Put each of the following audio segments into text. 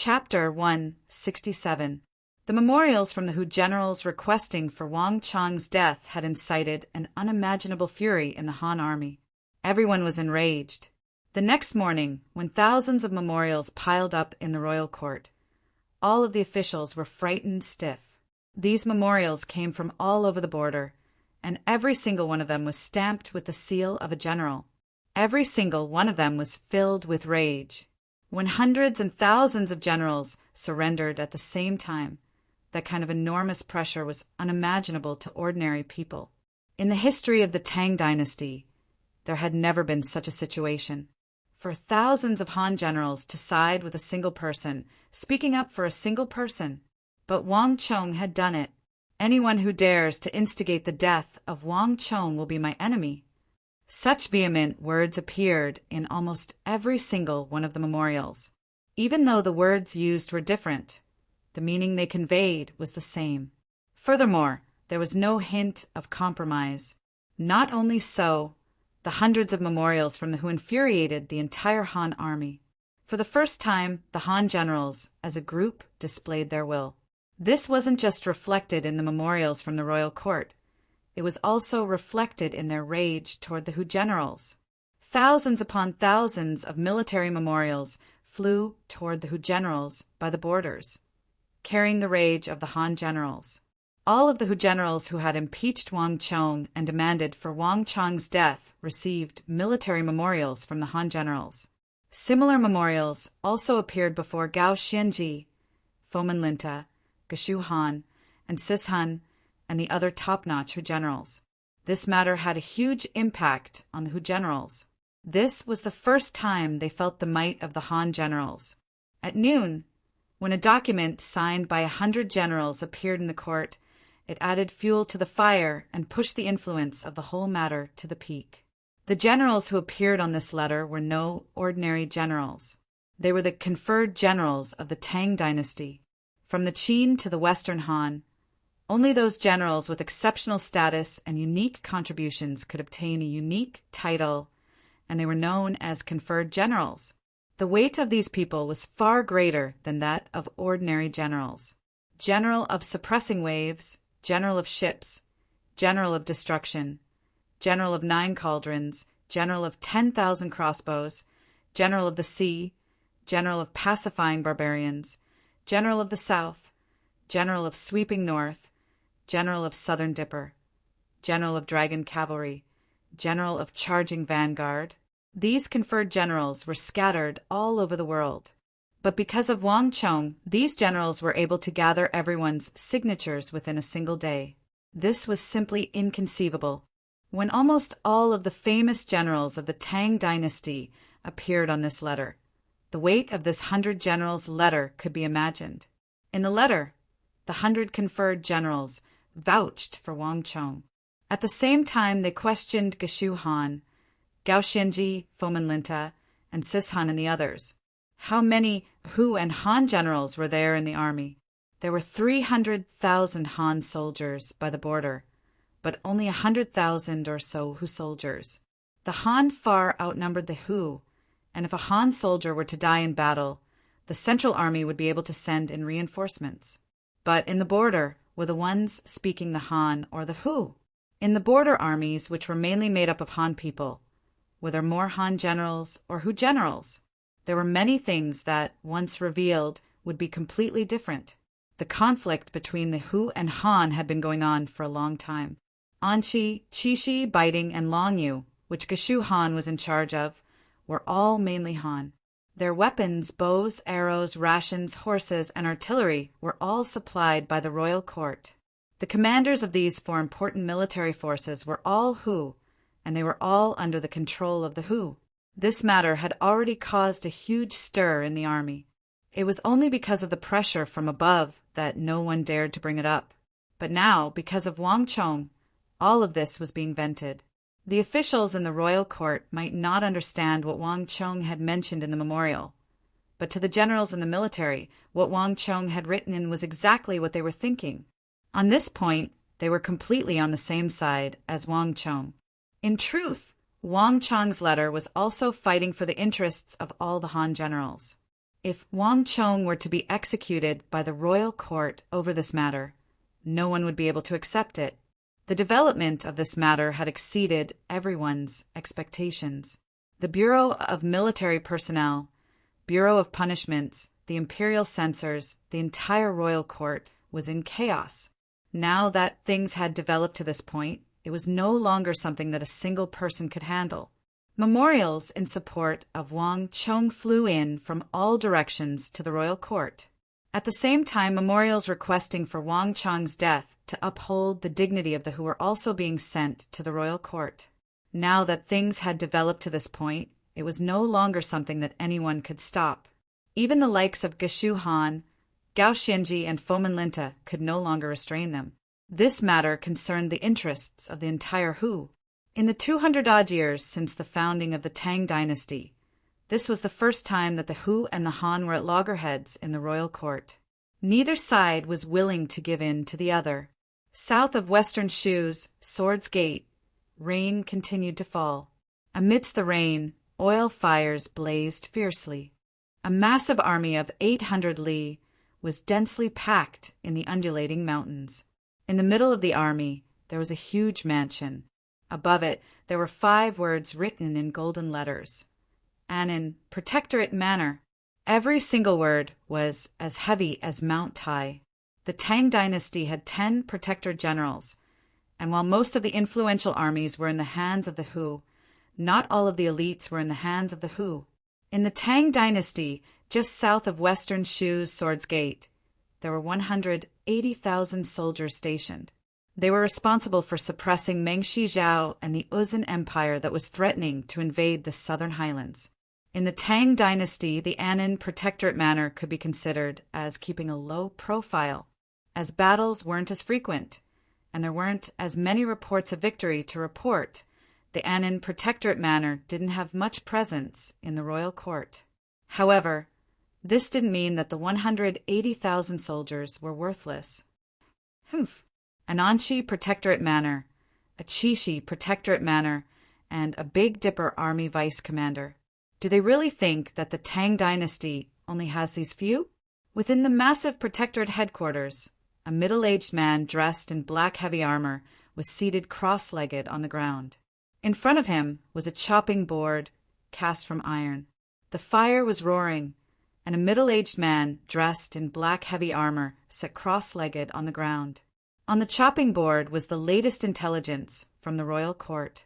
Chapter 167. The memorials from the Hu generals requesting for Wang Chang's death had incited an unimaginable fury in the Han army. Everyone was enraged. The next morning, when thousands of memorials piled up in the royal court, all of the officials were frightened stiff. These memorials came from all over the border, and every single one of them was stamped with the seal of a general. Every single one of them was filled with rage. When hundreds and thousands of generals surrendered at the same time, that kind of enormous pressure was unimaginable to ordinary people. In the history of the Tang dynasty, there had never been such a situation. For thousands of Han generals to side with a single person, speaking up for a single person. But Wang Chong had done it. Anyone who dares to instigate the death of Wang Chong will be my enemy. Such vehement words appeared in almost every single one of the memorials. Even though the words used were different, the meaning they conveyed was the same. Furthermore, there was no hint of compromise. Not only so, the hundreds of memorials from the Hu infuriated the entire Han army. For the first time, the Han generals, as a group, displayed their will. This wasn't just reflected in the memorials from the royal court. It was also reflected in their rage toward the Hu generals. Thousands upon thousands of military memorials flew toward the Hu generals by the borders, carrying the rage of the Han generals. All of the Hu generals who had impeached Wang Chong and demanded for Wang Chang's death received military memorials from the Han generals. Similar memorials also appeared before Gao Xianji, Fomin Linta, Geshu Han, and Sis Han, and the other top-notch Hu generals. This matter had a huge impact on the Hu generals. This was the first time they felt the might of the Han generals. At noon, when a document signed by 100 generals appeared in the court, it added fuel to the fire and pushed the influence of the whole matter to the peak. The generals who appeared on this letter were no ordinary generals. They were the conferred generals of the Tang dynasty. From the Qin to the Western Han, only those generals with exceptional status and unique contributions could obtain a unique title, and they were known as conferred generals. The weight of these people was far greater than that of ordinary generals. General of suppressing waves, general of ships, general of destruction, general of 9 cauldrons, general of 10,000 crossbows, general of the sea, general of pacifying barbarians, general of the south, general of sweeping north, general of southern dipper, general of dragon cavalry, general of charging vanguard. These conferred generals were scattered all over the world. But because of Wang Chong, these generals were able to gather everyone's signatures within a single day. This was simply inconceivable. When almost all of the famous generals of the Tang dynasty appeared on this letter, the weight of this 100 generals' letter could be imagined. In the letter, the 100 conferred generals vouched for Wang Chong. At the same time, they questioned Geshu Han, Gao Xianji, Fomin Linta, and Sis Han and the others. How many Hu and Han generals were there in the army? There were 300,000 Han soldiers by the border, but only 100,000 or so Hu soldiers. The Han far outnumbered the Hu, and if a Han soldier were to die in battle, the central army would be able to send in reinforcements. But in the border were the ones speaking the Han or the Hu. In the border armies, which were mainly made up of Han people, were there more Han generals or Hu generals? There were many things that, once revealed, would be completely different. The conflict between the Hu and Han had been going on for a long time. Anqi, Qixi, Baiting, and Longyu, which Geshu Han was in charge of, were all mainly Han. Their weapons, bows, arrows, rations, horses, and artillery were all supplied by the royal court. The commanders of these 4 important military forces were all Hu, and they were all under the control of the Hu. This matter had already caused a huge stir in the army. It was only because of the pressure from above that no one dared to bring it up. But now, because of Wang Chong, all of this was being vented. The officials in the royal court might not understand what Wang Chong had mentioned in the memorial, but to the generals in the military, what Wang Chong had written in was exactly what they were thinking. On this point, they were completely on the same side as Wang Chong. In truth, Wang Chong's letter was also fighting for the interests of all the Han generals. If Wang Chong were to be executed by the royal court over this matter, no one would be able to accept it. The development of this matter had exceeded everyone's expectations. The Bureau of Military Personnel, Bureau of Punishments, the imperial censors, the entire royal court was in chaos. Now that things had developed to this point, it was no longer something that a single person could handle. Memorials in support of Wang Chong flew in from all directions to the royal court. At the same time, memorials requesting for Wang Chong's death to uphold the dignity of the Hu were also being sent to the royal court. Now that things had developed to this point, it was no longer something that anyone could stop. Even the likes of Geshu Han, Gao Xianji, and Fomin Linta could no longer restrain them. This matter concerned the interests of the entire Hu. In the 200-odd years since the founding of the Tang dynasty, this was the first time that the Hu and the Han were at loggerheads in the royal court. Neither side was willing to give in to the other. South of Western Shu's Swords Gate, rain continued to fall. Amidst the rain, oil fires blazed fiercely. A massive army of 800 li was densely packed in the undulating mountains. In the middle of the army, there was a huge mansion. Above it, there were 5 words written in golden letters. Annan, Protectorate Manor. Every single word was as heavy as Mount Tai. The Tang dynasty had 10 protector generals, and while most of the influential armies were in the hands of the Hu, not all of the elites were in the hands of the Hu. In the Tang dynasty, just south of Western Shu's Swords Gate, there were 180,000 soldiers stationed. They were responsible for suppressing Mengshi Zhao and the Uzun Empire that was threatening to invade the southern highlands. In the Tang dynasty, the Annan Protectorate Manor could be considered as keeping a low profile, as battles weren't as frequent, and there weren't as many reports of victory to report. The Annan Protectorate Manor didn't have much presence in the royal court. However, this didn't mean that the 180,000 soldiers were worthless. An Anshi Protectorate Manor, a Chishi Protectorate Manor, and a Big Dipper Army Vice Commander. Do they really think that the Tang dynasty only has these few? Within the massive protectorate headquarters, a middle-aged man dressed in black heavy armor was seated cross-legged on the ground. In front of him was a chopping board cast from iron. The fire was roaring, and a middle-aged man dressed in black heavy armor sat cross-legged on the ground. On the chopping board was the latest intelligence from the royal court.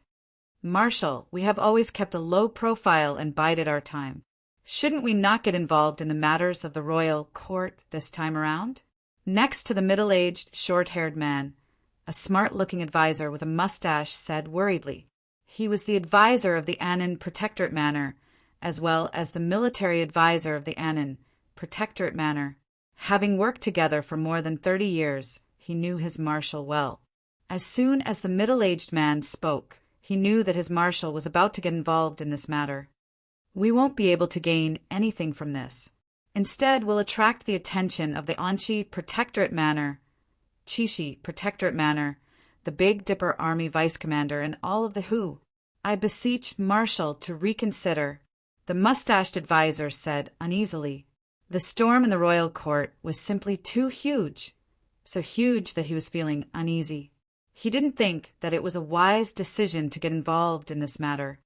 Marshal, we have always kept a low profile and bided our time. Shouldn't we not get involved in the matters of the royal court this time around? Next to the middle-aged, short-haired man, a smart-looking advisor with a mustache said worriedly. He was the advisor of the Annan Protectorate Manor, as well as the military advisor of the Annan Protectorate Manor. Having worked together for more than 30 years, he knew his marshal well. As soon as the middle-aged man spoke, he knew that his marshal was about to get involved in this matter. We won't be able to gain anything from this. Instead, we'll attract the attention of the Anshi Protectorate Manor, Chishi Protectorate Manor, the Big Dipper Army Vice Commander, and all of the Hu. I beseech Marshal to reconsider, the mustached advisor said uneasily. The storm in the royal court was simply too huge, so huge that he was feeling uneasy. He didn't think that it was a wise decision to get involved in this matter.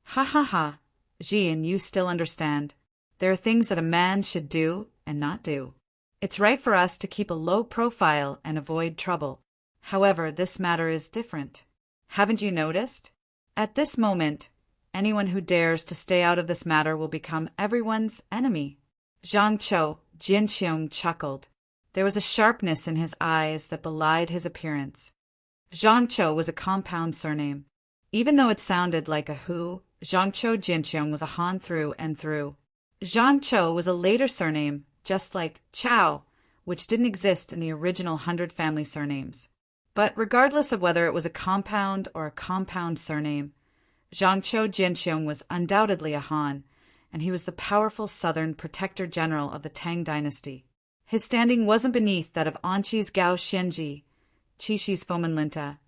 Ha ha ha, Jian, you still understand. There are things that a man should do and not do. It's right for us to keep a low profile and avoid trouble. However, this matter is different. Haven't you noticed? At this moment, anyone who dares to stay out of this matter will become everyone's enemy. Zhang Chou, Jinqiong chuckled. There was a sharpness in his eyes that belied his appearance. Zhang Chou was a compound surname. Even though it sounded like a Hu, Zhang Chou Jinqiong was a Han through and through. Zhang Chou was a later surname, just like Chao, which didn't exist in the original 100 family surnames. But regardless of whether it was a compound or a compound surname, Zhang Chou Jinqiong was undoubtedly a Han, and he was the powerful southern protector general of the Tang dynasty. His standing wasn't beneath that of Anshi's Gao Xianji, Chishi's Fomin Linta,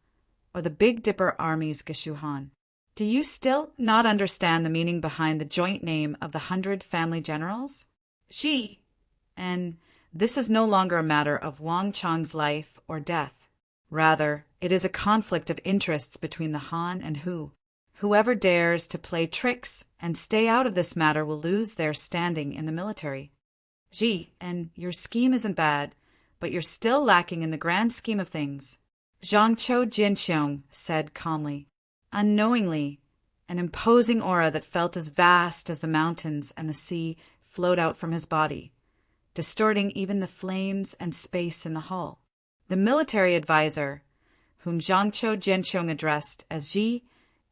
or the Big Dipper Army's Geshu Han. Do you still not understand the meaning behind the joint name of the 100 family generals? Xi, and this is no longer a matter of Wang Chang's life or death. Rather, it is a conflict of interests between the Han and Hu. Whoever dares to play tricks and stay out of this matter will lose their standing in the military. Xi, and your scheme isn't bad, but you're still lacking in the grand scheme of things, Zhangqiu Jinxiong said calmly. Unknowingly, an imposing aura that felt as vast as the mountains and the sea flowed out from his body, distorting even the flames and space in the hall. The military advisor, whom Zhangqiu Jinxiong addressed as Xi,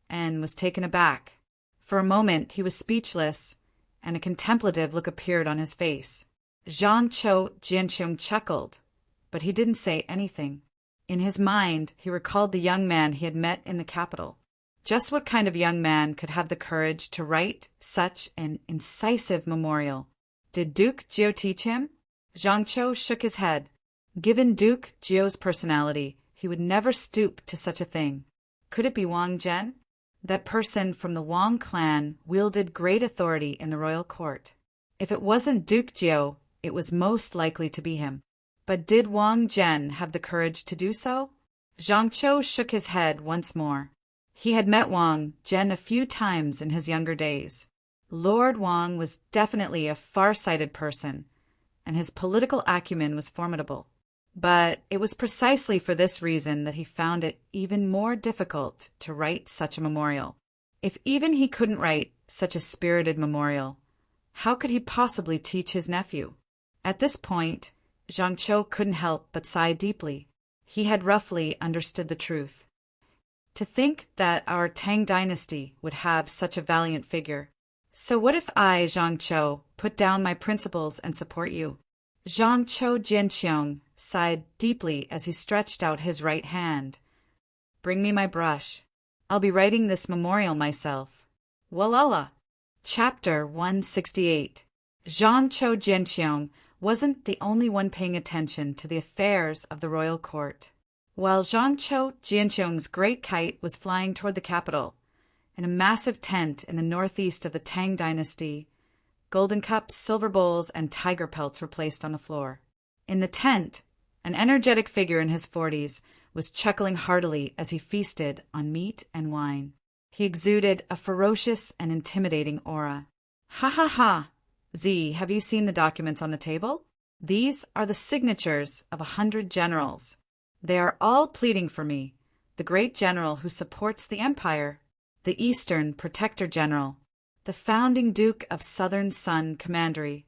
and was taken aback. For a moment he was speechless, and a contemplative look appeared on his face. Zhangqiu Jinxiong chuckled, but he didn't say anything. In his mind, he recalled the young man he had met in the capital. Just what kind of young man could have the courage to write such an incisive memorial? Did Duke Jiu teach him? Zhangqiu shook his head. Given Duke Jiu's personality, he would never stoop to such a thing. Could it be Wang Zhen? That person from the Wang clan wielded great authority in the royal court. If it wasn't Duke Jiu, it was most likely to be him. But did Wang Zhen have the courage to do so? Zhangqiu shook his head once more. He had met Wang Zhen a few times in his younger days. Lord Wang was definitely a far-sighted person, and his political acumen was formidable. But it was precisely for this reason that he found it even more difficult to write such a memorial. If even he couldn't write such a spirited memorial, how could he possibly teach his nephew? At this point, Zhangqiu couldn't help but sigh deeply. He had roughly understood the truth. To think that our Tang dynasty would have such a valiant figure. So what if I, Zhangqiu, put down my principles and support you? Zhangqiu Jinxiong sighed deeply as he stretched out his right hand. Bring me my brush. I'll be writing this memorial myself. Walala. Chapter 168. Zhangqiu Jinxiong wasn't the only one paying attention to the affairs of the royal court. While Zhangqiu Jinxiong's great kite was flying toward the capital, in a massive tent in the northeast of the Tang dynasty, golden cups, silver bowls, and tiger pelts were placed on the floor. In the tent, an energetic figure in his 40s was chuckling heartily as he feasted on meat and wine. He exuded a ferocious and intimidating aura. Ha ha ha! Z, have you seen the documents on the table? These are the signatures of 100 generals. They are all pleading for me, the great general who supports the empire, the Eastern Protector General, the founding Duke of Southern Sun Commandery.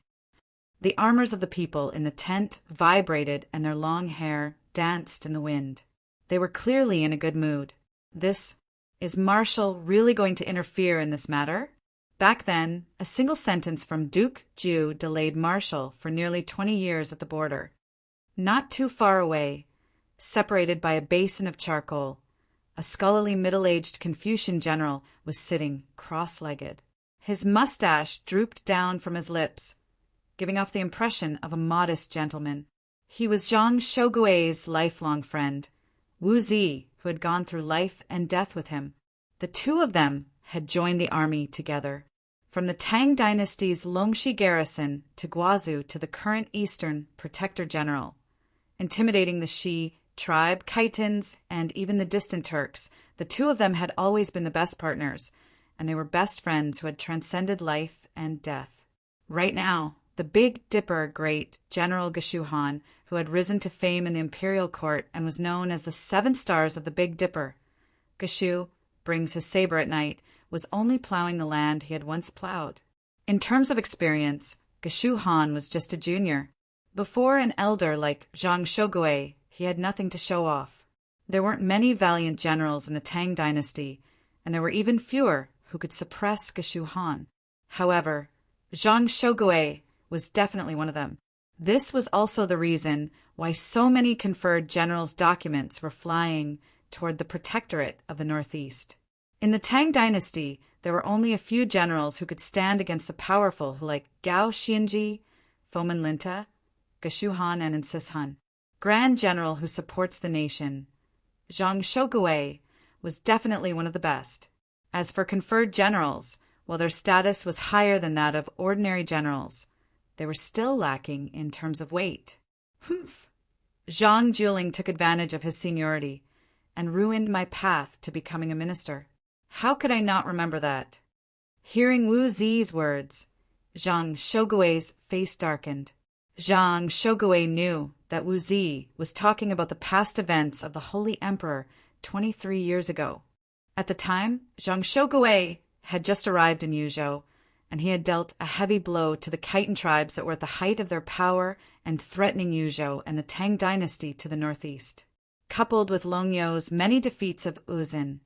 The armors of the people in the tent vibrated and their long hair danced in the wind. They were clearly in a good mood. Is Marshal really going to interfere in this matter? Back then, a single sentence from Duke Jiu delayed Marshal for nearly 20 years at the border. Not too far away, separated by a basin of charcoal, a scholarly middle-aged Confucian general was sitting cross-legged. His mustache drooped down from his lips, giving off the impression of a modest gentleman. He was Zhang Shougui's lifelong friend, Wu Zi, who had gone through life and death with him. The two of them had joined the army together. From the Tang dynasty's Longxi garrison to Guazhou to the current Eastern Protector General, intimidating the Shi tribe, Khitans, and even the distant Turks, the two of them had always been the best partners, and they were best friends who had transcended life and death. Right now, the Big Dipper great General Geshu Han, who had risen to fame in the imperial court and was known as the 7 stars of the Big Dipper. Geshu brings his saber at night, was only plowing the land he had once plowed. In terms of experience, Geshu Han was just a junior. Before an elder like Zhang Shougui, he had nothing to show off. There weren't many valiant generals in the Tang dynasty, and there were even fewer who could suppress Geshu Han. However, Zhang Shougui was definitely one of them. This was also the reason why so many conferred generals' documents were flying toward the protectorate of the Northeast. In the Tang dynasty, there were only a few generals who could stand against the powerful like Gao Xianji, Fomin Linta, Geshu Han, and Insis Han. Grand General who supports the nation, Zhang Shougui was definitely one of the best. As for conferred generals, while their status was higher than that of ordinary generals, they were still lacking in terms of weight. Humph! Zhang Juling took advantage of his seniority and ruined my path to becoming a minister. How could I not remember that? Hearing Wu Zi's words, Zhang Shougui's face darkened. Zhang Shougui knew that Wu Zi was talking about the past events of the Holy Emperor 23 years ago. At the time, Zhang Shougui had just arrived in Yuzhou, and he had dealt a heavy blow to the Khitan tribes that were at the height of their power and threatening Yuzhou and the Tang dynasty to the northeast. Coupled with Long You's many defeats of Uzin,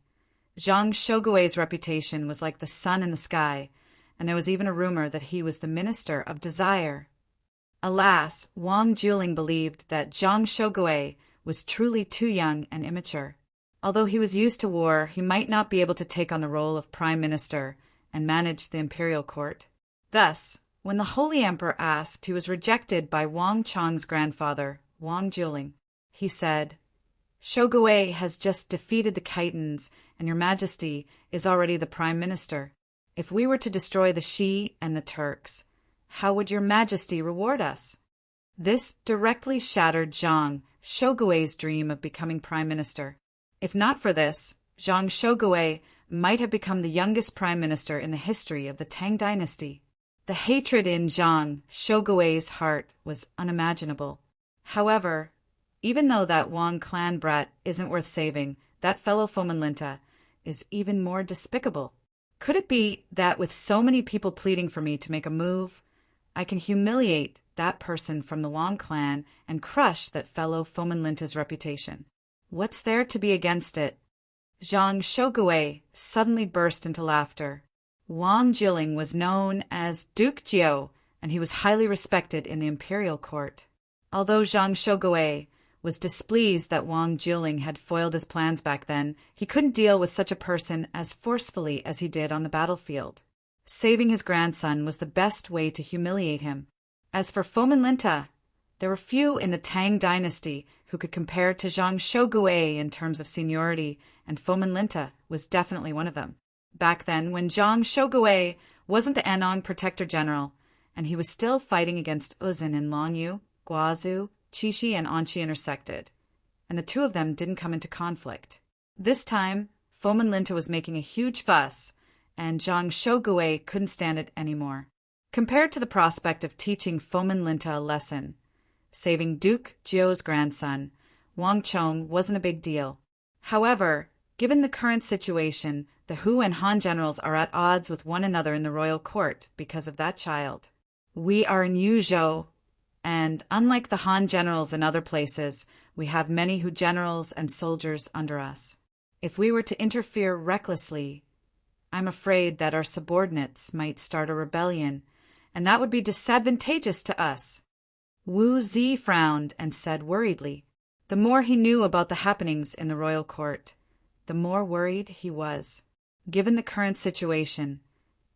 Zhang Shougui's reputation was like the sun in the sky, and there was even a rumor that he was the Minister of Desire. Alas, Wang Juling believed that Zhang Shougui was truly too young and immature. Although he was used to war, he might not be able to take on the role of prime minister and manage the imperial court. Thus, when the Holy Emperor asked, he was rejected by Wang Chong's grandfather, Wang Juling. He said, "Shougui has just defeated the Khitans, and your majesty is already the prime minister. If we were to destroy the Shi and the Turks, how would your majesty reward us?" This directly shattered Zhang Shougui's dream of becoming prime minister. If not for this, Zhang Shougui might have become the youngest prime minister in the history of the Tang dynasty. The hatred in Zhang Shougui's heart was unimaginable. However, even though that Wang clan brat isn't worth saving, that fellow Fomenlinta is even more despicable. Could it be that with so many people pleading for me to make a move, I can humiliate that person from the Wang clan and crush that fellow Fomenlinta's reputation? What's there to be against it? Zhang Shougui suddenly burst into laughter. Wang Juling was known as Duke Jiao, and he was highly respected in the imperial court. Although Zhang Shougui was displeased that Wang Juling had foiled his plans back then, he couldn't deal with such a person as forcefully as he did on the battlefield. Saving his grandson was the best way to humiliate him. As for Fomenlinta, there were few in the Tang dynasty who could compare to Zhang Shougui in terms of seniority, and Fomenlinta was definitely one of them. Back then, when Zhang Shougui wasn't the Anong Protector General, and he was still fighting against Uzin in Longyu, Guazhou, Qixi, and Anqi intersected, and the two of them didn't come into conflict. This time, Fomenlinta was making a huge fuss, and Zhang Shougui couldn't stand it anymore. Compared to the prospect of teaching Fomenlinta a lesson, saving Duke Jiao's grandson, Wang Chong wasn't a big deal. However, given the current situation, the Hu and Han generals are at odds with one another in the royal court because of that child. We are in Yuzhou, and unlike the Han generals in other places, we have many Hu generals and soldiers under us. If we were to interfere recklessly, I'm afraid that our subordinates might start a rebellion, and that would be disadvantageous to us. Wu Zi frowned and said worriedly. The more he knew about the happenings in the royal court, the more worried he was. Given the current situation,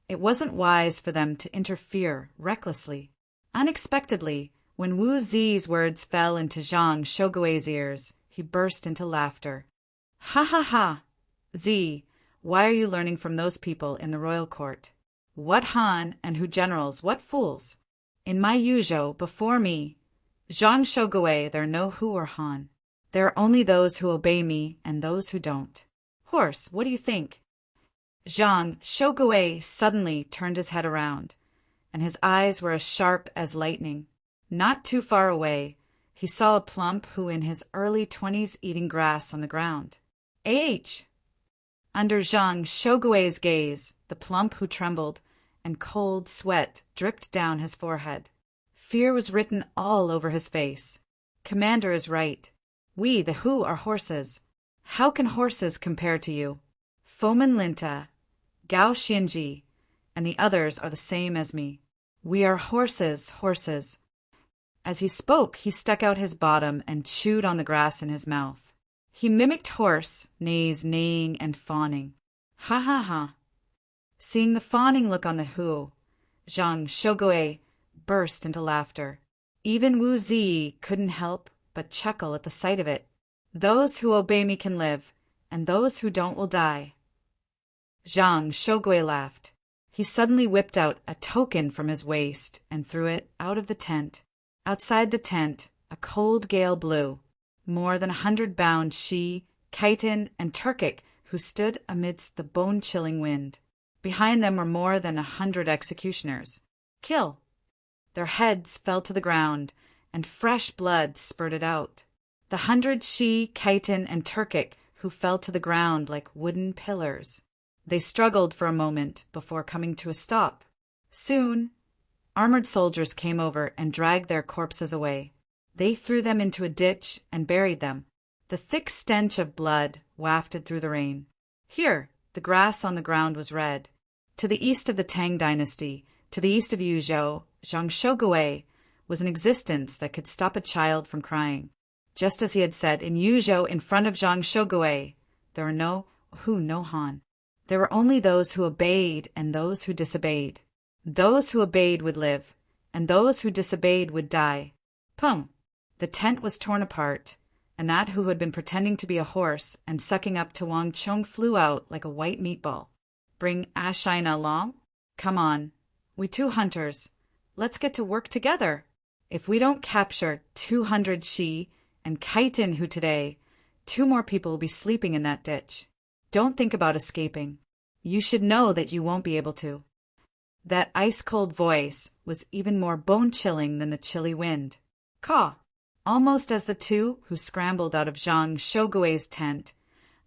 it wasn't wise for them to interfere recklessly. Unexpectedly, when Wu Zi's words fell into Zhang Shougui's ears, he burst into laughter. "Ha ha ha! Zi, why are you learning from those people in the royal court? What Han and Hu generals, what fools! In my Yuzhou, before me, Zhang Shougui, there are no Hu or Han. There are only those who obey me and those who don't. Horse, what do you think?" Zhang Shougui suddenly turned his head around, and his eyes were as sharp as lightning. Not too far away, he saw a plump Hu in his early 20s eating grass on the ground. "Ah!" Under Zhang Shougui's gaze, the plump Hu trembled, and cold sweat dripped down his forehead. Fear was written all over his face. Commander is right. We, the Hu, are horses. How can horses compare to you? Fomenlinta, Gao Xianji, and the others are the same as me. We are horses, horses. As he spoke, he stuck out his bottom and chewed on the grass in his mouth. He mimicked horse, neighing and fawning. Ha ha ha. Seeing the fawning look on the Hu, Zhang Shougui burst into laughter. Even Wu Zi couldn't help but chuckle at the sight of it. Those who obey me can live, and those who don't will die. Zhang Shougui laughed. He suddenly whipped out a token from his waist and threw it out of the tent. Outside the tent, a cold gale blew. More than 100 bound Shi, Khitan, and Turkic who stood amidst the bone-chilling wind. Behind them were more than 100 executioners. Kill! Their heads fell to the ground, and fresh blood spurted out. The 100 Shi, Khitan, and Turkic who fell to the ground like wooden pillars. They struggled for a moment before coming to a stop. Soon, armored soldiers came over and dragged their corpses away. They threw them into a ditch and buried them. The thick stench of blood wafted through the rain. Here, the grass on the ground was red. To the east of the Tang dynasty, to the east of Yuzhou, Zhang Shogui was an existence that could stop a child from crying. Just as he had said, in Yuzhou, in front of Zhang Shogui, there were no Han. There were only those who obeyed and those who disobeyed. Those who obeyed would live, and those who disobeyed would die. Pum! The tent was torn apart, and that who had been pretending to be a horse and sucking up to Wang Chong flew out like a white meatball. Bring Ashina along? Come on. We 2 hunters. Let's get to work together. If we don't capture 200 Shi and Khitan who today, 2 more people will be sleeping in that ditch. Don't think about escaping. You should know that you won't be able to. That ice-cold voice was even more bone-chilling than the chilly wind. Caw! Almost as the 2 who scrambled out of Zhang Shogui's tent,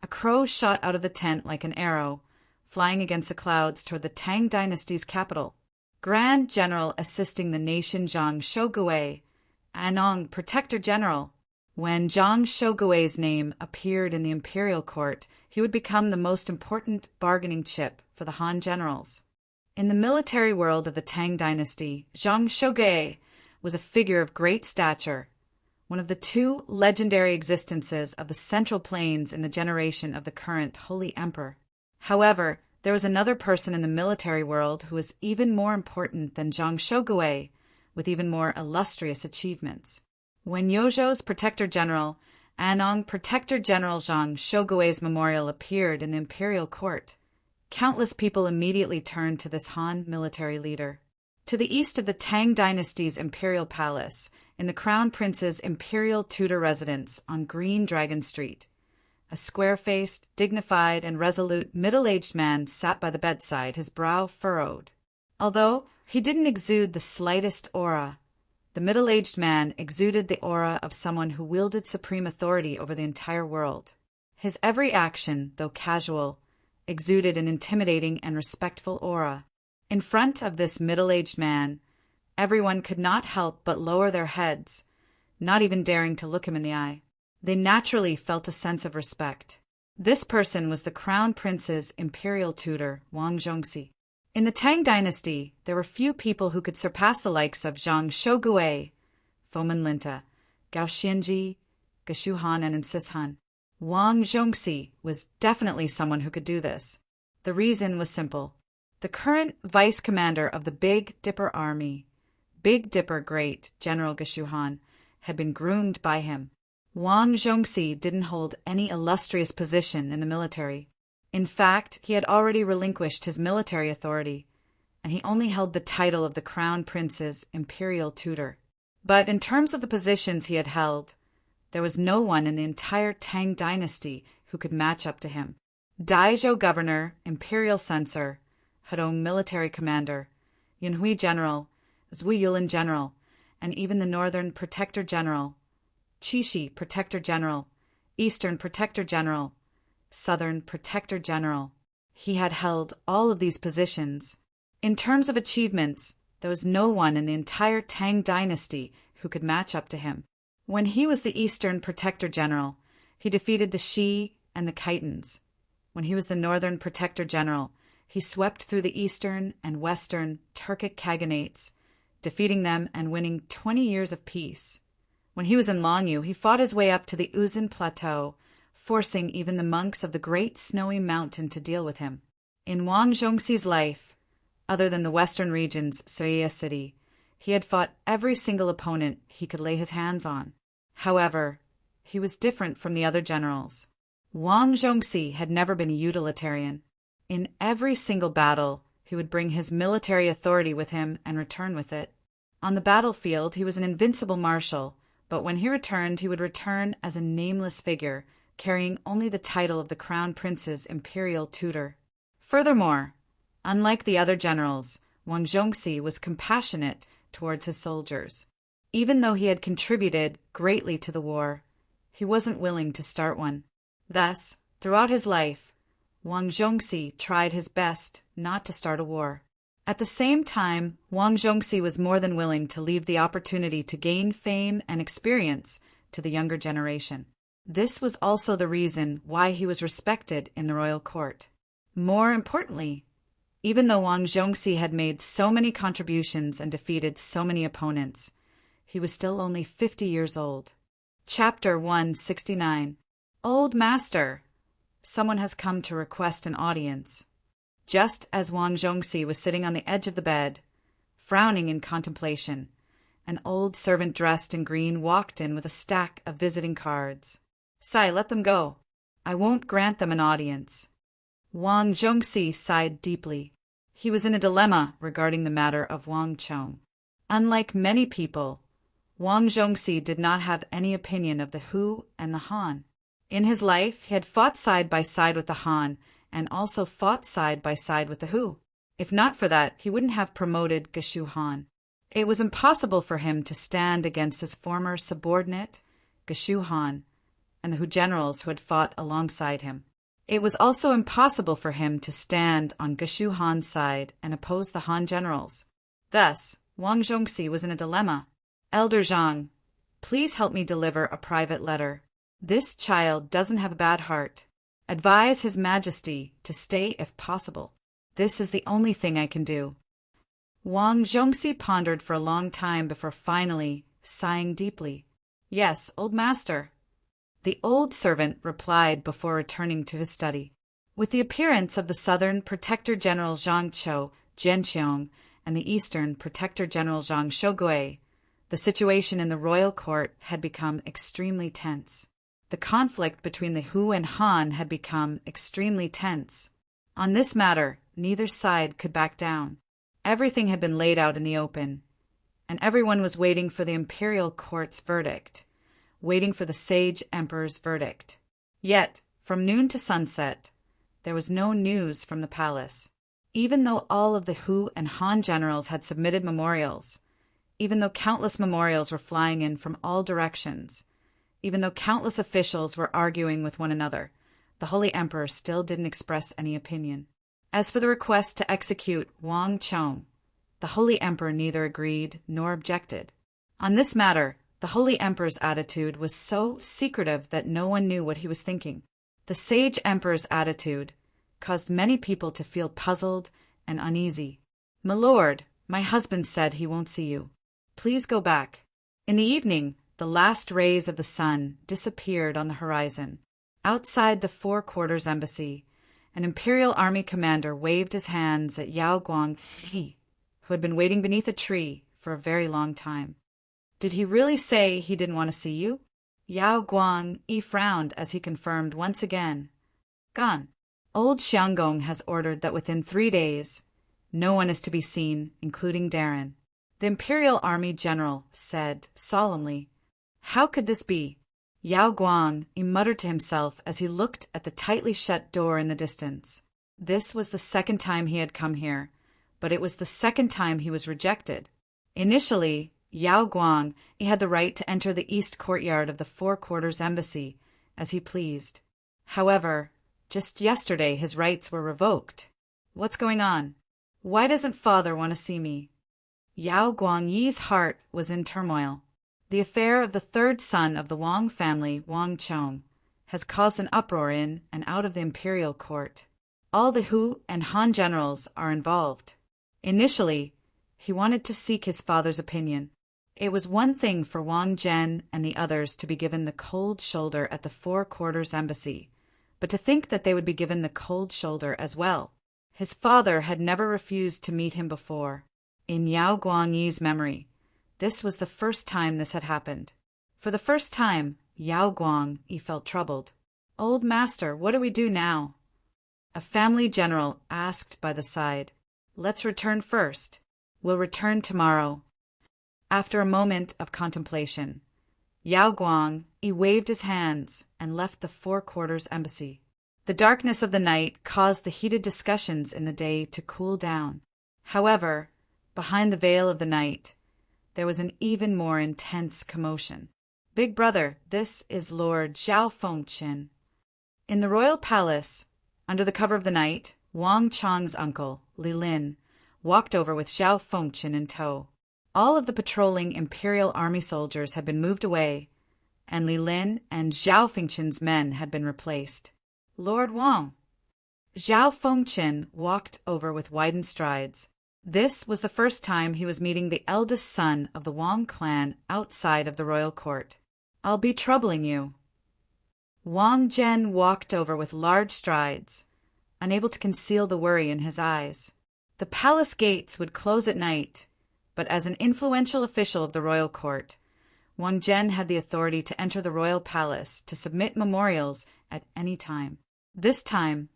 a crow shot out of the tent like an arrow, flying against the clouds toward the Tang dynasty's capital. Grand General assisting the nation Zhang Shogui, Anong Protector General. When Zhang Shogui's name appeared in the imperial court, he would become the most important bargaining chip for the Han generals. In the military world of the Tang dynasty, Zhang Shogui was a figure of great stature, one of the 2 legendary existences of the Central Plains in the generation of the current Holy Emperor. However, there was another person in the military world who was even more important than Zhang Shogui, with even more illustrious achievements. When Yozhou's Protector General, Anong Protector General Zhang Shogui's memorial appeared in the imperial court, countless people immediately turned to this Han military leader. To the east of the Tang dynasty's imperial palace, in the Crown Prince's imperial Tudor residence on Green Dragon Street, a square-faced, dignified, and resolute middle-aged man sat by the bedside, his brow furrowed. Although he didn't exude the slightest aura, the middle-aged man exuded the aura of someone who wielded supreme authority over the entire world. His every action, though casual, exuded an intimidating and respectful aura. In front of this middle-aged man, everyone could not help but lower their heads, not even daring to look him in the eye. They naturally felt a sense of respect. This person was the Crown Prince's imperial tutor, Wang Zhongxi. In the Tang dynasty, there were few people who could surpass the likes of Zhang Shogui, Fomen Linta, Gao Xianji, Geshu Han, and Sis Han. Wang Zhongxi was definitely someone who could do this. The reason was simple. The current vice commander of the Big Dipper Army, Big Dipper Great General Geshu Han, had been groomed by him. Wang Zhongxi didn't hold any illustrious position in the military. In fact, he had already relinquished his military authority, and he only held the title of the Crown Prince's imperial tutor. But in terms of the positions he had held, there was no one in the entire Tang dynasty who could match up to him. Daizhou Governor, Imperial Censor, Hedong Military Commander, Yunhui General, Zui Yulin General, and even the Northern Protector General, Chishi Protector General, Eastern Protector General, Southern Protector General. He had held all of these positions. In terms of achievements, there was no one in the entire Tang dynasty who could match up to him. When he was the Eastern Protector General, he defeated the Shi and the Khitans. When he was the Northern Protector General, he swept through the Eastern and Western Turkic Khaganates, defeating them and winning 20 years of peace. When he was in Longyu, he fought his way up to the Uzun Plateau, forcing even the monks of the Great Snowy Mountain to deal with him. In Wang Zhongxi's life, other than the western region's Sariya city, he had fought every single opponent he could lay his hands on. However, he was different from the other generals. Wang Zhongxi had never been a utilitarian. In every single battle, he would bring his military authority with him and return with it. On the battlefield, he was an invincible marshal, but when he returned, he would return as a nameless figure, carrying only the title of the Crown Prince's imperial tutor. Furthermore, unlike the other generals, Wang Zhongxi was compassionate towards his soldiers. Even though he had contributed greatly to the war, he wasn't willing to start one. Thus, throughout his life, Wang Zhongxi tried his best not to start a war. At the same time, Wang Zhongxi was more than willing to leave the opportunity to gain fame and experience to the younger generation. This was also the reason why he was respected in the royal court. More importantly, even though Wang Zhongxi had made so many contributions and defeated so many opponents, he was still only 50 years old. Chapter 169. Old Master, someone has come to request an audience. Just as Wang Zhongxi was sitting on the edge of the bed, frowning in contemplation, an old servant dressed in green walked in with a stack of visiting cards. "Sai, let them go. I won't grant them an audience." Wang Zhongxi sighed deeply. He was in a dilemma regarding the matter of Wang Chong. Unlike many people, Wang Zhongxi did not have any opinion of the Hu and the Han. In his life, he had fought side by side with the Han and also fought side by side with the Hu. If not for that, he wouldn't have promoted Geshu Han. It was impossible for him to stand against his former subordinate, Geshu Han, and the Hu generals who had fought alongside him. It was also impossible for him to stand on Geshu Han's side and oppose the Han generals. Thus, Wang Zhongxi was in a dilemma. "Elder Zhang, please help me deliver a private letter. This child doesn't have a bad heart. Advise His Majesty to stay if possible. This is the only thing I can do." Wang Zhongxi pondered for a long time before finally sighing deeply. "Yes, old master." The old servant replied before returning to his study. With the appearance of the southern Protector General Zhang Chou Zhenqiong and the eastern Protector General Zhang Shougui, the situation in the royal court had become extremely tense. The conflict between the Hu and Han had become extremely tense. On this matter, neither side could back down. Everything had been laid out in the open, and everyone was waiting for the imperial court's verdict, waiting for the sage emperor's verdict. Yet, from noon to sunset, there was no news from the palace. Even though all of the Hu and Han generals had submitted memorials, even though countless memorials were flying in from all directions, even though countless officials were arguing with one another, the Holy Emperor still didn't express any opinion. As for the request to execute Wang Chong, the Holy Emperor neither agreed nor objected. On this matter, the Holy Emperor's attitude was so secretive that no one knew what he was thinking. The sage emperor's attitude caused many people to feel puzzled and uneasy. "My lord, my husband said he won't see you. Please go back." In the evening, the last rays of the sun disappeared on the horizon. Outside the Four Quarters Embassy, an imperial army commander waved his hands at Yao Guangyi, who had been waiting beneath a tree for a very long time. "Did he really say he didn't want to see you?" Yao Guangyi frowned as he confirmed once again. "Gone. Old Xianggong has ordered that within 3 days, no one is to be seen, including Darren." The imperial army general said solemnly, "How could this be?" Yao Guangyi muttered to himself as he looked at the tightly shut door in the distance. This was the second time he had come here, but it was the second time he was rejected. Initially, Yao Guangyi had the right to enter the east courtyard of the Four Quarters Embassy as he pleased. However, just yesterday his rights were revoked. What's going on? Why doesn't father want to see me? Yao Guangyi's heart was in turmoil. The affair of the third son of the Wang family, Wang Chong, has caused an uproar in and out of the imperial court. All the Hu and Han generals are involved. Initially, he wanted to seek his father's opinion. It was one thing for Wang Zhen and the others to be given the cold shoulder at the Four Quarters Embassy, but to think that they would be given the cold shoulder as well. His father had never refused to meet him before. In Yao Guangyi's memory, this was the first time this had happened. For the first time, Yao Guangyi felt troubled. "Old master, what do we do now?" A family general asked by the side. Let's return first. We'll return tomorrow. After a moment of contemplation, Yao Guang waved his hands and left the Four Quarters Embassy. The darkness of the night caused the heated discussions in the day to cool down. However, behind the veil of the night, there was an even more intense commotion. Big brother, this is Lord Zhao Fengqin. In the royal palace, under the cover of the night, Wang Chang's uncle, Li Lin, walked over with Zhao Fengqin in tow. All of the patrolling imperial army soldiers had been moved away, and Li Lin and Zhao Fengqin's men had been replaced. Lord Wang. Zhao Fengqin walked over with widened strides. This was the first time he was meeting the eldest son of the Wang clan outside of the royal court. I'll be troubling you. Wang Zhen walked over with large strides, unable to conceal the worry in his eyes. The palace gates would close at night, but as an influential official of the royal court, Wang Zhen had the authority to enter the royal palace to submit memorials at any time. This time,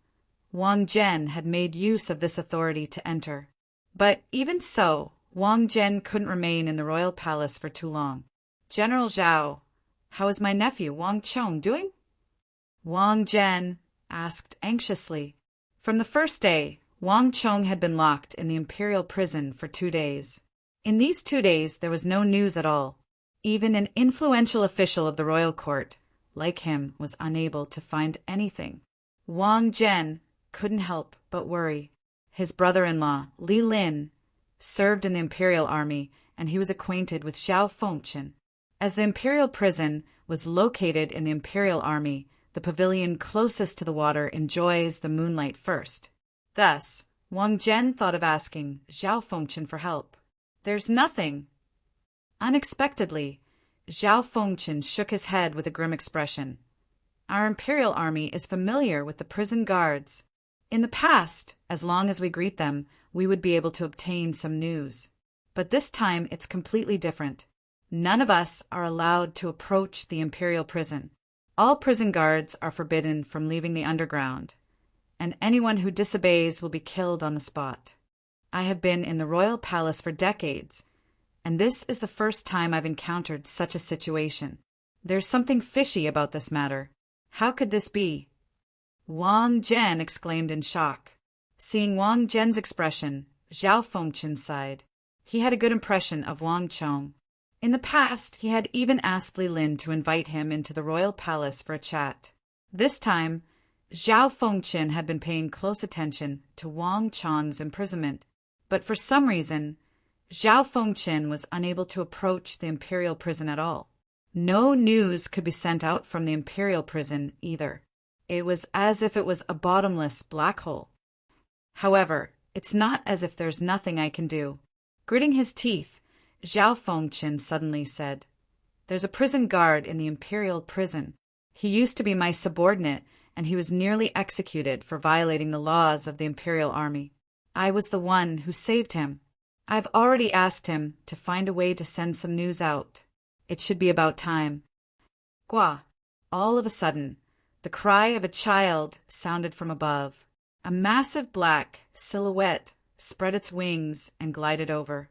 Wang Zhen had made use of this authority to enter. But even so, Wang Zhen couldn't remain in the royal palace for too long. General Zhao, how is my nephew Wang Chong doing? Wang Zhen asked anxiously. From the first day, Wang Chong had been locked in the imperial prison for 2 days. In these 2 days, there was no news at all. Even an influential official of the royal court, like him, was unable to find anything. Wang Zhen couldn't help but worry. His brother-in-law, Li Lin, served in the imperial army, and he was acquainted with Zhao Fengqin. As the imperial prison was located in the imperial army, the pavilion closest to the water enjoys the moonlight first. Thus, Wang Zhen thought of asking Zhao Fengqin for help. There's nothing. Unexpectedly, Zhao Fengqin shook his head with a grim expression. Our imperial army is familiar with the prison guards. In the past, as long as we greet them, we would be able to obtain some news. But this time it's completely different. None of us are allowed to approach the imperial prison. All prison guards are forbidden from leaving the underground, and anyone who disobeys will be killed on the spot. I have been in the royal palace for decades, and this is the first time I've encountered such a situation. There's something fishy about this matter. How could this be? Wang Zhen exclaimed in shock. Seeing Wang Zhen's expression, Zhao Fengqin sighed. He had a good impression of Wang Chong. In the past, he had even asked Li Lin to invite him into the royal palace for a chat. This time, Zhao Fengqin had been paying close attention to Wang Chong's imprisonment, but for some reason, Zhao Fengqin was unable to approach the imperial prison at all. No news could be sent out from the imperial prison either. It was as if it was a bottomless black hole. However, it's not as if there's nothing I can do. Gritting his teeth, Zhao Fengqin suddenly said, There's a prison guard in the imperial prison. He used to be my subordinate, and he was nearly executed for violating the laws of the imperial army. I was the one who saved him. I've already asked him to find a way to send some news out. It should be about time. Gua! All of a sudden, the cry of a child sounded from above. A massive black silhouette spread its wings and glided over.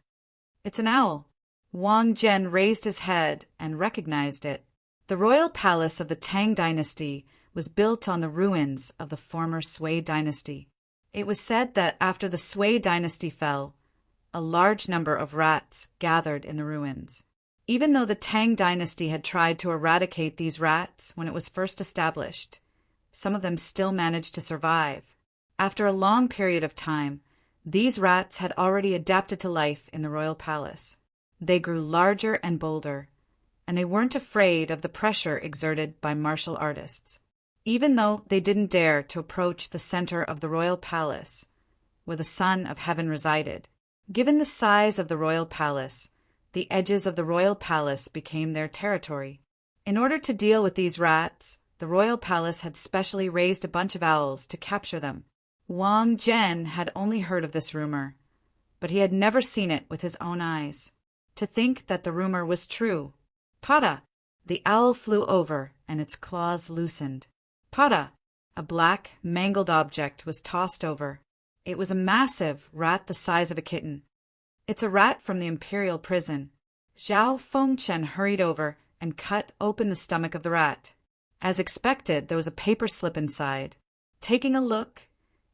It's an owl. Wang Zhen raised his head and recognized it. The royal palace of the Tang dynasty was built on the ruins of the former Sui dynasty. It was said that after the Sui dynasty fell, a large number of rats gathered in the ruins. Even though the Tang dynasty had tried to eradicate these rats when it was first established, some of them still managed to survive. After a long period of time, these rats had already adapted to life in the royal palace. They grew larger and bolder, and they weren't afraid of the pressure exerted by martial artists. Even though they didn't dare to approach the center of the royal palace, where the Son of Heaven resided. Given the size of the royal palace, the edges of the royal palace became their territory. In order to deal with these rats, the royal palace had specially raised a bunch of owls to capture them. Wang Zhen had only heard of this rumor, but he had never seen it with his own eyes. To think that the rumor was true. Pada! The owl flew over, and its claws loosened. Pada! A black, mangled object was tossed over. It was a massive rat the size of a kitten. "It's a rat from the imperial prison." Zhao Fengchen hurried over and cut open the stomach of the rat. As expected, there was a paper slip inside. Taking a look,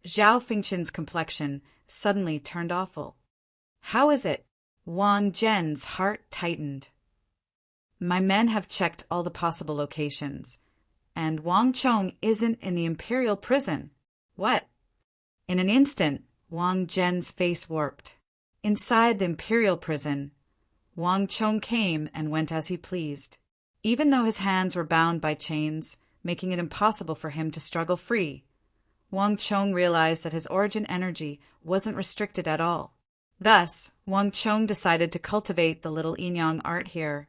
Zhao Fengchen's complexion suddenly turned awful. "How is it?" Wang Zhen's heart tightened. "My men have checked all the possible locations, and Wang Chong isn't in the imperial prison." "What?" In an instant, Wang Zhen's face warped. Inside the imperial prison, Wang Chong came and went as he pleased. Even though his hands were bound by chains, making it impossible for him to struggle free, Wang Chong realized that his origin energy wasn't restricted at all. Thus, Wang Chong decided to cultivate the little yin-yang art here,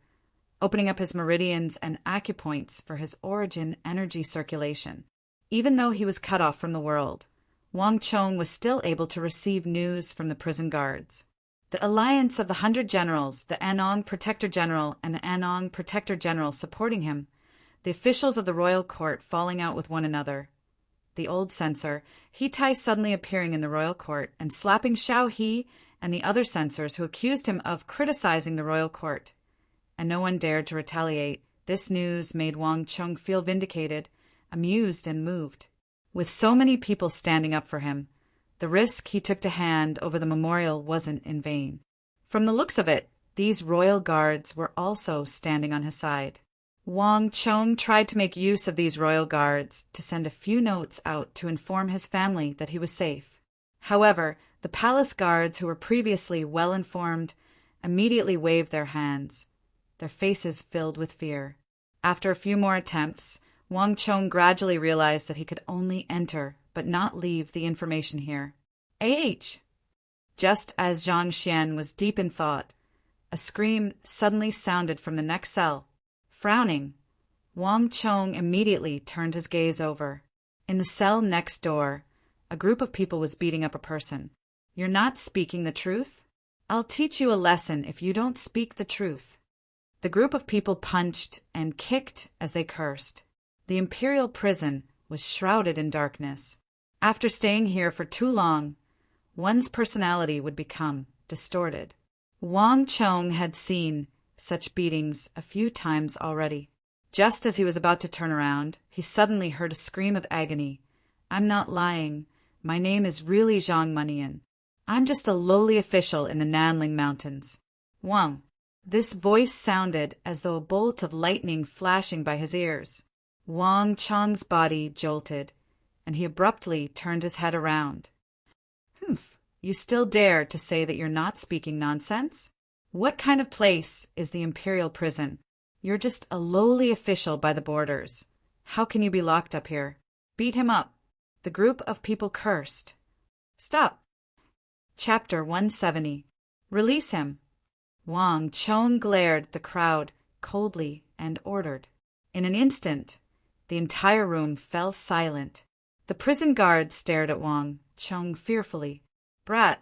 opening up his meridians and acupoints for his origin energy circulation. Even though he was cut off from the world, Wang Chong was still able to receive news from the prison guards. The alliance of the 100 generals, the Anong Protector General and the Anong Protector General supporting him, the officials of the royal court falling out with one another, the old censor, Hitai suddenly appearing in the royal court and slapping Xiao He and the other censors who accused him of criticizing the royal court. And no one dared to retaliate. This news made Wang Chong feel vindicated, amused and moved. With so many people standing up for him, the risk he took to hand over the memorial wasn't in vain. From the looks of it, these royal guards were also standing on his side. Wang Chong tried to make use of these royal guards to send a few notes out to inform his family that he was safe. However, the palace guards, who were previously well informed, immediately waved their hands, their faces filled with fear. After a few more attempts, Wang Chong gradually realized that he could only enter but not leave the information here. Just as Zhang Xian was deep in thought, a scream suddenly sounded from the next cell. Frowning, Wang Chong immediately turned his gaze over. In the cell next door, a group of people was beating up a person. "You're not speaking the truth? I'll teach you a lesson if you don't speak the truth." The group of people punched and kicked as they cursed. The imperial prison was shrouded in darkness. After staying here for too long, one's personality would become distorted. Wang Chong had seen such beatings a few times already. Just as he was about to turn around, he suddenly heard a scream of agony. "I'm not lying. My name is really Zhang Manian. I'm just a lowly official in the Nanling Mountains." Wang. This voice sounded as though a bolt of lightning flashing by his ears. Wang Chong's body jolted, and he abruptly turned his head around. "Humph, you still dare to say that you're not speaking nonsense? What kind of place is the imperial prison? You're just a lowly official by the borders. How can you be locked up here? Beat him up." The group of people cursed. "Stop." Chapter 170. Release him. Wang Chong glared at the crowd coldly and ordered. In an instant, the entire room fell silent. The prison guard stared at Wang Chong fearfully. "Brat,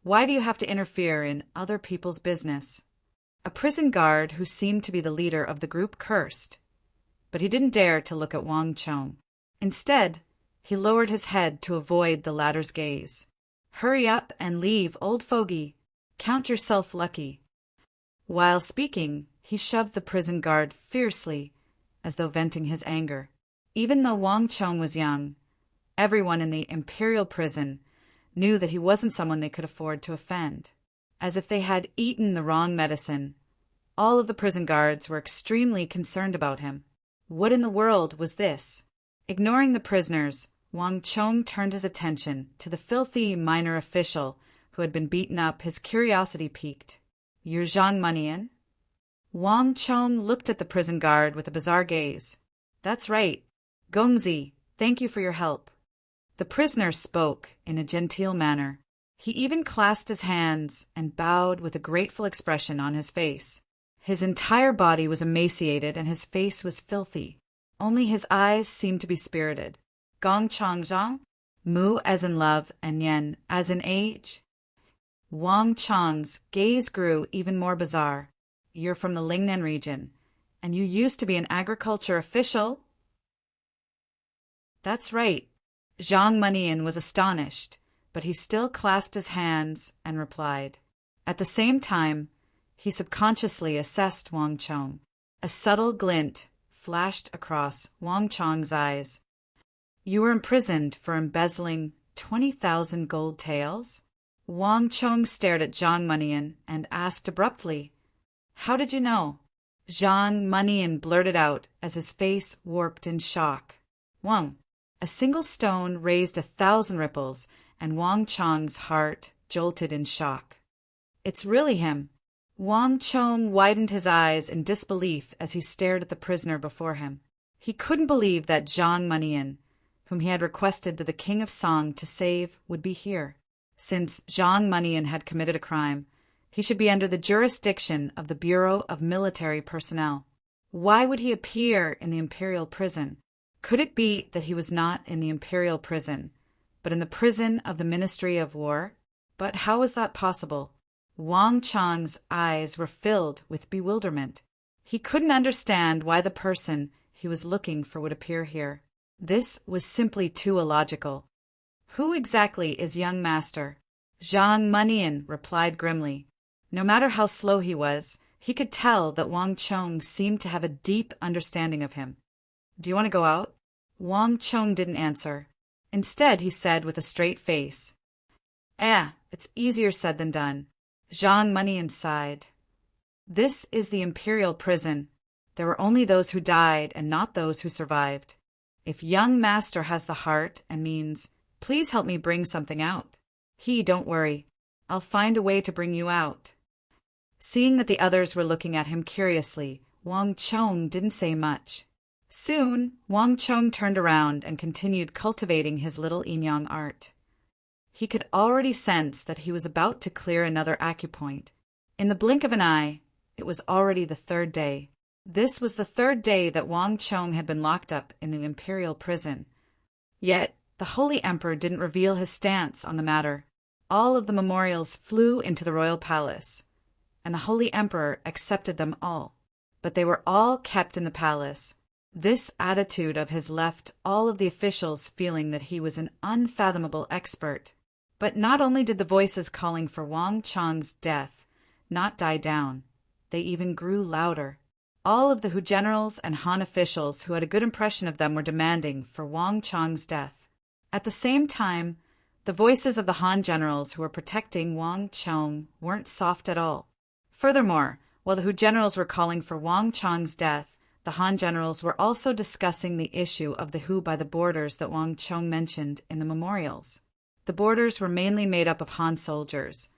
why do you have to interfere in other people's business?" A prison guard who seemed to be the leader of the group cursed, but he didn't dare to look at Wang Chong. Instead, he lowered his head to avoid the latter's gaze. "Hurry up and leave, old fogey. Count yourself lucky." While speaking, he shoved the prison guard fiercely, as though venting his anger. Even though Wang Chong was young, everyone in the imperial prison knew that he wasn't someone they could afford to offend. As if they had eaten the wrong medicine, all of the prison guards were extremely concerned about him. What in the world was this? Ignoring the prisoners, Wang Chong turned his attention to the filthy minor official who had been beaten up. His curiosity piqued. "You're Zhang Manian?" Wang Chong looked at the prison guard with a bizarre gaze. "That's right. Gongzi, thank you for your help." The prisoner spoke in a genteel manner. He even clasped his hands and bowed with a grateful expression on his face. His entire body was emaciated and his face was filthy. Only his eyes seemed to be spirited. "Gong Chong Zhang?" Mu as in love and Yen as in age. Wang Chong's gaze grew even more bizarre. "You're from the Lingnan region, and you used to be an agriculture official?" "That's right." Zhang Manian was astonished. but he still clasped his hands and replied. At the same time, he subconsciously assessed Wang Chong. A subtle glint flashed across Wang Chong's eyes. You were imprisoned for embezzling 20,000 gold taels? Wang Chong stared at Zhang Monyan and asked abruptly, How did you know? Zhang Monyan blurted out as his face warped in shock. Wang. A single stone raised 1,000 ripples, and Wang Chong's heart jolted in shock. It's really him. Wang Chong widened his eyes in disbelief as he stared at the prisoner before him. He couldn't believe that Zhang Monyan, whom he had requested that the king of Song to save, would be here. Since Zhang Monyan had committed a crime, he should be under the jurisdiction of the Bureau of Military Personnel. Why would he appear in the imperial prison? Could it be that he was not in the imperial prison, but in the prison of the Ministry of War? But how was that possible? Wang Chong's eyes were filled with bewilderment. He couldn't understand why the person he was looking for would appear here. This was simply too illogical. Who exactly is young master? Zhang Monyan replied grimly. No matter how slow he was, he could tell that Wang Chong seemed to have a deep understanding of him. Do you want to go out? Wang Chong didn't answer. Instead, he said with a straight face, it's easier said than done. Zhang Monyan sighed. This is the imperial prison. There were only those who died and not those who survived. If young master has the heart and means, please help me bring something out. Don't worry. I'll find a way to bring you out. Seeing that the others were looking at him curiously, Wang Chong didn't say much. Soon, Wang Chong turned around and continued cultivating his little Inyang art. He could already sense that he was about to clear another acupoint. In the blink of an eye, it was already the third day. This was the third day that Wang Chong had been locked up in the imperial prison. Yet, the Holy Emperor didn't reveal his stance on the matter. All of the memorials flew into the royal palace, and the Holy Emperor accepted them all. But they were all kept in the palace. This attitude of his left all of the officials feeling that he was an unfathomable expert. But not only did the voices calling for Wang Chong's death not die down, they even grew louder. All of the Hu generals and Han officials who had a good impression of them were demanding for Wang Chong's death. At the same time, the voices of the Han generals who were protecting Wang Chong weren't soft at all. Furthermore, while the Hu generals were calling for Wang Chong's death, the Han generals were also discussing the issue of the Hu by the borders that Wang Chong mentioned in the memorials. The borders were mainly made up of Han soldiers,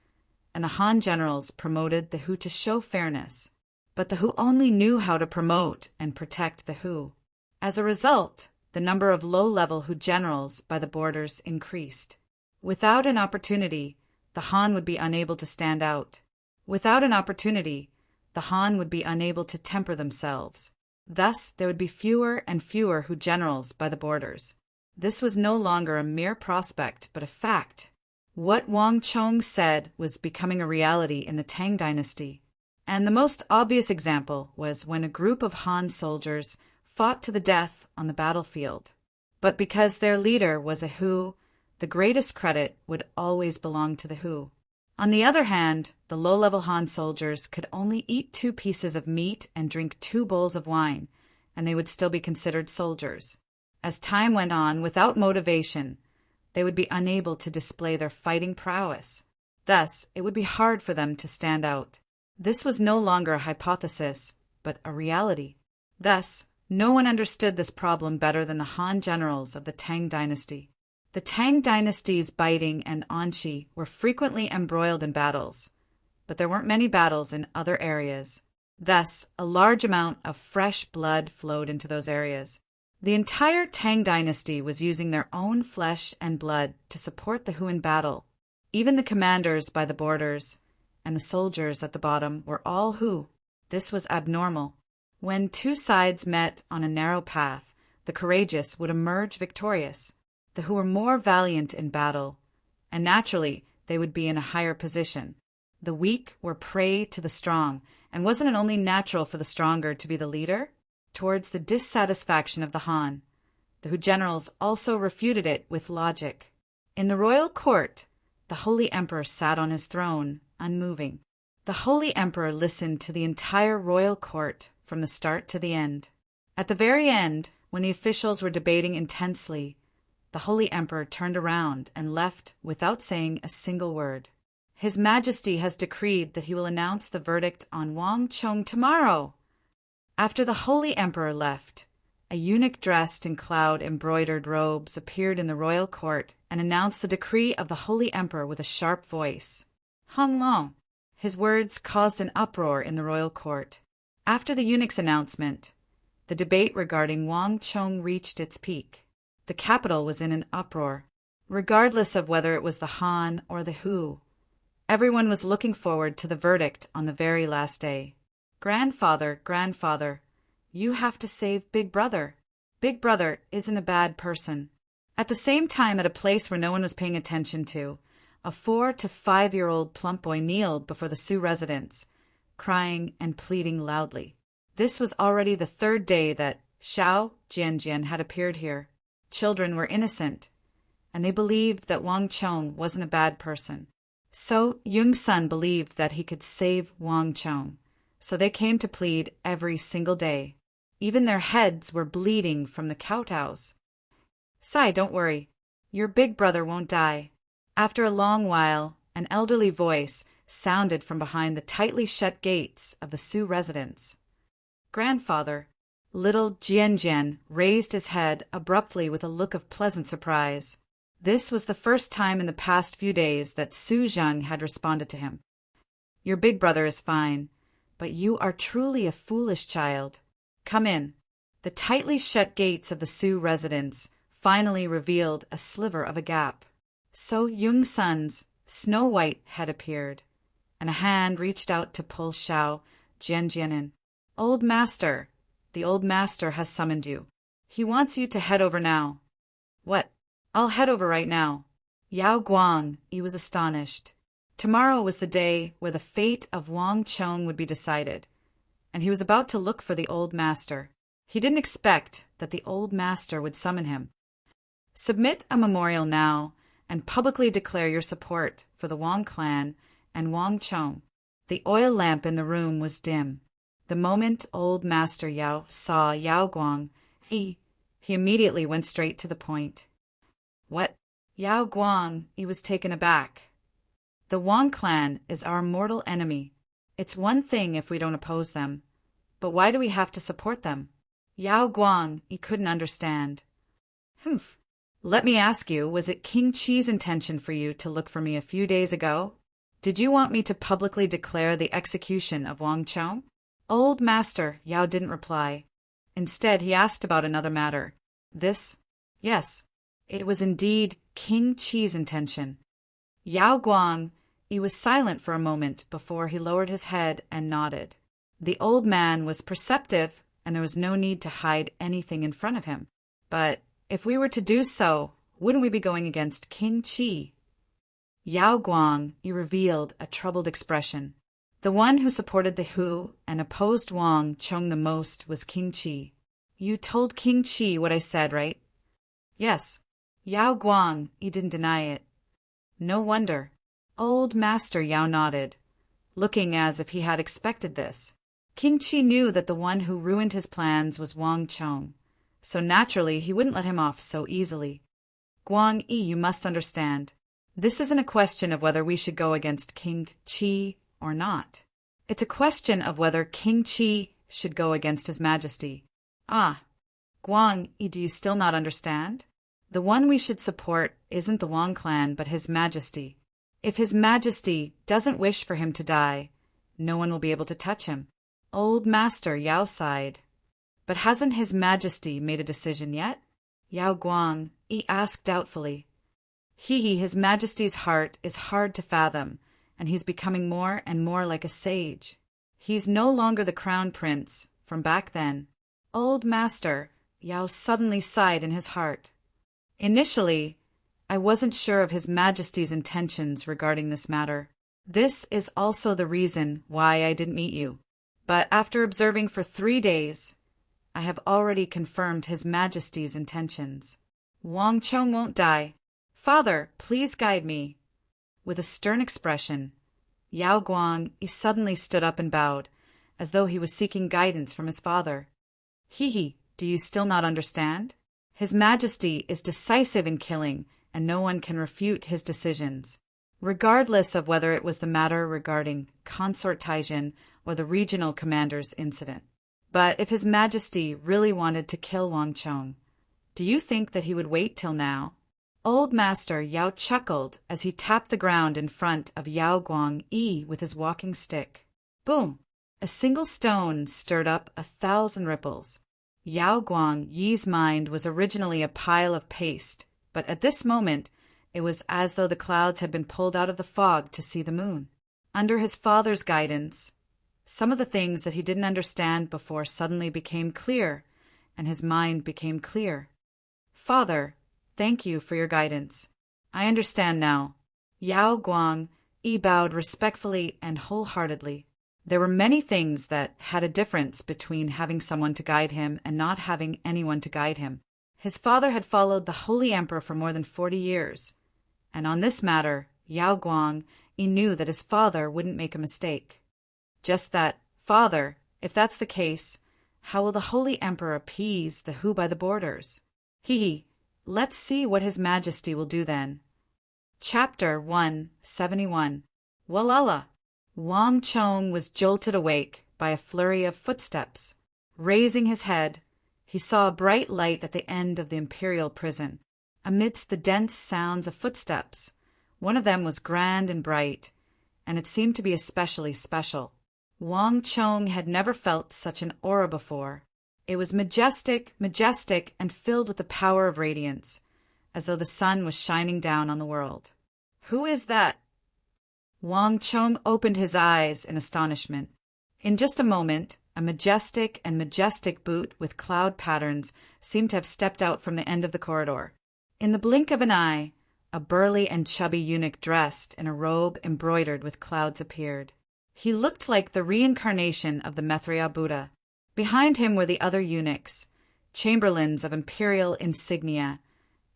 and the Han generals promoted the Hu to show fairness. But the Hu only knew how to promote and protect the Hu. As a result, the number of low-level Hu generals by the borders increased. Without an opportunity, the Han would be unable to stand out. Without an opportunity, the Han would be unable to temper themselves. Thus, there would be fewer and fewer Hu generals by the borders. This was no longer a mere prospect, but a fact. What Wang Chong said was becoming a reality in the Tang dynasty. And the most obvious example was when a group of Han soldiers fought to the death on the battlefield. But because their leader was a Hu, the greatest credit would always belong to the Hu. On the other hand, the low-level Han soldiers could only eat 2 pieces of meat and drink 2 bowls of wine, and they would still be considered soldiers. As time went on, without motivation, they would be unable to display their fighting prowess. Thus, it would be hard for them to stand out. This was no longer a hypothesis, but a reality. Thus, no one understood this problem better than the Han generals of the Tang dynasty. The Tang dynasty's Baiting and Anqi were frequently embroiled in battles, but there weren't many battles in other areas. Thus, a large amount of fresh blood flowed into those areas. The entire Tang dynasty was using their own flesh and blood to support the Hu in battle. Even the commanders by the borders and the soldiers at the bottom were all Hu. This was abnormal. When 2 sides met on a narrow path, the courageous would emerge victorious. The Hu were more valiant in battle, and naturally they would be in a higher position. The weak were prey to the strong, and wasn't it only natural for the stronger to be the leader? Towards the dissatisfaction of the Han, the Hu generals also refuted it with logic. In the royal court, the Holy Emperor sat on his throne, unmoving. The Holy Emperor listened to the entire royal court from the start to the end. At the very end, when the officials were debating intensely, the Holy Emperor turned around and left without saying a single word. His Majesty has decreed that he will announce the verdict on Wang Chong tomorrow. After the Holy Emperor left, a eunuch dressed in cloud-embroidered robes appeared in the royal court and announced the decree of the Holy Emperor with a sharp voice. Hong Long. His words caused an uproar in the royal court. After the eunuch's announcement, the debate regarding Wang Chong reached its peak. The capital was in an uproar. Regardless of whether it was the Han or the Hu, everyone was looking forward to the verdict on the very last day. Grandfather, you have to save Big Brother. Big Brother isn't a bad person. At the same time, at a place where no one was paying attention to, a 4 to 5-year-old plump boy kneeled before the Sioux residence, crying and pleading loudly. This was already the third day that Xiao Jianjian had appeared here. Children were innocent, and they believed that Wang Chong wasn't a bad person. So Yung Sun believed that he could save Wang Chong, so they came to plead every single day. Even their heads were bleeding from the kowtows. Sai, don't worry. Your big brother won't die. After a long while, an elderly voice sounded from behind the tightly shut gates of the Sioux residence. Grandfather. Little Jianjian raised his head abruptly with a look of pleasant surprise. This was the first time in the past few days that Su Zhang had responded to him. Your big brother is fine, but you are truly a foolish child. Come in. The tightly shut gates of the Sioux residence finally revealed a sliver of a gap. So Yung Sun's snow-white head appeared, and a hand reached out to pull Xiao Jianjian in. Old Master, the Old Master has summoned you. He wants you to head over now. What? I'll head over right now. Yao Guang, he was astonished. Tomorrow was the day where the fate of Wang Chong would be decided, and he was about to look for the Old Master. He didn't expect that the Old Master would summon him. Submit a memorial now and publicly declare your support for the Wang clan and Wang Chong. The oil lamp in the room was dim. The moment Old Master Yao saw Yao Guang, he immediately went straight to the point. What? Yao Guang, he was taken aback. The Wang clan is our mortal enemy. It's one thing if we don't oppose them, but why do we have to support them? Yao Guang, he couldn't understand. Humph. Let me ask you, was it King Qi's intention for you to look for me a few days ago? Did you want me to publicly declare the execution of Wang Chong? Old Master, Yao didn't reply. Instead, he asked about another matter. This? Yes, it was indeed King Qi's intention. Yao Guang, he was silent for a moment before he lowered his head and nodded. The old man was perceptive, and there was no need to hide anything in front of him. But if we were to do so, wouldn't we be going against King Qi? Yao Guang, he revealed a troubled expression. The one who supported the Hu and opposed Wang Chong the most was King Qi. You told King Qi what I said, right? Yes. Yao Guang, he didn't deny it. No wonder. Old Master Yao nodded, looking as if he had expected this. King Qi knew that the one who ruined his plans was Wang Chong, so naturally he wouldn't let him off so easily. Guang Yi, you must understand. This isn't a question of whether we should go against King Qi or not. It's a question of whether King Qi should go against His Majesty. Ah, Guang Yi, do you still not understand? The one we should support isn't the Wang clan, but His Majesty. If His Majesty doesn't wish for him to die, no one will be able to touch him. Old Master Yao sighed. But hasn't His Majesty made a decision yet? Yao Guang, he asked doubtfully. His Majesty's heart is hard to fathom, and he's becoming more and more like a sage. He's no longer the crown prince from back then. Old Master, Yao suddenly sighed in his heart. Initially, I wasn't sure of His Majesty's intentions regarding this matter. This is also the reason why I didn't meet you. But after observing for 3 days, I have already confirmed His Majesty's intentions. Wang Chong won't die. "Father, please guide me." With a stern expression, Yao Guang suddenly stood up and bowed, as though he was seeking guidance from his father. "He, do you still not understand? His Majesty is decisive in killing, and no one can refute his decisions, regardless of whether it was the matter regarding Consort Taijin or the regional commander's incident. But if His Majesty really wanted to kill Wang Chong, do you think that he would wait till now?" Old Master Yao chuckled as he tapped the ground in front of Yao Guang Yi with his walking stick. Boom! A single stone stirred up 1,000 ripples. Yao Guang Yi's mind was originally a pile of paste, but at this moment it was as though the clouds had been pulled out of the fog to see the moon. Under his father's guidance, some of the things that he didn't understand before suddenly became clear, and his mind became clear. "Father, thank you for your guidance. I understand now." Yao Guang Yi bowed respectfully and wholeheartedly. There were many things that had a difference between having someone to guide him and not having anyone to guide him. His father had followed the Holy Emperor for more than 40 years, and on this matter, Yao Guang Yi knew that his father wouldn't make a mistake. Just that, "Father, if that's the case, how will the Holy Emperor appease the Hu by the borders?" Let's see what His Majesty will do then. Chapter 171. Walala! Wang Chong was jolted awake by a flurry of footsteps. Raising his head, he saw a bright light at the end of the imperial prison. Amidst the dense sounds of footsteps, one of them was grand and bright, and it seemed to be especially special. Wang Chong had never felt such an aura before. It was majestic, and filled with the power of radiance, as though the sun was shining down on the world. "Who is that?" Wang Chong opened his eyes in astonishment. In just a moment, a majestic boot with cloud patterns seemed to have stepped out from the end of the corridor. In the blink of an eye, a burly and chubby eunuch dressed in a robe embroidered with clouds appeared. He looked like the reincarnation of the Maitreya Buddha. Behind him were the other eunuchs, chamberlains of imperial insignia,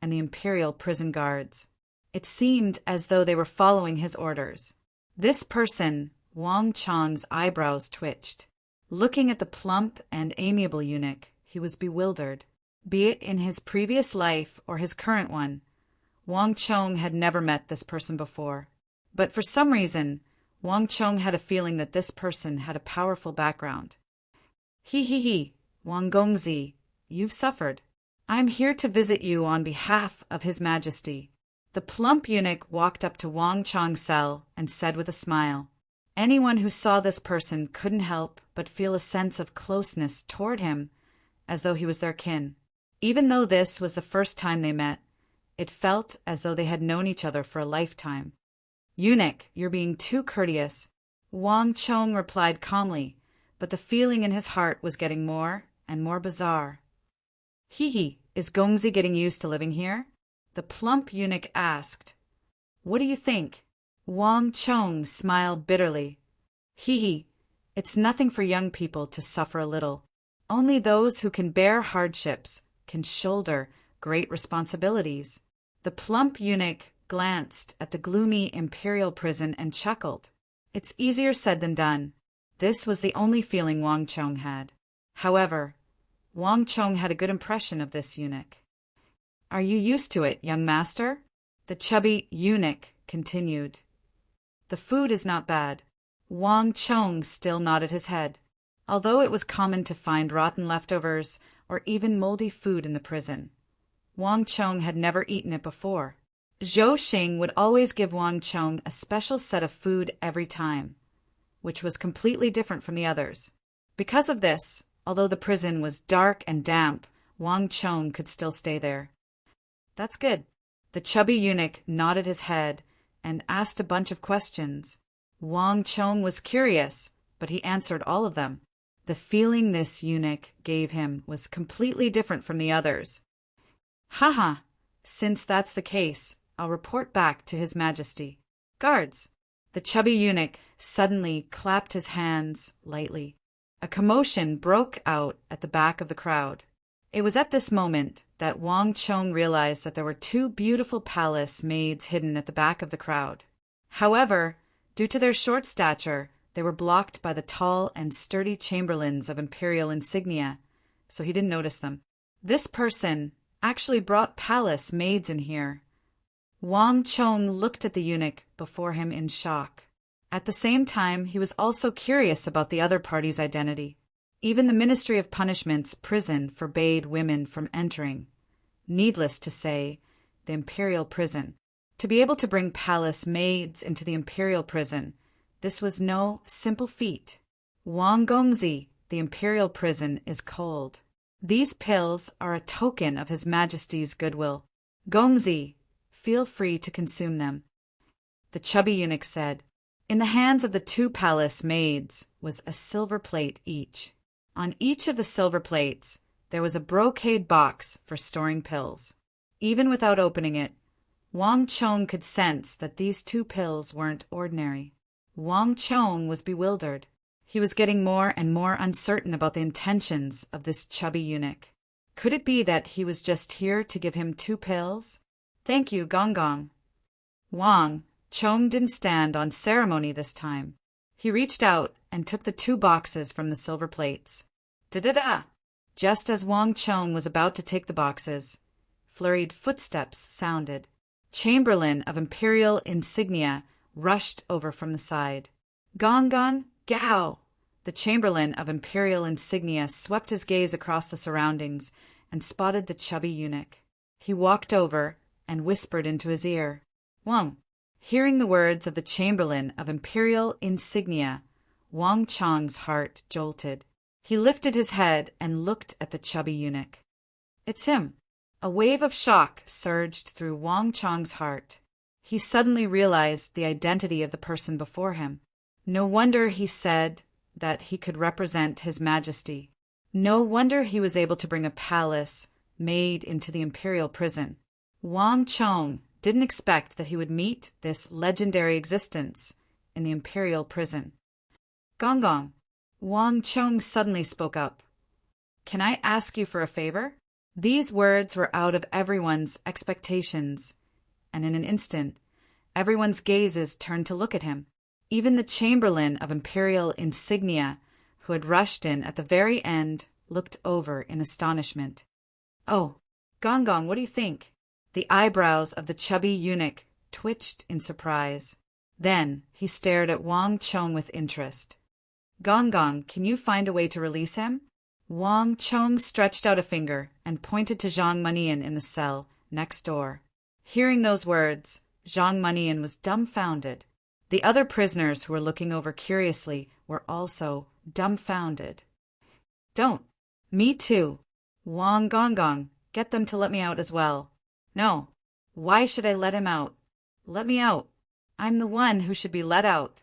and the imperial prison guards. It seemed as though they were following his orders. This person, Wang Chong's eyebrows twitched. Looking at the plump and amiable eunuch, he was bewildered. Be it in his previous life or his current one, Wang Chong had never met this person before. But for some reason, Wang Chong had a feeling that this person had a powerful background. Wang Gongzi, you've suffered. I'm here to visit you on behalf of His Majesty." The plump eunuch walked up to Wang Chong's cell and said with a smile. Anyone who saw this person couldn't help but feel a sense of closeness toward him, as though he was their kin. Even though this was the first time they met, it felt as though they had known each other for a lifetime. "Eunuch, you're being too courteous," Wang Chong replied calmly, but the feeling in his heart was getting more and more bizarre. Is Gongzi getting used to living here?" The plump eunuch asked. "What do you think?" Wang Chong smiled bitterly. It's nothing for young people to suffer a little. Only those who can bear hardships can shoulder great responsibilities." The plump eunuch glanced at the gloomy imperial prison and chuckled. It's easier said than done. This was the only feeling Wang Chong had. However, Wang Chong had a good impression of this eunuch. "Are you used to it, young master?" The chubby eunuch continued. "The food is not bad." Wang Chong still nodded his head. Although it was common to find rotten leftovers or even moldy food in the prison, Wang Chong had never eaten it before. Zhou Xing would always give Wang Chong a special set of food every time, which was completely different from the others. Because of this, although the prison was dark and damp, Wang Chong could still stay there. "That's good." The chubby eunuch nodded his head and asked a bunch of questions. Wang Chong was curious, but he answered all of them. The feeling this eunuch gave him was completely different from the others. Since that's the case, I'll report back to His Majesty. Guards! The chubby eunuch suddenly clapped his hands lightly. A commotion broke out at the back of the crowd. It was at this moment that Wang Chong realized that there were two beautiful palace maids hidden at the back of the crowd. However, due to their short stature, they were blocked by the tall and sturdy chamberlains of imperial insignia, so he didn't notice them. This person actually brought palace maids in here. Wang Chong looked at the eunuch before him in shock. At the same time, he was also curious about the other party's identity. Even the Ministry of Punishment's prison forbade women from entering. Needless to say, the imperial prison. To be able to bring palace maids into the imperial prison, this was no simple feat. Wang Gongzi, the imperial prison, is cold. These pills are a token of His Majesty's goodwill. Gongzi, feel free to consume them. The chubby eunuch said. In the hands of the two palace maids was a silver plate each. On each of the silver plates, there was a brocade box for storing pills. Even without opening it, Wang Chong could sense that these two pills weren't ordinary. Wang Chong was bewildered. He was getting more and more uncertain about the intentions of this chubby eunuch. Could it be that he was just here to give him two pills? Thank you, Gong Gong. Wang Chong didn't stand on ceremony this time. He reached out and took the two boxes from the silver plates. Da-da-da! Just as Wang Chong was about to take the boxes, flurried footsteps sounded. Chamberlain of imperial insignia rushed over from the side. Gong Gong, Gao! The chamberlain of imperial insignia swept his gaze across the surroundings and spotted the chubby eunuch. He walked over and whispered into his ear. Wang. Hearing the words of the chamberlain of imperial insignia, Wang Chong's heart jolted. He lifted his head and looked at the chubby eunuch. It's him. A wave of shock surged through Wang Chong's heart. He suddenly realized the identity of the person before him. No wonder he said that he could represent His Majesty. No wonder he was able to bring a palace maid into the imperial prison. Wang Chong didn't expect that he would meet this legendary existence in the imperial prison. Gong Gong, Wang Chong suddenly spoke up. Can I ask you for a favor? These words were out of everyone's expectations, and in an instant, everyone's gazes turned to look at him. Even the chamberlain of imperial insignia, who had rushed in at the very end, looked over in astonishment. Oh, Gong Gong, what do you think? The eyebrows of the chubby eunuch twitched in surprise. Then he stared at Wang Chong with interest. Gong Gong, can you find a way to release him? Wang Chong stretched out a finger and pointed to Zhang Manian in the cell next door. Hearing those words, Zhang Manian was dumbfounded. The other prisoners who were looking over curiously were also dumbfounded. Don't. Me too. Wang Gong Gong, get them to let me out as well. No. Why should I let him out? Let me out. I'm the one who should be let out.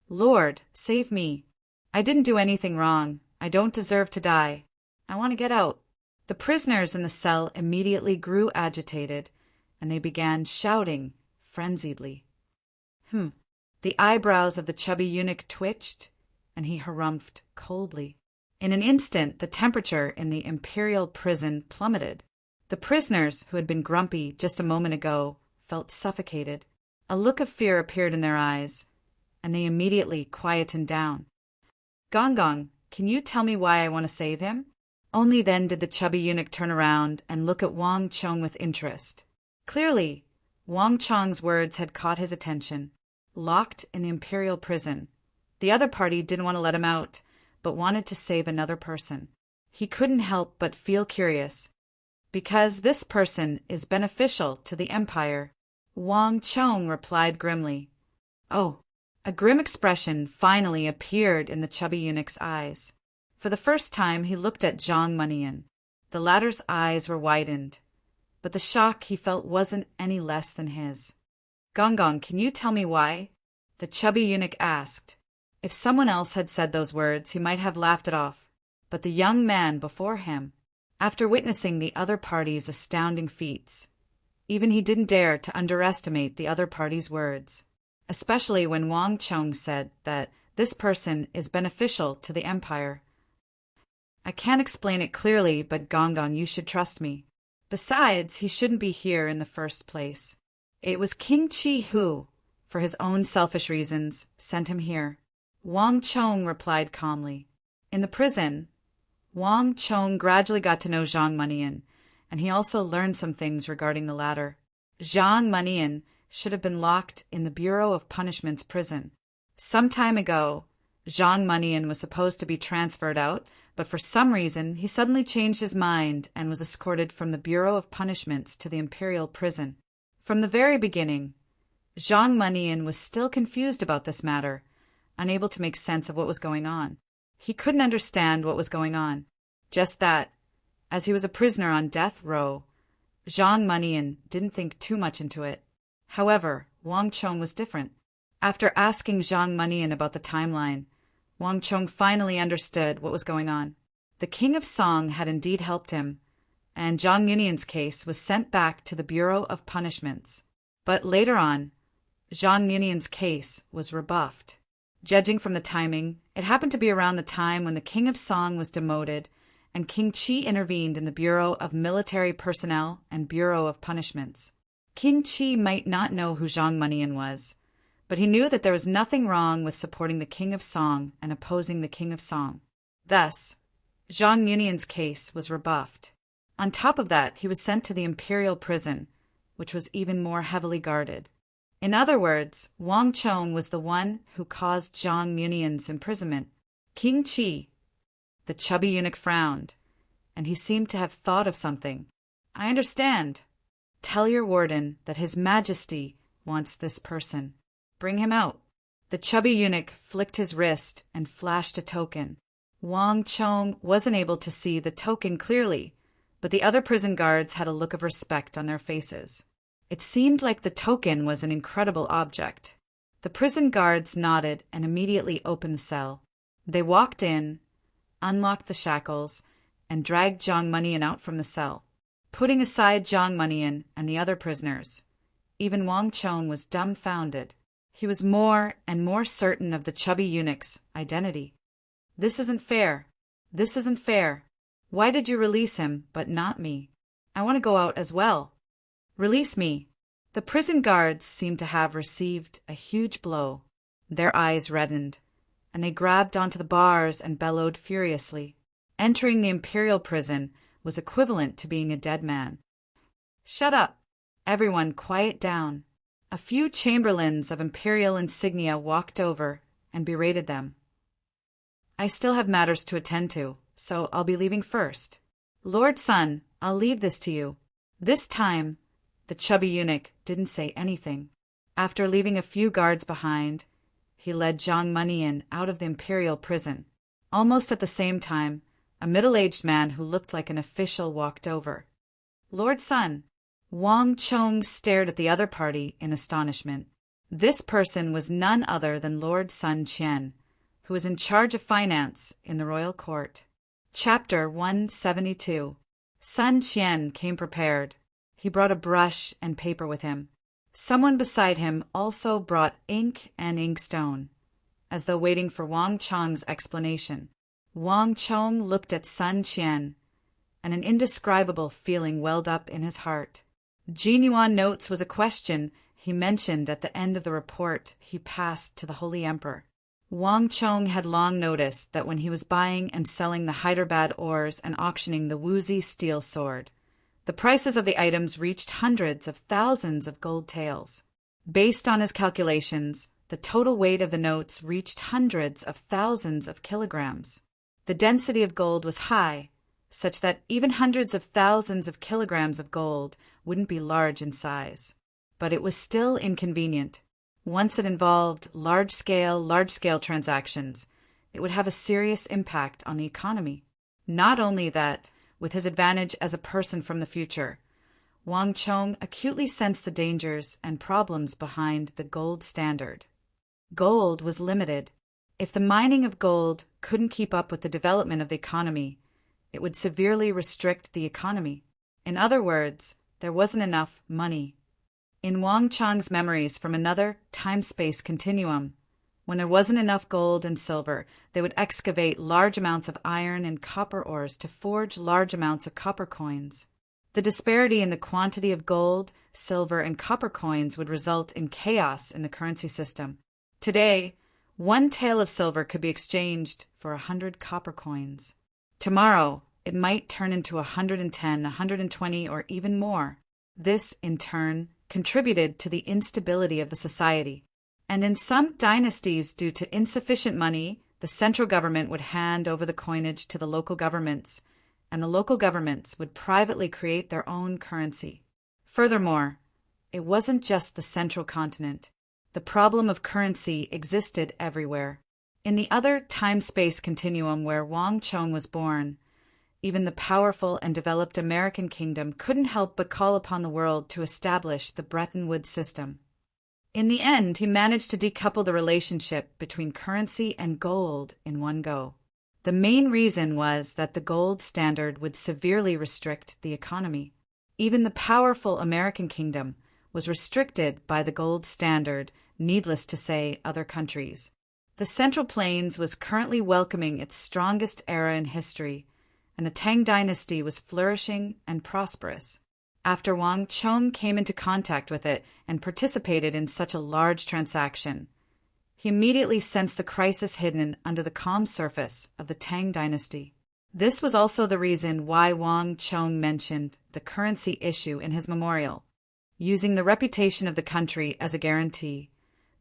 Lord, save me. I didn't do anything wrong. I don't deserve to die. I want to get out. The prisoners in the cell immediately grew agitated, and they began shouting frenziedly. The eyebrows of the chubby eunuch twitched, and he harumphed coldly. In an instant, the temperature in the imperial prison plummeted. The prisoners, who had been grumpy just a moment ago, felt suffocated. A look of fear appeared in their eyes, and they immediately quietened down. Gong Gong, can you tell me why I want to save him? Only then did the chubby eunuch turn around and look at Wang Chong with interest. Clearly, Wang Chong's words had caught his attention. Locked in the imperial prison, the other party didn't want to let him out, but wanted to save another person. He couldn't help but feel curious. Because this person is beneficial to the empire, Wang Chong replied grimly. Oh, a grim expression finally appeared in the chubby eunuch's eyes. For the first time he looked at Zhang Manian. The latter's eyes were widened, but the shock he felt wasn't any less than his. Gong Gong, can you tell me why? The chubby eunuch asked. If someone else had said those words, he might have laughed it off. But the young man before him, after witnessing the other party's astounding feats, even he didn't dare to underestimate the other party's words, especially when Wang Chong said that this person is beneficial to the empire. I can't explain it clearly, but Gongon, you should trust me. Besides, he shouldn't be here in the first place. It was King Chi who, for his own selfish reasons, sent him here. Wang Chong replied calmly. In the prison, Wang Chong gradually got to know Zhang Manian, and he also learned some things regarding the latter. Zhang Manian should have been locked in the Bureau of Punishment's prison. Some time ago, Zhang Manian was supposed to be transferred out, but for some reason he suddenly changed his mind and was escorted from the Bureau of Punishments to the Imperial Prison. From the very beginning, Zhang Manian was still confused about this matter, unable to make sense of what was going on. He couldn't understand what was going on. Just that, as he was a prisoner on death row, Zhang Manian didn't think too much into it. However, Wang Chong was different. After asking Zhang Manian about the timeline, Wang Chong finally understood what was going on. The King of Song had indeed helped him, and Zhang Manian's case was sent back to the Bureau of Punishments. But later on, Zhang Manian's case was rebuffed. Judging from the timing, it happened to be around the time when the King of Song was demoted and King Qi intervened in the Bureau of Military Personnel and Bureau of Punishments. King Qi might not know who Zhang Manian was, but he knew that there was nothing wrong with supporting the King of Song and opposing the King of Song. Thus, Zhang Manian's case was rebuffed. On top of that, he was sent to the Imperial Prison, which was even more heavily guarded. In other words, Wang Chong was the one who caused Zhang Manian's imprisonment. King Qi, the chubby eunuch, frowned, and he seemed to have thought of something. I understand. Tell your warden that His Majesty wants this person. Bring him out. The chubby eunuch flicked his wrist and flashed a token. Wang Chong wasn't able to see the token clearly, but the other prison guards had a look of respect on their faces. It seemed like the token was an incredible object. The prison guards nodded and immediately opened the cell. They walked in, unlocked the shackles, and dragged Zhang Manian out from the cell. Putting aside Zhang Manian and the other prisoners, even Wang Chong was dumbfounded. He was more and more certain of the chubby eunuch's identity. This isn't fair. This isn't fair. Why did you release him, but not me? I want to go out as well. Release me. The prison guards seemed to have received a huge blow. Their eyes reddened, and they grabbed onto the bars and bellowed furiously. Entering the Imperial Prison was equivalent to being a dead man. Shut up. Everyone quiet down. A few chamberlains of imperial insignia walked over and berated them. I still have matters to attend to, so I'll be leaving first. Lord Sun, I'll leave this to you. This time, the chubby eunuch didn't say anything. After leaving a few guards behind, he led Zhang Manian out of the imperial prison. Almost at the same time, a middle-aged man who looked like an official walked over. Lord Sun. Wang Chong stared at the other party in astonishment. This person was none other than Lord Sun Qian, who was in charge of finance in the royal court. Chapter 172. Sun Qian came prepared. He brought a brush and paper with him. Someone beside him also brought ink and inkstone, as though waiting for Wang Chong's explanation. Wang Chong looked at Sun Qian, and an indescribable feeling welled up in his heart. Jinyuan notes was a question he mentioned at the end of the report he passed to the Holy Emperor. Wang Chong had long noticed that when he was buying and selling the Hyderabad ores and auctioning the Wuxi steel sword, the prices of the items reached hundreds of thousands of gold taels. Based on his calculations, the total weight of the notes reached hundreds of thousands of kilograms. The density of gold was high, such that even hundreds of thousands of kilograms of gold wouldn't be large in size. But it was still inconvenient. Once it involved large-scale transactions, it would have a serious impact on the economy. Not only that, with his advantage as a person from the future, Wang Chong acutely sensed the dangers and problems behind the gold standard. Gold was limited. If the mining of gold couldn't keep up with the development of the economy, it would severely restrict the economy. In other words, there wasn't enough money. In Wang Chong's memories from another time-space continuum, When there wasn't enough gold and silver, they would excavate large amounts of iron and copper ores to forge large amounts of copper coins. The disparity in the quantity of gold, silver, and copper coins would result in chaos in the currency system. Today, one tael of silver could be exchanged for 100 copper coins. Tomorrow, it might turn into 110, 120, or even more. This, in turn, contributed to the instability of the society. And in some dynasties, due to insufficient money, the central government would hand over the coinage to the local governments, and the local governments would privately create their own currency. Furthermore, it wasn't just the central continent. The problem of currency existed everywhere. In the other time-space continuum where Wang Chong was born, even the powerful and developed American kingdom couldn't help but call upon the world to establish the Bretton Woods system. In the end, he managed to decouple the relationship between currency and gold in one go. The main reason was that the gold standard would severely restrict the economy. Even the powerful American kingdom was restricted by the gold standard, needless to say, other countries. The Central Plains was currently welcoming its strongest era in history, and the Tang dynasty was flourishing and prosperous. After Wang Chong came into contact with it and participated in such a large transaction, he immediately sensed the crisis hidden under the calm surface of the Tang dynasty. This was also the reason why Wang Chong mentioned the currency issue in his memorial. Using the reputation of the country as a guarantee,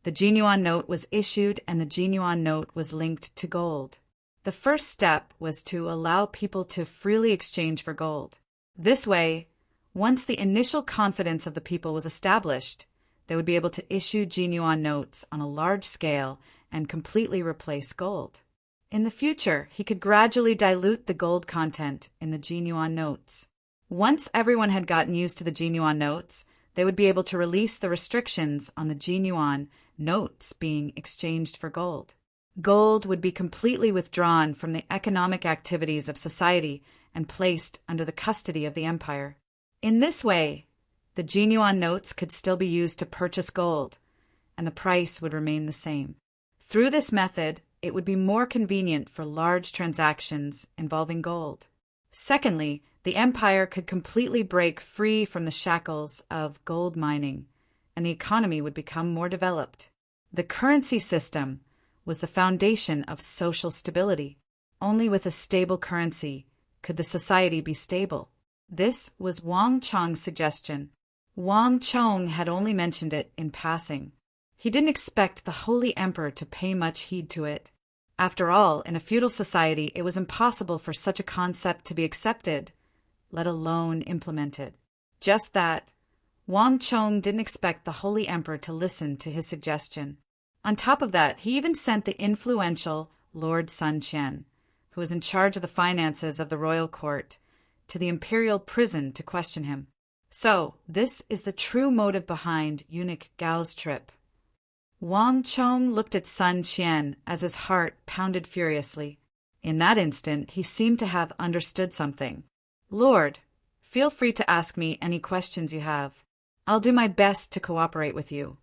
the Jinyuan note was issued and the Jinyuan note was linked to gold. The first step was to allow people to freely exchange for gold. This way, once the initial confidence of the people was established, they would be able to issue Jinyuan notes on a large scale and completely replace gold. In the future, he could gradually dilute the gold content in the Jinyuan notes. Once everyone had gotten used to the Jinyuan notes, they would be able to release the restrictions on the Jinyuan notes being exchanged for gold. Gold would be completely withdrawn from the economic activities of society and placed under the custody of the empire. In this way, the Jinyuan notes could still be used to purchase gold, and the price would remain the same. Through this method, it would be more convenient for large transactions involving gold. Secondly, the empire could completely break free from the shackles of gold mining, and the economy would become more developed. The currency system was the foundation of social stability. Only with a stable currency could the society be stable. This was Wang Chong's suggestion. Wang Chong had only mentioned it in passing. He didn't expect the Holy Emperor to pay much heed to it. After all, in a feudal society, it was impossible for such a concept to be accepted, let alone implemented. Just that, Wang Chong didn't expect the Holy Emperor to listen to his suggestion. On top of that, he even sent the influential Lord Sun Qian, who was in charge of the finances of the royal court, to the imperial prison to question him. So, this is the true motive behind eunuch Gao's trip. Wang Chong looked at Sun Qian as his heart pounded furiously. In that instant, he seemed to have understood something. "Lord, feel free to ask me any questions you have. I'll do my best to cooperate with you."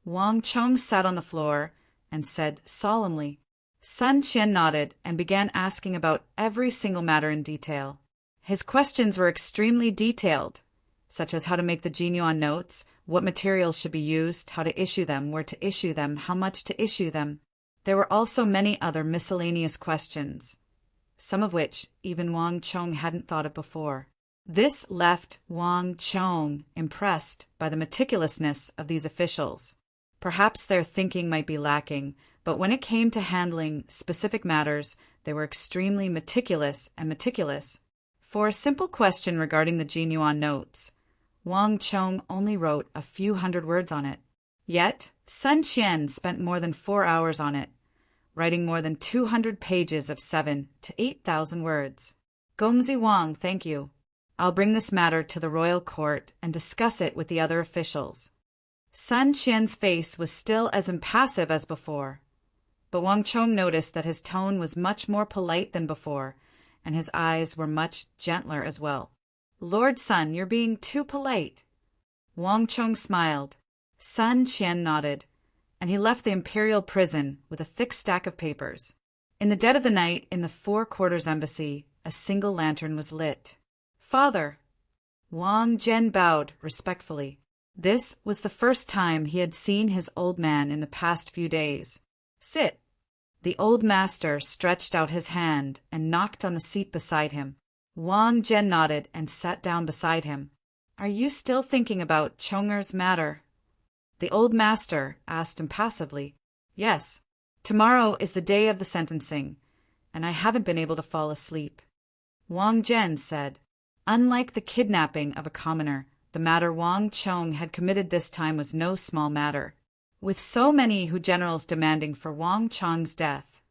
Wang Chong sat on the floor and said solemnly. Sun Qian nodded and began asking about every single matter in detail. His questions were extremely detailed, such as how to make the Jinyuan notes, what materials should be used, how to issue them, where to issue them, how much to issue them. There were also many other miscellaneous questions, some of which even Wang Chong hadn't thought of before. This left Wang Chong impressed by the meticulousness of these officials. Perhaps their thinking might be lacking, but when it came to handling specific matters, they were extremely meticulous. For a simple question regarding the Jinyuan notes, Wang Chong only wrote a few hundred words on it. Yet, Sun Qian spent more than 4 hours on it, writing more than 200 pages of 7,000 to 8,000 words. "Gongzi Wang, thank you. I'll bring this matter to the royal court and discuss it with the other officials." Sun Qian's face was still as impassive as before, but Wang Chong noticed that his tone was much more polite than before, and his eyes were much gentler as well. "Lord Sun, you're being too polite." Wang Chong smiled. Sun Qian nodded. and he left the imperial prison with a thick stack of papers. In the dead of the night, in the Four Quarters Embassy, a single lantern was lit. "Father!" Wang Zhen bowed respectfully. This was the first time he had seen his old man in the past few days. "Sit." The old master stretched out his hand and knocked on the seat beside him. Wang Zhen nodded and sat down beside him. "Are you still thinking about Chong'er's matter?" The old master asked impassively. "Yes. Tomorrow is the day of the sentencing, and I haven't been able to fall asleep." Wang Zhen said. Unlike the kidnapping of a commoner, the matter Wang Chong had committed this time was no small matter. With so many Hu generals demanding for Wang Chong's death,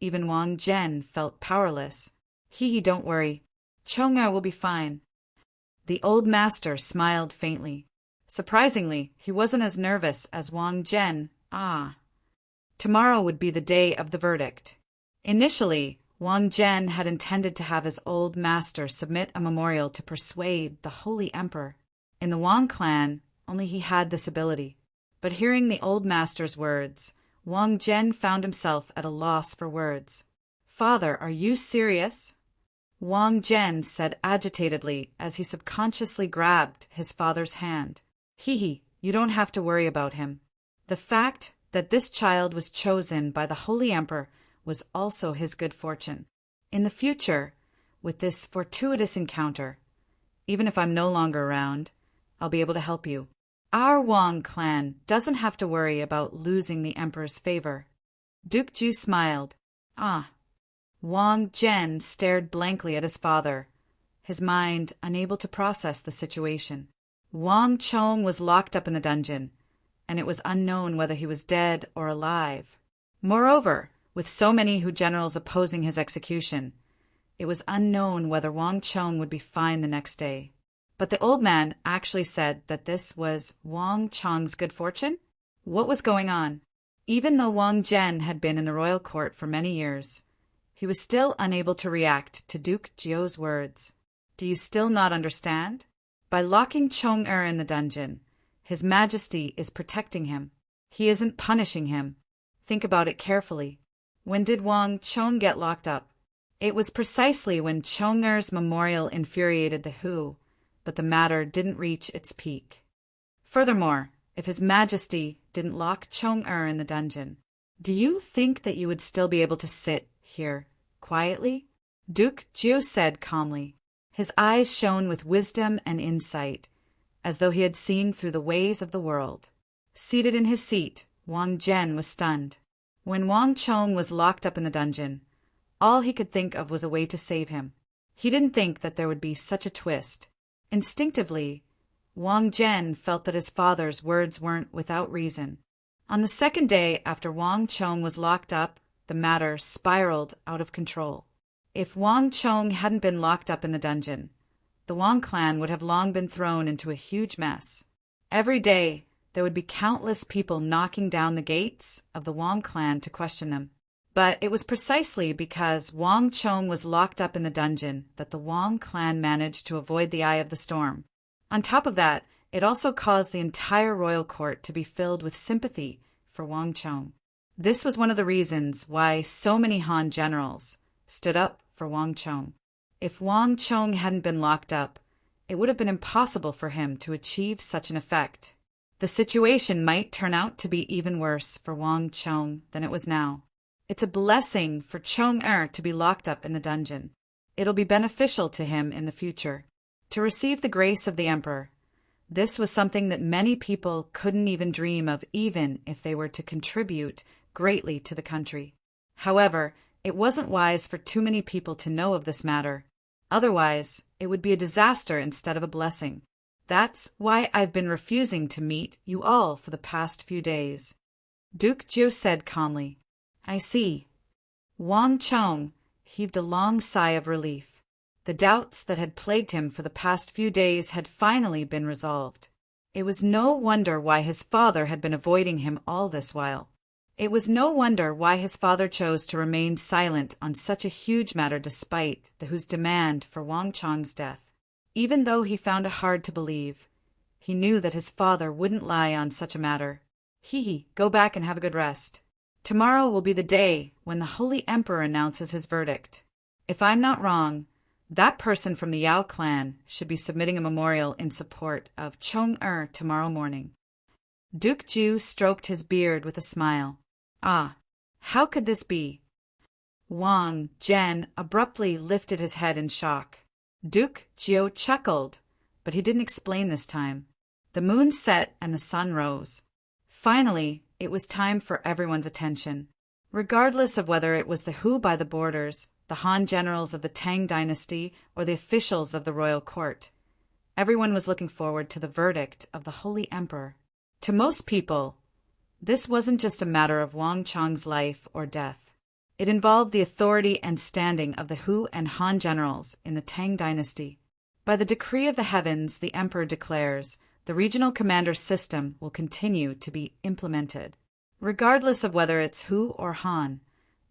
even Wang Zhen felt powerless. Don't worry. Chong'er will be fine." The old master smiled faintly. Surprisingly, he wasn't as nervous as Wang Zhen. Tomorrow would be the day of the verdict. Initially, Wang Zhen had intended to have his old master submit a memorial to persuade the Holy Emperor. In the Wang clan, only he had this ability. But hearing the old master's words, Wang Zhen found himself at a loss for words. "Father, are you serious?" Wang Zhen said agitatedly as he subconsciously grabbed his father's hand. You don't have to worry about him. The fact that this child was chosen by the Holy Emperor was also his good fortune. In the future, with this fortuitous encounter, even if I'm no longer around, I'll be able to help you. Our Wang clan doesn't have to worry about losing the Emperor's favor." Duke Ju smiled. Wang Zhen stared blankly at his father, his mind unable to process the situation. Wang Chong was locked up in the dungeon, and it was unknown whether he was dead or alive. Moreover, with so many Hu generals opposing his execution, it was unknown whether Wang Chong would be fine the next day. But the old man actually said that this was Wang Chong's good fortune? What was going on? Even though Wang Zhen had been in the royal court for many years, he was still unable to react to Duke Jiu's words. Do you still not understand? By locking Chong'er in the dungeon, His Majesty is protecting him. He isn't punishing him. Think about it carefully. When did Wang Chong get locked up? It was precisely when Chong'er's memorial infuriated the Hu, but the matter didn't reach its peak. Furthermore, if His Majesty didn't lock Chong'er in the dungeon, do you think that you would still be able to sit here quietly? Duke Jiu said calmly. His eyes shone with wisdom and insight, as though he had seen through the ways of the world. Seated in his seat, Wang Zhen was stunned. When Wang Chong was locked up in the dungeon, all he could think of was a way to save him. He didn't think that there would be such a twist. Instinctively, Wang Zhen felt that his father's words weren't without reason. On the second day after Wang Chong was locked up, the matter spiraled out of control. If Wang Chong hadn't been locked up in the dungeon, the Wang clan would have long been thrown into a huge mess. Every day, there would be countless people knocking down the gates of the Wang clan to question them. But it was precisely because Wang Chong was locked up in the dungeon that the Wang clan managed to avoid the eye of the storm. On top of that, it also caused the entire royal court to be filled with sympathy for Wang Chong. This was one of the reasons why so many Han generals stood up for Wang Chong. If Wang Chong hadn't been locked up, it would have been impossible for him to achieve such an effect. The situation might turn out to be even worse for Wang Chong than it was now. It's a blessing for Chong'er to be locked up in the dungeon. It'll be beneficial to him in the future, to receive the grace of the emperor. This was something that many people couldn't even dream of, even if they were to contribute greatly to the country. However, it wasn't wise for too many people to know of this matter. Otherwise, it would be a disaster instead of a blessing. That's why I've been refusing to meet you all for the past few days. Duke Jiu said calmly. I see. Wang Chong heaved a long sigh of relief. The doubts that had plagued him for the past few days had finally been resolved. It was no wonder why his father had been avoiding him all this while. It was no wonder why his father chose to remain silent on such a huge matter despite the Hu's demand for Wang Chong's death. Even though he found it hard to believe, he knew that his father wouldn't lie on such a matter. Hee, go back and have a good rest. Tomorrow will be the day when the Holy Emperor announces his verdict. If I'm not wrong, that person from the Yao clan should be submitting a memorial in support of Chong-er tomorrow morning. Duke Ju stroked his beard with a smile. Ah, how could this be? Wang Zhen abruptly lifted his head in shock. Duke Jiu chuckled, but he didn't explain this time. The moon set and the sun rose. Finally, it was time for everyone's attention. Regardless of whether it was the Hu by the borders, the Han generals of the Tang dynasty, or the officials of the royal court, everyone was looking forward to the verdict of the Holy Emperor. To most people, this wasn't just a matter of Wang Chong's life or death. It involved the authority and standing of the Hu and Han generals in the Tang dynasty. By the decree of the heavens, the emperor declares, the regional commander system will continue to be implemented. Regardless of whether it's Hu or Han,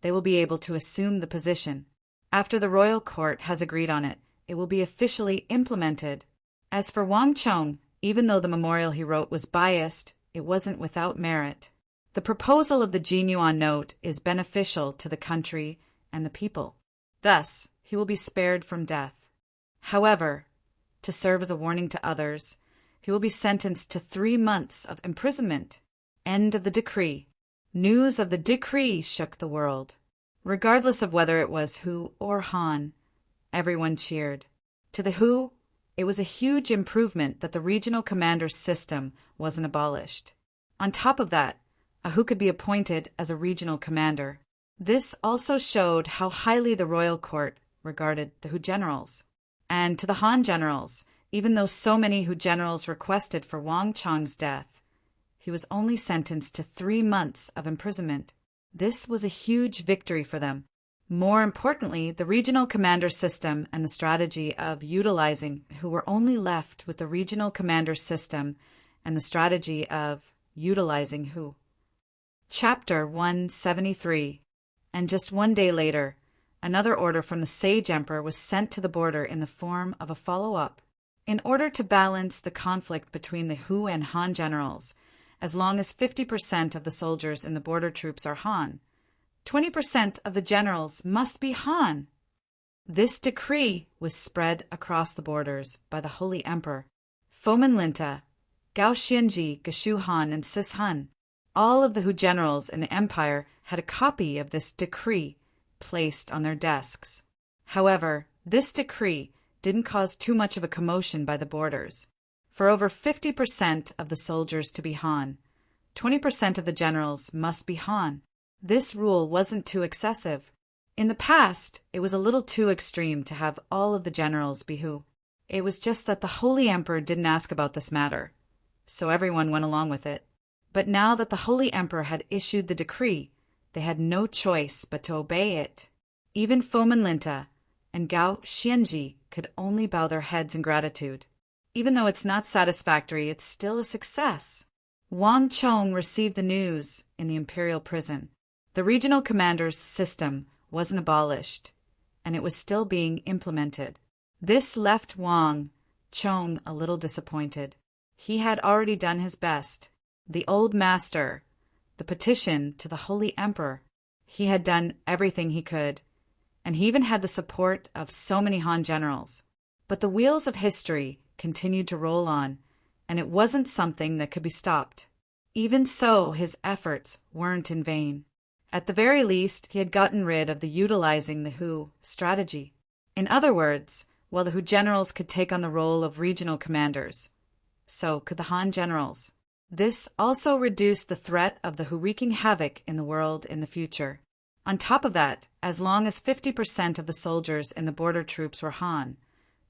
they will be able to assume the position. After the royal court has agreed on it, it will be officially implemented. As for Wang Chong, even though the memorial he wrote was biased, it wasn't without merit. The proposal of the Jinyuan note is beneficial to the country and the people. Thus, he will be spared from death. However, to serve as a warning to others, he will be sentenced to 3 months of imprisonment. End of the decree. News of the decree shook the world. Regardless of whether it was Hu or Han, everyone cheered. To the Hu, it was a huge improvement that the regional commander system wasn't abolished. On top of that, a Hu could be appointed as a regional commander. This also showed how highly the royal court regarded the Hu generals. And to the Han generals, even though so many Hu generals requested for Wang Chong's death, he was only sentenced to 3 months of imprisonment. This was a huge victory for them. More importantly, the regional commander system and the strategy of utilizing Hu were only left with the regional commander system and the strategy of utilizing Hu. Chapter 173. And just 1 day later, another order from the Sage Emperor was sent to the border in the form of a follow-up. In order to balance the conflict between the Hu and Han generals, as long as 50% of the soldiers in the border troops are Han, 20% of the generals must be Han. This decree was spread across the borders by the Holy Emperor. Fomin Linta, Gao Xianji, Geshu Han, and Sis Han, all of the Hu generals in the empire had a copy of this decree placed on their desks. However, this decree didn't cause too much of a commotion by the borders. For over 50% of the soldiers to be Han, 20% of the generals must be Han. This rule wasn't too excessive. In the past, it was a little too extreme to have all of the generals be Hu. It was just that the Holy Emperor didn't ask about this matter, so everyone went along with it. But now that the Holy Emperor had issued the decree, they had no choice but to obey it. Even Fomin Linta and Gao Xianji could only bow their heads in gratitude. Even though it's not satisfactory, it's still a success. Wang Chong received the news in the imperial prison. The regional commander's system wasn't abolished, and it was still being implemented. This left Wang Chong a little disappointed. He had already done his best. The old master, the petition to the Holy Emperor, he had done everything he could, and he even had the support of so many Han generals. But the wheels of history continued to roll on, and it wasn't something that could be stopped. Even so, his efforts weren't in vain. At the very least, he had gotten rid of the utilizing the Hu strategy. In other words, while the Hu generals could take on the role of regional commanders, so could the Han generals. This also reduced the threat of the Hu wreaking havoc in the world in the future. On top of that, as long as 50% of the soldiers in the border troops were Han,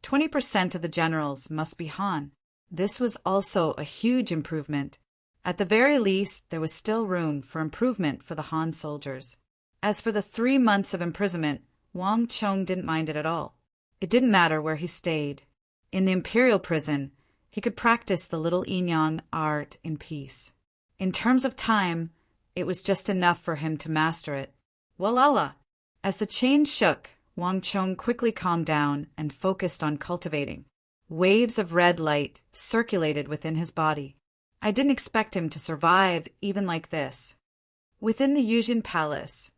20% of the generals must be Han. This was also a huge improvement. At the very least, there was still room for improvement for the Han soldiers. As for the 3 months of imprisonment, Wang Chong didn't mind it at all. It didn't matter where he stayed. In the imperial prison, he could practice the little Yinyang art in peace. In terms of time, it was just enough for him to master it. Walala! As the chain shook, Wang Chong quickly calmed down and focused on cultivating. Waves of red light circulated within his body. I didn't expect him to survive even like this. Within the Yuzhen Palace,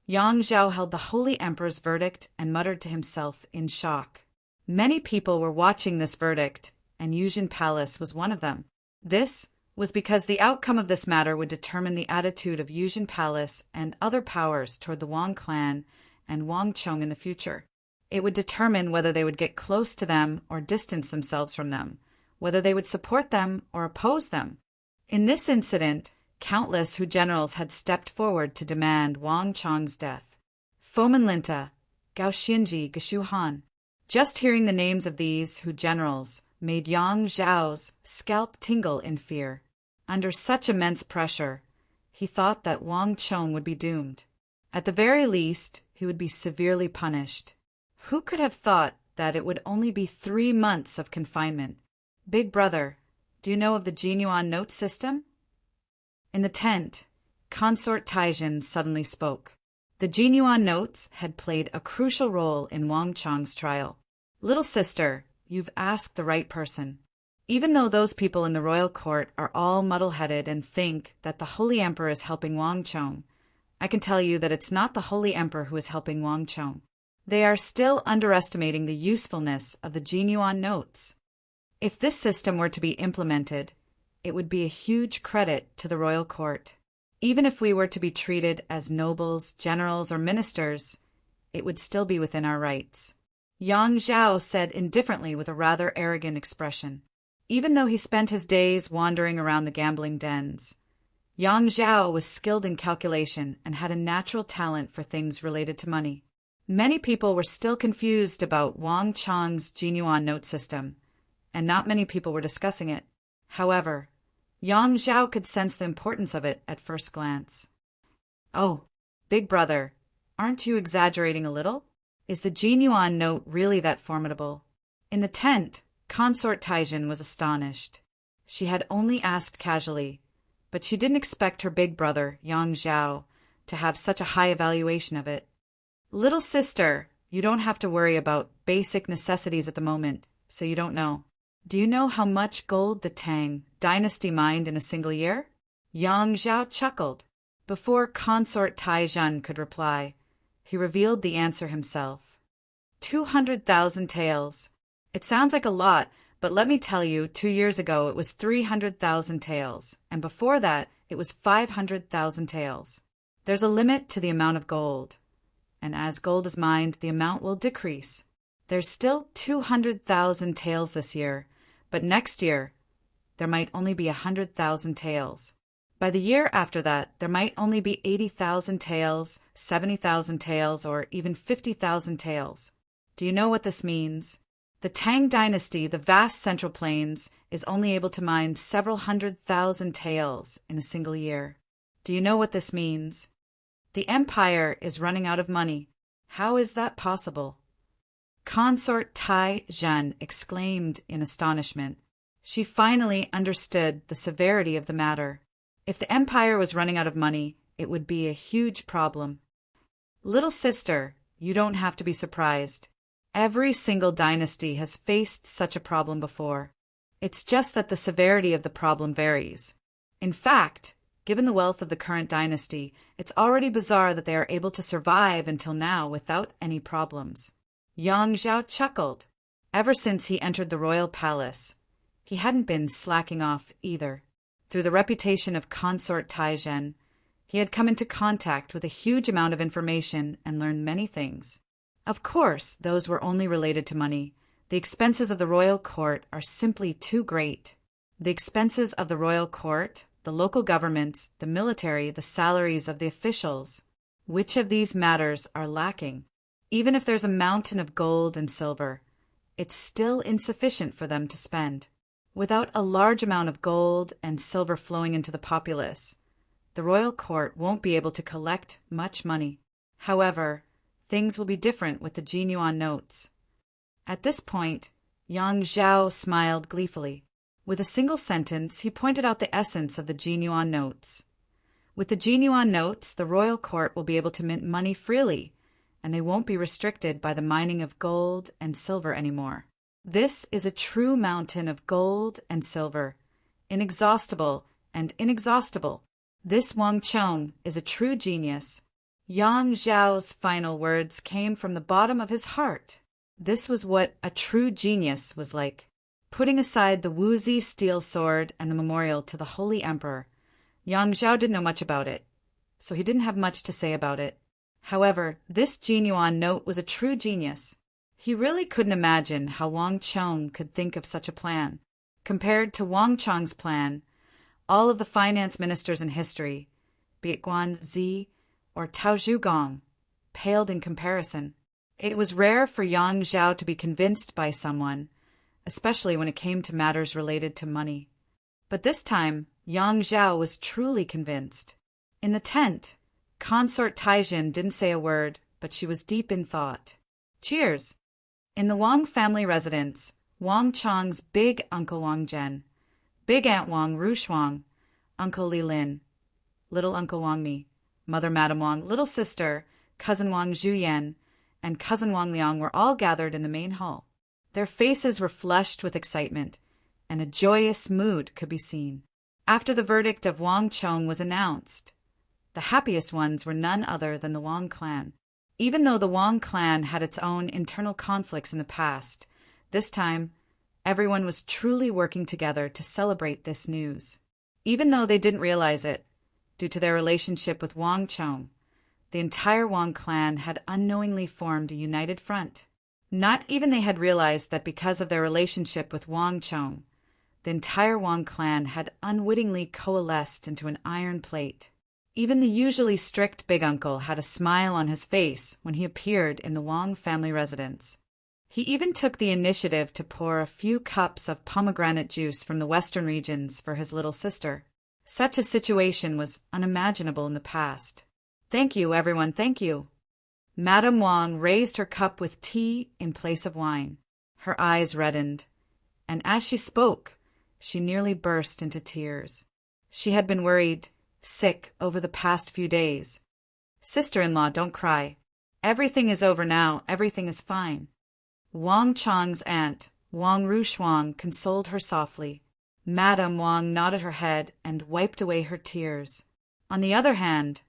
Yang Zhao held the Holy Emperor's verdict and muttered to himself in shock. Many people were watching this verdict, and Yuzhen Palace was one of them. This was because the outcome of this matter would determine the attitude of Yuzhen Palace and other powers toward the Wang clan and Wang Chong in the future. It would determine whether they would get close to them or distance themselves from them, whether they would support them or oppose them. In this incident, countless Hu generals had stepped forward to demand Wang Chong's death. Fomen Linta, Gao Xinji, Geshu Han. Just hearing the names of these Hu generals made Yang Zhao's scalp tingle in fear. Under such immense pressure, he thought that Wang Chong would be doomed. At the very least, he would be severely punished. Who could have thought that it would only be 3 months of confinement? Big brother, do you know of the Jinyuan note system? In the tent, Consort Taizhen suddenly spoke. The Jinyuan notes had played a crucial role in Wang Chong's trial. Little sister, you've asked the right person. Even though those people in the royal court are all muddle-headed and think that the Holy Emperor is helping Wang Chong, I can tell you that it's not the Holy Emperor who is helping Wang Chong. They are still underestimating the usefulness of the Jinyuan notes. If this system were to be implemented, it would be a huge credit to the royal court. Even if we were to be treated as nobles, generals, or ministers, it would still be within our rights. Yang Zhao said indifferently with a rather arrogant expression. Even though he spent his days wandering around the gambling dens, Yang Zhao was skilled in calculation and had a natural talent for things related to money. Many people were still confused about Wang Chong's Jinyuan note system, and not many people were discussing it. However, Yang Zhao could sense the importance of it at first glance. Oh, big brother, aren't you exaggerating a little? Is the Jinyuan note really that formidable? In the tent, Consort Taizhen was astonished. She had only asked casually, but she didn't expect her big brother, Yang Zhao, to have such a high evaluation of it. Little sister, you don't have to worry about basic necessities at the moment, so you don't know. Do you know how much gold the Tang dynasty mined in a single year? Yang Zhao chuckled. Before Consort Taizhen could reply, he revealed the answer himself. 200,000 taels. It sounds like a lot, but let me tell you, 2 years ago it was 300,000 taels, and before that it was 500,000 taels. There's a limit to the amount of gold, and as gold is mined, the amount will decrease. There's still 200,000 taels this year, but next year there might only be 100,000 taels. By the year after that, there might only be 80,000 taels, 70,000 taels, or even 50,000 taels. Do you know what this means? The Tang dynasty, the vast central plains, is only able to mine several 100,000 taels in a single year. Do you know what this means? The empire is running out of money. How is that possible? Consort Taizhen exclaimed in astonishment. She finally understood the severity of the matter. If the empire was running out of money, it would be a huge problem. Little sister, you don't have to be surprised. Every single dynasty has faced such a problem before. It's just that the severity of the problem varies. In fact, given the wealth of the current dynasty, it's already bizarre that they are able to survive until now without any problems. Yang Zhao chuckled. Ever since he entered the royal palace, he hadn't been slacking off either. Through the reputation of Consort Taizhen, he had come into contact with a huge amount of information and learned many things. Of course, those were only related to money. The expenses of the royal court are simply too great. The expenses of the royal court, the local governments, the military, the salaries of the officials. Which of these matters are lacking? Even if there's a mountain of gold and silver, it's still insufficient for them to spend. Without a large amount of gold and silver flowing into the populace, the royal court won't be able to collect much money. However, things will be different with the Jinyuan notes. At this point, Yang Zhao smiled gleefully. With a single sentence, he pointed out the essence of the Jinyuan notes. With the Jinyuan notes, the royal court will be able to mint money freely, and they won't be restricted by the mining of gold and silver anymore. This is a true mountain of gold and silver. inexhaustible and inexhaustible. This Wang Chong is a true genius. Yang Zhao's final words came from the bottom of his heart. This was what a true genius was like. Putting aside the Wuzi steel sword and the memorial to the Holy Emperor, Yang Zhao didn't know much about it, so he didn't have much to say about it. However, this Jinyuan note was a true genius. He really couldn't imagine how Wang Chong could think of such a plan. Compared to Wang Chong's plan, all of the finance ministers in history, be it Guan Zi or Tao Zhugong, paled in comparison. It was rare for Yang Zhao to be convinced by someone, especially when it came to matters related to money. But this time, Yang Zhao was truly convinced. In the tent, Consort Taijin didn't say a word, but she was deep in thought. Cheers! In the Wang family residence, Wang Chong's big uncle Wang Zhen, big aunt Wang Rushuang, uncle Li Lin, little uncle Wang Mi, mother Madame Wang, little sister, cousin Wang Zhuyan, and cousin Wang Liang were all gathered in the main hall. Their faces were flushed with excitement, and a joyous mood could be seen. After the verdict of Wang Chong was announced, the happiest ones were none other than the Wang clan. Even though the Wang clan had its own internal conflicts in the past, this time, everyone was truly working together to celebrate this news. Even though they didn't realize it, due to their relationship with Wang Chong, the entire Wang clan had unknowingly formed a united front. Not even they had realized that because of their relationship with Wang Chong, the entire Wang clan had unwittingly coalesced into an iron plate. Even the usually strict big uncle had a smile on his face when he appeared in the Wang family residence. He even took the initiative to pour a few cups of pomegranate juice from the western regions for his little sister. Such a situation was unimaginable in the past. Thank you, everyone, thank you. Madame Wang raised her cup with tea in place of wine. Her eyes reddened, and as she spoke, she nearly burst into tears. She had been worried, sick over the past few days. Sister-in-law, don't cry. Everything is over now, everything is fine. Wang Chong's aunt, Wang Rushuang, consoled her softly. Madame Wang nodded her head and wiped away her tears. On the other hand,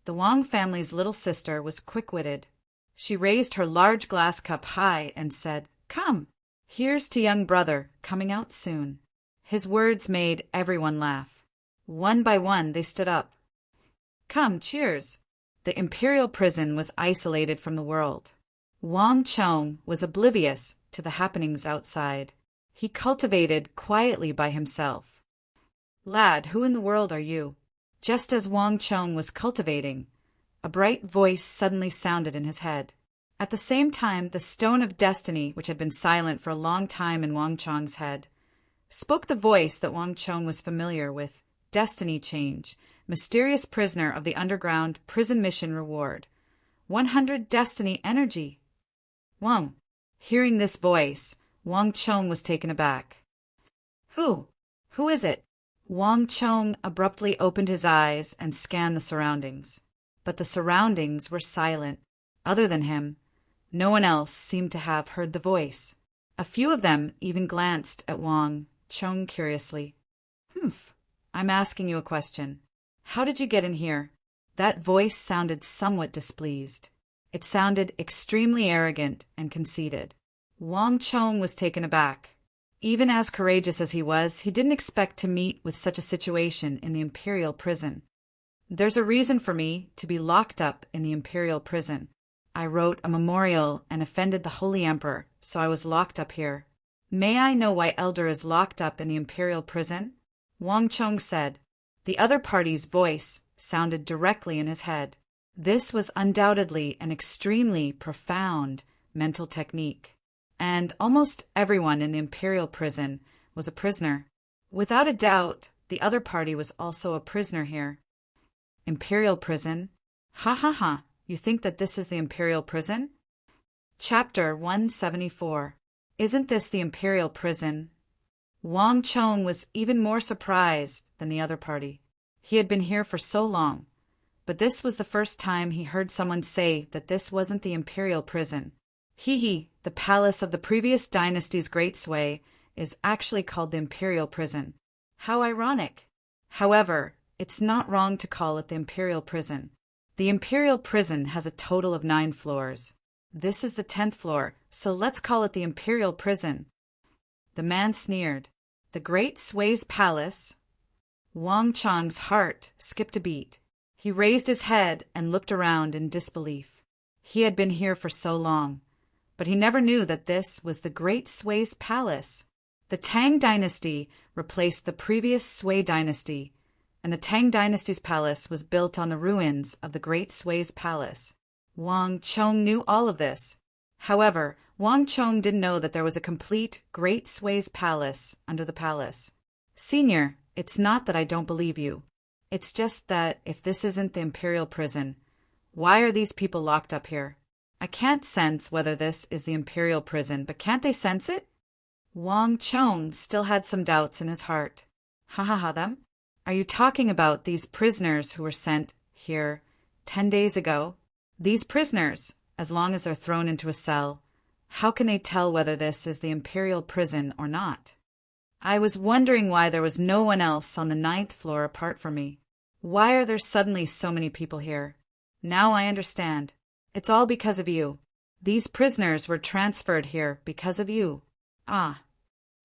the Wang family's little sister was quick-witted. She raised her large glass cup high and said, "Come, here's to young brother, coming out soon." His words made everyone laugh. One by one they stood up. Come, cheers. The imperial prison was isolated from the world. Wang Chong was oblivious to the happenings outside. He cultivated quietly by himself. Lad, who in the world are you? Just as Wang Chong was cultivating, a bright voice suddenly sounded in his head. At the same time, the stone of destiny, which had been silent for a long time in Wang Chong's head, spoke the voice that Wang Chong was familiar with. Destiny change. Mysterious prisoner of the underground prison mission reward. 100 destiny energy. Wang. Hearing this voice, Wang Chong was taken aback. Who? Who is it? Wang Chong abruptly opened his eyes and scanned the surroundings. But the surroundings were silent. Other than him, no one else seemed to have heard the voice. A few of them even glanced at Wang Chong curiously. Humph. I'm asking you a question. How did you get in here? That voice sounded somewhat displeased. It sounded extremely arrogant and conceited. Wang Chong was taken aback. Even as courageous as he was, he didn't expect to meet with such a situation in the imperial prison. There's a reason for me to be locked up in the imperial prison. I wrote a memorial and offended the Holy Emperor, so I was locked up here. May I know why Elder is locked up in the imperial prison? Wang Chong said. The other party's voice sounded directly in his head. This was undoubtedly an extremely profound mental technique, and almost everyone in the imperial prison was a prisoner. Without a doubt, the other party was also a prisoner here. Imperial prison? Ha ha ha, you think that this is the imperial prison? Chapter 174. Isn't this the imperial prison? Wang Chong was even more surprised than the other party. He had been here for so long, but this was the first time he heard someone say that this wasn't the imperial prison. The palace of the previous dynasty's great sway, is actually called the imperial prison. How ironic. However, it's not wrong to call it the Imperial Prison. The Imperial Prison has a total of 9 floors. This is the 10th floor, so let's call it the Imperial Prison. The man sneered. The Great Sway's Palace? Wang Chang's heart skipped a beat. He raised his head and looked around in disbelief. He had been here for so long, but he never knew that this was the Great Sway's Palace. The Tang Dynasty replaced the previous Sui Dynasty, and the Tang Dynasty's palace was built on the ruins of the Great Sway's Palace. Wang Chong knew all of this. However, Wang Chong didn't know that there was a complete Great Sway's Palace under the palace. Senior, it's not that I don't believe you. It's just that if this isn't the Imperial Prison, why are these people locked up here? I can't sense whether this is the Imperial Prison, but can't they sense it? Wang Chong still had some doubts in his heart. Them? Are you talking about these prisoners who were sent here 10 days ago? These prisoners, as long as they're thrown into a cell, how can they tell whether this is the Imperial Prison or not? I was wondering why there was no one else on the 9th floor apart from me. Why are there suddenly so many people here? Now I understand. It's all because of you. These prisoners were transferred here because of you. Ah.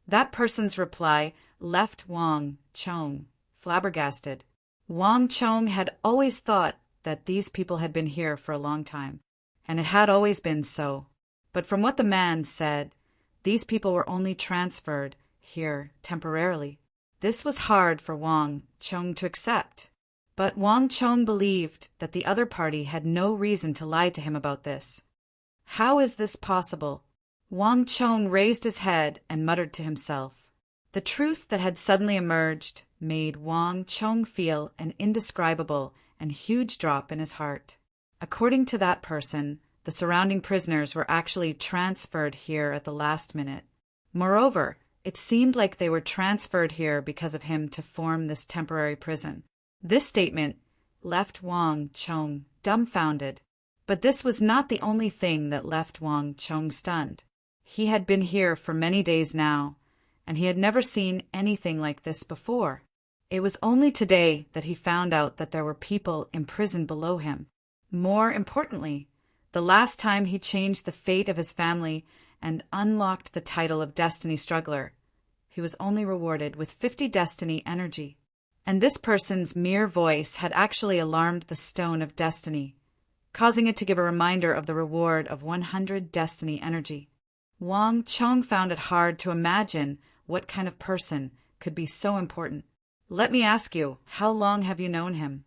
That person's reply left Wang Chong flabbergasted. Wang Chong had always thought that these people had been here for a long time, and it had always been so. But from what the man said, these people were only transferred here temporarily. This was hard for Wang Chong to accept. But Wang Chong believed that the other party had no reason to lie to him about this. How is this possible? Wang Chong raised his head and muttered to himself. The truth that had suddenly emerged made Wang Chong feel an indescribable and huge drop in his heart. According to that person, the surrounding prisoners were actually transferred here at the last minute. Moreover, it seemed like they were transferred here because of him to form this temporary prison. This statement left Wang Chong dumbfounded. But this was not the only thing that left Wang Chong stunned. He had been here for many days now, and he had never seen anything like this before. It was only today that he found out that there were people imprisoned below him. More importantly, the last time he changed the fate of his family and unlocked the title of Destiny Struggler, he was only rewarded with 50 Destiny energy. And this person's mere voice had actually alarmed the Stone of Destiny, causing it to give a reminder of the reward of 100 Destiny energy. Wang Chong found it hard to imagine what kind of person could be so important. Let me ask you, how long have you known him?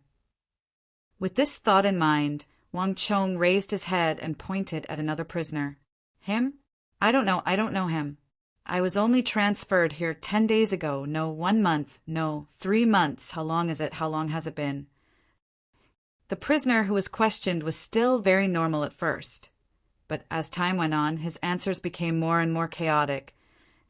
With this thought in mind, Wang Chong raised his head and pointed at another prisoner. Him? I don't know him. I was only transferred here 10 days ago, no 1 month, no 3 months. How long is it? How long has it been? The prisoner who was questioned was still very normal at first, but as time went on, his answers became more and more chaotic,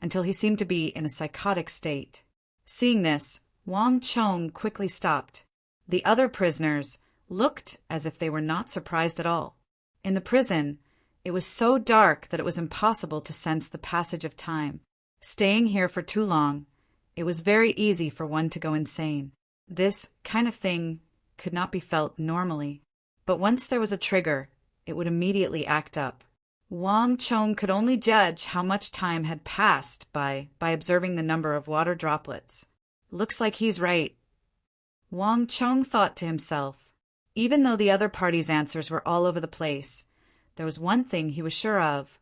until he seemed to be in a psychotic state. Seeing this, Wang Chong quickly stopped. The other prisoners looked as if they were not surprised at all. In the prison, it was so dark that it was impossible to sense the passage of time. Staying here for too long, it was very easy for one to go insane. This kind of thing could not be felt normally, but once there was a trigger, it would immediately act up. Wang Chong could only judge how much time had passed by observing the number of water droplets. Looks like he's right. Wang Chong thought to himself. Even though the other party's answers were all over the place, there was one thing he was sure of,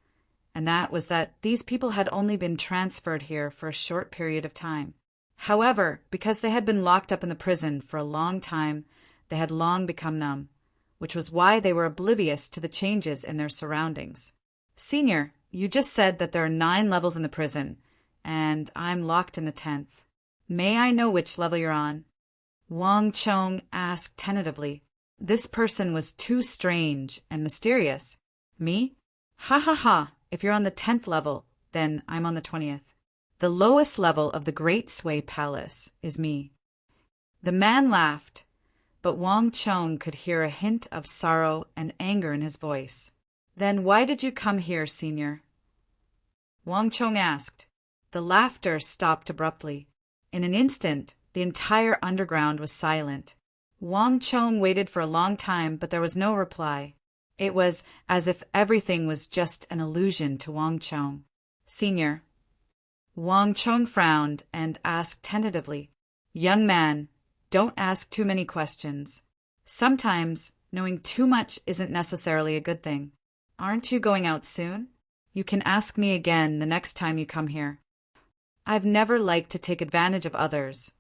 and that was that these people had only been transferred here for a short period of time. However, because they had been locked up in the prison for a long time, they had long become numb, which was why they were oblivious to the changes in their surroundings. Senior, you just said that there are 9 levels in the prison, and I'm locked in the 10th. May I know which level you're on? Wang Chong asked tentatively. This person was too strange and mysterious. Me? Ha. If you're on the 10th level, then I'm on the 20th. The lowest level of the Great Sway Palace is me. The man laughed, but Wang Chong could hear a hint of sorrow and anger in his voice. Then why did you come here, Senior? Wang Chong asked. The laughter stopped abruptly. In an instant, the entire underground was silent. Wang Chong waited for a long time, but there was no reply. It was as if everything was just an illusion to Wang Chong. "Senior." Wang Chong frowned and asked tentatively, "Young man, don't ask too many questions. Sometimes knowing too much isn't necessarily a good thing. Aren't you going out soon? You can ask me again the next time you come here. I've never liked to take advantage of others,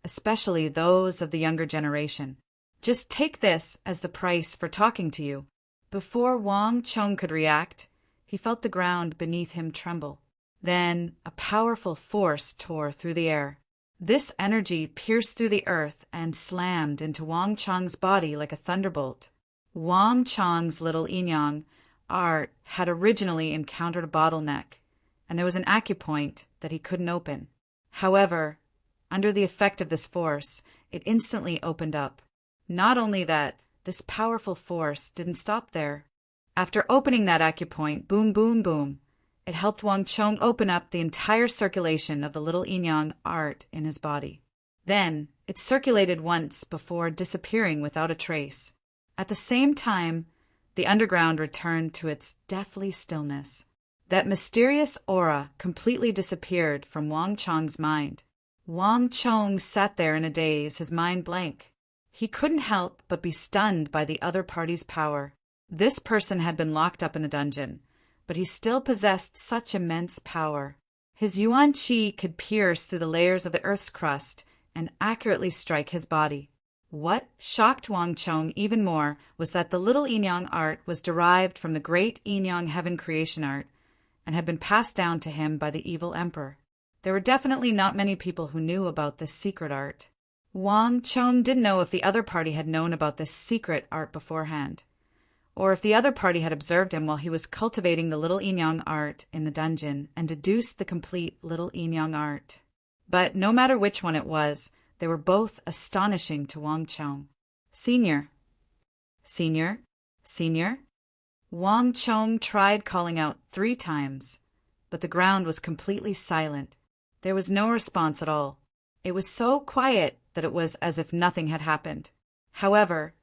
especially those of the younger generation. Just take this as the price for talking to you." Before Wang Chong could react, he felt the ground beneath him tremble. Then a powerful force tore through the air. This energy pierced through the earth and slammed into Wang Chong's body like a thunderbolt. Wang Chong's little Inyang art had originally encountered a bottleneck, and there was an acupoint that he couldn't open. However, under the effect of this force, it instantly opened up. Not only that, this powerful force didn't stop there. After opening that acupoint, boom, boom, boom, it helped Wang Chong open up the entire circulation of the little Inyang art in his body. Then, it circulated once before disappearing without a trace. At the same time, the underground returned to its deathly stillness. That mysterious aura completely disappeared from Wang Chong's mind. Wang Chong sat there in a daze, his mind blank. He couldn't help but be stunned by the other party's power. This person had been locked up in the dungeon, but he still possessed such immense power. His yuan qi could pierce through the layers of the earth's crust and accurately strike his body. What shocked Wang Chong even more was that the little Inyang art was derived from the great Inyang heaven creation art and had been passed down to him by the evil emperor. There were definitely not many people who knew about this secret art. Wang Chong didn't know if the other party had known about this secret art beforehand, or if the other party had observed him while he was cultivating the little Inyang art in the dungeon and deduced the complete little Inyang art. But no matter which one it was, they were both astonishing to Wang Chong. "Senior, senior, senior." Wang Chong tried calling out 3 times, but the ground was completely silent. There was no response at all. It was so quiet that it was as if nothing had happened. However,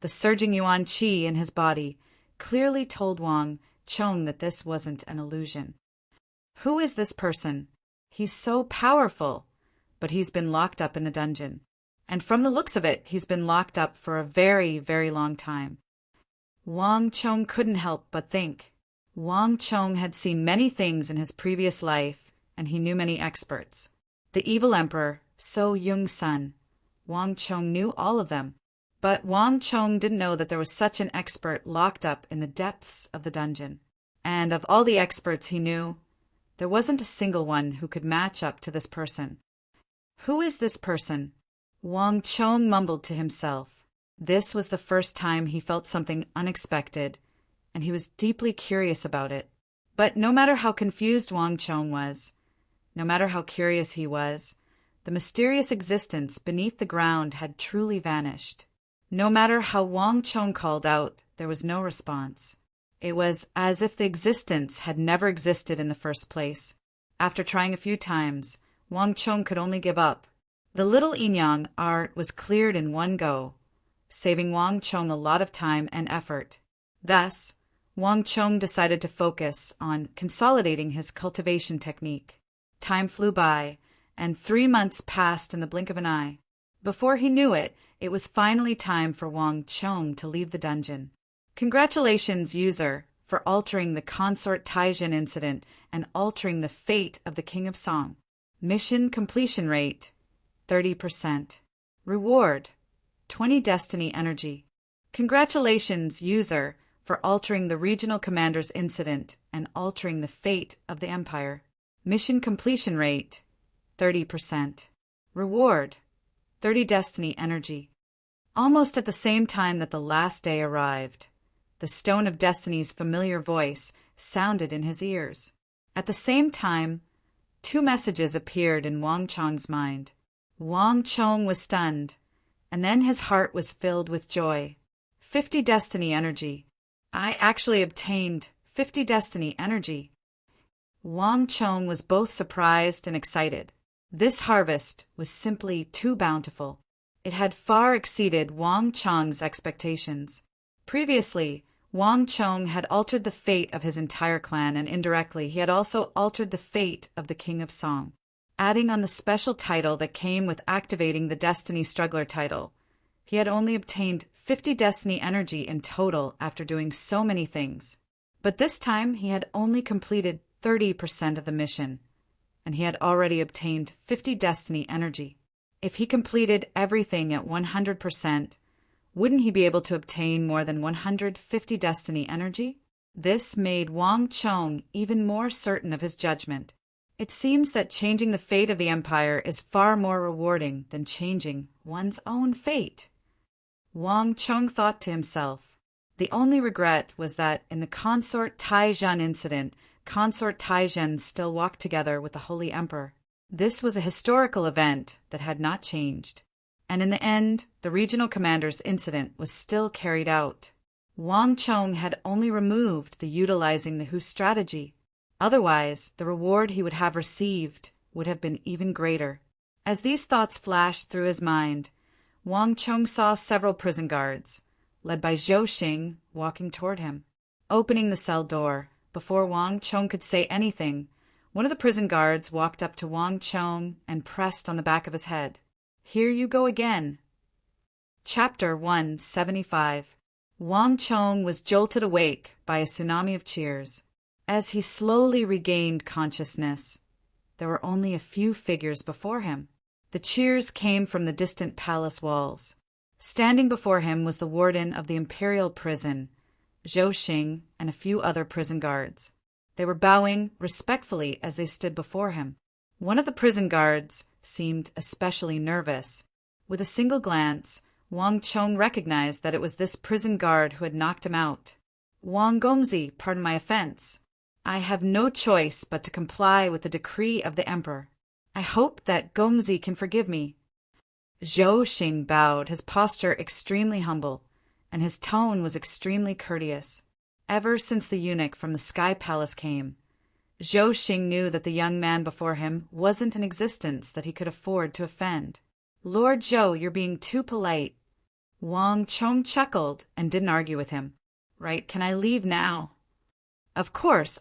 the surging yuan qi in his body clearly told Wang Chong that this wasn't an illusion. "Who is this person? He's so powerful, but he's been locked up in the dungeon. And from the looks of it, he's been locked up for a very, very long time." Wang Chong couldn't help but think. Wang Chong had seen many things in his previous life, and he knew many experts. The evil emperor, So Yung's son, Wang Chong knew all of them. But Wang Chong didn't know that there was such an expert locked up in the depths of the dungeon. And of all the experts he knew, there wasn't a single one who could match up to this person. "Who is this person?" Wang Chong mumbled to himself. This was the first time he felt something unexpected, and he was deeply curious about it. But no matter how confused Wang Chong was, no matter how curious he was, the mysterious existence beneath the ground had truly vanished. No matter how Wang Chong called out, there was no response. It was as if the existence had never existed in the first place. After trying a few times, Wang Chong could only give up. The little Inyang art was cleared in one go, saving Wang Chong a lot of time and effort. Thus, Wang Chong decided to focus on consolidating his cultivation technique. Time flew by, and 3 months passed in the blink of an eye. Before he knew it, it was finally time for Wang Chong to leave the dungeon. Congratulations, user, for altering the Consort Taijin incident and altering the fate of the King of Song. Mission completion rate, 30%. Reward, 20 destiny energy. Congratulations, user, for altering the regional commander's incident and altering the fate of the empire. Mission completion rate, 30%. Reward, 30 destiny energy. Almost at the same time that the last day arrived, the Stone of Destiny's familiar voice sounded in his ears. At the same time, 2 messages appeared in Wang Chong's mind. Wang Chong was stunned, and then his heart was filled with joy. 50 destiny energy. I actually obtained 50 destiny energy. Wang Chong was both surprised and excited. This harvest was simply too bountiful. It had far exceeded Wang Chong's expectations. Previously, Wang Chong had altered the fate of his entire clan, and indirectly he had also altered the fate of the King of Song, adding on the special title that came with activating the Destiny Struggler title. He had only obtained 50 Destiny energy in total after doing so many things. But this time he had only completed 30% of the mission, and he had already obtained 50 Destiny energy. If he completed everything at 100%, wouldn't he be able to obtain more than 150 Destiny energy? This made Wang Chong even more certain of his judgment. It seems that changing the fate of the Empire is far more rewarding than changing one's own fate. Wang Chong thought to himself. The only regret was that in the Consort Taizhen incident, Consort Taizhen still walked together with the Holy Emperor. This was a historical event that had not changed. And in the end, the regional commander's incident was still carried out. Wang Chong had only removed the utilizing the Hu strategy. Otherwise, the reward he would have received would have been even greater. As these thoughts flashed through his mind, Wang Chong saw several prison guards, led by Zhou Xing, walking toward him. Opening the cell door, before Wang Chong could say anything, one of the prison guards walked up to Wang Chong and pressed on the back of his head. Here you go again. Chapter 175. Wang Chong was jolted awake by a tsunami of cheers. As he slowly regained consciousness, there were only a few figures before him. The cheers came from the distant palace walls. Standing before him was the warden of the imperial prison, Zhou Xing, and a few other prison guards. They were bowing respectfully as they stood before him. One of the prison guards seemed especially nervous. With a single glance, Wang Chong recognized that it was this prison guard who had knocked him out. Wang Gongzi, pardon my offense. I have no choice but to comply with the decree of the emperor. I hope that Gongzi can forgive me. Zhou Xing bowed, his posture extremely humble, and his tone was extremely courteous. Ever since the eunuch from the Sky Palace came, Zhou Xing knew that the young man before him wasn't an existence that he could afford to offend. Lord Zhou, you're being too polite. Wang Chong chuckled and didn't argue with him. Right, can I leave now? Of course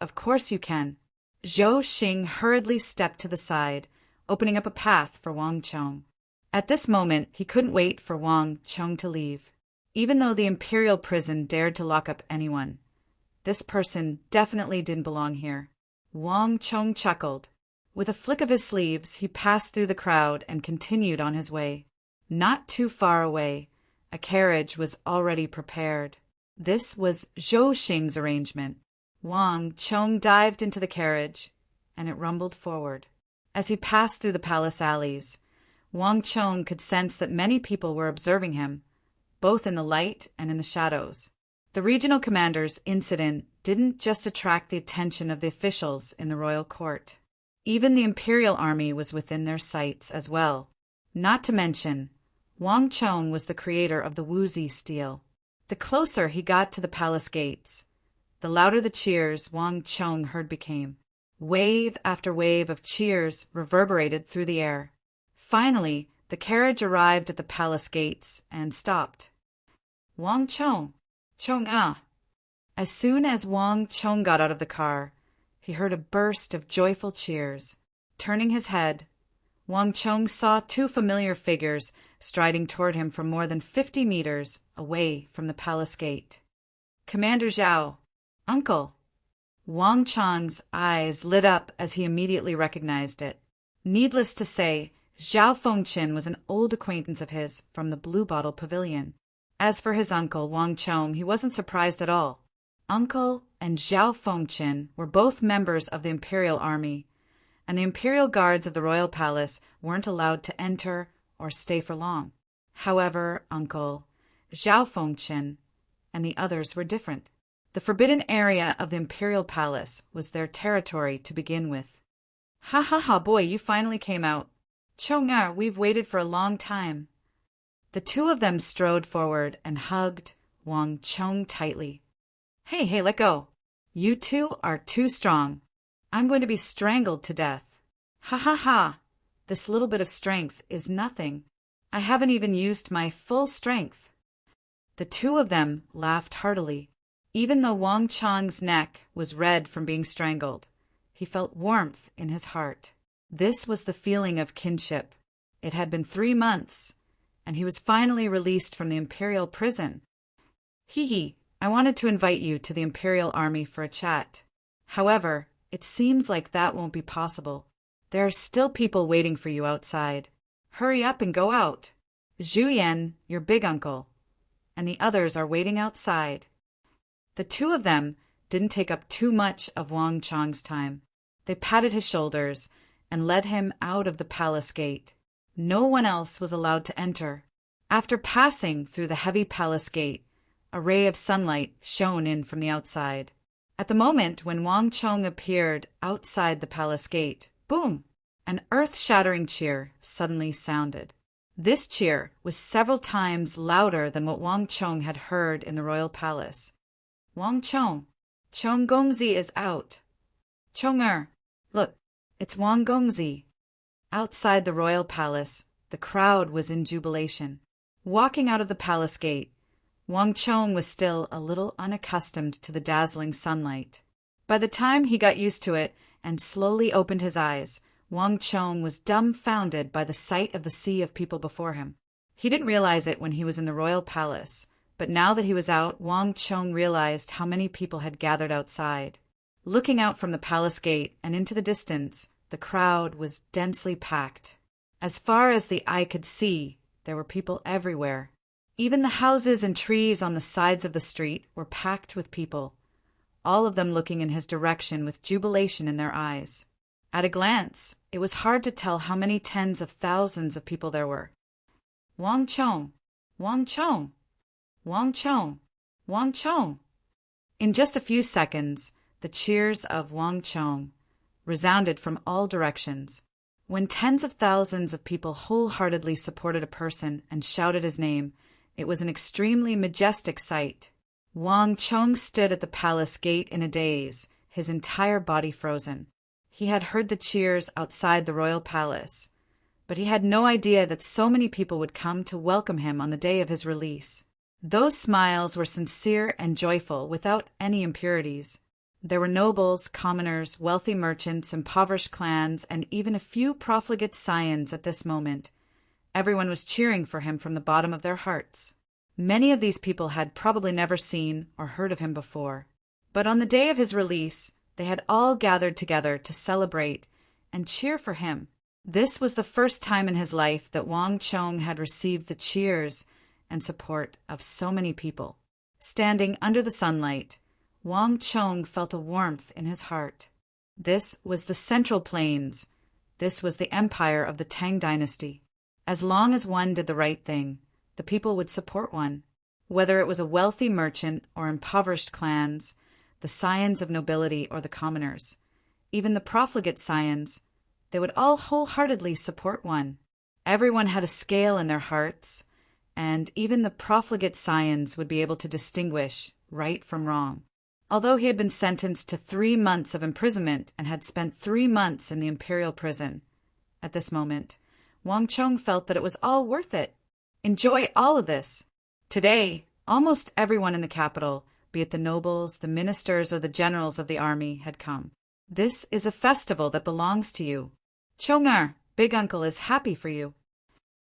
you can. Zhou Xing hurriedly stepped to the side, opening up a path for Wang Chong. At this moment, he couldn't wait for Wang Chong to leave. Even though the imperial prison dared to lock up anyone, this person definitely didn't belong here. Wang Chong chuckled. With a flick of his sleeves, he passed through the crowd and continued on his way. Not too far away, a carriage was already prepared. This was Zhou Xing's arrangement. Wang Chong dived into the carriage, and it rumbled forward. As he passed through the palace alleys, Wang Chong could sense that many people were observing him, both in the light and in the shadows. The regional commander's incident didn't just attract the attention of the officials in the royal court. Even the imperial army was within their sights as well. Not to mention, Wang Chong was the creator of the Wuzi steel. The closer he got to the palace gates, the louder the cheers Wang Chong heard became. Wave after wave of cheers reverberated through the air. Finally, the carriage arrived at the palace gates and stopped. Wang Chong, Chong-ah. As soon as Wang Chong got out of the car, he heard a burst of joyful cheers. Turning his head, Wang Chong saw two familiar figures striding toward him from more than 50 meters away from the palace gate. Commander Zhao, Uncle. Wang Chong's eyes lit up as he immediately recognized it. Needless to say, Zhao Fengqin was an old acquaintance of his from the Blue Bottle Pavilion. As for his uncle, Wang Chong, he wasn't surprised at all. Uncle and Zhao Fengqin were both members of the Imperial Army, and the Imperial Guards of the Royal Palace weren't allowed to enter or stay for long. However, Uncle, Zhao Fengqin, and the others were different. The forbidden area of the Imperial Palace was their territory to begin with. Ha ha ha, boy, you finally came out. Chong-er, we've waited for a long time. The two of them strode forward and hugged Wang Chong tightly. Hey, let go. You two are too strong. I'm going to be strangled to death. Ha ha ha. This little bit of strength is nothing. I haven't even used my full strength." The two of them laughed heartily. Even though Wang Chang's neck was red from being strangled, he felt warmth in his heart. This was the feeling of kinship. It had been 3 months, and he was finally released from the imperial prison. "Hee, I wanted to invite you to the imperial army for a chat. However, it seems like that won't be possible. There are still people waiting for you outside. Hurry up and go out. Zhu Yan, your big uncle, and the others are waiting outside." The two of them didn't take up too much of Wang Chang's time. They patted his shoulders and led him out of the palace gate. No one else was allowed to enter. After passing through the heavy palace gate, a ray of sunlight shone in from the outside. At the moment when Wang Chong appeared outside the palace gate, boom! An earth-shattering cheer suddenly sounded. This cheer was several times louder than what Wang Chong had heard in the royal palace. "Wang Chong, Chong Gongzi is out. Chonger, look, it's Wang Gongzi." Outside the royal palace, the crowd was in jubilation. Walking out of the palace gate, Wang Chong was still a little unaccustomed to the dazzling sunlight. By the time he got used to it and slowly opened his eyes, Wang Chong was dumbfounded by the sight of the sea of people before him. He didn't realize it when he was in the royal palace, but now that he was out, Wang Chong realized how many people had gathered outside. Looking out from the palace gate and into the distance, the crowd was densely packed. As far as the eye could see, there were people everywhere. Even the houses and trees on the sides of the street were packed with people, all of them looking in his direction with jubilation in their eyes. At a glance, it was hard to tell how many tens of thousands of people there were. "Wang Chong! Wang Chong! Wang Chong! Wang Chong!" In just a few seconds, the cheers of Wang Chong resounded from all directions. When tens of thousands of people wholeheartedly supported a person and shouted his name, it was an extremely majestic sight. Wang Chong stood at the palace gate in a daze, his entire body frozen. He had heard the cheers outside the royal palace, but he had no idea that so many people would come to welcome him on the day of his release. Those smiles were sincere and joyful, without any impurities. There were nobles, commoners, wealthy merchants, impoverished clans, and even a few profligate scions at this moment. Everyone was cheering for him from the bottom of their hearts. Many of these people had probably never seen or heard of him before. But on the day of his release, they had all gathered together to celebrate and cheer for him. This was the first time in his life that Wang Chong had received the cheers and support of so many people. Standing under the sunlight, Wang Chong felt a warmth in his heart. This was the Central Plains. This was the empire of the Tang dynasty. As long as one did the right thing, the people would support one. Whether it was a wealthy merchant or impoverished clans, the scions of nobility or the commoners, even the profligate scions, they would all wholeheartedly support one. Everyone had a scale in their hearts, and even the profligate scions would be able to distinguish right from wrong. Although he had been sentenced to 3 months of imprisonment and had spent 3 months in the imperial prison, at this moment, Wang Chong felt that it was all worth it. Enjoy all of this. Today, almost everyone in the capital, be it the nobles, the ministers, or the generals of the army, had come. This is a festival that belongs to you. Chonger, Big Uncle is happy for you.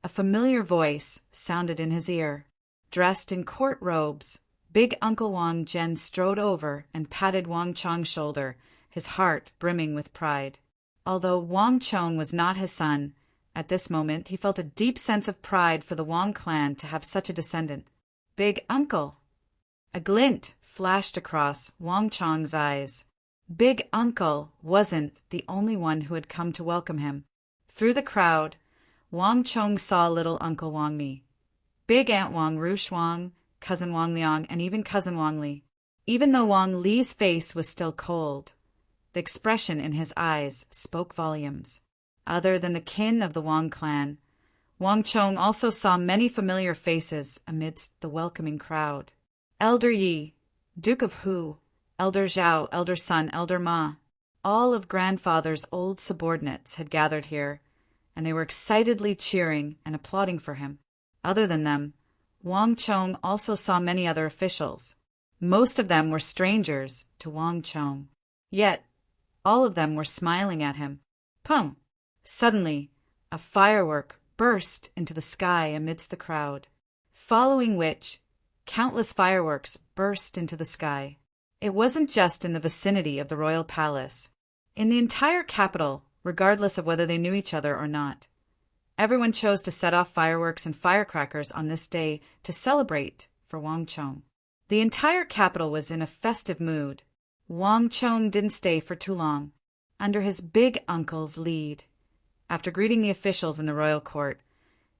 A familiar voice sounded in his ear. Dressed in court robes, Big Uncle Wang Zhen strode over and patted Wang Chong's shoulder, his heart brimming with pride. Although Wang Chong was not his son, at this moment he felt a deep sense of pride for the Wang clan to have such a descendant. Big Uncle! A glint flashed across Wang Chong's eyes. Big Uncle wasn't the only one who had come to welcome him. Through the crowd, Wang Chong saw little Uncle Wang Mi, Big Aunt Wang Rush Wang, Cousin Wang Liang, and even Cousin Wang Li. Even though Wang Li's face was still cold, the expression in his eyes spoke volumes. Other than the kin of the Wang clan, Wang Chong also saw many familiar faces amidst the welcoming crowd. Elder Yi, Duke of Hu, Elder Zhao, Elder Sun, Elder Ma, all of grandfather's old subordinates had gathered here, and they were excitedly cheering and applauding for him. Other than them, Wang Chong also saw many other officials. Most of them were strangers to Wang Chong. Yet, all of them were smiling at him. Pum! Suddenly, a firework burst into the sky amidst the crowd, following which, countless fireworks burst into the sky. It wasn't just in the vicinity of the royal palace. In the entire capital, regardless of whether they knew each other or not, everyone chose to set off fireworks and firecrackers on this day to celebrate for Wang Chong. The entire capital was in a festive mood. Wang Chong didn't stay for too long. Under his big uncle's lead, after greeting the officials in the royal court,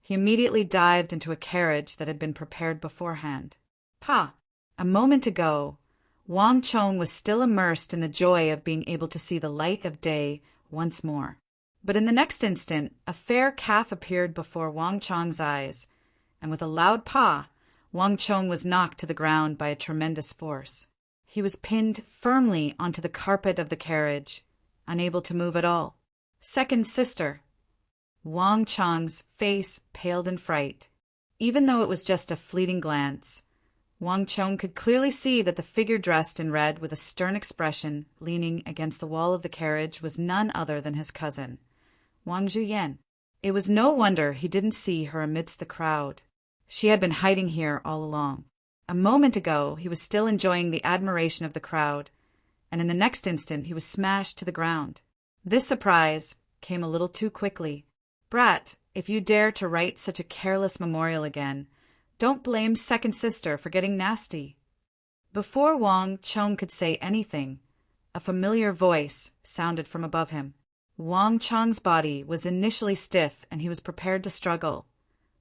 he immediately dived into a carriage that had been prepared beforehand. A moment ago, Wang Chong was still immersed in the joy of being able to see the light of day once more. But in the next instant, a fair calf appeared before Wang Chong's eyes, and with a loud paw, Wang Chong was knocked to the ground by a tremendous force. He was pinned firmly onto the carpet of the carriage, unable to move at all. Second sister. Wang Chong's face paled in fright. Even though it was just a fleeting glance, Wang Chong could clearly see that the figure dressed in red with a stern expression leaning against the wall of the carriage was none other than his cousin, Wang Zhuyan. It was no wonder he didn't see her amidst the crowd. She had been hiding here all along. A moment ago, he was still enjoying the admiration of the crowd, and in the next instant he was smashed to the ground. This surprise came a little too quickly. Brat, if you dare to write such a careless memorial again, don't blame second sister for getting nasty. Before Wang Chong could say anything, a familiar voice sounded from above him. Wang Chong's body was initially stiff and he was prepared to struggle,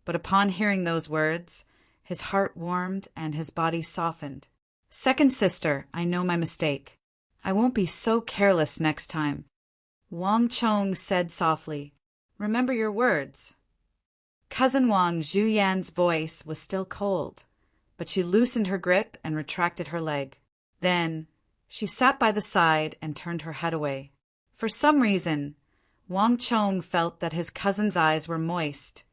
but upon hearing those words, his heart warmed and his body softened. Second sister, I know my mistake. I won't be so careless next time. Wang Chong said softly, remember your words. Cousin Wang Zhuyan's voice was still cold, but she loosened her grip and retracted her leg. Then, she sat by the side and turned her head away. For some reason, Wang Chong felt that his cousin's eyes were moist,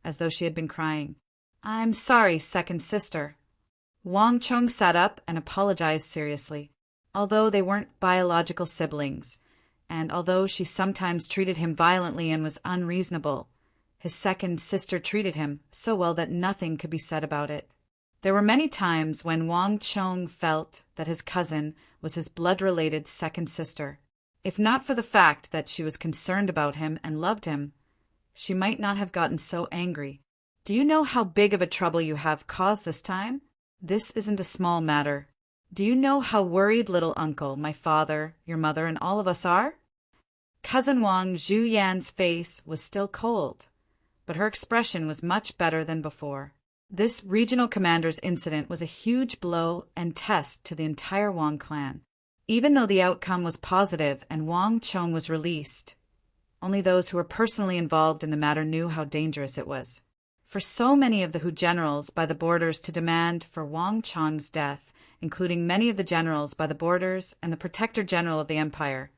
as though she had been crying. I'm sorry, second sister. Wang Chong sat up and apologized seriously. Although they weren't biological siblings, and although she sometimes treated him violently and was unreasonable, his second sister treated him so well that nothing could be said about it. There were many times when Wang Chong felt that his cousin was his blood-related second sister. If not for the fact that she was concerned about him and loved him, she might not have gotten so angry. Do you know how big of a trouble you have caused this time? This isn't a small matter. Do you know how worried little uncle, my father, your mother, and all of us are? Cousin Wang Zhuyan's face was still cold, but her expression was much better than before. This regional commander's incident was a huge blow and test to the entire Wang clan. Even though the outcome was positive and Wang Chong was released, only those who were personally involved in the matter knew how dangerous it was. For so many of the Hu generals by the borders to demand for Wang Chong's death, including many of the generals by the borders and the protector general of the empire,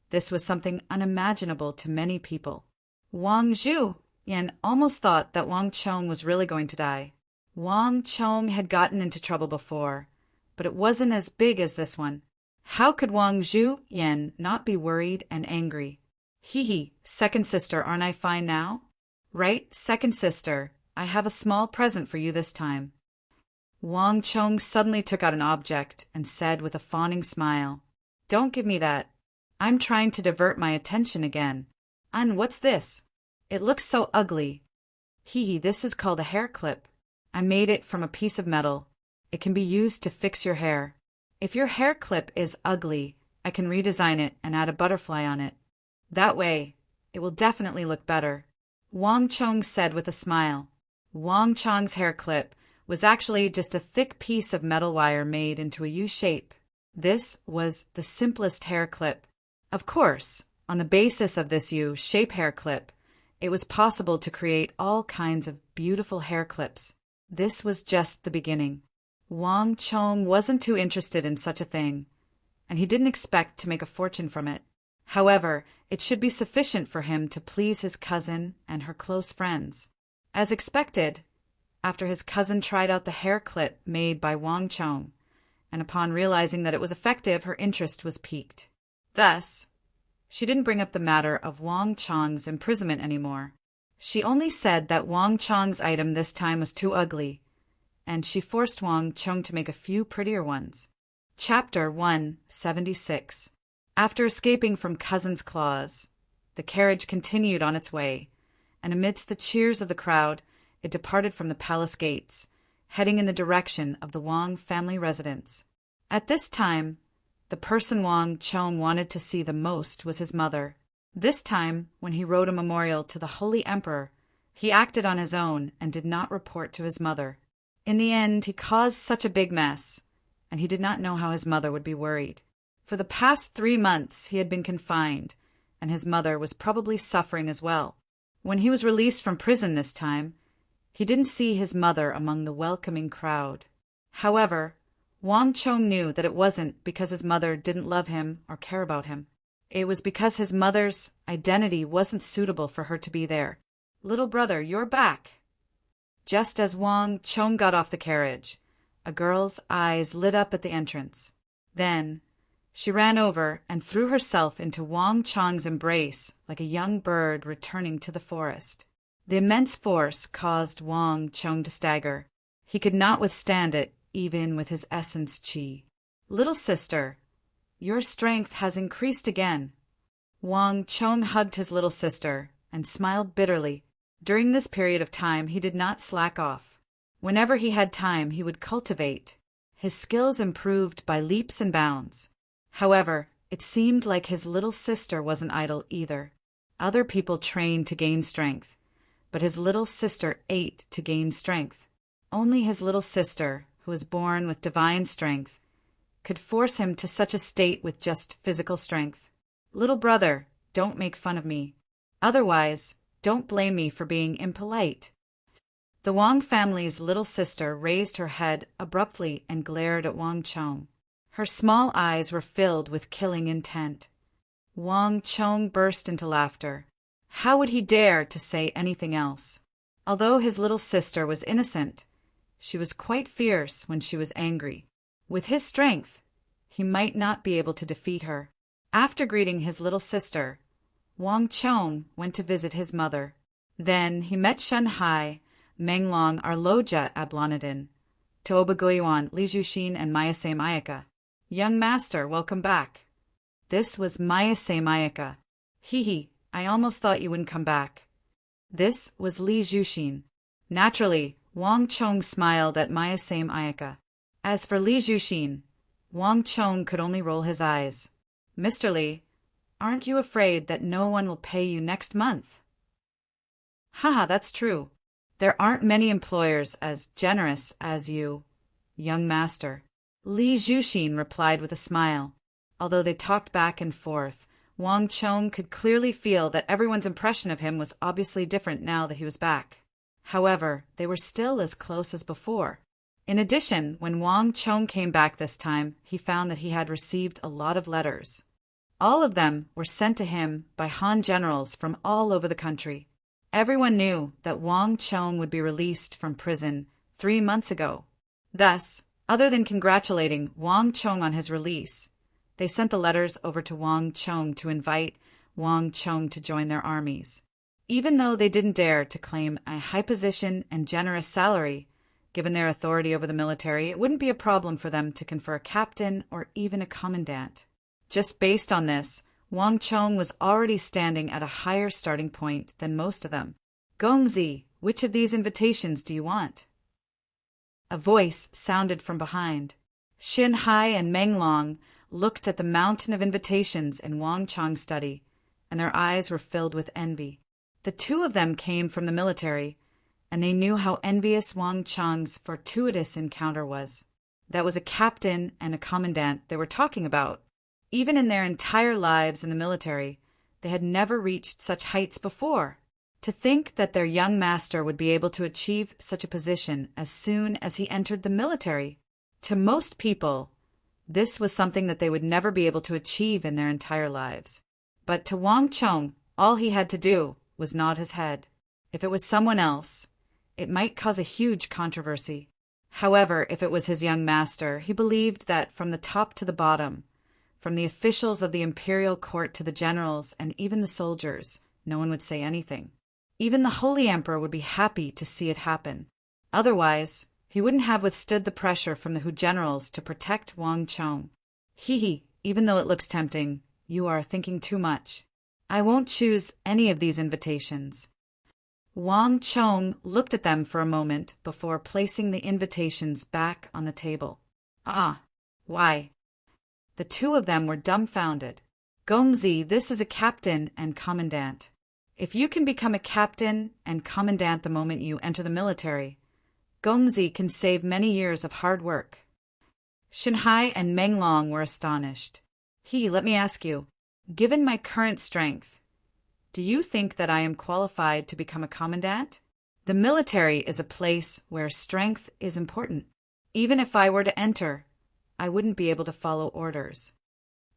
this was something unimaginable to many people. Wang Zhuyan almost thought that Wang Chong was really going to die. Wang Chong had gotten into trouble before, but it wasn't as big as this one. How could Wang Zhuyan not be worried and angry? Hee, second sister, aren't I fine now? Right, second sister, I have a small present for you this time. Wang Chong suddenly took out an object and said with a fawning smile, Don't give me that. I'm trying to divert my attention again. And what's this? It looks so ugly. This is called a hair clip. I made it from a piece of metal. It can be used to fix your hair. If your hair clip is ugly, I can redesign it and add a butterfly on it. That way, it will definitely look better. Wang Chong said with a smile. Wang Chong's hair clip was actually just a thick piece of metal wire made into a U shape. This was the simplest hair clip. Of course, on the basis of this U-shape hair clip, it was possible to create all kinds of beautiful hair clips. This was just the beginning. Wang Chong wasn't too interested in such a thing, and he didn't expect to make a fortune from it. However, it should be sufficient for him to please his cousin and her close friends. As expected, after his cousin tried out the hair clip made by Wang Chong, and upon realizing that it was effective, her interest was piqued. Thus, she didn't bring up the matter of Wang Chong's imprisonment anymore. She only said that Wang Chong's item this time was too ugly, and she forced Wang Chong to make a few prettier ones. Chapter 176. After escaping from Cousin's claws, the carriage continued on its way, and amidst the cheers of the crowd, it departed from the palace gates, heading in the direction of the Wang family residence. At this time, the person Wang Chong wanted to see the most was his mother. This time, when he wrote a memorial to the Holy Emperor, he acted on his own and did not report to his mother. In the end, he caused such a big mess, and he did not know how his mother would be worried. For the past 3 months, he had been confined, and his mother was probably suffering as well. When he was released from prison this time, he didn't see his mother among the welcoming crowd. However, Wang Chong knew that it wasn't because his mother didn't love him or care about him. It was because his mother's identity wasn't suitable for her to be there. "Little brother, you're back." Just as Wang Chong got off the carriage, a girl's eyes lit up at the entrance. Then, she ran over and threw herself into Wang Chong's embrace like a young bird returning to the forest. The immense force caused Wang Chong to stagger. He could not withstand it, even with his essence chi. "Little sister, your strength has increased again." Wang Chong hugged his little sister and smiled bitterly. During this period of time, he did not slack off. Whenever he had time, he would cultivate. His skills improved by leaps and bounds. However, it seemed like his little sister wasn't idle either. Other people trained to gain strength, but his little sister ate to gain strength. Only his little sister, who was born with divine strength, could force him to such a state with just physical strength. "Little brother, don't make fun of me. Otherwise, don't blame me for being impolite." The Wang family's little sister raised her head abruptly and glared at Wang Chong. Her small eyes were filled with killing intent. Wang Chong burst into laughter. How would he dare to say anything else? Although his little sister was innocent, she was quite fierce when she was angry. With his strength, he might not be able to defeat her. After greeting his little sister, Wang Chong went to visit his mother. Then he met Shen Hai, Meng Long, Arloja Ablonadin, Toba Goyuan, Li Zhuxin, and Mayase Mayaka. "Young master, welcome back." This was Mayase Mayaka. "Hee, I almost thought you wouldn't come back." This was Li Zhuxin. Naturally, Wang Chong smiled at Mayase Mayaka. As for Li Zhuxin, Wang Chong could only roll his eyes. "Mr. Li, aren't you afraid that no one will pay you next month?" "Haha, that's true. There aren't many employers as generous as you, young master." Li Zhuxin replied with a smile. Although they talked back and forth, Wang Chong could clearly feel that everyone's impression of him was obviously different now that he was back. However, they were still as close as before. In addition, when Wang Chong came back this time, he found that he had received a lot of letters. All of them were sent to him by Han generals from all over the country. Everyone knew that Wang Chong would be released from prison 3 months ago. Thus, other than congratulating Wang Chong on his release, they sent the letters over to Wang Chong to invite Wang Chong to join their armies. Even though they didn't dare to claim a high position and generous salary, given their authority over the military, it wouldn't be a problem for them to confer a captain or even a commandant. Just based on this, Wang Chong was already standing at a higher starting point than most of them. "Gongzi, which of these invitations do you want?" A voice sounded from behind. Xin Hai and Meng Long looked at the mountain of invitations in Wang Chong's study, and their eyes were filled with envy. The two of them came from the military, and they knew how envious Wang Chong's fortuitous encounter was. That was a captain and a commandant they were talking about. Even in their entire lives in the military, they had never reached such heights before. To think that their young master would be able to achieve such a position as soon as he entered the military. To most people, this was something that they would never be able to achieve in their entire lives. But to Wang Chong, all he had to do was nod his head. If it was someone else, it might cause a huge controversy. However, if it was his young master, he believed that from the top to the bottom, from the officials of the imperial court to the generals and even the soldiers, no one would say anything. Even the Holy Emperor would be happy to see it happen. Otherwise, he wouldn't have withstood the pressure from the Hu generals to protect Wang Chong. Even though it looks tempting, you are thinking too much. I won't choose any of these invitations. Wang Chong looked at them for a moment before placing the invitations back on the table. Why? The two of them were dumbfounded. Gongzi, this is a captain and commandant. If you can become a captain and commandant the moment you enter the military, Gongzi can save many years of hard work. Shinhai and Meng Long were astonished. Let me ask you, given my current strength, do you think that I am qualified to become a commandant? The military is a place where strength is important. Even if I were to enter, I wouldn't be able to follow orders.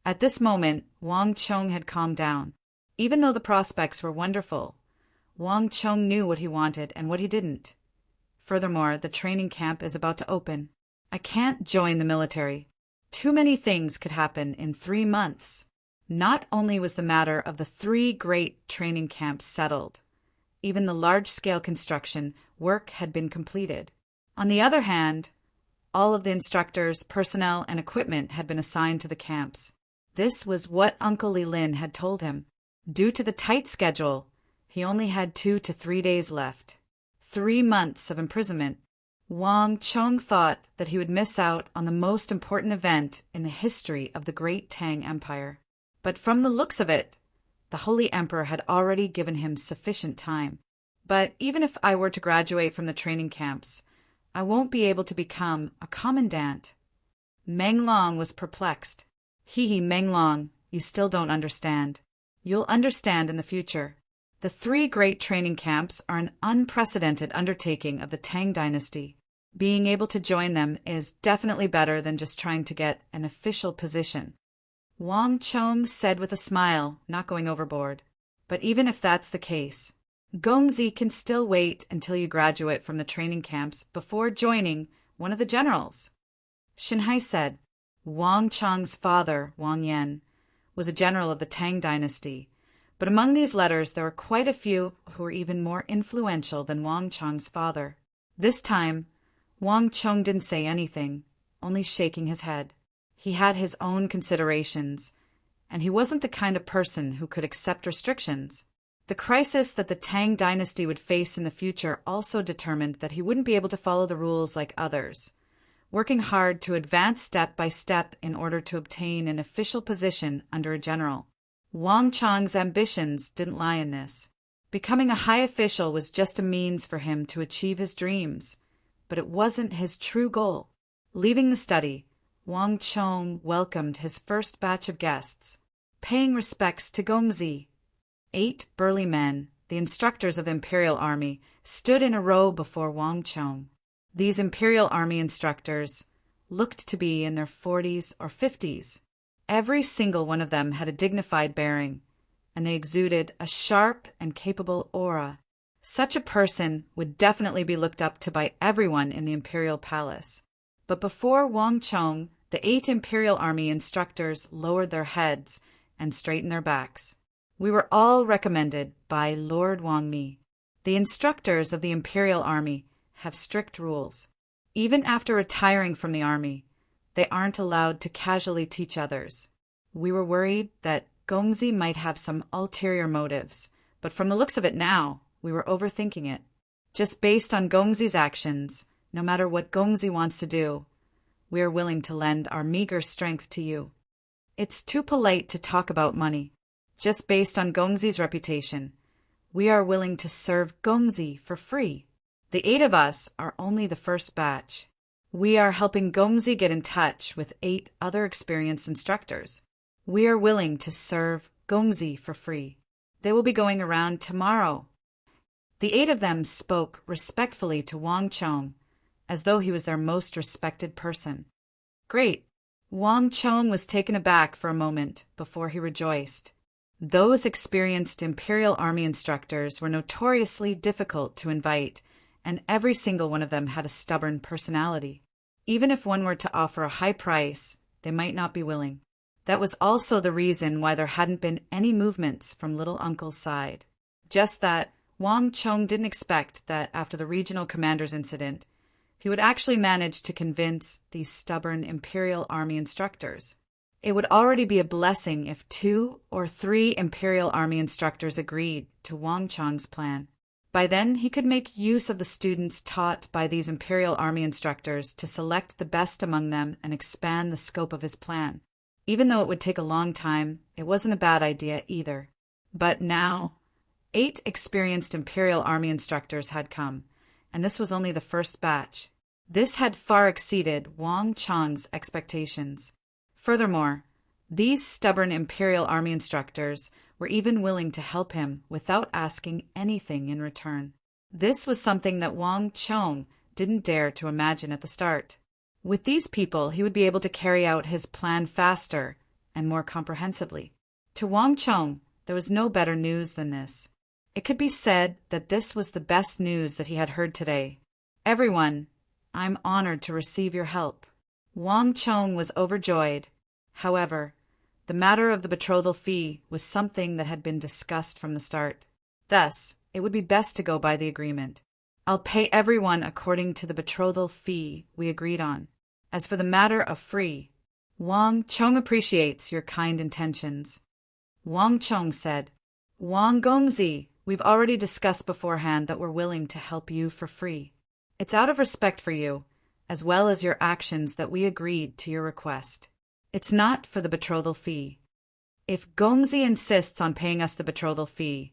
At this moment, Wang Chong had calmed down. Even though the prospects were wonderful, Wang Chong knew what he wanted and what he didn't. Furthermore, the training camp is about to open. I can't join the military. Too many things could happen in 3 months. Not only was the matter of the 3 great training camps settled, even the large-scale construction work had been completed. On the other hand, all of the instructors, personnel, and equipment had been assigned to the camps. This was what Uncle Li Lin had told him. Due to the tight schedule, he only had 2 to 3 days left. 3 months of imprisonment. Wang Chong thought that he would miss out on the most important event in the history of the great Tang Empire. But from the looks of it, the Holy Emperor had already given him sufficient time. But even if I were to graduate from the training camps, I won't be able to become a commandant. Meng Long was perplexed. Meng Long, you still don't understand. You'll understand in the future. The 3 great training camps are an unprecedented undertaking of the Tang dynasty. Being able to join them is definitely better than just trying to get an official position. Wang Chong said with a smile, not going overboard. But even if that's the case, Gongzi can still wait until you graduate from the training camps before joining one of the generals. Shinhai said. Wang Chong's father, Wang Yan, was a general of the Tang dynasty, but among these letters there were quite a few who were even more influential than Wang Chong's father. This time, Wang Chong didn't say anything, only shaking his head. He had his own considerations, and he wasn't the kind of person who could accept restrictions. The crisis that the Tang dynasty would face in the future also determined that he wouldn't be able to follow the rules like others, working hard to advance step by step in order to obtain an official position under a general. Wang Chong's ambitions didn't lie in this. Becoming a high official was just a means for him to achieve his dreams, but it wasn't his true goal. Leaving the study, Wang Chong welcomed his first batch of guests, paying respects to Gongzi. 8 burly men, the instructors of Imperial Army, stood in a row before Wang Chong. These Imperial Army instructors looked to be in their 40s or 50s. Every single one of them had a dignified bearing, and they exuded a sharp and capable aura. Such a person would definitely be looked up to by everyone in the Imperial Palace. But before Wang Chong, the 8 Imperial Army instructors lowered their heads and straightened their backs. We were all recommended by Lord Wang Mi. The instructors of the Imperial Army have strict rules. Even after retiring from the army, they aren't allowed to casually teach others. We were worried that Gongzi might have some ulterior motives, but from the looks of it now, we were overthinking it. Just based on Gongzi's actions, no matter what Gongzi wants to do, we are willing to lend our meager strength to you. It's too polite to talk about money. Just based on Gongzi's reputation, we are willing to serve Gongzi for free. The 8 of us are only the first batch. We are helping Gongzi get in touch with 8 other experienced instructors. We are willing to serve Gongzi for free. They will be going around tomorrow. The 8 of them spoke respectfully to Wang Chong, as though he was their most respected person. Great! Wang Chong was taken aback for a moment before he rejoiced. Those experienced Imperial Army instructors were notoriously difficult to invite, and every single one of them had a stubborn personality. Even if one were to offer a high price, they might not be willing. That was also the reason why there hadn't been any movements from Little Uncle's side. Just that Wang Chong didn't expect that after the regional commander's incident, he would actually manage to convince these stubborn Imperial Army instructors. It would already be a blessing if 2 or 3 Imperial Army instructors agreed to Wang Chong's plan. By then, he could make use of the students taught by these Imperial Army instructors to select the best among them and expand the scope of his plan. Even though it would take a long time, it wasn't a bad idea either. But now, 8 experienced Imperial Army instructors had come, and this was only the first batch. This had far exceeded Wang Chong's expectations. Furthermore, these stubborn Imperial Army instructors were even willing to help him without asking anything in return. This was something that Wang Chong didn't dare to imagine at the start. With these people, he would be able to carry out his plan faster and more comprehensively. To Wang Chong, there was no better news than this. It could be said that this was the best news that he had heard today. Everyone, I'm honored to receive your help. Wang Chong was overjoyed. However, the matter of the betrothal fee was something that had been discussed from the start. Thus, it would be best to go by the agreement. I'll pay everyone according to the betrothal fee we agreed on. As for the matter of free, Wang Chong appreciates your kind intentions. Wang Chong said, Wang Gongzi, we've already discussed beforehand that we're willing to help you for free. It's out of respect for you, as well as your actions, that we agreed to your request. It's not for the betrothal fee. If Gongzi insists on paying us the betrothal fee,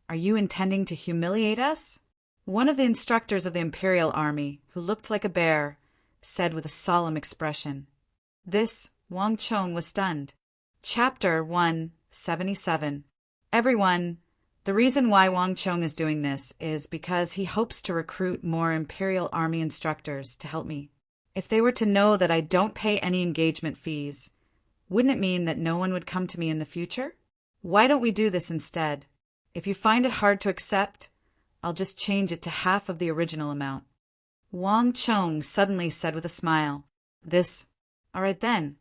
are you intending to humiliate us? One of the instructors of the Imperial Army, who looked like a bear, said with a solemn expression. This, Wang Chong was stunned. Chapter 177. Everyone, the reason why Wang Chong is doing this is because he hopes to recruit more Imperial Army instructors to help me. If they were to know that I don't pay any engagement fees, wouldn't it mean that no one would come to me in the future? Why don't we do this instead? If you find it hard to accept, I'll just change it to half of the original amount. Wang Chong suddenly said with a smile, all right then.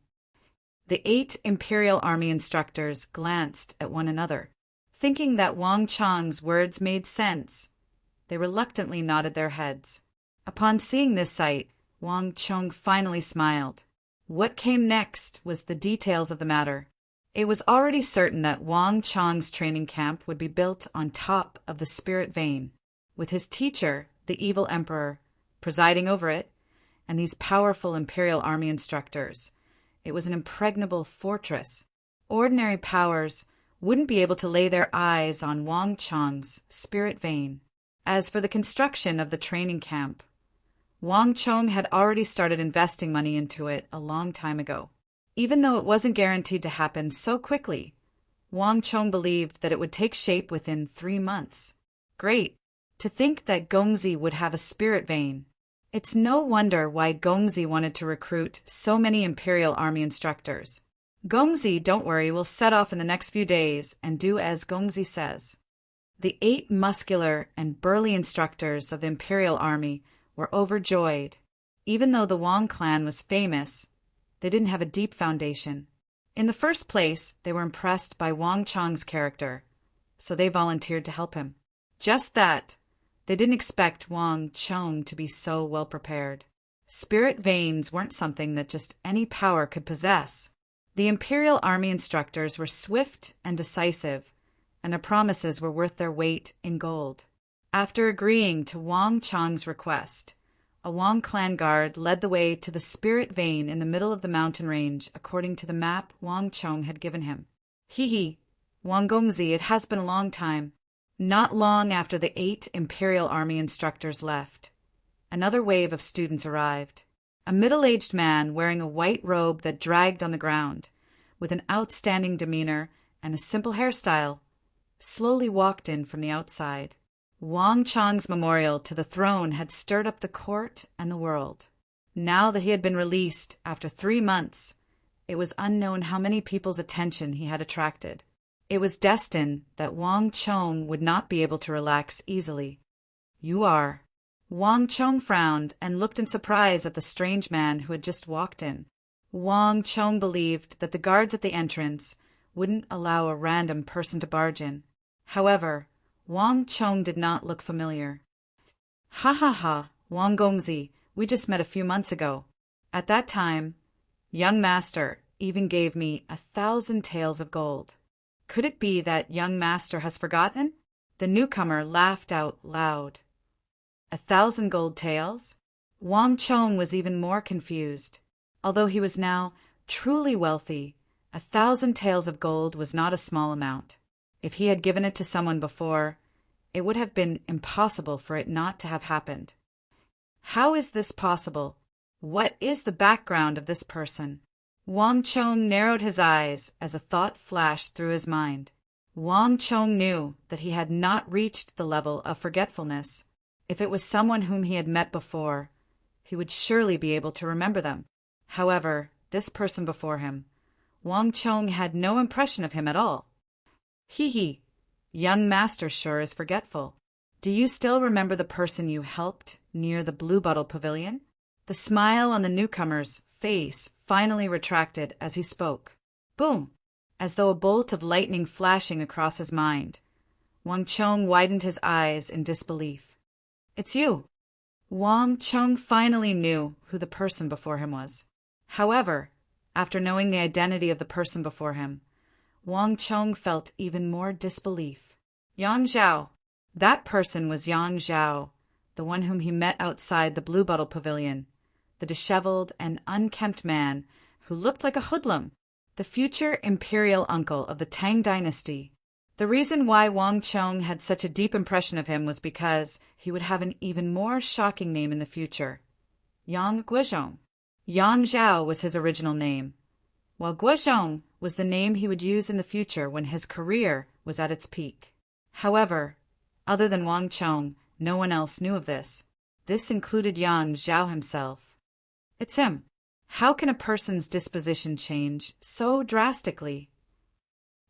The 8 Imperial Army instructors glanced at one another. Thinking that Wang Chong's words made sense, they reluctantly nodded their heads. Upon seeing this sight, Wang Chong finally smiled. What came next was the details of the matter. It was already certain that Wang Chong's training camp would be built on top of the spirit vein, with his teacher, the evil emperor, presiding over it, and these powerful Imperial Army instructors. It was an impregnable fortress. Ordinary powers wouldn't be able to lay their eyes on Wang Chong's spirit vein. As for the construction of the training camp, Wang Chong had already started investing money into it a long time ago. Even though it wasn't guaranteed to happen so quickly, Wang Chong believed that it would take shape within 3 months. Great! To think that Gongzi would have a spirit vein. It's no wonder why Gongzi wanted to recruit so many Imperial Army instructors. Gongzi, don't worry, will set off in the next few days and do as Gongzi says. The 8 muscular and burly instructors of the Imperial Army were overjoyed. Even though the Wang clan was famous, they didn't have a deep foundation. In the first place, they were impressed by Wang Chong's character, so they volunteered to help him. Just that, they didn't expect Wang Chong to be so well prepared. Spirit veins weren't something that just any power could possess. The Imperial Army instructors were swift and decisive, and their promises were worth their weight in gold. After agreeing to Wang Chong's request, a Wang clan guard led the way to the spirit vein in the middle of the mountain range according to the map Wang Chong had given him. Hee, Wang Gongzi, it has been a long time. Not long after the 8 Imperial Army instructors left, another wave of students arrived. A middle-aged man wearing a white robe that dragged on the ground, with an outstanding demeanor and a simple hairstyle, slowly walked in from the outside. Wang Chong's memorial to the throne had stirred up the court and the world. Now that he had been released after 3 months, it was unknown how many people's attention he had attracted. It was destined that Wang Chong would not be able to relax easily. "You are." Wang Chong frowned and looked in surprise at the strange man who had just walked in. Wang Chong believed that the guards at the entrance wouldn't allow a random person to barge in. However, Wang Chong did not look familiar. "Ha ha ha, Wang Gongzi, we just met a few months ago. At that time, young master even gave me 1,000 taels of gold." Could it be that young master has forgotten? The newcomer laughed out loud. 1,000 gold taels? Wang Chong was even more confused. Although he was now truly wealthy, 1,000 taels of gold was not a small amount. If he had given it to someone before, it would have been impossible for it not to have happened. How is this possible? What is the background of this person? Wang Chong narrowed his eyes as a thought flashed through his mind. Wang Chong knew that he had not reached the level of forgetfulness. If it was someone whom he had met before, he would surely be able to remember them. However, this person before him, Wang Chong had no impression of him at all. "Hee, young master sure is forgetful. Do you still remember the person you helped near the Blue Bottle Pavilion?" The smile on the newcomer's face finally retracted as he spoke. Boom! As though a bolt of lightning flashing across his mind, Wang Chong widened his eyes in disbelief. "It's you!" Wang Chong finally knew who the person before him was. However, after knowing the identity of the person before him, Wang Chong felt even more disbelief. Yang Zhao. That person was Yang Zhao, the one whom he met outside the Blue Bottle Pavilion, the disheveled and unkempt man who looked like a hoodlum, the future imperial uncle of the Tang dynasty. The reason why Wang Chong had such a deep impression of him was because he would have an even more shocking name in the future. Yang Guozhong. Yang Zhao was his original name, while Guozhong was the name he would use in the future when his career was at its peak. However, other than Wang Chong, no one else knew of this. This included Yang Zhao himself. It's him. How can a person's disposition change so drastically?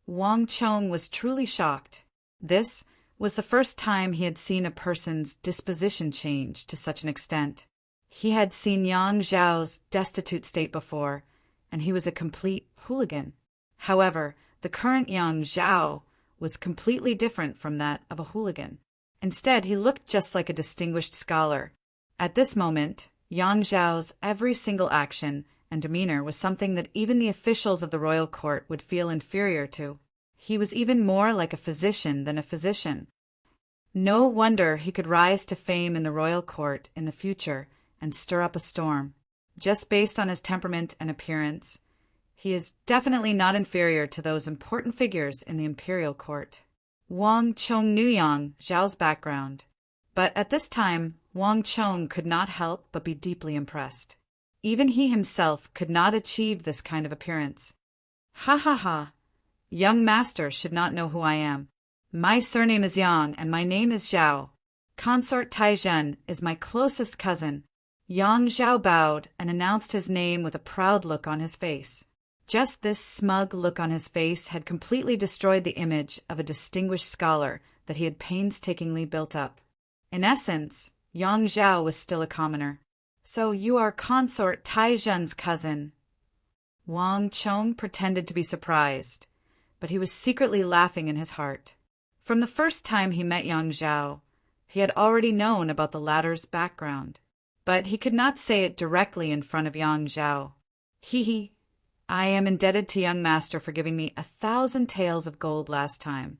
Wang Chong was truly shocked. This was the first time he had seen a person's disposition change to such an extent. He had seen Yang Zhao's destitute state before, and he was a complete hooligan. However, the current Yang Zhao was completely different from that of a hooligan. Instead, he looked just like a distinguished scholar. At this moment, Yang Zhao's every single action and demeanor was something that even the officials of the royal court would feel inferior to. He was even more like a physician than a physician. No wonder he could rise to fame in the royal court in the future and stir up a storm. Just based on his temperament and appearance, he is definitely not inferior to those important figures in the imperial court. Wang Chong knew Yang Zhao's background, but at this time, Wang Chong could not help but be deeply impressed. Even he himself could not achieve this kind of appearance. "Ha ha ha! Young master should not know who I am. My surname is Yang, and my name is Zhao. Consort Taizhen is my closest cousin." Yang Zhao bowed and announced his name with a proud look on his face. Just this smug look on his face had completely destroyed the image of a distinguished scholar that he had painstakingly built up. In essence, Yang Zhao was still a commoner. "So you are Consort Taizhen's cousin." Wang Chong pretended to be surprised, but he was secretly laughing in his heart. From the first time he met Yang Zhao, he had already known about the latter's background, but he could not say it directly in front of Yang Zhao. "Hee, I am indebted to young master for giving me 1,000 taels of gold last time."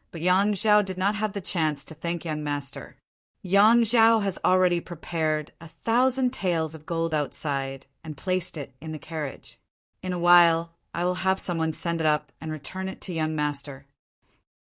But Yang Zhao did not have the chance to thank young master. Yang Zhao has already prepared 1,000 taels of gold outside and placed it in the carriage. In a while, I will have someone send it up and return it to young master.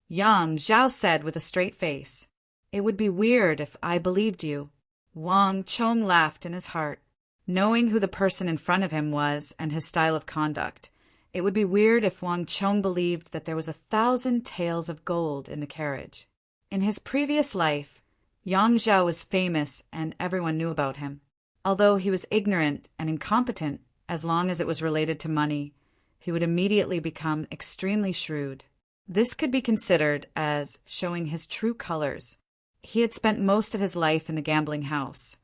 Yang Zhao said with a straight face. "It would be weird if I believed you." Wang Chong laughed in his heart. Knowing who the person in front of him was and his style of conduct, it would be weird if Wang Chong believed that there was 1,000 taels of gold in the carriage. In his previous life, Yang Zhao was famous and everyone knew about him. Although he was ignorant and incompetent, as long as it was related to money, he would immediately become extremely shrewd. This could be considered as showing his true colors. He had spent most of his life in the gambling house,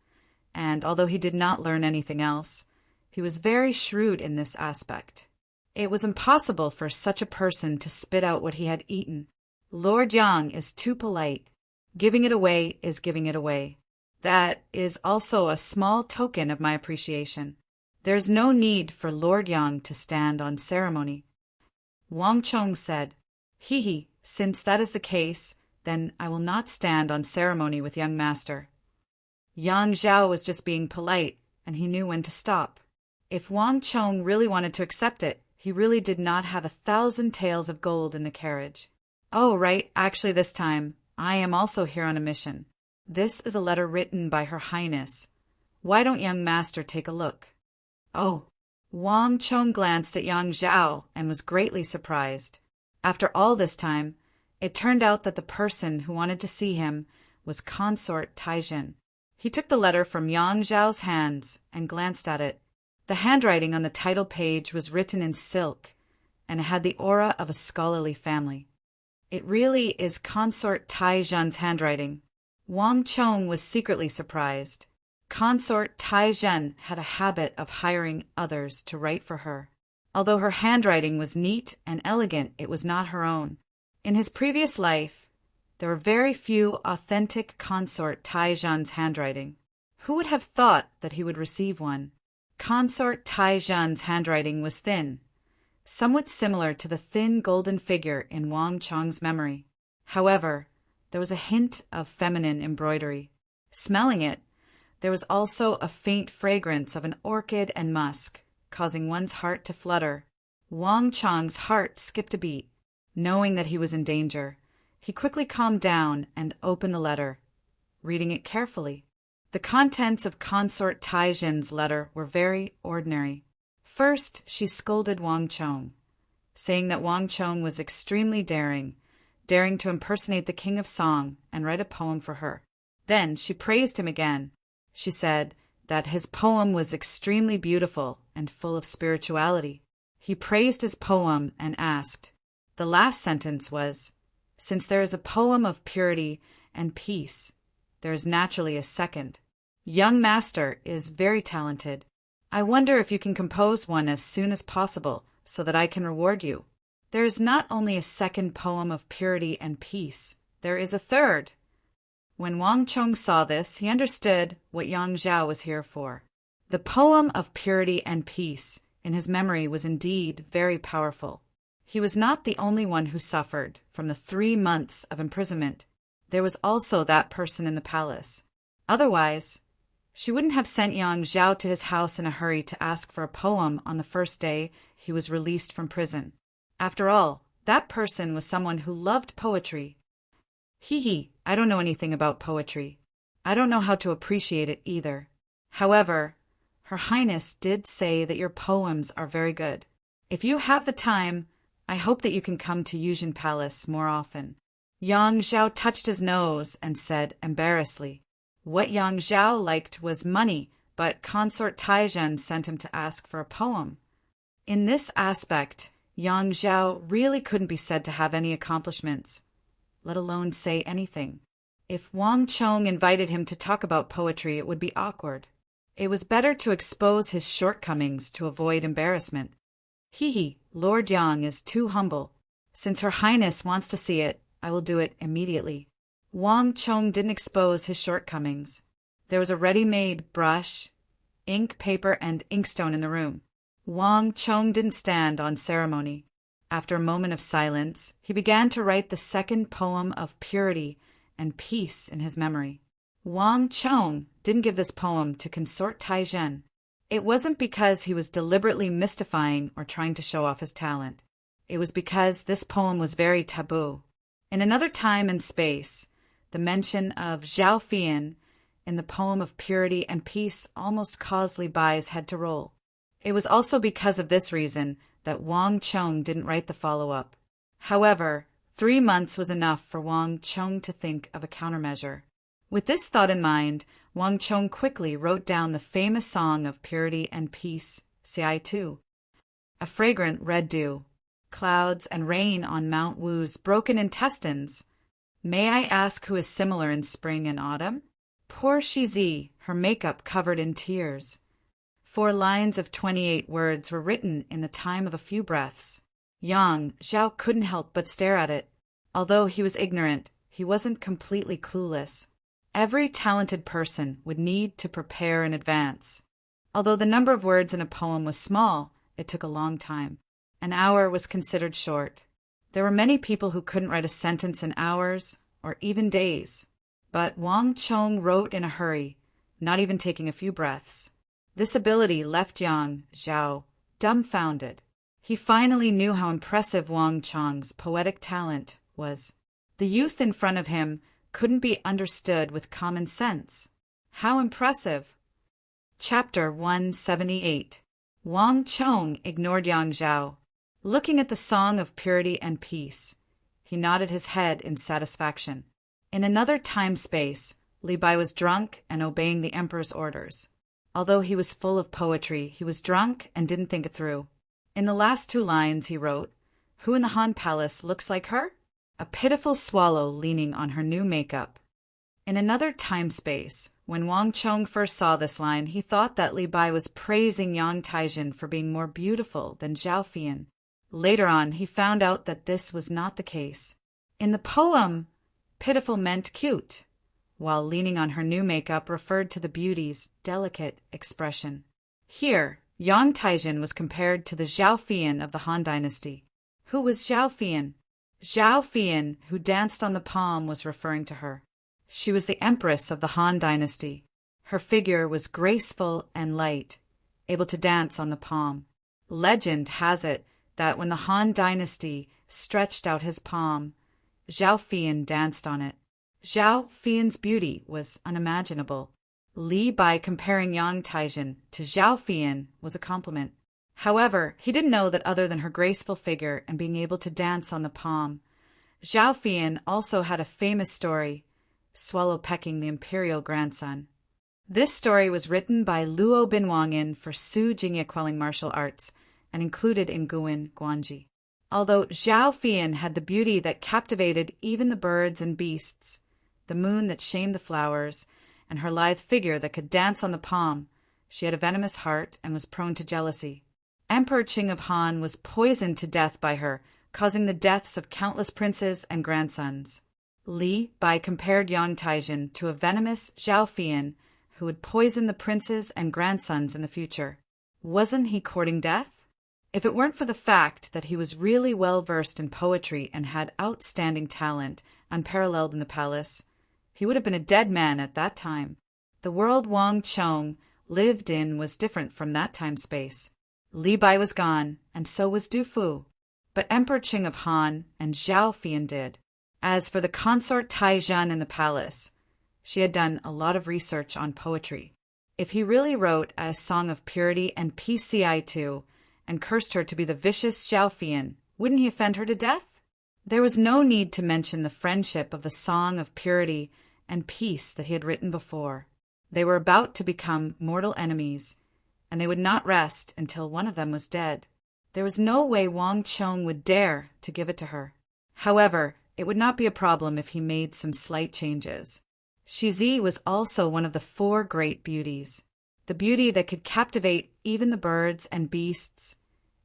and although he did not learn anything else, he was very shrewd in this aspect. It was impossible for such a person to spit out what he had eaten. Lord Yang is too polite. Giving it away is giving it away. That is also a small token of my appreciation. There is no need for Lord Yang to stand on ceremony. Wang Chong said, "He, since that is the case, then I will not stand on ceremony with young master." Yang Zhao was just being polite, and he knew when to stop. If Wang Chong really wanted to accept it, he really did not have 1,000 taels of gold in the carriage. "Oh, right, actually this time, I am also here on a mission. This is a letter written by Her Highness. Why don't young master take a look?" "Oh." Wang Chong glanced at Yang Zhao and was greatly surprised. After all this time, it turned out that the person who wanted to see him was Consort Taizhen. He took the letter from Yang Zhao's hands and glanced at it. The handwriting on the title page was written in silk, and it had the aura of a scholarly family. It really is Consort Taizhen's handwriting. Wang Chong was secretly surprised. Consort Taizhen had a habit of hiring others to write for her. Although her handwriting was neat and elegant, it was not her own. In his previous life, there were very few authentic Consort Taizhen's handwriting. Who would have thought that he would receive one? Consort Taizhen's handwriting was thin, somewhat similar to the thin golden figure in Wang Chong's memory. However, there was a hint of feminine embroidery. Smelling it, there was also a faint fragrance of an orchid and musk, causing one's heart to flutter. Wang Chong's heart skipped a beat. Knowing that he was in danger, he quickly calmed down and opened the letter, reading it carefully. The contents of Consort Taizhen's letter were very ordinary. First, she scolded Wang Chong, saying that Wang Chong was extremely daring to impersonate the King of Song and write a poem for her. Then she praised him again. She said that his poem was extremely beautiful and full of spirituality. He praised his poem and asked. The last sentence was, "Since there is a poem of purity and peace, there is naturally a second. Young master is very talented. I wonder if you can compose one as soon as possible so that I can reward you. There is not only a second poem of purity and peace, there is a third." When Wang Chong saw this, he understood what Yang Zhao was here for. The poem of purity and peace in his memory was indeed very powerful. He was not the only one who suffered from the 3 months of imprisonment. There was also that person in the palace. Otherwise, she wouldn't have sent Yang Zhao to his house in a hurry to ask for a poem on the first day he was released from prison. After all, that person was someone who loved poetry. I don't know anything about poetry. I don't know how to appreciate it either. However, Her Highness did say that your poems are very good. If you have the time, I hope that you can come to Yuzhen Palace more often. Yang Zhao touched his nose and said embarrassedly. What Yang Zhao liked was money, but Consort Taizhen sent him to ask for a poem. In this aspect, Yang Zhao really couldn't be said to have any accomplishments, let alone say anything. If Wang Chong invited him to talk about poetry, it would be awkward. It was better to expose his shortcomings to avoid embarrassment. Lord Yang is too humble. Since Her Highness wants to see it, I will do it immediately. Wang Chong didn't expose his shortcomings. There was a ready-made brush, ink, paper, and inkstone in the room. Wang Chong didn't stand on ceremony. After a moment of silence, he began to write the second poem of purity and peace in his memory. Wang Chong didn't give this poem to Consort Taizhen. It wasn't because he was deliberately mystifying or trying to show off his talent. It was because this poem was very taboo. In another time and space, the mention of Zhao Fian in the poem of purity and peace almost caused Li Bai's head to roll. It was also because of this reason that Wang Chong didn't write the follow-up. However, 3 months was enough for Wang Chong to think of a countermeasure. With this thought in mind, Wang Chong quickly wrote down the famous song of purity and peace, Ci Tu. A fragrant red dew. clouds and rain on Mount Wu's broken intestines. May I ask who is similar in spring and autumn? Poor Shizi, her makeup covered in tears. 4 lines of 28 words were written in the time of a few breaths. Yang Zhao couldn't help but stare at it. Although he was ignorant, he wasn't completely clueless. Every talented person would need to prepare in advance. Although the number of words in a poem was small, it took a long time. An hour was considered short. There were many people who couldn't write a sentence in hours or even days. But Wang Chong wrote in a hurry, not even taking a few breaths. This ability left Yang Zhao dumbfounded. He finally knew how impressive Wang Chong's poetic talent was. The youth in front of him couldn't be understood with common sense. How impressive! Chapter 178. Wang Chong ignored Yang Zhao. Looking at the Song of Purity and Peace, he nodded his head in satisfaction. In another time-space, Li Bai was drunk and obeying the emperor's orders. Although he was full of poetry, he was drunk and didn't think it through. In the last 2 lines he wrote, "Who in the Han Palace looks like her? A pitiful swallow leaning on her new makeup." In another time-space, when Wang Chong first saw this line, he thought that Li Bai was praising Yang Taijin for being more beautiful than Zhao Fian. Later on, he found out that this was not the case. In the poem, pitiful meant cute, while leaning on her new makeup referred to the beauty's delicate expression. Here, Yang Taijin was compared to the Zhao Fian of the Han Dynasty. Who was Zhao Fian? Zhao Fian, who danced on the palm, was referring to her. She was the empress of the Han Dynasty. Her figure was graceful and light, able to dance on the palm. Legend has it that when the Han Dynasty stretched out his palm, Zhao Fian danced on it. Zhao Fian's beauty was unimaginable. Li Bai comparing Yang Taijin to Zhao Fian was a compliment. However, he didn't know that other than her graceful figure and being able to dance on the palm, Zhao Fian also had a famous story, swallow pecking the imperial grandson. This story was written by Luo Binwangin for Su Jingye Quelling Martial Arts and included in Guin Guanji. Although Zhao Fian had the beauty that captivated even the birds and beasts, the moon that shamed the flowers, and her lithe figure that could dance on the palm, she had a venomous heart and was prone to jealousy. Emperor Qing of Han was poisoned to death by her, causing the deaths of countless princes and grandsons. Li Bai compared Yang Taijin to a venomous Zhao Fian who would poison the princes and grandsons in the future. Wasn't he courting death? If it weren't for the fact that he was really well versed in poetry and had outstanding talent, unparalleled in the palace, he would have been a dead man at that time. The world Wang Chong lived in was different from that time-space. Li Bai was gone, and so was Du Fu. But Emperor Qing of Han and Zhao Fian did. As for the consort Taizhan in the palace, she had done a lot of research on poetry. If he really wrote a Song of Purity and PCI too, and cursed her to be the vicious Zhao Fian, wouldn't he offend her to death? There was no need to mention the friendship of the Song of Purity and Peace that he had written before. They were about to become mortal enemies, and they would not rest until one of them was dead. There was no way Wang Chong would dare to give it to her. However, it would not be a problem if he made some slight changes. Shizi was also one of the 4 great beauties. The beauty that could captivate even the birds and beasts,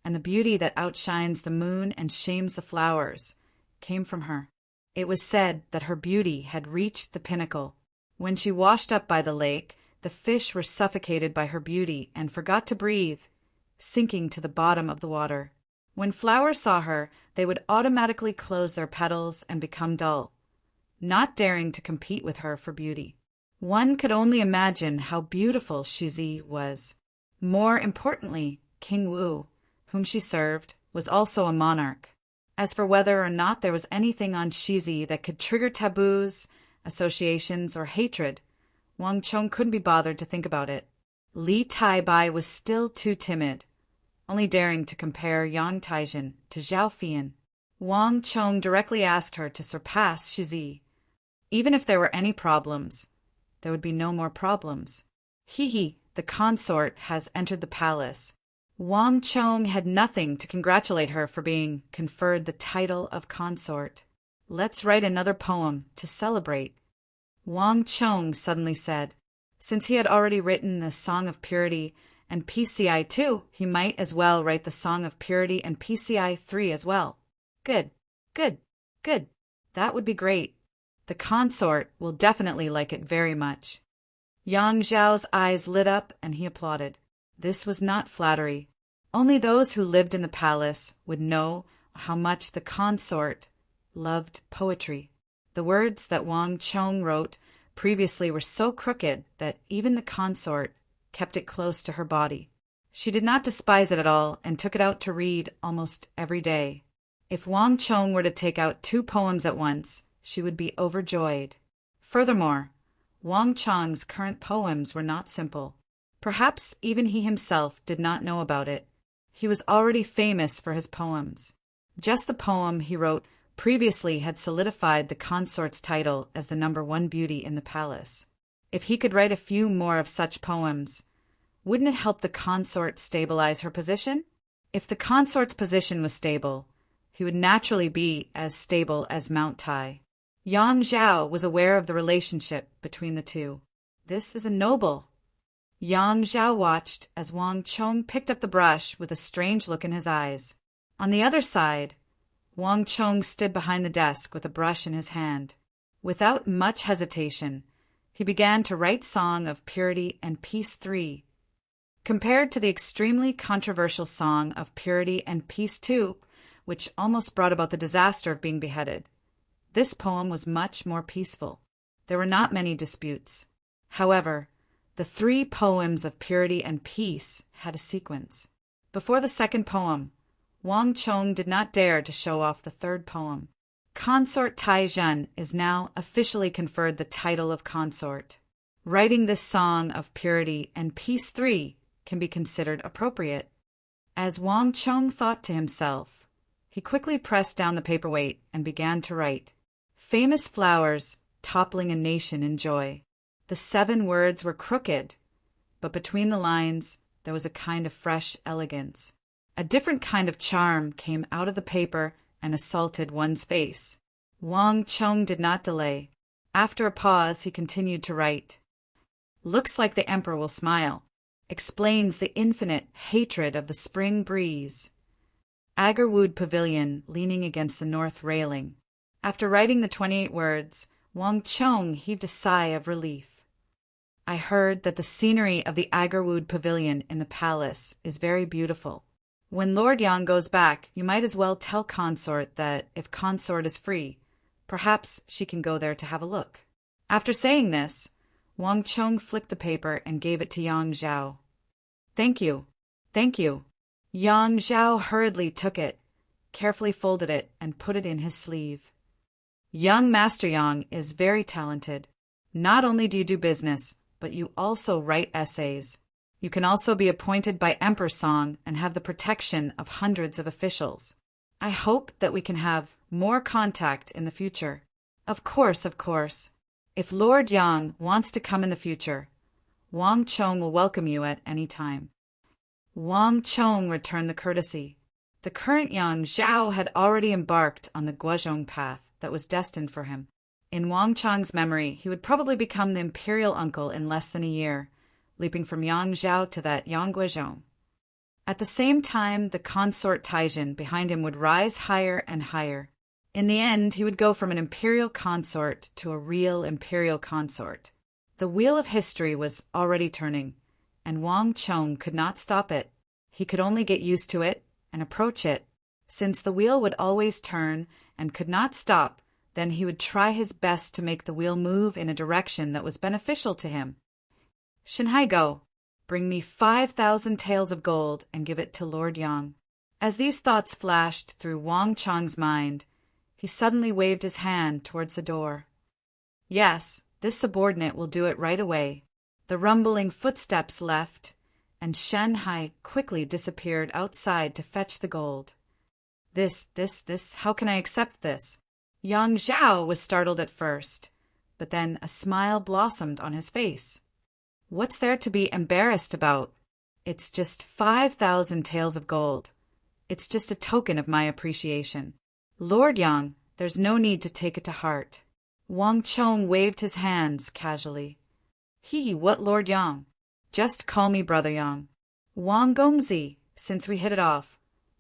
and the beauty that outshines the moon and shames the flowers, came from her. It was said that her beauty had reached the pinnacle. When she washed up by the lake, the fish were suffocated by her beauty and forgot to breathe, sinking to the bottom of the water. When flowers saw her, they would automatically close their petals and become dull, not daring to compete with her for beauty. One could only imagine how beautiful Shizi was. More importantly, King Wu, whom she served, was also a monarch. As for whether or not there was anything on Shizi that could trigger taboos, associations, or hatred, Wang Chong couldn't be bothered to think about it. Li Taibai was still too timid, only daring to compare Yang Taijin to Zhao Fian. Wang Chong directly asked her to surpass Shizi. Even if there were any problems, there would be no more problems. He, the consort, has entered the palace. Wang Chong had nothing to congratulate her for being conferred the title of consort. Let's write another poem to celebrate, Wang Chong suddenly said. Since he had already written the Song of Purity and PCI 2, he might as well write the Song of Purity and PCI 3 as well. Good, good, good. That would be great. The consort will definitely like it very much. Yang Zhao's eyes lit up and he applauded. This was not flattery. Only those who lived in the palace would know how much the consort loved poetry. The words that Wang Chong wrote previously were so crooked that even the consort kept it close to her body. She did not despise it at all and took it out to read almost every day. If Wang Chong were to take out 2 poems at once, she would be overjoyed. Furthermore, Wang Chong's current poems were not simple. Perhaps even he himself did not know about it. He was already famous for his poems. Just the poem he wrote previously had solidified the consort's title as the #1 beauty in the palace. If he could write a few more of such poems, wouldn't it help the consort stabilize her position? If the consort's position was stable, he would naturally be as stable as Mount Tai. Yang Zhao was aware of the relationship between the two. This is a noble. Yang Zhao watched as Wang Chong picked up the brush with a strange look in his eyes. On the other side, Wang Chong stood behind the desk with a brush in his hand. Without much hesitation, he began to write Song of Purity and Peace 3. Compared to the extremely controversial Song of Purity and Peace 2, which almost brought about the disaster of being beheaded, this poem was much more peaceful. There were not many disputes. However, the 3 poems of purity and peace had a sequence. Before the second poem, Wang Chong did not dare to show off the third poem. Consort Tai Zhen is now officially conferred the title of consort. Writing this Song of Purity and Peace 3 can be considered appropriate. As Wang Chong thought to himself, he quickly pressed down the paperweight and began to write. Famous flowers toppling a nation in joy. The 7 words were crooked, but between the lines there was a kind of fresh elegance. A different kind of charm came out of the paper and assaulted one's face. Wang Chong did not delay. After a pause, he continued to write. Looks like the emperor will smile. Explains the infinite hatred of the spring breeze. Agarwood Pavilion leaning against the north railing. After writing the 28 words, Wang Chong heaved a sigh of relief. I heard that the scenery of the Agarwood Pavilion in the palace is very beautiful. When Lord Yang goes back, you might as well tell Consort that if Consort is free, perhaps she can go there to have a look. After saying this, Wang Chong flicked the paper and gave it to Yang Zhao. Thank you. Thank you. Yang Zhao hurriedly took it, carefully folded it, and put it in his sleeve. Young Master Yang is very talented. Not only do you do business, but you also write essays. You can also be appointed by Emperor Song and have the protection of hundreds of officials. I hope that we can have more contact in the future. Of course, of course. If Lord Yang wants to come in the future, Wang Chong will welcome you at any time. Wang Chong returned the courtesy. The current Yang Zhao had already embarked on the Guozhong path that was destined for him. In Wang Chong's memory, he would probably become the imperial uncle in less than a year, leaping from Yang Zhao to that Yang Guozhong. At the same time, the consort Taizhen behind him would rise higher and higher. In the end, he would go from an imperial consort to a real imperial consort. The wheel of history was already turning, and Wang Chong could not stop it. He could only get used to it and approach it. Since the wheel would always turn and could not stop, then he would try his best to make the wheel move in a direction that was beneficial to him. Shanhai go, bring me 5,000 taels of gold and give it to Lord Yang. As these thoughts flashed through Wang Chong's mind, he suddenly waved his hand towards the door. Yes, this subordinate will do it right away. The rumbling footsteps left, and Shanhai quickly disappeared outside to fetch the gold. This, how can I accept this? Yang Zhao was startled at first, but then a smile blossomed on his face. What's there to be embarrassed about? It's just 5,000 taels of gold. It's just a token of my appreciation. Lord Yang, there's no need to take it to heart. Wang Chong waved his hands casually. What Lord Yang? Just call me Brother Yang. Wang Gongzi, since we hit it off,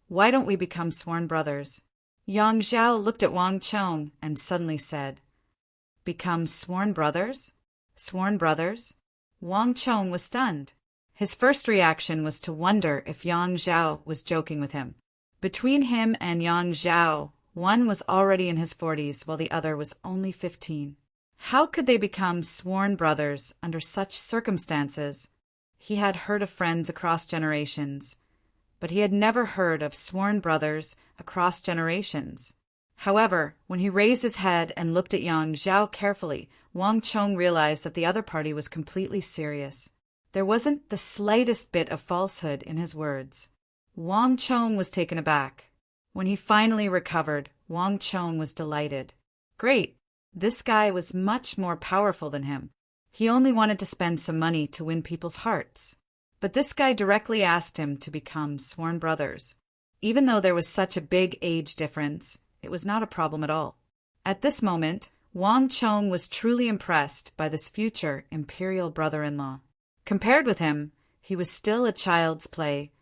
why don't we become sworn brothers? Yang Zhao looked at Wang Chong and suddenly said, Become sworn brothers? Sworn brothers? Wang Chong was stunned. His first reaction was to wonder if Yang Zhao was joking with him. Between him and Yang Zhao, one was already in his 40s while the other was only 15. How could they become sworn brothers under such circumstances? He had heard of friends across generations, but he had never heard of sworn brothers across generations. However, when he raised his head and looked at Yang Zhao carefully, Wang Chong realized that the other party was completely serious. There wasn't the slightest bit of falsehood in his words. Wang Chong was taken aback. When he finally recovered, Wang Chong was delighted. Great! This guy was much more powerful than him. He only wanted to spend some money to win people's hearts. But this guy directly asked him to become sworn brothers. Even though there was such a big age difference, it was not a problem at all. At this moment, Wang Chong was truly impressed by this future imperial brother-in-law. Compared with him, he was still a child's play,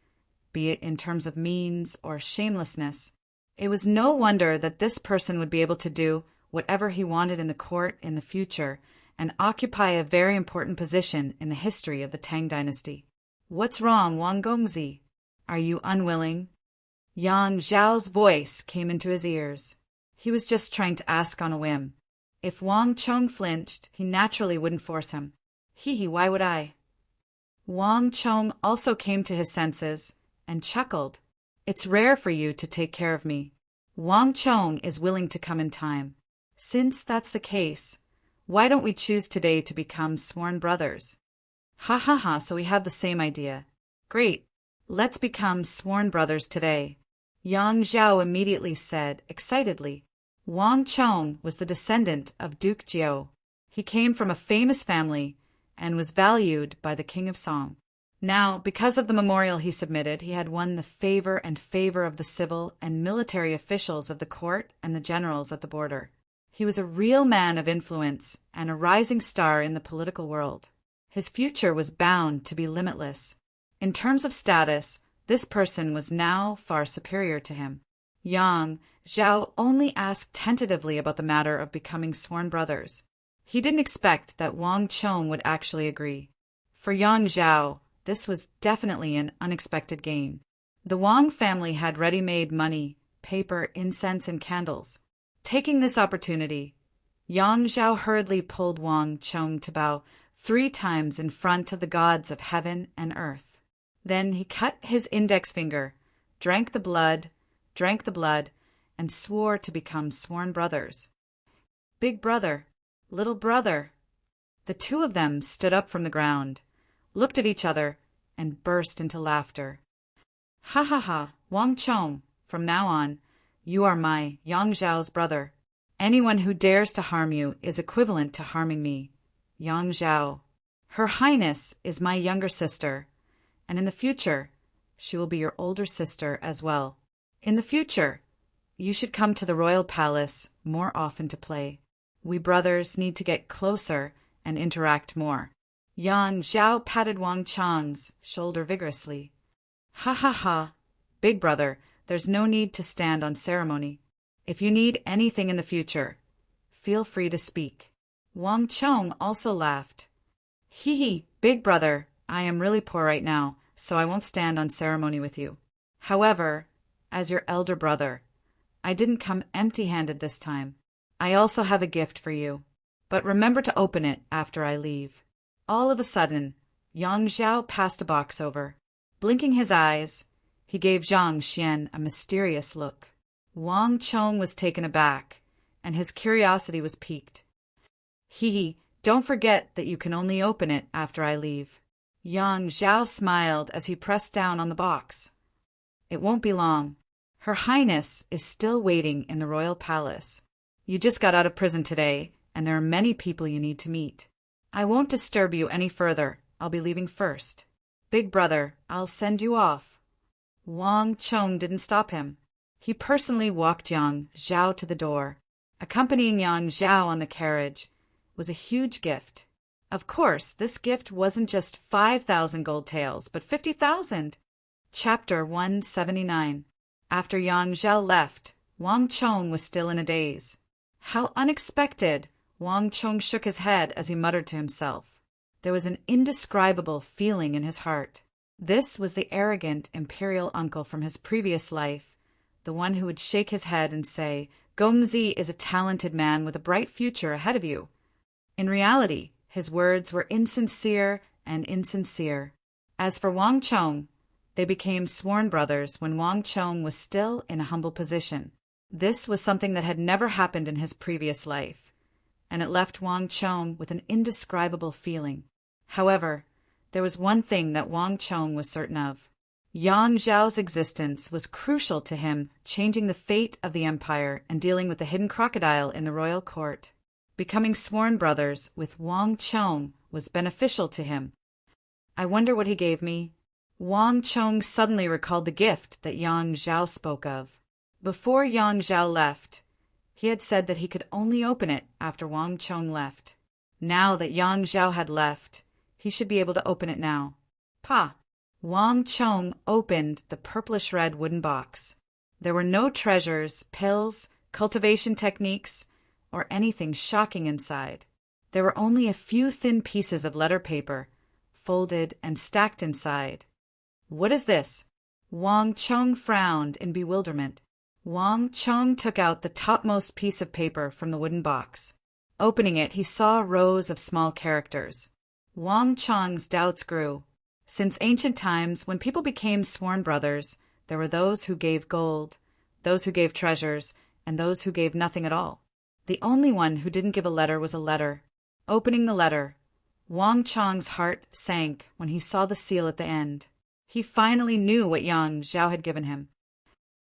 be it in terms of means or shamelessness. It was no wonder that this person would be able to do whatever he wanted in the court in the future and occupy a very important position in the history of the Tang dynasty. What's wrong, Wang Gongzi? Are you unwilling? Yang Zhao's voice came into his ears. He was just trying to ask on a whim. If Wang Chong flinched, he naturally wouldn't force him. Why would I? Wang Chong also came to his senses and chuckled. It's rare for you to take care of me. Wang Chong is willing to come in time. Since that's the case, why don't we choose today to become sworn brothers? So we have the same idea. Great. Let's become sworn brothers today. Yang Zhao immediately said, excitedly. Wang Chong was the descendant of Duke Jiao. He came from a famous family and was valued by the King of Song. Now, because of the memorial he submitted, he had won the favor of the civil and military officials of the court and the generals at the border. He was a real man of influence and a rising star in the political world. His future was bound to be limitless. In terms of status, this person was now far superior to him. Yang Zhao only asked tentatively about the matter of becoming sworn brothers. He didn't expect that Wang Chong would actually agree. For Yang Zhao, this was definitely an unexpected gain. The Wang family had ready-made money, paper, incense, and candles. Taking this opportunity, Yang Zhao hurriedly pulled Wang Chong to bow 3 times in front of the gods of heaven and earth. Then he cut his index finger, drank the blood, and swore to become sworn brothers. Big brother, little brother. The two of them stood up from the ground, looked at each other, and burst into laughter. Wang Chong, from now on, you are my Yang Zhao's brother. Anyone who dares to harm you is equivalent to harming me, Yang Zhao. Her Highness is my younger sister, and in the future, she will be your older sister as well. In the future, you should come to the royal palace more often to play. We brothers need to get closer and interact more. Yang Zhao patted Wang Chong's shoulder vigorously. Big brother, there's no need to stand on ceremony. If you need anything in the future, feel free to speak. Wang Chong also laughed. Big brother, I am really poor right now, so I won't stand on ceremony with you. However, as your elder brother, I didn't come empty-handed this time. I also have a gift for you, but remember to open it after I leave. All of a sudden, Yang Zhao passed a box over. Blinking his eyes, he gave Zhang Xian a mysterious look. Wang Chong was taken aback, and his curiosity was piqued. Don't forget that you can only open it after I leave. Yang Zhao smiled as he pressed down on the box. It won't be long. Her Highness is still waiting in the royal palace. You just got out of prison today, and there are many people you need to meet. I won't disturb you any further. I'll be leaving first. "Big brother, I'll send you off." Wang Chong didn't stop him. He personally walked Yang Zhao to the door. Accompanying Yang Zhao on the carriage was a huge gift. Of course, this gift wasn't just 5,000 gold taels, but 50,000. Chapter 179. After Yang Zhao left, Wang Chong was still in a daze. How unexpected! Wang Chong shook his head as he muttered to himself. There was an indescribable feeling in his heart. This was the arrogant imperial uncle from his previous life, the one who would shake his head and say, "Gongzi is a talented man with a bright future ahead of you." In reality, his words were insincere and insincere. As for Wang Chong, they became sworn brothers when Wang Chong was still in a humble position. This was something that had never happened in his previous life, and it left Wang Chong with an indescribable feeling. However, there was one thing that Wang Chong was certain of. Yang Zhao's existence was crucial to him, changing the fate of the empire and dealing with the hidden crocodile in the royal court. Becoming sworn brothers with Wang Chong was beneficial to him. I wonder what he gave me. Wang Chong suddenly recalled the gift that Yang Zhao spoke of. Before Yang Zhao left, he had said that he could only open it after Wang Chong left. Now that Yang Zhao had left, he should be able to open it now. Pa! Wang Chong opened the purplish-red wooden box. There were no treasures, pills, cultivation techniques, or anything shocking inside. There were only a few thin pieces of letter paper, folded and stacked inside. What is this? Wang Chong frowned in bewilderment. Wang Chong took out the topmost piece of paper from the wooden box. Opening it, he saw rows of small characters. Wang Chong's doubts grew. Since ancient times, when people became sworn brothers, there were those who gave gold, those who gave treasures, and those who gave nothing at all. The only one who didn't give a letter was a letter. Opening the letter, Wang Chong's heart sank when he saw the seal at the end. He finally knew what Yang Zhao had given him.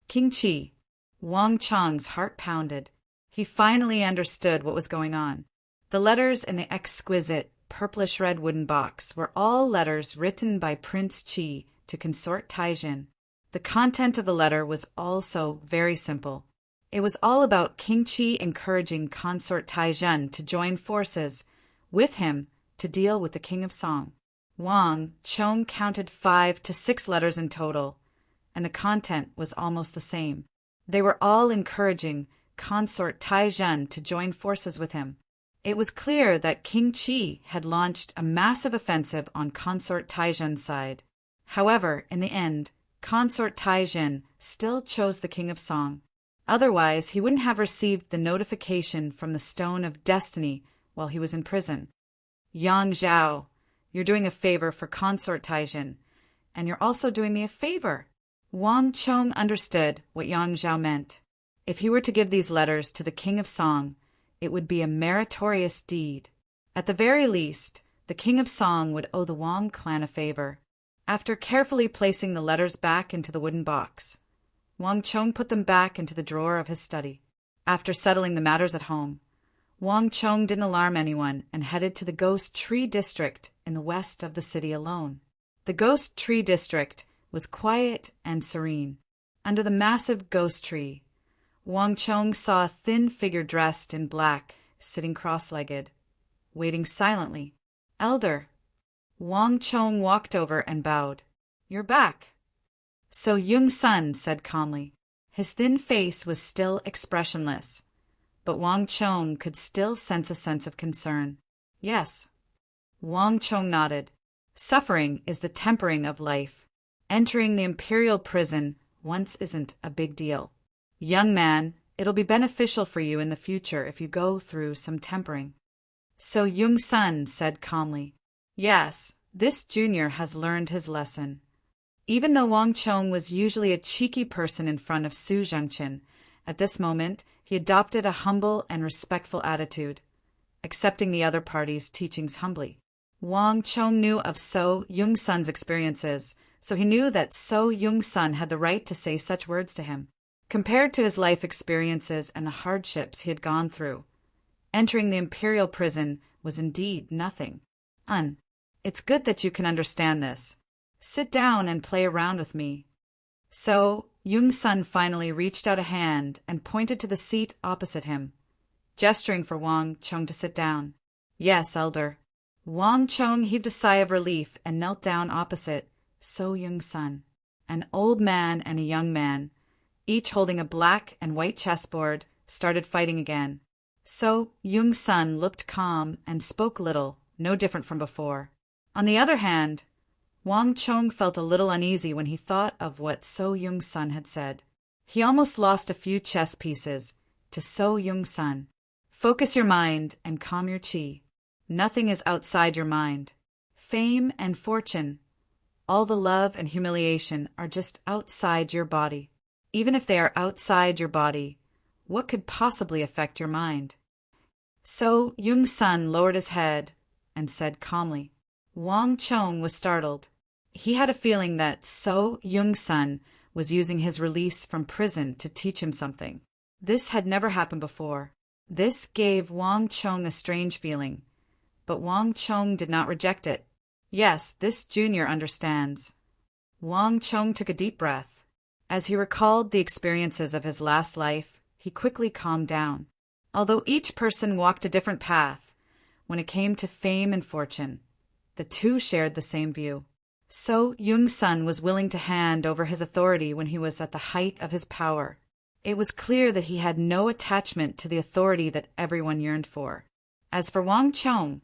King Qi. Wang Chong's heart pounded. He finally understood what was going on. The letters in the exquisite, purplish-red wooden box were all letters written by Prince Qi to consort Taijin. The content of the letter was also very simple. It was all about King Qi encouraging consort Taijin to join forces with him to deal with the King of Song. Wang Chong counted 5 to 6 letters in total, and the content was almost the same. They were all encouraging consort Taijin to join forces with him. It was clear that King Qi had launched a massive offensive on consort Taijin's side. However, in the end, consort Taijin still chose the King of Song. Otherwise, he wouldn't have received the notification from the Stone of Destiny while he was in prison. Yang Zhao, you're doing a favor for consort Taijin, and you're also doing me a favor. Wang Chong understood what Yang Zhao meant. If he were to give these letters to the King of Song, it would be a meritorious deed. At the very least, the King of Song would owe the Wang clan a favor. After carefully placing the letters back into the wooden box, Wang Chong put them back into the drawer of his study. After settling the matters at home, Wang Chong didn't alarm anyone and headed to the Ghost Tree District in the west of the city alone. The Ghost Tree District was quiet and serene. Under the massive ghost tree, Wang Chong saw a thin figure dressed in black, sitting cross-legged, waiting silently. "Elder." Wang Chong walked over and bowed. "You're back." So Yung Sun said calmly. His thin face was still expressionless, but Wang Chong could still sense a sense of concern. "Yes." Wang Chong nodded. "Suffering is the tempering of life. Entering the imperial prison once isn't a big deal. Young man, it'll be beneficial for you in the future if you go through some tempering." So Yung Sun said calmly, "Yes, this junior has learned his lesson." Even though Wang Chong was usually a cheeky person in front of Su Zhengqian, at this moment he adopted a humble and respectful attitude, accepting the other party's teachings humbly. Wang Chong knew of So Yung Sun's experiences, so he knew that So Yung Sun had the right to say such words to him. Compared to his life experiences and the hardships he had gone through, entering the imperial prison was indeed nothing. "It's good that you can understand this." Sit down and play around with me." So Jung's son finally reached out a hand and pointed to the seat opposite him, gesturing for Wang Chong to sit down. "Yes, elder." Wang Chong heaved a sigh of relief and knelt down opposite So Jung's son. An old man and a young man, each holding a black and white chessboard, started fighting again. So Jung's son looked calm and spoke little, no different from before. On the other hand, Wang Chong felt a little uneasy when he thought of what So Jung's son had said. He almost lost a few chess pieces to So Jung's son. Focus your mind and calm your qi. Nothing is outside your mind. Fame and fortune, all the love and humiliation are just outside your body. Even if they are outside your body, what could possibly affect your mind? So Jung's son lowered his head and said calmly. Wang Chong was startled. He had a feeling that So Jung's son was using his release from prison to teach him something. This had never happened before. This gave Wang Chong a strange feeling, but Wang Chong did not reject it. Yes, this junior understands. Wang Chong took a deep breath. As he recalled the experiences of his last life, he quickly calmed down. Although each person walked a different path, when it came to fame and fortune, the two shared the same view. So Jung's son was willing to hand over his authority when he was at the height of his power. It was clear that he had no attachment to the authority that everyone yearned for. As for Wang Chong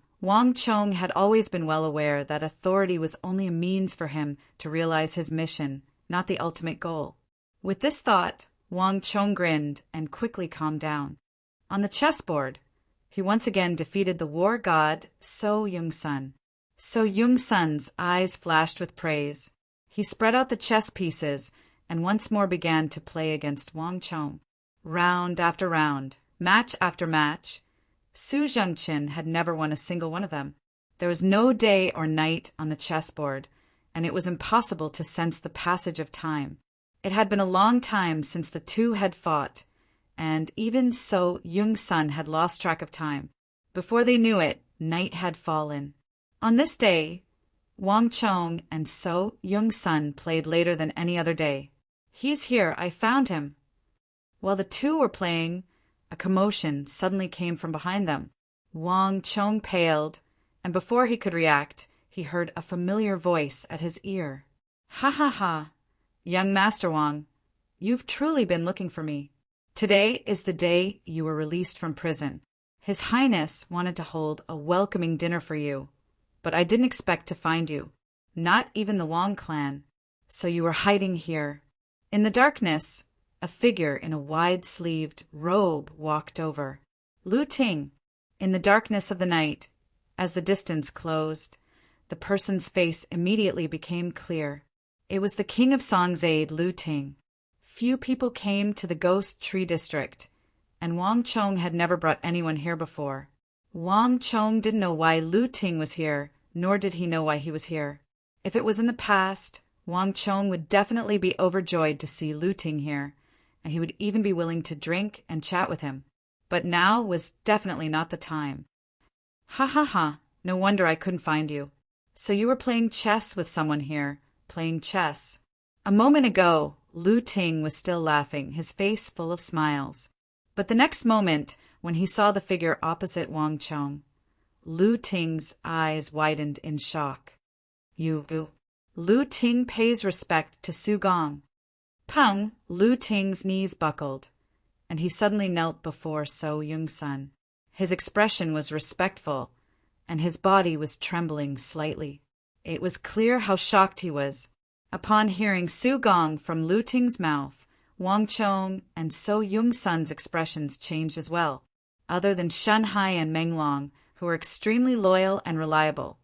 had always been well aware that authority was only a means for him to realize his mission, not the ultimate goal. With this thought, Wang Chong grinned and quickly calmed down. On the chessboard, he once again defeated the war god So Jung's son. So Jung's son's eyes flashed with praise. He spread out the chess pieces and once more began to play against Wang Chong. Round after round, match after match, Su Zhengqin had never won a single one of them. There was no day or night on the chessboard, and it was impossible to sense the passage of time. It had been a long time since the two had fought, and even So Jung's son had lost track of time. Before they knew it, night had fallen. On this day, Wang Chong and So Jung's son played later than any other day. "He's here, I found him." While the two were playing, a commotion suddenly came from behind them. Wang Chong paled, and before he could react, he heard a familiar voice at his ear. "Ha ha ha! Young Master Wang, you've truly been looking for me. Today is the day you were released from prison. His Highness wanted to hold a welcoming dinner for you, but I didn't expect to find you, not even the Wang clan, so you were hiding here." In the darkness, a figure in a wide-sleeved robe walked over. Lu Ting. In the darkness of the night, as the distance closed, the person's face immediately became clear. It was the King of Song's aide, Lu Ting. Few people came to the Ghost Tree District, and Wang Chong had never brought anyone here before. Wang Chong didn't know why Lu Ting was here, nor did he know why he was here. If it was in the past, Wang Chong would definitely be overjoyed to see Lu Ting here, and he would even be willing to drink and chat with him. But now was definitely not the time. "Ha ha ha, no wonder I couldn't find you. So you were playing chess with someone here, playing chess." A moment ago, Lu Ting was still laughing, his face full of smiles. But the next moment, when he saw the figure opposite Wang Chong, Lu Ting's eyes widened in shock. "You..." Lu Ting pays respect to Su Gong. Peng, Lu Ting's knees buckled, and he suddenly knelt before So Jung's son. His expression was respectful, and his body was trembling slightly. It was clear how shocked he was. Upon hearing Su Gong from Lu Ting's mouth, Wang Chong and So Jung's son's expressions changed as well. Other than Shen Hai and Meng Long, who were extremely loyal and reliable,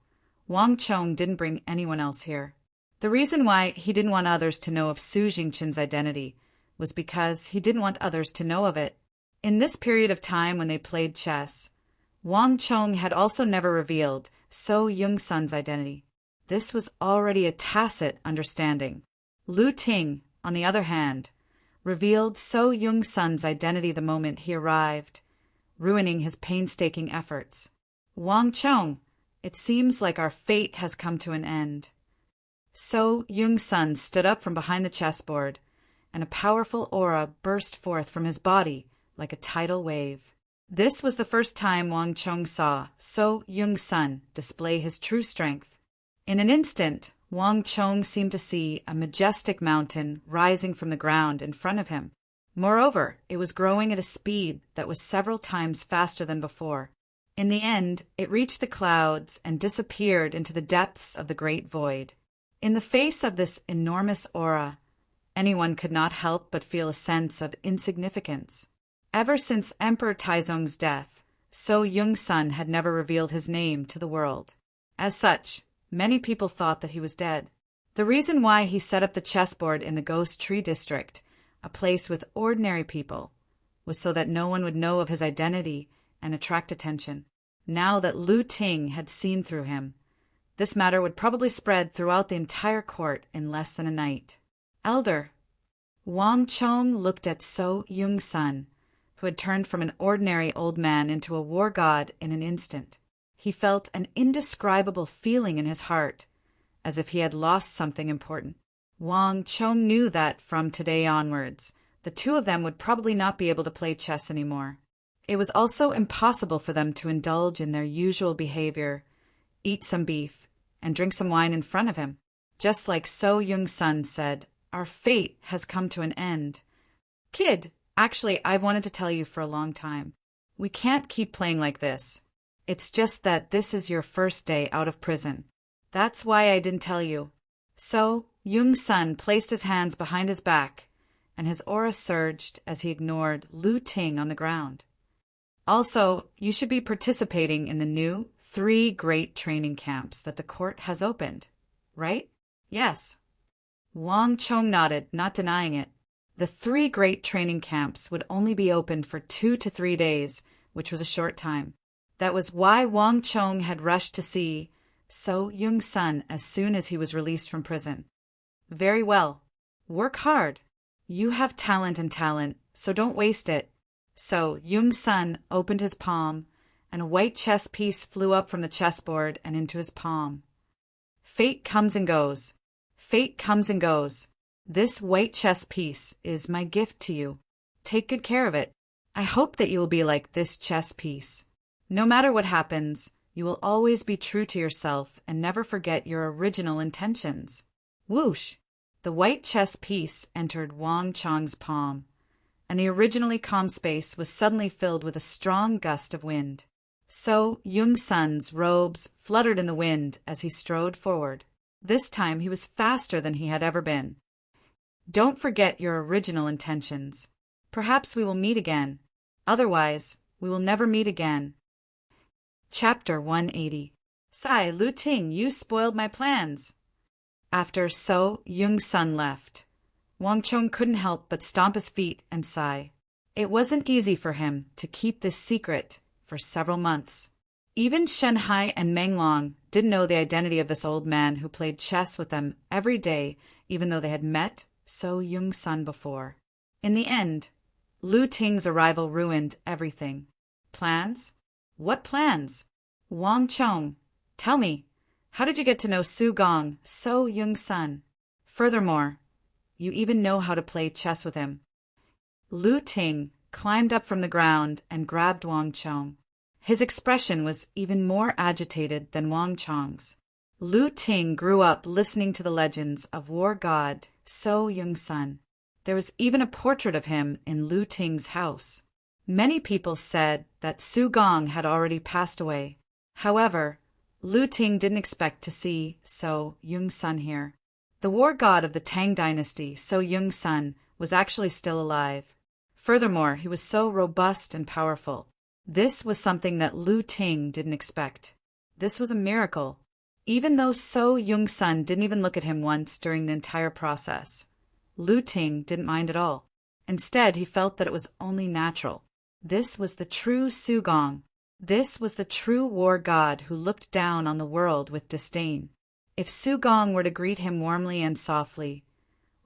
Wang Chong didn't bring anyone else here. The reason why he didn't want others to know of Su Jingqin's identity was because he didn't want others to know of it. In this period of time when they played chess, Wang Chong had also never revealed So Jung's son's identity. This was already a tacit understanding. Lu Ting, on the other hand, revealed So Jung's son's identity the moment he arrived, ruining his painstaking efforts. "Wang Chong, it seems like our fate has come to an end." So Yung-sun stood up from behind the chessboard, and a powerful aura burst forth from his body like a tidal wave. This was the first time Wang Chong saw So Yung-sun display his true strength. In an instant, Wang Chong seemed to see a majestic mountain rising from the ground in front of him. Moreover, it was growing at a speed that was several times faster than before. In the end, it reached the clouds and disappeared into the depths of the great void. In the face of this enormous aura, anyone could not help but feel a sense of insignificance. Ever since Emperor Taizong's death, So Yung-sun had never revealed his name to the world. As such, many people thought that he was dead. The reason why he set up the chessboard in the Ghost Tree District, a place with ordinary people, was so that no one would know of his identity and attract attention. Now that Lu Ting had seen through him, this matter would probably spread throughout the entire court in less than a night. Elder. Wang Chong looked at So Yung-sun, who had turned from an ordinary old man into a war god in an instant. He felt an indescribable feeling in his heart, as if he had lost something important. Wang Chong knew that from today onwards, the two of them would probably not be able to play chess anymore. It was also impossible for them to indulge in their usual behavior, eat some beef, and drink some wine in front of him. Just like So Yung-sun said, "Our fate has come to an end." Kid, actually, I've wanted to tell you for a long time. We can't keep playing like this. It's just that this is your first day out of prison. That's why I didn't tell you. So Yung-sun placed his hands behind his back, and his aura surged as he ignored Lu Ting on the ground. Also, you should be participating in the new 3 great training camps that the court has opened, right? Yes. Wang Chong nodded, not denying it. The 3 great training camps would only be open for 2 to 3 days, which was a short time. That was why Wang Chong had rushed to see So Yung-sun as soon as he was released from prison. Very well. Work hard. You have talent, so don't waste it. So Yung-sun opened his palm, and a white chess piece flew up from the chessboard and into his palm. Fate comes and goes. Fate comes and goes. This white chess piece is my gift to you. Take good care of it. I hope that you will be like this chess piece. No matter what happens, you will always be true to yourself and never forget your original intentions. Whoosh! The white chess piece entered Wang Chong's palm, and the originally calm space was suddenly filled with a strong gust of wind. So Yung-sun's robes fluttered in the wind as he strode forward. This time he was faster than he had ever been. Don't forget your original intentions. Perhaps we will meet again. Otherwise, we will never meet again. Chapter 180. Sigh, Lu Ting, you spoiled my plans. After So Yung-sun left, Wang Chong couldn't help but stomp his feet and sigh. It wasn't easy for him to keep this secret for several months. Even Shen Hai and Meng Long didn't know the identity of this old man who played chess with them every day, even though they had met So Yung-sun before. In the end, Lu Ting's arrival ruined everything. Plans? What plans? Wang Chong, tell me, how did you get to know Su Gong, So Yung-sun? Furthermore, you even know how to play chess with him. Lu Ting climbed up from the ground and grabbed Wang Chong. His expression was even more agitated than Wang Chong's. Lu Ting grew up listening to the legends of war god So Yung-sun. There was even a portrait of him in Lu Ting's house. Many people said that Su Gong had already passed away. However, Lu Ting didn't expect to see So Yung-sun here. The war god of the Tang dynasty, So Yung-sun, was actually still alive. Furthermore, he was so robust and powerful. This was something that Lu Ting didn't expect. This was a miracle. Even though So Yung-sun didn't even look at him once during the entire process, Lu Ting didn't mind at all. Instead, he felt that it was only natural. This was the true Su Gong. This was the true war god who looked down on the world with disdain. If Su Gong were to greet him warmly and softly,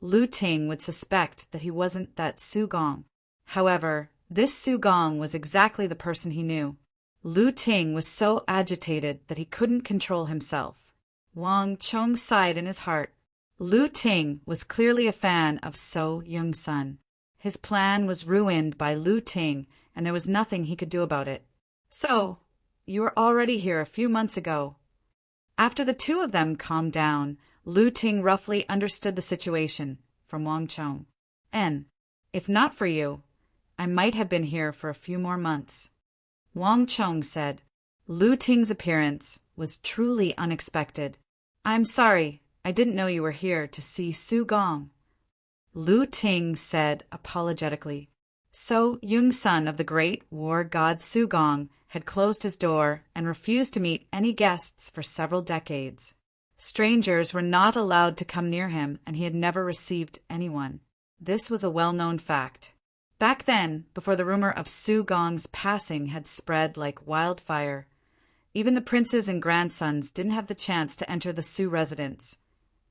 Lu Ting would suspect that he wasn't that Su Gong. However, this Su Gong was exactly the person he knew. Lu Ting was so agitated that he couldn't control himself. Wang Chong sighed in his heart Lu Ting was clearly a fan of So Young-sun. His plan was ruined by Lu Ting, and there was nothing he could do about it. So, you were already here a few months ago. After the two of them calmed down, Lu Ting roughly understood the situation from Wang Chong. And, if not for you, I might have been here for a few more months. Wang Chong said. Lu Ting's appearance was truly unexpected. I'm sorry, I didn't know you were here to see Su Gong. Lu Ting said apologetically. So Young-sun of the great war god Su Gong had closed his door and refused to meet any guests for several decades. Strangers were not allowed to come near him, and he had never received anyone. This was a well-known fact. Back then, before the rumor of Su Gong's passing had spread like wildfire, even the princes and grandsons didn't have the chance to enter the Su residence,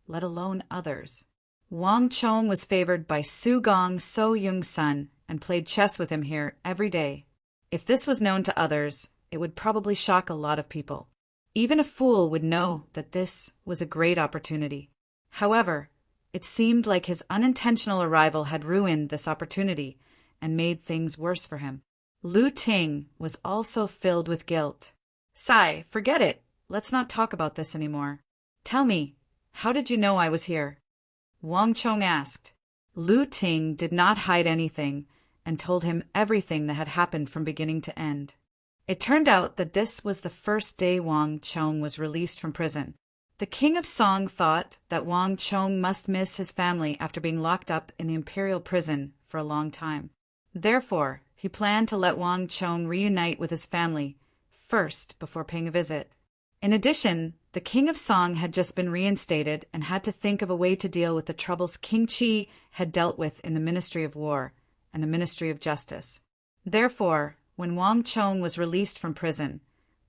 let alone others. Wang Chong was favored by Su Gong's So Young-sun and played chess with him here every day. If this was known to others, it would probably shock a lot of people. Even a fool would know that this was a great opportunity. However, it seemed like his unintentional arrival had ruined this opportunity and made things worse for him. Lu Ting was also filled with guilt. Sai, forget it. Let's not talk about this anymore. Tell me, how did you know I was here? Wang Chong asked. Lu Ting did not hide anything and told him everything that had happened from beginning to end. It turned out that this was the first day Wang Chong was released from prison. The king of Song thought that Wang Chong must miss his family after being locked up in the imperial prison for a long time. Therefore, he planned to let Wang Chong reunite with his family first before paying a visit. In addition, the king of Song had just been reinstated and had to think of a way to deal with the troubles King Qi had dealt with in the Ministry of War and the Ministry of Justice. Therefore, when Wang Chong was released from prison,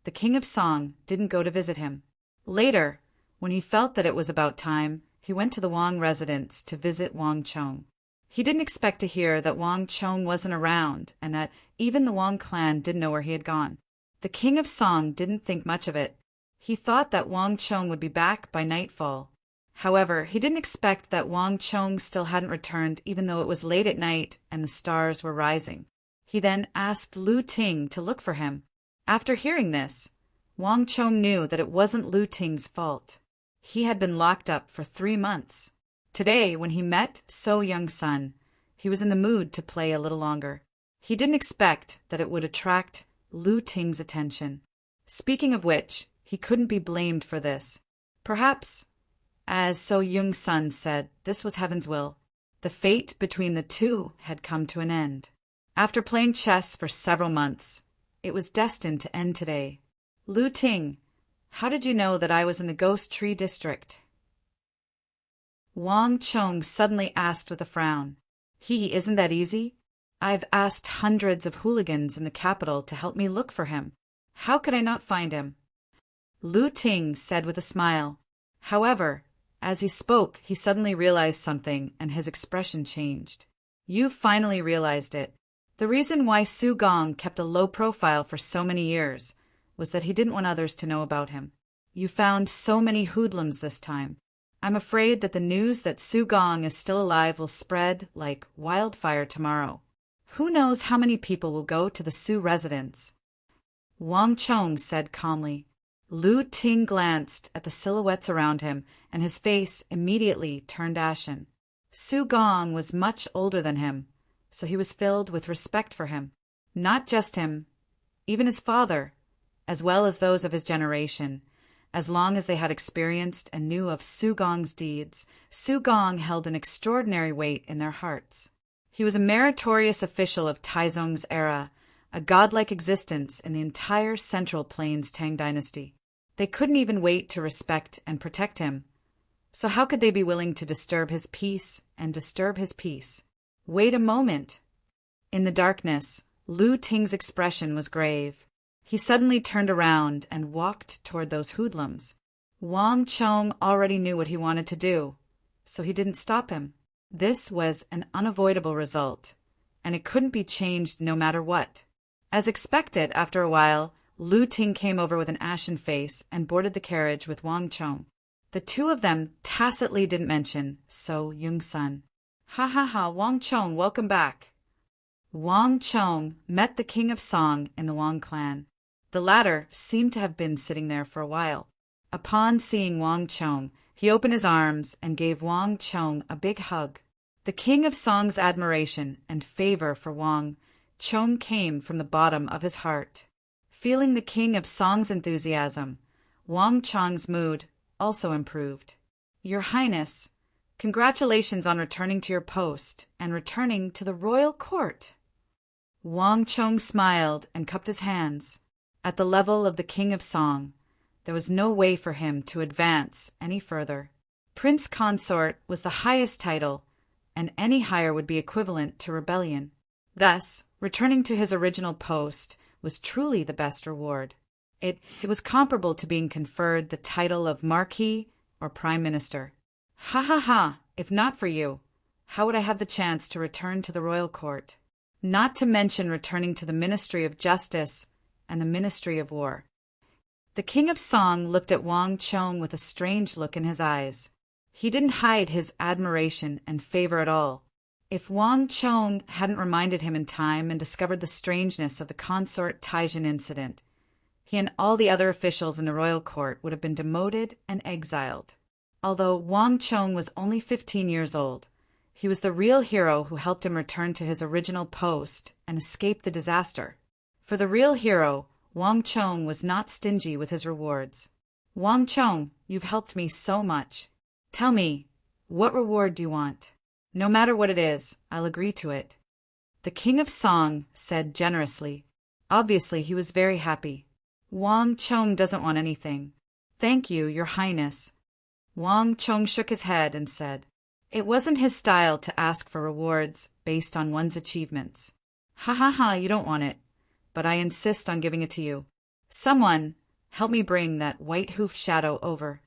the king of Song didn't go to visit him. Later, when he felt that it was about time, he went to the Wang residence to visit Wang Chong. He didn't expect to hear that Wang Chong wasn't around and that even the Wang clan didn't know where he had gone. The king of Song didn't think much of it. He thought that Wang Chong would be back by nightfall. However, he didn't expect that Wang Chong still hadn't returned even though it was late at night and the stars were rising. He then asked Lu Ting to look for him. After hearing this, Wang Chong knew that it wasn't Lu Ting's fault. He had been locked up for 3 months. Today, when he met So Young-sun, he was in the mood to play a little longer. He didn't expect that it would attract Lu Ting's attention. Speaking of which, he couldn't be blamed for this. Perhaps, as So Young-sun said, this was heaven's will. The fate between the two had come to an end. After playing chess for several months, it was destined to end today. Lu Ting, how did you know that I was in the Ghost Tree District? Wang Chong suddenly asked with a frown. Isn't that easy? I've asked hundreds of hooligans in the capital to help me look for him. How could I not find him? Lu Ting said with a smile. However, as he spoke, he suddenly realized something and his expression changed. You finally realized it. The reason why Su Gong kept a low profile for so many years was that he didn't want others to know about him. You found so many hoodlums this time. I'm afraid that the news that Su Gong is still alive will spread like wildfire tomorrow. Who knows how many people will go to the Su residence? Wang Chong said calmly. Lu Ting glanced at the silhouettes around him, and his face immediately turned ashen. Su Gong was much older than him, so he was filled with respect for him. Not just him, even his father, as well as those of his generation. As long as they had experienced and knew of Su Gong's deeds, Su Gong held an extraordinary weight in their hearts. He was a meritorious official of Taizong's era, a godlike existence in the entire Central Plains Tang dynasty. They couldn't even wait to respect and protect him. So how could they be willing to disturb his peace and disturb his peace? Wait a moment. In the darkness, Lu Ting's expression was grave. He suddenly turned around and walked toward those hoodlums. Wang Chong already knew what he wanted to do, so he didn't stop him. This was an unavoidable result, and it couldn't be changed no matter what. As expected, after a while, Lu Ting came over with an ashen face and boarded the carriage with Wang Chong. The two of them tacitly didn't mention So Young-sun. Ha ha ha, Wang Chong, welcome back. Wang Chong met the king of Song in the Wang clan. The latter seemed to have been sitting there for a while. Upon seeing Wang Chong, he opened his arms and gave Wang Chong a big hug. The king of Song's admiration and favor for Wang Chong came from the bottom of his heart. Feeling the king of Song's enthusiasm, Wang Chong's mood also improved. Your Highness, congratulations on returning to your post and returning to the royal court. Wang Chong smiled and cupped his hands. At the level of the king of Song, there was no way for him to advance any further. Prince Consort was the highest title, and any higher would be equivalent to rebellion. Thus, returning to his original post was truly the best reward. It was comparable to being conferred the title of Marquis or Prime Minister. Ha ha ha, if not for you, how would I have the chance to return to the royal court? Not to mention returning to the Ministry of Justice and the Ministry of War. The king of Song looked at Wang Chong with a strange look in his eyes. He didn't hide his admiration and favor at all. If Wang Chong hadn't reminded him in time and discovered the strangeness of the consort Taijin incident, he and all the other officials in the royal court would have been demoted and exiled. Although Wang Chong was only 15 years old, he was the real hero who helped him return to his original post and escape the disaster. For the real hero, Wang Chong was not stingy with his rewards. Wang Chong, you've helped me so much. Tell me, what reward do you want? No matter what it is, I'll agree to it. The king of Song said generously. Obviously, he was very happy. Wang Chong doesn't want anything. Thank you, Your Highness. Wang Chong shook his head and said, it wasn't his style to ask for rewards based on one's achievements. Ha ha ha, you don't want it, but I insist on giving it to you. Someone, help me bring that white-hoofed shadow over.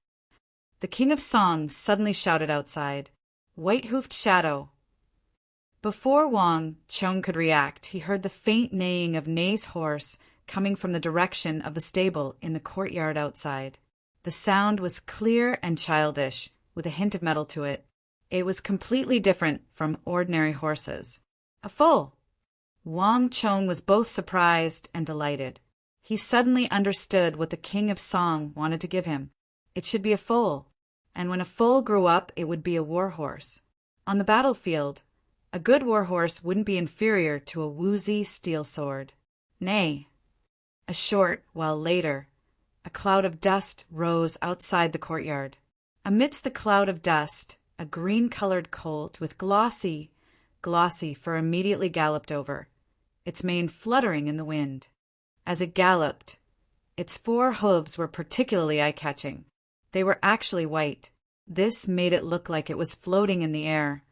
The king of Song suddenly shouted outside, White-hoofed shadow. Before Wang Chong could react, he heard the faint neighing of Nei's horse coming from the direction of the stable in the courtyard outside. The sound was clear and childish, with a hint of metal to it. It was completely different from ordinary horses. A foal! Wang Chong was both surprised and delighted. He suddenly understood what the king of Song wanted to give him. It should be a foal, and when a foal grew up, it would be a war horse. On the battlefield, a good war horse wouldn't be inferior to a woozy steel sword. Nay. A short while later, a cloud of dust rose outside the courtyard. Amidst the cloud of dust, a green-colored colt with glossy fur immediately galloped over, its mane fluttering in the wind. As it galloped, its 4 hooves were particularly eye-catching. They were actually white. This made it look like it was floating in the air,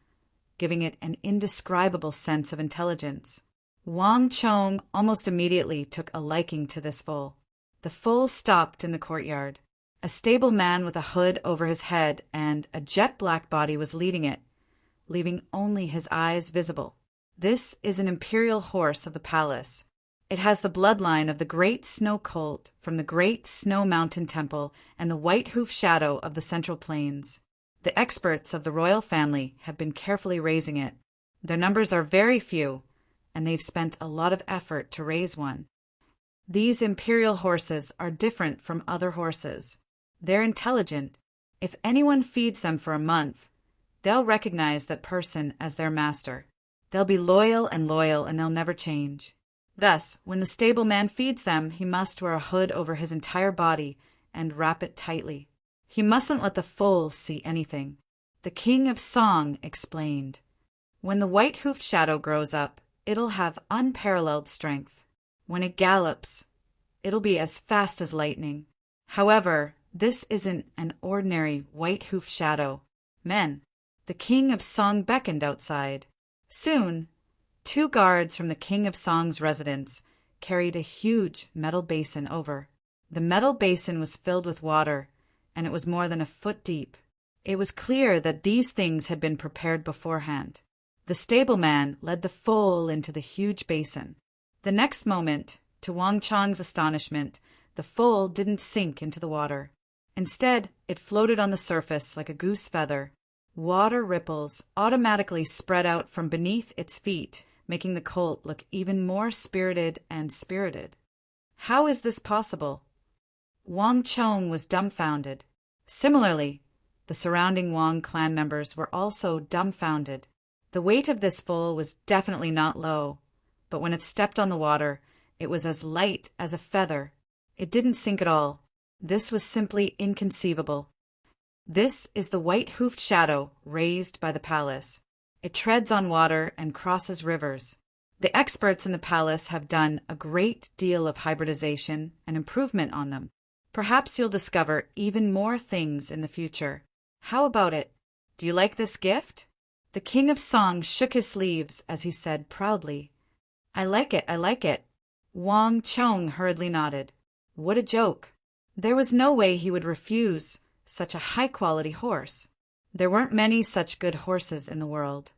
giving it an indescribable sense of intelligence. Wang Chong almost immediately took a liking to this foal. The foal stopped in the courtyard. A stable man with a hood over his head and a jet-black body was leading it, leaving only his eyes visible. This is an imperial horse of the palace. It has the bloodline of the Great Snow Colt from the Great Snow Mountain Temple and the White Hoof Shadow of the Central Plains. The experts of the royal family have been carefully raising it. Their numbers are very few, and they've spent a lot of effort to raise one. These imperial horses are different from other horses. They're intelligent. If anyone feeds them for a month, they'll recognize that person as their master. They'll be loyal, and they'll never change. Thus, when the stableman feeds them, he must wear a hood over his entire body and wrap it tightly. He mustn't let the foal see anything. The king of Song explained, when the white-hoofed shadow grows up, it'll have unparalleled strength. When it gallops, it'll be as fast as lightning. However, this isn't an ordinary white-hoofed shadow. Men, the king of Song beckoned outside. Soon, 2 guards from the king of Song's residence carried a huge metal basin over. The metal basin was filled with water, and it was more than a foot deep. It was clear that these things had been prepared beforehand. The stableman led the foal into the huge basin. The next moment, to Wang Chong's astonishment, the foal didn't sink into the water. Instead, it floated on the surface like a goose feather. Water ripples automatically spread out from beneath its feet, making the colt look even more spirited and spirited. How is this possible? Wang Chong was dumbfounded. Similarly, the surrounding Wang clan members were also dumbfounded. The weight of this foal was definitely not low, but when it stepped on the water, it was as light as a feather. It didn't sink at all. This was simply inconceivable. This is the white-hoofed shadow raised by the palace. It treads on water and crosses rivers. The experts in the palace have done a great deal of hybridization and improvement on them. Perhaps you'll discover even more things in the future. How about it? Do you like this gift? The King of Song shook his sleeves as he said proudly, I like it, I like it. Wang Chong hurriedly nodded. What a joke. There was no way he would refuse such a high-quality horse. There weren't many such good horses in the world.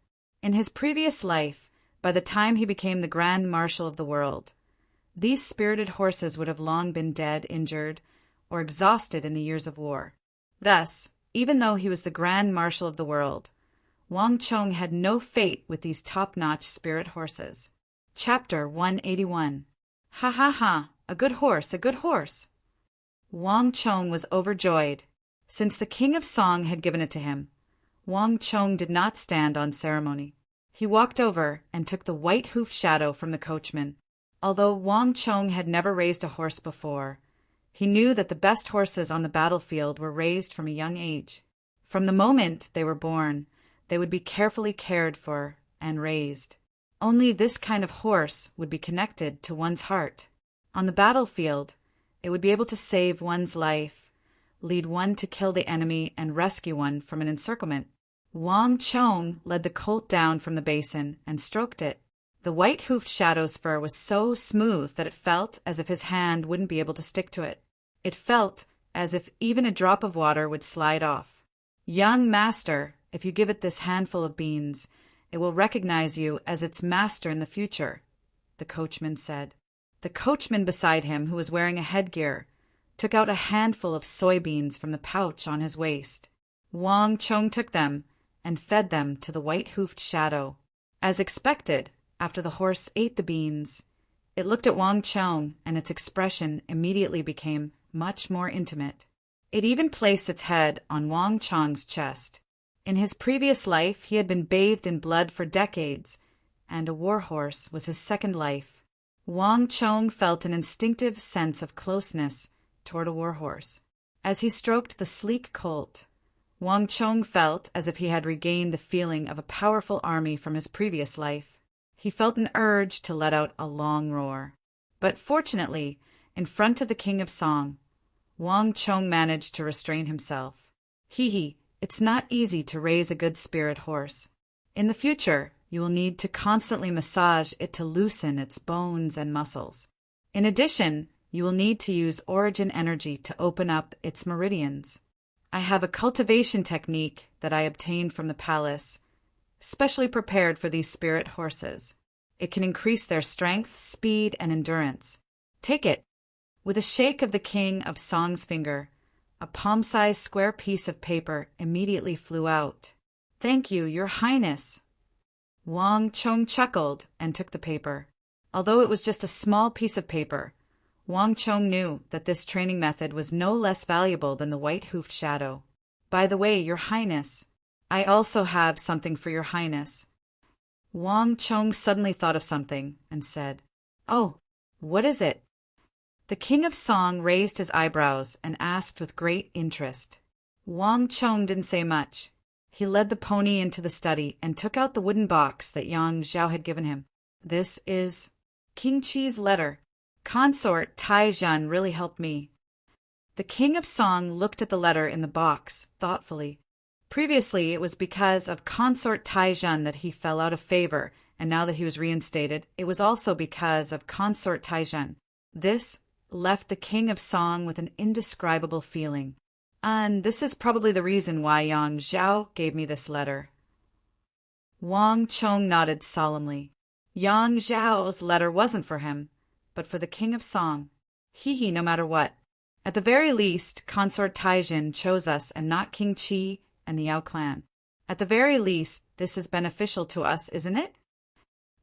In his previous life, by the time he became the Grand Marshal of the world, these spirited horses would have long been dead, injured, or exhausted in the years of war. Thus, even though he was the Grand Marshal of the world, Wang Chong had no fate with these top-notch spirit horses. Chapter 181. Ha ha ha, a good horse, a good horse. Wang Chong was overjoyed. Since the King of Song had given it to him, Wang Chong did not stand on ceremony. He walked over and took the white-hoofed shadow from the coachman. Although Wang Chong had never raised a horse before, he knew that the best horses on the battlefield were raised from a young age. From the moment they were born, they would be carefully cared for and raised. Only this kind of horse would be connected to one's heart. On the battlefield, it would be able to save one's life, lead one to kill the enemy, and rescue one from an encirclement. Wang Chong led the colt down from the basin and stroked it. The white-hoofed shadow's fur was so smooth that it felt as if his hand wouldn't be able to stick to it. It felt as if even a drop of water would slide off. Young master, if you give it this handful of beans, it will recognize you as its master in the future, the coachman said. The coachman beside him, who was wearing a headgear, took out a handful of soybeans from the pouch on his waist. Wang Chong took them and fed them to the white-hoofed shadow. As expected, after the horse ate the beans, it looked at Wang Chong and its expression immediately became much more intimate. It even placed its head on Wang Chong's chest. In his previous life, he had been bathed in blood for decades, and a war horse was his second life. Wang Chong felt an instinctive sense of closeness toward a war horse. As he stroked the sleek colt, Wang Chong felt as if he had regained the feeling of a powerful army from his previous life. He felt an urge to let out a long roar. But fortunately, in front of the King of Song, Wang Chong managed to restrain himself. Hee, it's not easy to raise a good spirit horse. In the future, you will need to constantly massage it to loosen its bones and muscles. In addition, you will need to use origin energy to open up its meridians. I have a cultivation technique that I obtained from the palace, specially prepared for these spirit horses. It can increase their strength, speed, and endurance. Take it. With a shake of the King of Song's finger, a palm-sized square piece of paper immediately flew out. Thank you, Your Highness. Wang Chong chuckled and took the paper. Although it was just a small piece of paper, Wang Chong knew that this training method was no less valuable than the white-hoofed shadow. By the way, Your Highness, I also have something for Your Highness. Wang Chong suddenly thought of something and said, Oh, what is it? The King of Song raised his eyebrows and asked with great interest. Wang Chong didn't say much. He led the pony into the study and took out the wooden box that Yang Zhao had given him. This is King Qi's letter. Consort Taizhan really helped me. The King of Song looked at the letter in the box thoughtfully. Previously, it was because of Consort Taizhan that he fell out of favor, and now that he was reinstated, it was also because of Consort Taizhan. This left the King of Song with an indescribable feeling. And this is probably the reason why Yang Zhao gave me this letter. Wang Chong nodded solemnly. Yang Zhao's letter wasn't for him, but for the King of Song. No matter what. At the very least, Consort Taijin chose us and not King Qi and the Yao clan. At the very least, this is beneficial to us, isn't it?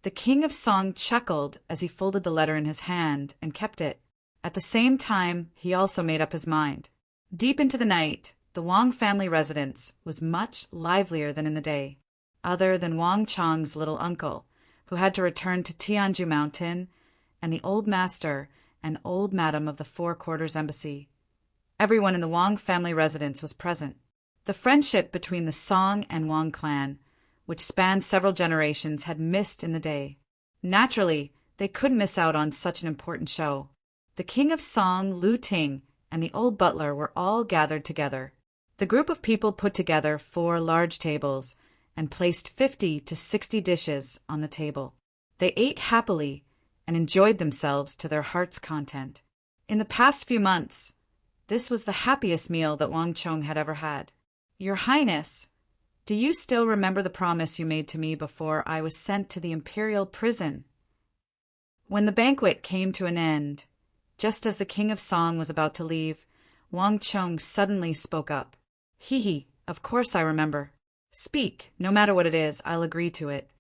The King of Song chuckled as he folded the letter in his hand and kept it. At the same time, he also made up his mind. Deep into the night, the Wang family residence was much livelier than in the day, other than Wang Chong's little uncle, who had to return to Tianju Mountain, and the old master and old madam of the Four Quarters Embassy. Everyone in the Wang family residence was present. The friendship between the Song and Wang clan, which spanned several generations, had missed in the day. Naturally, they couldn't miss out on such an important show. The King of Song, Lu Ting, and the old butler were all gathered together. The group of people put together 4 large tables and placed 50 to 60 dishes on the table. They ate happily and enjoyed themselves to their heart's content. In the past few months, this was the happiest meal that Wang Chong had ever had. Your Highness, do you still remember the promise you made to me before I was sent to the imperial prison? When the banquet came to an end, just as the King of Song was about to leave, Wang Chong suddenly spoke up. Hee, of course I remember. Speak, no matter what it is, I'll agree to it.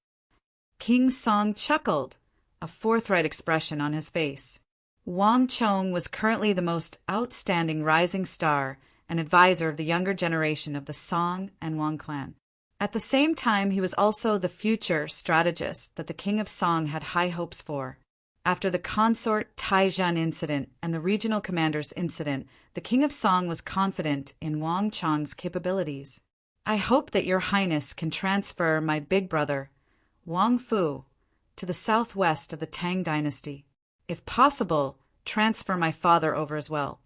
King Song chuckled, a forthright expression on his face. Wang Chong was currently the most outstanding rising star and advisor of the younger generation of the Song and Wang clan. At the same time, he was also the future strategist that the King of Song had high hopes for. After the Consort Taijin incident and the regional commander's incident, the King of Song was confident in Wang Chong's capabilities. I hope that your Highness can transfer my big brother, Wang Fu, to the southwest of the Tang dynasty. If possible, transfer my father over as well.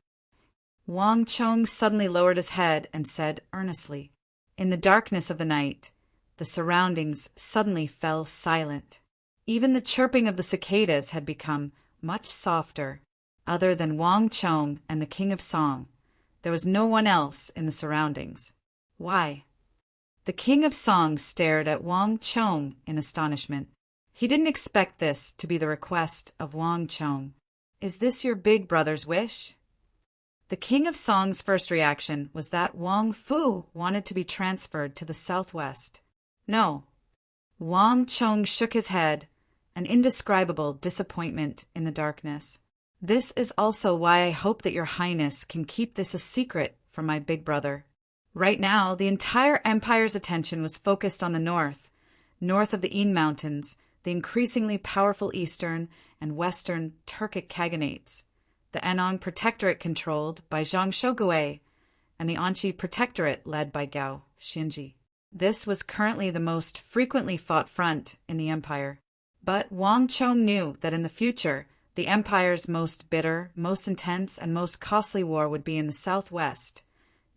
Wang Chong suddenly lowered his head and said earnestly. In the darkness of the night, the surroundings suddenly fell silent. Even the chirping of the cicadas had become much softer. Other than Wang Chong and the King of Song, there was no one else in the surroundings. Why? The King of Song stared at Wang Chong in astonishment. He didn't expect this to be the request of Wang Chong. Is this your big brother's wish? The King of Song's first reaction was that Wang Fu wanted to be transferred to the southwest. No. Wang Chong shook his head, an indescribable disappointment in the darkness. This is also why I hope that your Highness can keep this a secret from my big brother. Right now, the entire empire's attention was focused on the north of the Yin Mountains, the increasingly powerful eastern and western Turkic Khaganates, the Anong Protectorate controlled by Zhang Shogui, and the Anchi Protectorate led by Gao Xinji. This was currently the most frequently fought front in the empire. But Wang Chong knew that in the future, the empire's most bitter, most intense, and most costly war would be in the southwest,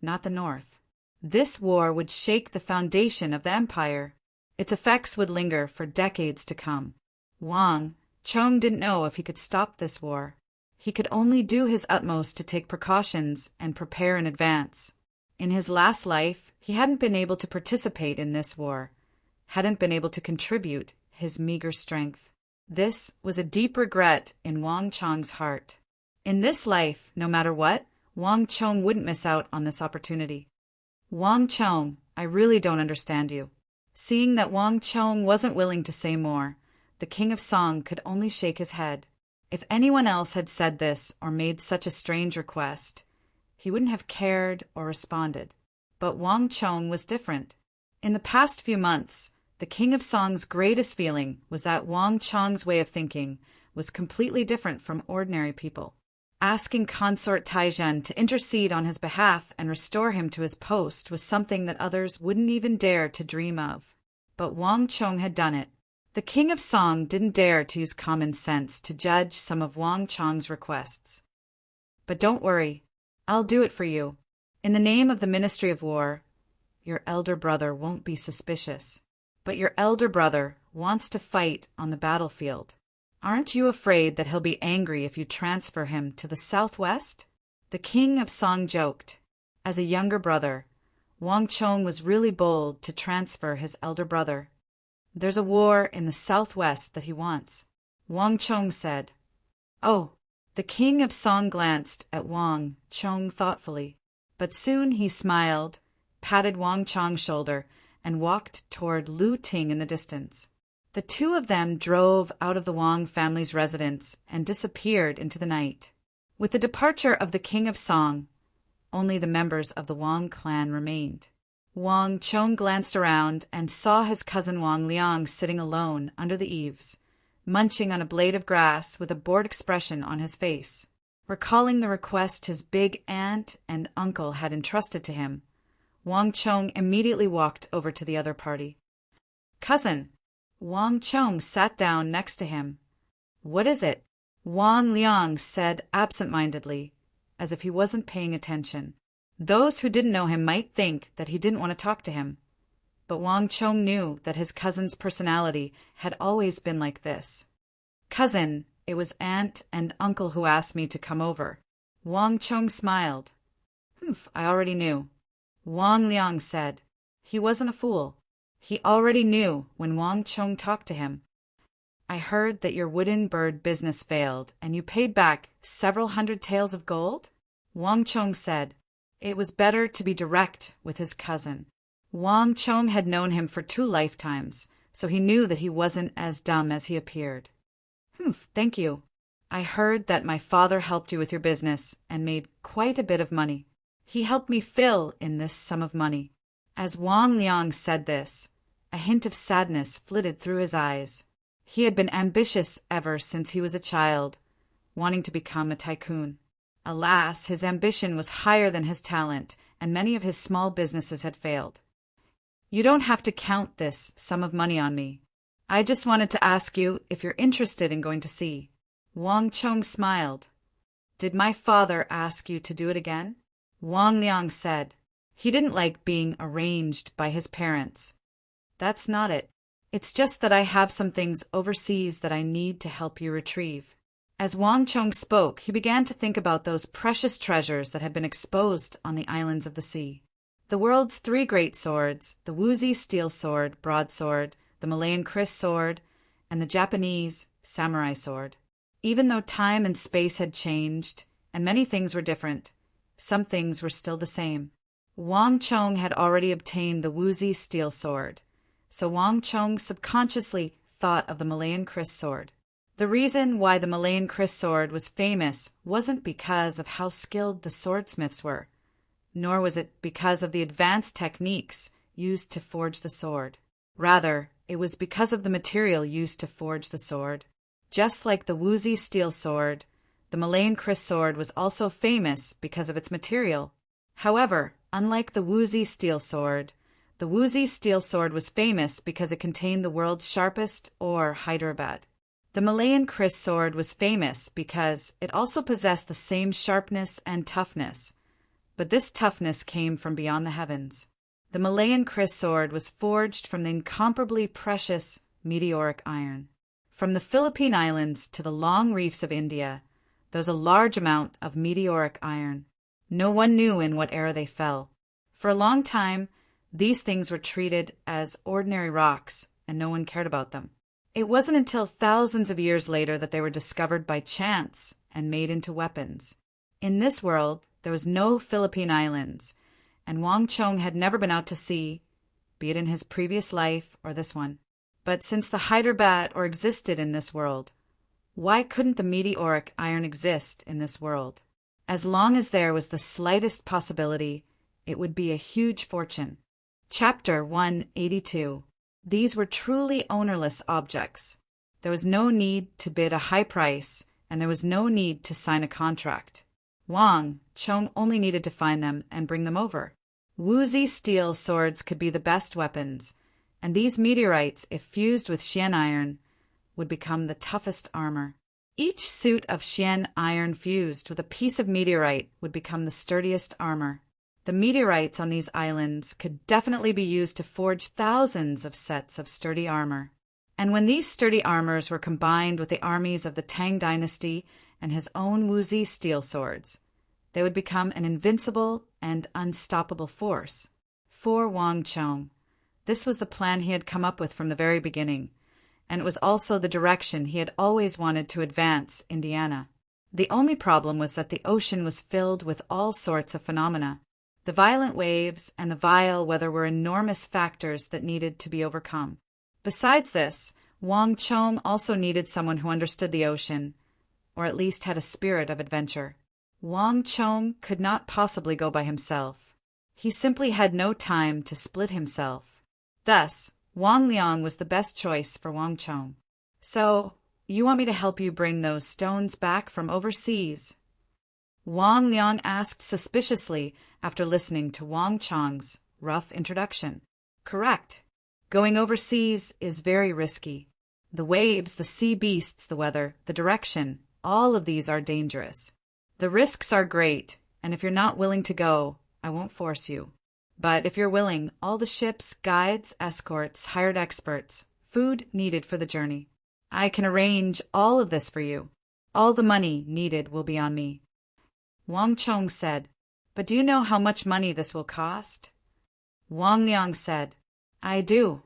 not the north. This war would shake the foundation of the empire. Its effects would linger for decades to come. Wang Chong didn't know if he could stop this war. He could only do his utmost to take precautions and prepare in advance. In his last life, he hadn't been able to participate in this war, hadn't been able to contribute his meager strength. This was a deep regret in Wang Chong's heart. In this life, no matter what, Wang Chong wouldn't miss out on this opportunity. Wang Chong, I really don't understand you. Seeing that Wang Chong wasn't willing to say more, the King of Song could only shake his head. If anyone else had said this or made such a strange request, he wouldn't have cared or responded. But Wang Chong was different. In the past few months, the King of Song's greatest feeling was that Wang Chong's way of thinking was completely different from ordinary people. Asking Consort Taijin to intercede on his behalf and restore him to his post was something that others wouldn't even dare to dream of. But Wang Chong had done it. The King of Song didn't dare to use common sense to judge some of Wang Chong's requests. But don't worry, I'll do it for you. In the name of the Ministry of War, your elder brother won't be suspicious. But your elder brother wants to fight on the battlefield. Aren't you afraid that he'll be angry if you transfer him to the southwest? The King of Song joked. As a younger brother, Wang Chong was really bold to transfer his elder brother. There's a war in the southwest that he wants. Wang Chong said, Oh, The king of Song glanced at Wang Chong thoughtfully, but soon he smiled, patted Wang Chong's shoulder, and walked toward Lu Ting in the distance. The two of them drove out of the Wang family's residence and disappeared into the night. With the departure of the king of Song, only the members of the Wang clan remained. Wang Chong glanced around and saw his cousin Wang Liang sitting alone under the eaves, munching on a blade of grass with a bored expression on his face. Recalling the request his big aunt and uncle had entrusted to him, Wang Chong immediately walked over to the other party. "Cousin." Wang Chong sat down next to him. "What is it?" Wang Liang said absent-mindedly, as if he wasn't paying attention. Those who didn't know him might think that he didn't want to talk to him, but Wang Chong knew that his cousin's personality had always been like this. "Cousin, it was aunt and uncle who asked me to come over." Wang Chong smiled. I already knew." Wang Liang said. He wasn't a fool. He already knew when Wang Chong talked to him. "I heard that your wooden bird business failed, and you paid back several hundred taels of gold?" Wang Chong said. It was better to be direct with his cousin. Wang Chong had known him for 2 lifetimes, so he knew that he wasn't as dumb as he appeared. Thank you. I heard that my father helped you with your business and made quite a bit of money. He helped me fill in this sum of money." As Wang Liang said this, a hint of sadness flitted through his eyes. He had been ambitious ever since he was a child, wanting to become a tycoon. Alas, his ambition was higher than his talent, and many of his small businesses had failed. "You don't have to count this sum of money on me. I just wanted to ask you if you're interested in going to sea." Wang Chong smiled. "Did my father ask you to do it again?" Wang Liang said. He didn't like being arranged by his parents. "That's not it. It's just that I have some things overseas that I need to help you retrieve." As Wang Chong spoke, he began to think about those precious treasures that had been exposed on the islands of the sea. The world's 3 great swords, the Wuxi steel sword, broadsword, the Malayan kris sword, and the Japanese samurai sword. Even though time and space had changed, and many things were different, some things were still the same. Wang Chong had already obtained the Wuxi steel sword, so Wang Chong subconsciously thought of the Malayan kris sword. The reason why the Malayan kris sword was famous wasn't because of how skilled the swordsmiths were, nor was it because of the advanced techniques used to forge the sword. Rather, it was because of the material used to forge the sword. Just like the Wuxi steel sword, the Malayan kris sword was also famous because of its material. However, unlike the Wuxi steel sword, the Wuxi steel sword was famous because it contained the world's sharpest ore, Hyderabad. The Malayan kris sword was famous because it also possessed the same sharpness and toughness, but this toughness came from beyond the heavens. The Malayan kris sword was forged from the incomparably precious meteoric iron. From the Philippine Islands to the long reefs of India, there was a large amount of meteoric iron. No one knew in what era they fell. For a long time, these things were treated as ordinary rocks, and no one cared about them. It wasn't until thousands of years later that they were discovered by chance and made into weapons. In this world, there was no Philippine Islands, and Wang Chong had never been out to sea, be it in his previous life or this one. But since the Hyderabad existed in this world, why couldn't the meteoric iron exist in this world? As long as there was the slightest possibility, it would be a huge fortune. Chapter 182. These were truly ownerless objects. There was no need to bid a high price, and there was no need to sign a contract. Wang Chong only needed to find them and bring them over. Wuxi steel swords could be the best weapons, and these meteorites, if fused with Xian iron, would become the toughest armor. Each suit of Xian iron fused with a piece of meteorite would become the sturdiest armor. The meteorites on these islands could definitely be used to forge thousands of sets of sturdy armor. And when these sturdy armors were combined with the armies of the Tang dynasty and his own Wuxi steel swords, they would become an invincible and unstoppable force. For Wang Chong, this was the plan he had come up with from the very beginning, and it was also the direction he had always wanted to advance Indiana. The only problem was that the ocean was filled with all sorts of phenomena. The violent waves and the vile weather were enormous factors that needed to be overcome. Besides this, Wang Chong also needed someone who understood the ocean, or at least had a spirit of adventure. Wang Chong could not possibly go by himself. He simply had no time to split himself. Thus, Wang Liang was the best choice for Wang Chong. "So, you want me to help you bring those stones back from overseas?" Wang Liang asked suspiciously after listening to Wang Chong's rough introduction. "Correct. Going overseas is very risky. The waves, the sea beasts, the weather, the direction, all of these are dangerous. The risks are great, and if you're not willing to go, I won't force you. But if you're willing, all the ships, guides, escorts, hired experts, food needed for the journey. I can arrange all of this for you. All the money needed will be on me." Wang Chong said, "But do you know how much money this will cost?" Wang Liang said, "I do."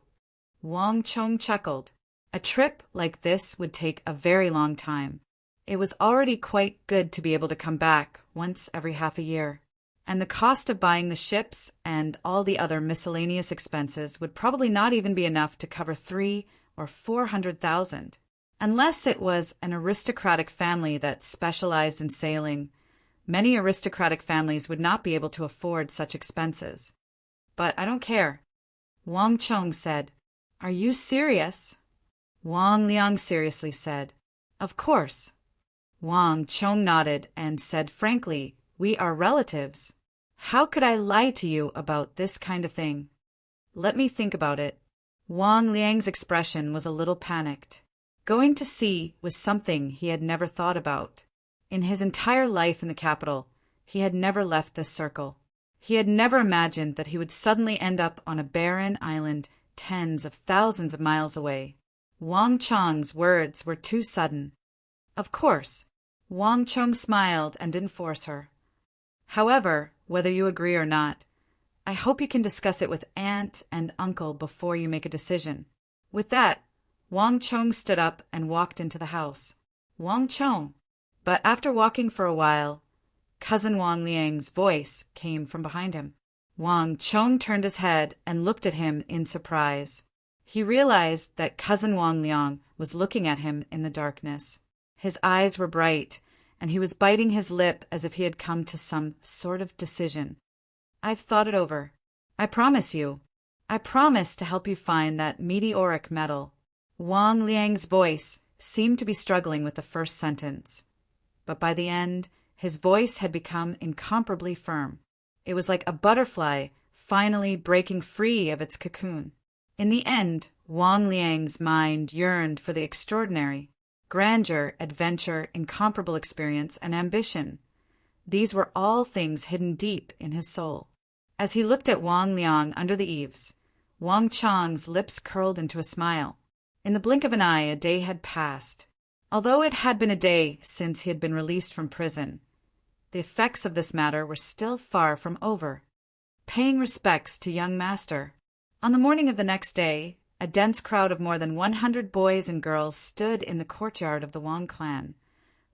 Wang Chong chuckled. A trip like this would take a very long time. It was already quite good to be able to come back once every half a year. And the cost of buying the ships and all the other miscellaneous expenses would probably not even be enough to cover 300,000 or 400,000. Unless it was an aristocratic family that specialized in sailing, many aristocratic families would not be able to afford such expenses. "But I don't care." Wang Chong said, "Are you serious?" Wang Liang seriously said, "Of course." Wang Chong nodded and said frankly, "We are relatives. How could I lie to you about this kind of thing? Let me think about it." Wang Liang's expression was a little panicked. Going to sea was something he had never thought about. In his entire life in the capital, he had never left this circle. He had never imagined that he would suddenly end up on a barren island tens of thousands of miles away. Wang Chong's words were too sudden. "Of course." Wang Chong smiled and didn't force her. "However, whether you agree or not, I hope you can discuss it with aunt and uncle before you make a decision." With that, Wang Chong stood up and walked into the house. Wang Chong. But after walking for a while, cousin Wang Liang's voice came from behind him. Wang Chong turned his head and looked at him in surprise. He realized that cousin Wang Liang was looking at him in the darkness. His eyes were bright, and he was biting his lip as if he had come to some sort of decision. "I've thought it over. I promise you. I promise to help you find that meteoric metal." Wang Liang's voice seemed to be struggling with the first sentence, but by the end, his voice had become incomparably firm. It was like a butterfly finally breaking free of its cocoon. In the end, Wang Liang's mind yearned for the extraordinary. Grandeur, adventure, incomparable experience, and ambition. These were all things hidden deep in his soul. As he looked at Wang Liang under the eaves, Wang Chong's lips curled into a smile. In the blink of an eye, a day had passed. Although it had been a day since he had been released from prison, the effects of this matter were still far from over. Paying respects to young master. On the morning of the next day, a dense crowd of more than 100 boys and girls stood in the courtyard of the Wang clan,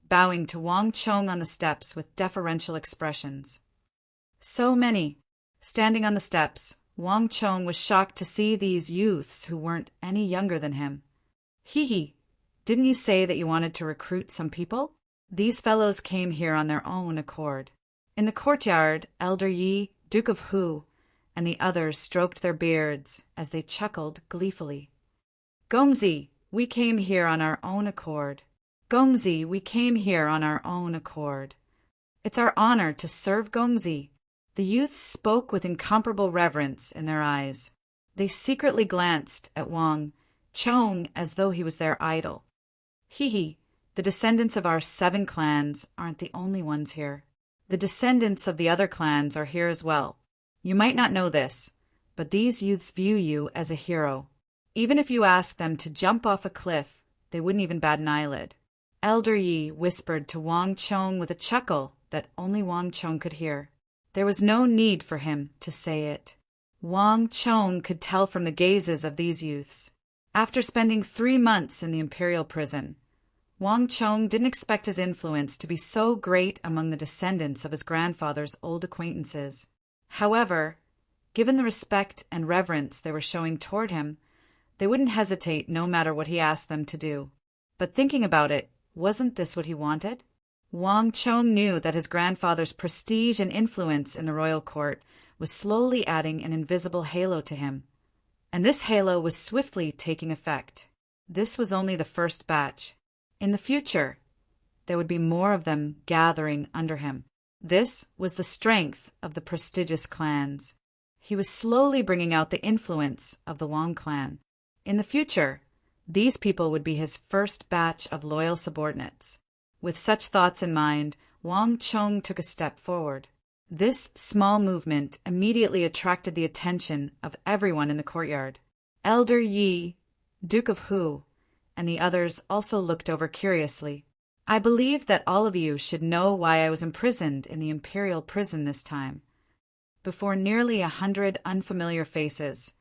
bowing to Wang Chong on the steps with deferential expressions. So many. Standing on the steps, Wang Chong was shocked to see these youths who weren't any younger than him. "Hee, didn't you say that you wanted to recruit some people? These fellows came here on their own accord." In the courtyard, Elder Yi, Duke of Hu, and the others stroked their beards as they chuckled gleefully. "Gongzi, we came here on our own accord. Gongzi, we came here on our own accord. It's our honor to serve Gongzi." The youths spoke with incomparable reverence in their eyes. They secretly glanced at Wang Chong as though he was their idol. "Hee, the descendants of our 7 clans aren't the only ones here. The descendants of the other clans are here as well. You might not know this, but these youths view you as a hero. Even if you ask them to jump off a cliff, they wouldn't even bat an eyelid." Elder Yi whispered to Wang Chong with a chuckle that only Wang Chong could hear. There was no need for him to say it. Wang Chong could tell from the gazes of these youths. After spending 3 months in the imperial prison, Wang Chong didn't expect his influence to be so great among the descendants of his grandfather's old acquaintances. However, given the respect and reverence they were showing toward him, they wouldn't hesitate no matter what he asked them to do. But thinking about it, wasn't this what he wanted? Wang Chong knew that his grandfather's prestige and influence in the royal court was slowly adding an invisible halo to him, and this halo was swiftly taking effect. This was only the first batch. In the future, there would be more of them gathering under him. This was the strength of the prestigious clans. He was slowly bringing out the influence of the Wang clan. In the future, these people would be his first batch of loyal subordinates. With such thoughts in mind, Wang Chong took a step forward. This small movement immediately attracted the attention of everyone in the courtyard. Elder Yi, Duke of Hu, and the others also looked over curiously. I believe that all of you should know why I was imprisoned in the imperial prison this time. Before nearly 100 unfamiliar faces,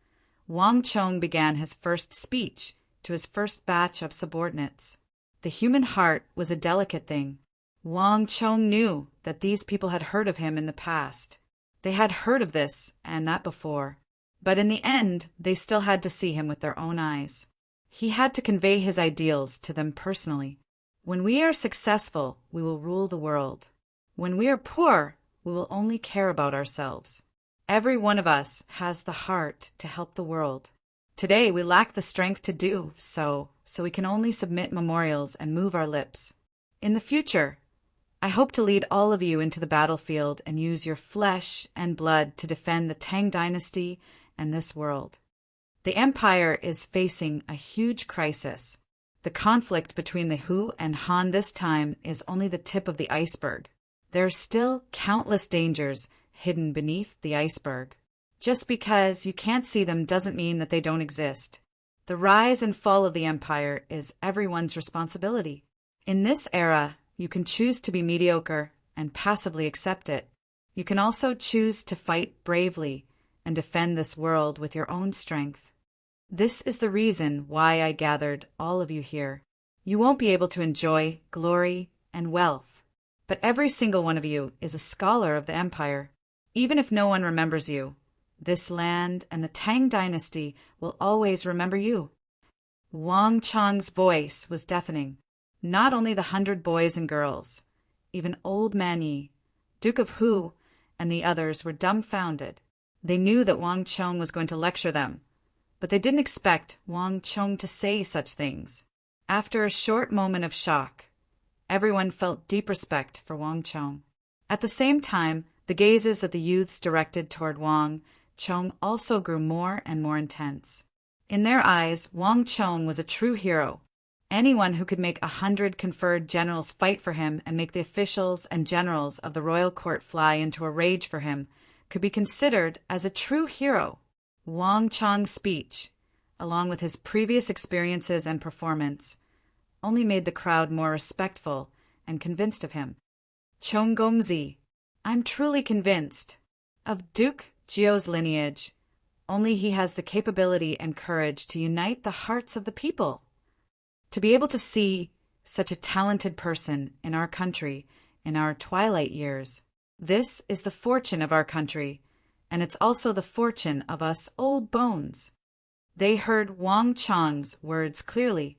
Wang Chong began his first speech to his first batch of subordinates. The human heart was a delicate thing. Wang Chong knew that these people had heard of him in the past. They had heard of this and that before, but in the end they still had to see him with their own eyes. He had to convey his ideals to them personally. When we are successful, we will rule the world. When we are poor, we will only care about ourselves. Every one of us has the heart to help the world. Today we lack the strength to do so we can only submit memorials and move our lips. In the future, I hope to lead all of you into the battlefield and use your flesh and blood to defend the Tang dynasty and this world. The empire is facing a huge crisis. The conflict between the Hu and Han this time is only the tip of the iceberg. There are still countless dangers hidden beneath the iceberg. Just because you can't see them doesn't mean that they don't exist. The rise and fall of the empire is everyone's responsibility. In this era, you can choose to be mediocre and passively accept it. You can also choose to fight bravely and defend this world with your own strength. This is the reason why I gathered all of you here. You won't be able to enjoy glory and wealth, but every single one of you is a scholar of the empire. Even if no one remembers you, this land and the Tang dynasty will always remember you. Wang Chong's voice was deafening. Not only the 100 boys and girls, even old Man Yi, Duke of Hu, and the others were dumbfounded. They knew that Wang Chong was going to lecture them, but they didn't expect Wang Chong to say such things. After a short moment of shock, everyone felt deep respect for Wang Chong. At the same time, the gazes of the youths directed toward Wang Chong also grew more and more intense. In their eyes, Wang Chong was a true hero. Anyone who could make 100 conferred generals fight for him and make the officials and generals of the royal court fly into a rage for him could be considered as a true hero. Wang Chong's speech, along with his previous experiences and performance, only made the crowd more respectful and convinced of him. Chong Gongzi, I'm truly convinced. Of Duke Jiu's lineage, only he has the capability and courage to unite the hearts of the people. To be able to see such a talented person in our country in our twilight years, this is the fortune of our country, and it's also the fortune of us old bones. They heard Wang Chong's words clearly.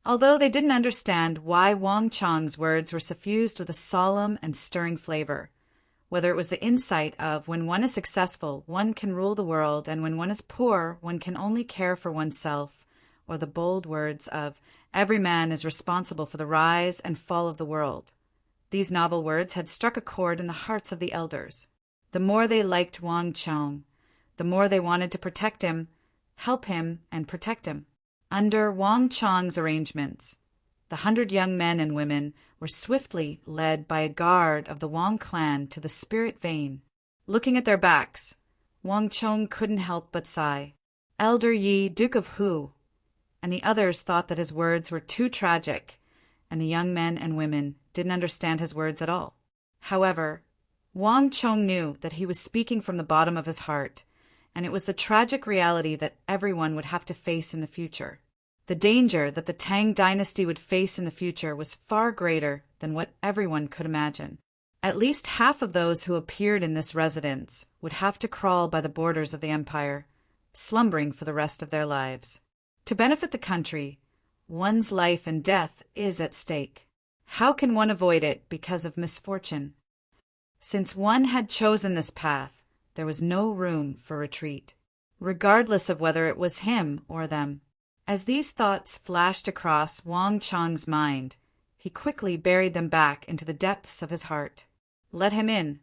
Although they didn't understand why Wang Chong's words were suffused with a solemn and stirring flavor, whether it was the insight of when one is successful, one can rule the world, and when one is poor, one can only care for oneself, or the bold words of every man is responsible for the rise and fall of the world. These novel words had struck a chord in the hearts of the elders. The more they liked Wang Chong, the more they wanted to protect him, help him, and protect him. Under Wang Chong's arrangements, the 100 young men and women were swiftly led by a guard of the Wang clan to the spirit vein. Looking at their backs, Wang Chong couldn't help but sigh. Elder Yi, Duke of Hu, and the others thought that his words were too tragic, and the young men and women didn't understand his words at all. However, Wang Chong knew that he was speaking from the bottom of his heart, and it was the tragic reality that everyone would have to face in the future. The danger that the Tang dynasty would face in the future was far greater than what everyone could imagine. At least half of those who appeared in this residence would have to crawl by the borders of the empire, slumbering for the rest of their lives. To benefit the country, one's life and death is at stake. How can one avoid it because of misfortune? Since one had chosen this path, there was no room for retreat, regardless of whether it was him or them. As these thoughts flashed across Wang Chang's mind, he quickly buried them back into the depths of his heart. Let him in.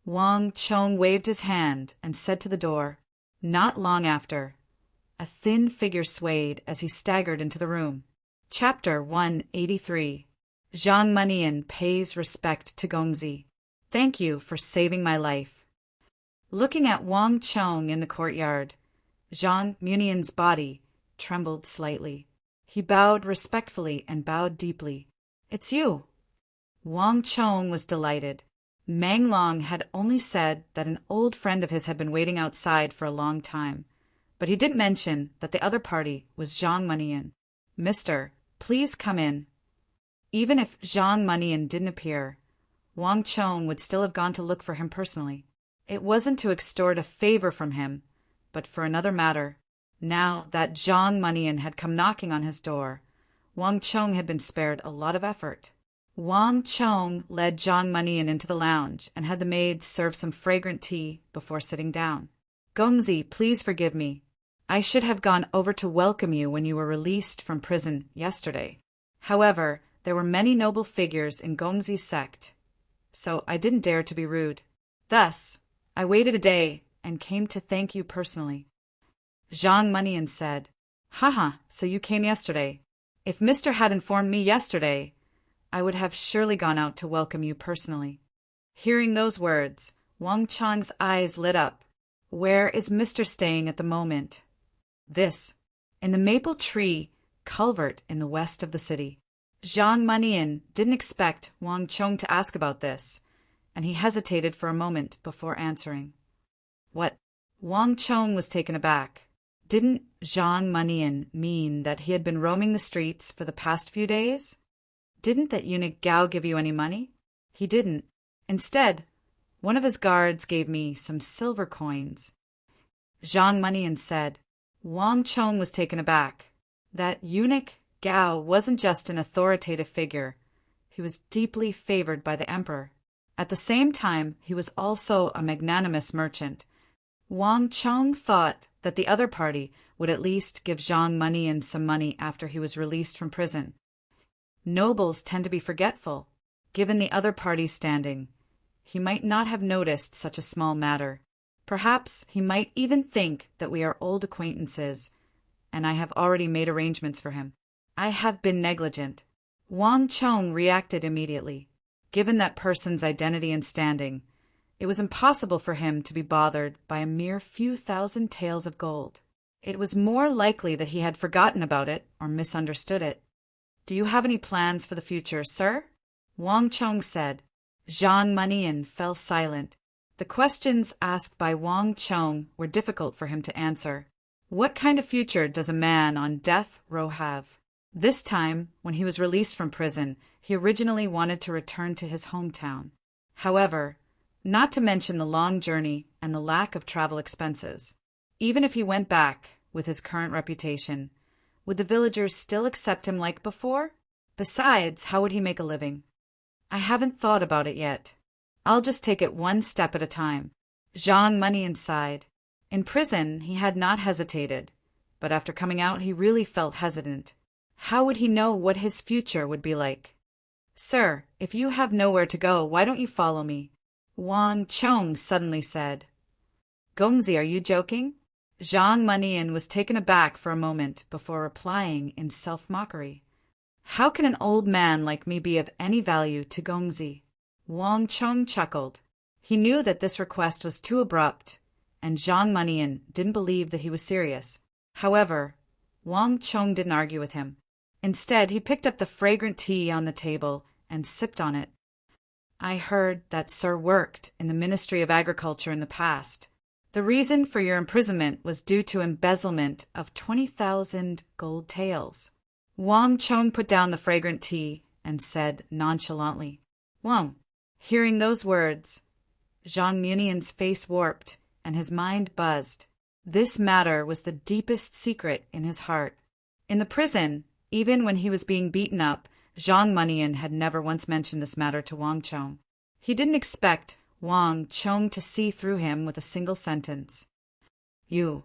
Wang Chang waved his hand and said to the door. Not long after, a thin figure swayed as he staggered into the room. Chapter 183. Zhang Manian pays respect to Gongzi. Thank you for saving my life. Looking at Wang Chang in the courtyard, Zhang Manian's body trembled slightly. He bowed respectfully and bowed deeply. It's you. Wang Chang was delighted. Meng Long had only said that an old friend of his had been waiting outside for a long time, but he didn't mention that the other party was Zhang Manian. Mister, please come in. Even if Zhang Manian didn't appear, Wang Chang would still have gone to look for him personally. It wasn't to extort a favor from him, but for another matter. Now that Zhang Manian had come knocking on his door, Wang Chang had been spared a lot of effort. Wang Chang led Zhang Manian into the lounge and had the maid serve some fragrant tea before sitting down. Gongzi, please forgive me. I should have gone over to welcome you when you were released from prison yesterday. However, there were many noble figures in Gongzi's sect, so I didn't dare to be rude. Thus, I waited a day and came to thank you personally. Zhang Manian said, Haha, so you came yesterday. If Mr. had informed me yesterday, I would have surely gone out to welcome you personally. Hearing those words, Wang Chang's eyes lit up. Where is Mr. staying at the moment? This, in the maple tree culvert in the west of the city. Zhang Manian didn't expect Wang Chang to ask about this, and he hesitated for a moment before answering. What? Wang Chang was taken aback. Didn't Zhang Manian mean that he had been roaming the streets for the past few days? Didn't that eunuch Gao give you any money? He didn't. Instead, one of his guards gave me some silver coins. Zhang Manian said. Wang Chang was taken aback. That eunuch Gao wasn't just an authoritative figure. He was deeply favored by the emperor. At the same time, he was also a magnanimous merchant. Wang Chang thought that the other party would at least give Zhang Manian some money after he was released from prison. Nobles tend to be forgetful. Given the other party's standing, he might not have noticed such a small matter. Perhaps he might even think that we are old acquaintances, and I have already made arrangements for him. I have been negligent. Wang Chang reacted immediately. Given that person's identity and standing, it was impossible for him to be bothered by a mere few thousand taels of gold. It was more likely that he had forgotten about it or misunderstood it. Do you have any plans for the future, sir? Wang Chang said. Zhang Manian fell silent. The questions asked by Wang Chang were difficult for him to answer. What kind of future does a man on death row have? This time, when he was released from prison, he originally wanted to return to his hometown. However, not to mention the long journey and the lack of travel expenses. Even if he went back with his current reputation, would the villagers still accept him like before? Besides, how would he make a living? I haven't thought about it yet. I'll just take it one step at a time. Zhang Manian sighed. In prison, he had not hesitated, but after coming out, he really felt hesitant. How would he know what his future would be like? Sir, if you have nowhere to go, why don't you follow me? Wang Chang suddenly said. Gongzi, are you joking? Zhang Manian was taken aback for a moment before replying in self-mockery. How can an old man like me be of any value to Gongzi? Wang Chang chuckled. He knew that this request was too abrupt, and Zhang Manian didn't believe that he was serious. However, Wang Chang didn't argue with him. Instead, he picked up the fragrant tea on the table and sipped on it. I heard that Sir worked in the Ministry of Agriculture in the past. The reason for your imprisonment was due to embezzlement of 20,000 gold taels. Wang Chong put down the fragrant tea and said nonchalantly, Wang. Hearing those words, Zhang Munian's face warped and his mind buzzed. This matter was the deepest secret in his heart. In the prison, even when he was being beaten up, Zhang Munian had never once mentioned this matter to Wang Chong. He didn't expect Wang Chong to see through him with a single sentence. You,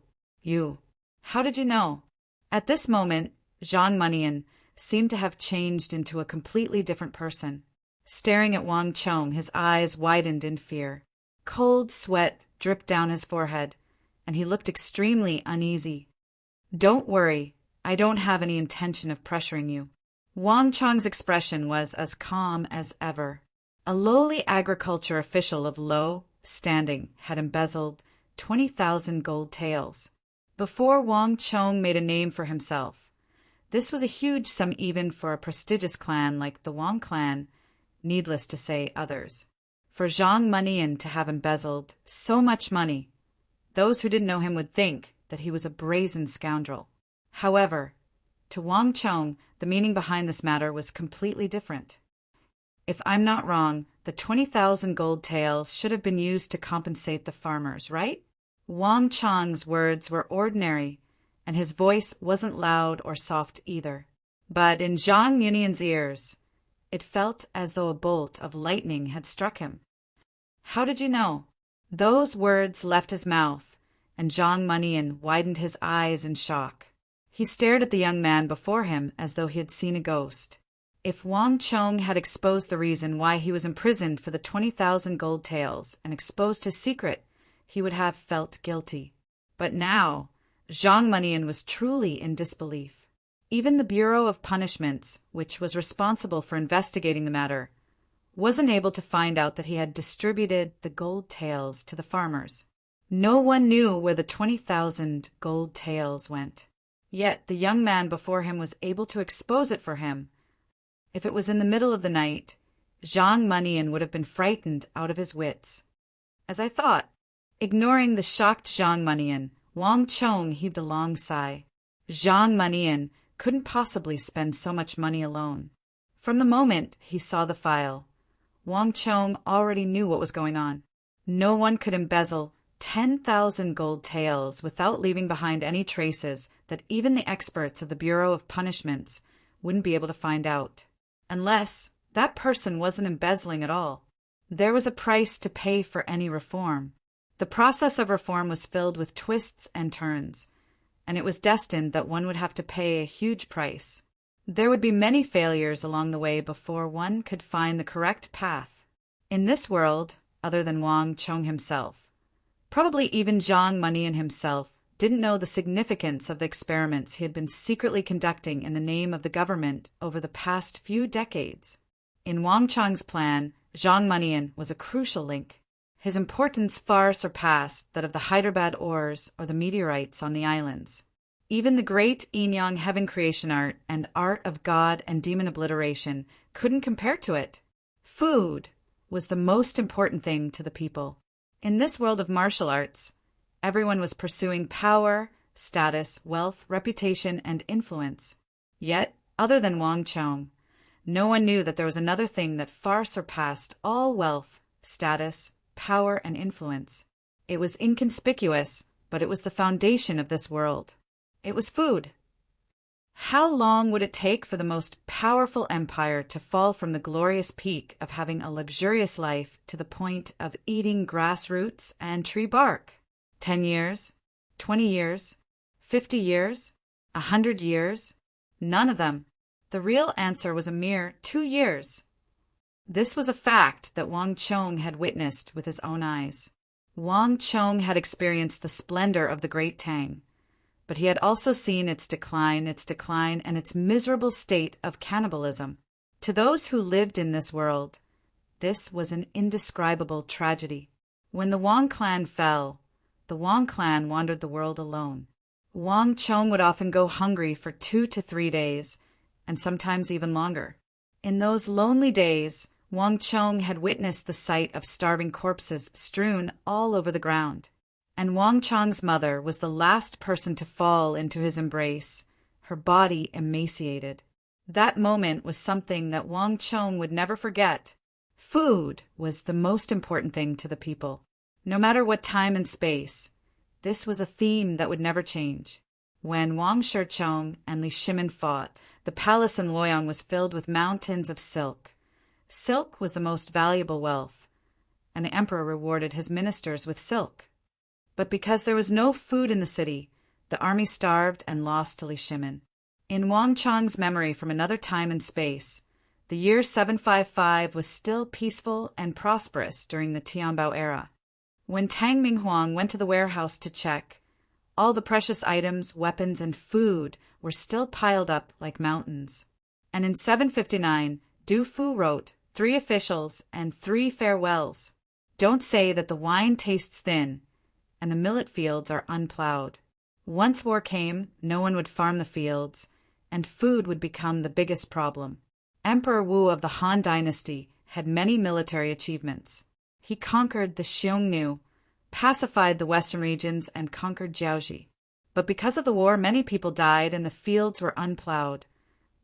how did you know? At this moment, Zhang Munian seemed to have changed into a completely different person. Staring at Wang Chong, his eyes widened in fear. Cold sweat dripped down his forehead, and he looked extremely uneasy. Don't worry, I don't have any intention of pressuring you. Wang Chong's expression was as calm as ever. A lowly agriculture official of low standing had embezzled 20,000 gold taels. Before Wang Chong made a name for himself, this was a huge sum even for a prestigious clan like the Wang clan, needless to say others. For Zhang Munian to have embezzled so much money, those who didn't know him would think that he was a brazen scoundrel. However, to Wang Chong, the meaning behind this matter was completely different. If I'm not wrong, the 20,000 gold taels should have been used to compensate the farmers, right? Wang Chong's words were ordinary, and his voice wasn't loud or soft either. But in Zhang Munian's ears, it felt as though a bolt of lightning had struck him. How did you know? Those words left his mouth, and Zhang Munian widened his eyes in shock. He stared at the young man before him as though he had seen a ghost. If Wang Chong had exposed the reason why he was imprisoned for the 20,000 gold taels and exposed his secret, he would have felt guilty. But now, Zhang Munian was truly in disbelief. Even the Bureau of Punishments, which was responsible for investigating the matter, wasn't able to find out that he had distributed the gold taels to the farmers. No one knew where the 20,000 gold taels went. Yet the young man before him was able to expose it for him. If it was in the middle of the night, Zhang Munian would have been frightened out of his wits. As I thought, ignoring the shocked Zhang Munian, Wang Chong heaved a long sigh. Zhang Munian couldn't possibly spend so much money alone. From the moment he saw the file, Wang Chong already knew what was going on. No one could embezzle 10,000 gold taels without leaving behind any traces that even the experts of the Bureau of Punishments wouldn't be able to find out. Unless that person wasn't embezzling at all. There was a price to pay for any reform. The process of reform was filled with twists and turns, and it was destined that one would have to pay a huge price. There would be many failures along the way before one could find the correct path. In this world, other than Wang Chong himself, probably even Zhang Munian himself didn't know the significance of the experiments he had been secretly conducting in the name of the government over the past few decades. In Wang Chong's plan, Zhang Munian was a crucial link. His importance far surpassed that of the Hyderabad ores or the meteorites on the islands. Even the great Yin-Yang heaven creation art and art of god and demon obliteration couldn't compare to it. Food was the most important thing to the people. In this world of martial arts, everyone was pursuing power, status, wealth, reputation, and influence. Yet, other than Wang Chong, no one knew that there was another thing that far surpassed all wealth, status, power, and influence. It was inconspicuous, but it was the foundation of this world. It was food. How long would it take for the most powerful empire to fall from the glorious peak of having a luxurious life to the point of eating grass roots and tree bark? 10 years? 20 years? 50 years? 100 years? None of them. The real answer was a mere 2 years. This was a fact that Wang Chong had witnessed with his own eyes. Wang Chong had experienced the splendor of the Great Tang, but he had also seen its decline, and its miserable state of cannibalism. To those who lived in this world, this was an indescribable tragedy. When the Wang clan fell, the Wang clan wandered the world alone. Wang Chong would often go hungry for 2 to 3 days, and sometimes even longer. In those lonely days, Wang Chong had witnessed the sight of starving corpses strewn all over the ground. and Wang Chang's mother was the last person to fall into his embrace, her body emaciated. That moment was something that Wang Chong would never forget. Food was the most important thing to the people. No matter what time and space, this was a theme that would never change. When Wang Shichong and Li Shimin fought, the palace in Luoyang was filled with mountains of silk. Silk was the most valuable wealth, and the emperor rewarded his ministers with silk. But because there was no food in the city, the army starved and lost to Li Shimin. In Wang Chong's memory from another time and space, the year 755 was still peaceful and prosperous during the Tianbao era. When Tang Minghuang went to the warehouse to check, all the precious items, weapons, and food were still piled up like mountains. And in 759, Du Fu wrote 3 officials and 3 farewells. Don't say that the wine tastes thin and the millet fields are unplowed. Once war came, no one would farm the fields, and food would become the biggest problem. Emperor Wu of the Han Dynasty had many military achievements. He conquered the Xiongnu, pacified the western regions, and conquered Jiaoji. But because of the war, many people died and the fields were unplowed.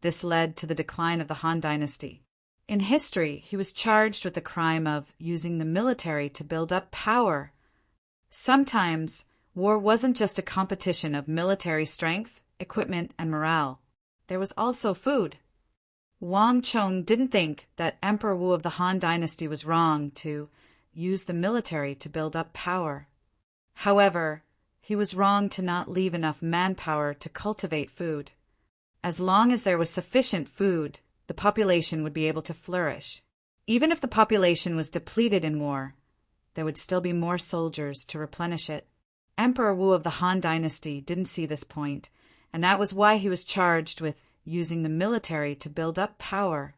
This led to the decline of the Han Dynasty. In history, he was charged with the crime of using the military to build up power. Sometimes, war wasn't just a competition of military strength, equipment, and morale. There was also food. Wang Chong didn't think that Emperor Wu of the Han Dynasty was wrong to use the military to build up power. However, he was wrong to not leave enough manpower to cultivate food. As long as there was sufficient food, the population would be able to flourish. Even if the population was depleted in war, there would still be more soldiers to replenish it. Emperor Wu of the Han Dynasty didn't see this point, and that was why he was charged with using the military to build up power.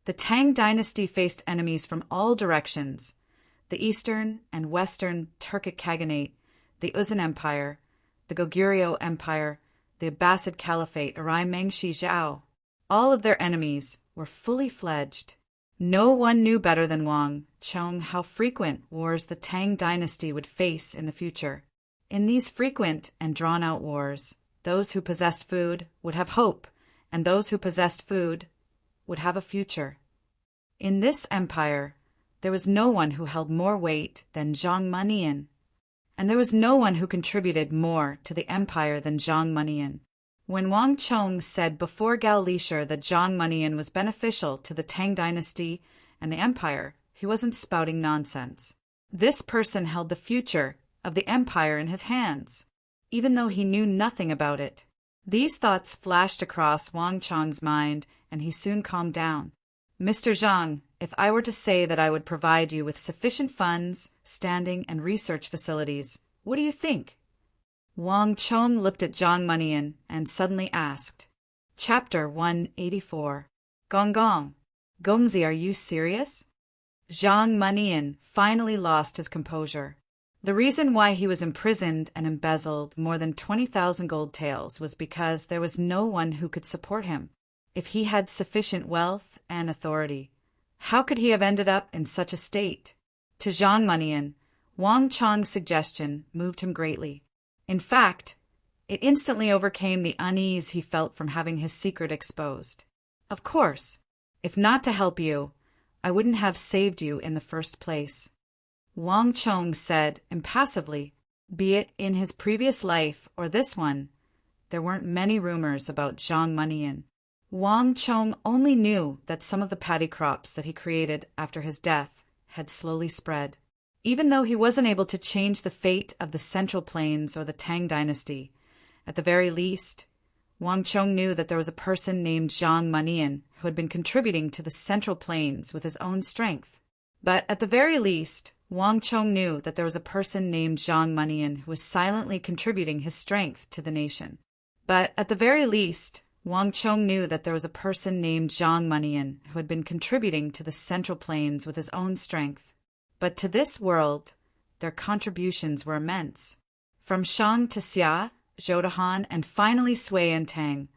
The Tang Dynasty faced enemies from all directions: the Eastern and Western Turkic Khaganate, the Uzun Empire, the Goguryeo Empire, the Abbasid Caliphate, Arai Mengshi Zhao. All of their enemies were fully fledged. No one knew better than Wang Chong how frequent wars the Tang Dynasty would face in the future. In these frequent and drawn-out wars, those who possessed food would have hope, and those who possessed food would have a future. In this empire, there was no one who held more weight than Zhang Manian, and there was no one who contributed more to the empire than Zhang Manian. When Wang Chong said before Gao Lisher that Zhang Manian was beneficial to the Tang Dynasty and the empire, he wasn't spouting nonsense. This person held the future of the empire in his hands, even though he knew nothing about it. These thoughts flashed across Wang Chong's mind, and he soon calmed down. Mr. Zhang, if I were to say that I would provide you with sufficient funds, standing, and research facilities, what do you think? Wang Chong looked at Zhang Manian and suddenly asked. Chapter 184. Gong Gong. Gongzi, are you serious? Zhang Manian finally lost his composure. The reason why he was imprisoned and embezzled more than 20,000 gold taels was because there was no one who could support him. If he had sufficient wealth and authority, how could he have ended up in such a state? To Zhang Manian, Wang Chong's suggestion moved him greatly. In fact, it instantly overcame the unease he felt from having his secret exposed. Of course, if not to help you, I wouldn't have saved you in the first place. Wang Chong said impassively, be it in his previous life or this one, there weren't many rumors about Zhang Manian. Wang Chong only knew that some of the paddy crops that he created after his death had slowly spread. Even though he wasn't able to change the fate of the Central Plains or the Tang Dynasty, at the very least, Wang Chong knew that there was a person named Zhang Manian who had been contributing to the Central Plains with his own strength. But at the very least, Wang Chong knew that there was a person named Zhang Manian who was silently contributing his strength to the nation. But at the very least, Wang Chong knew that there was a person named Zhang Manian who had been contributing to the Central Plains with his own strength. But to this world, their contributions were immense. From Shang to Xia, Zhou to Han, and finally Sui and Tang,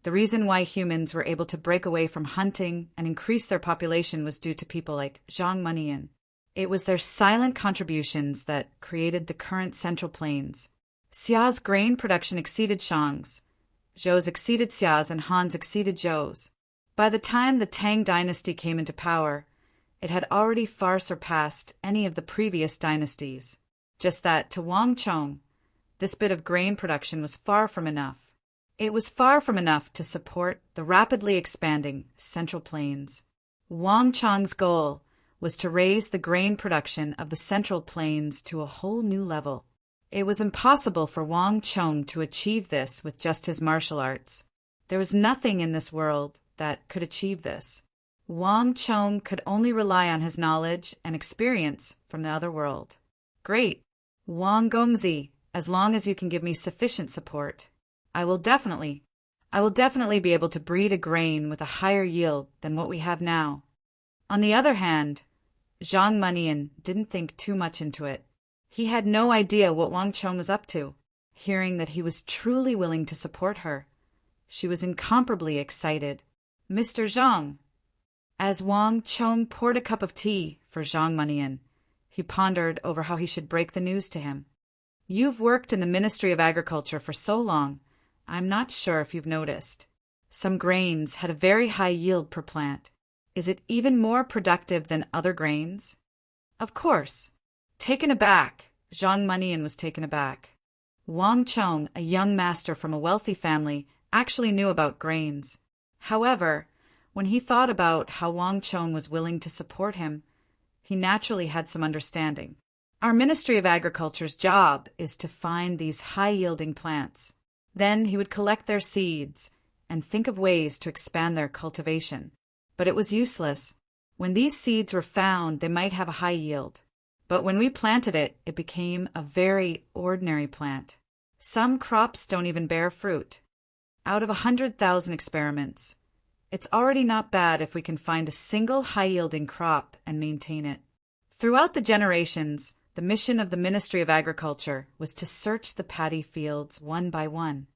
the reason why humans were able to break away from hunting and increase their population was due to people like Zhang Manian. It was their silent contributions that created the current Central Plains. Xia's grain production exceeded Shang's. Zhou's exceeded Xia's, and Han's exceeded Zhou's. By the time the Tang dynasty came into power, it had already far surpassed any of the previous dynasties. Just that, to Wang Chong, this bit of grain production was far from enough. It was far from enough to support the rapidly expanding Central Plains. Wang Chong's goal was to raise the grain production of the Central Plains to a whole new level. It was impossible for Wang Chong to achieve this with just his martial arts. There was nothing in this world that could achieve this. Wang Chong could only rely on his knowledge and experience from the other world. Great, Wang Gongzi, as long as you can give me sufficient support, I will definitely be able to breed a grain with a higher yield than what we have now. On the other hand, Zhang Manian didn't think too much into it. He had no idea what Wang Chong was up to. Hearing that he was truly willing to support her, she was incomparably excited. Mr. Zhang. As Wang Chong poured a cup of tea for Zhang Manian, he pondered over how he should break the news to him. You've worked in the Ministry of Agriculture for so long, I'm not sure if you've noticed. Some grains had a very high yield per plant. Is it even more productive than other grains? Of course. Taken aback, Zhang Manian was taken aback. Wang Chong, a young master from a wealthy family, actually knew about grains. However, when he thought about how Wang Chong was willing to support him, he naturally had some understanding. Our Ministry of Agriculture's job is to find these high-yielding plants. Then he would collect their seeds and think of ways to expand their cultivation. But it was useless. When these seeds were found, they might have a high yield. But when we planted it, it became a very ordinary plant. Some crops don't even bear fruit. Out of 100,000 experiments, it's already not bad if we can find a single high-yielding crop and maintain it. Throughout the generations, the mission of the Ministry of Agriculture was to search the paddy fields one by one.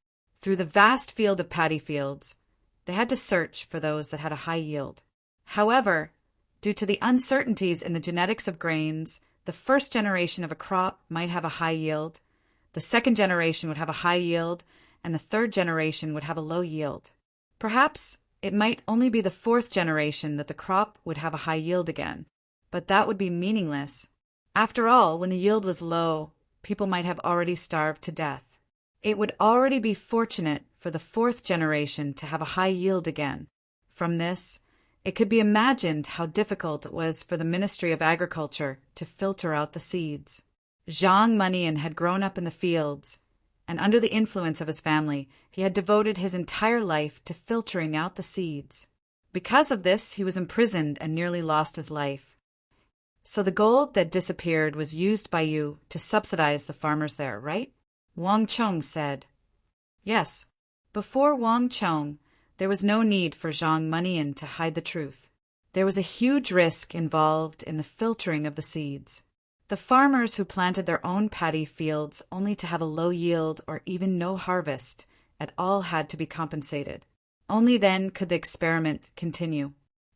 Through the vast field of paddy fields, they had to search for those that had a high yield. However, due to the uncertainties in the genetics of grains, the first generation of a crop might have a high yield, the second generation would have a high yield, and the third generation would have a low yield. Perhaps it might only be the fourth generation that the crop would have a high yield again, but that would be meaningless. After all, when the yield was low, people might have already starved to death. It would already be fortunate for the fourth generation to have a high yield again. From this, it could be imagined how difficult it was for the Ministry of Agriculture to filter out the seeds. Zhang Manian had grown up in the fields, and under the influence of his family, he had devoted his entire life to filtering out the seeds. Because of this, he was imprisoned and nearly lost his life. So the gold that disappeared was used by you to subsidize the farmers there, right? Wang Chong said. Yes. Before Wang Chong, there was no need for Zhang Manian to hide the truth. There was a huge risk involved in the filtering of the seeds. The farmers who planted their own paddy fields only to have a low yield or even no harvest at all had to be compensated. Only then could the experiment continue.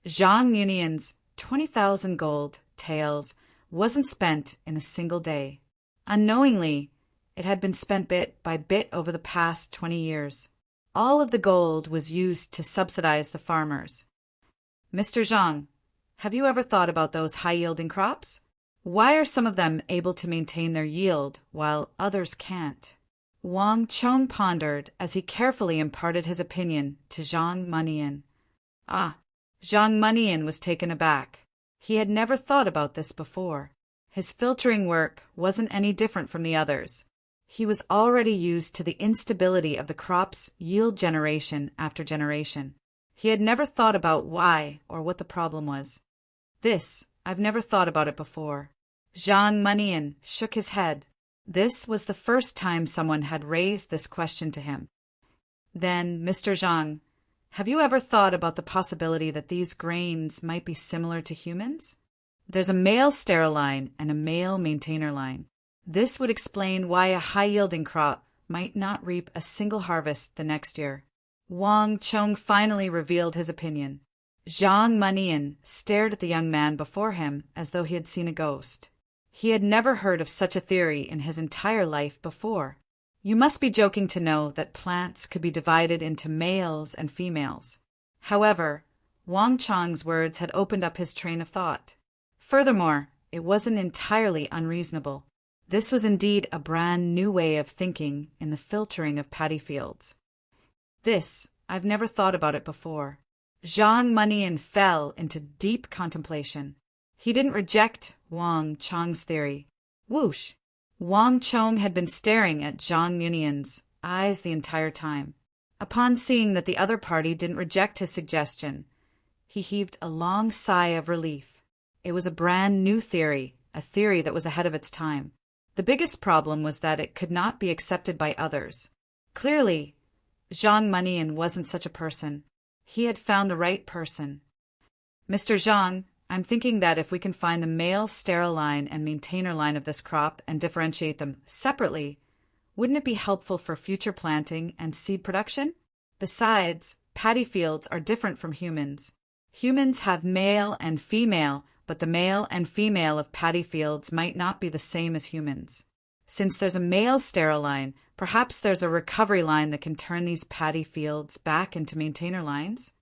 Zhang Manian's 20,000 gold taels wasn't spent in a single day. Unknowingly, it had been spent bit by bit over the past 20 years. All of the gold was used to subsidize the farmers. Mr. Zhang, have you ever thought about those high-yielding crops? Why are some of them able to maintain their yield while others can't? Wang Chong pondered as he carefully imparted his opinion to Zhang Manian. Zhang Manian was taken aback. He had never thought about this before. His filtering work wasn't any different from the others. He was already used to the instability of the crop's yield generation after generation. He had never thought about why or what the problem was. I've never thought about it before. Zhang Manian shook his head. This was the first time someone had raised this question to him. Then, Mr. Zhang, have you ever thought about the possibility that these grains might be similar to humans? There's a male sterile line and a male maintainer line. This would explain why a high-yielding crop might not reap a single harvest the next year. Wang Chong finally revealed his opinion. Zhang Manian stared at the young man before him as though he had seen a ghost. He had never heard of such a theory in his entire life before. You must be joking to know that plants could be divided into males and females. However, Wang Chang's words had opened up his train of thought. Furthermore, it wasn't entirely unreasonable. This was indeed a brand new way of thinking in the filtering of paddy fields. I've never thought about it before. Zhang Manian fell into deep contemplation. He didn't reject Wang Chang's theory. Whoosh! Wang Chong had been staring at Zhang Manian's eyes the entire time. Upon seeing that the other party didn't reject his suggestion, he heaved a long sigh of relief. It was a brand new theory, a theory that was ahead of its time. The biggest problem was that it could not be accepted by others. Clearly, Zhang Manian wasn't such a person. He had found the right person. Mr. Zhang, I'm thinking that if we can find the male sterile line and maintainer line of this crop and differentiate them separately, wouldn't it be helpful for future planting and seed production? Besides, paddy fields are different from humans. Humans have male and female, but the male and female of paddy fields might not be the same as humans. Since there's a male sterile line, perhaps there's a recovery line that can turn these paddy fields back into maintainer lines?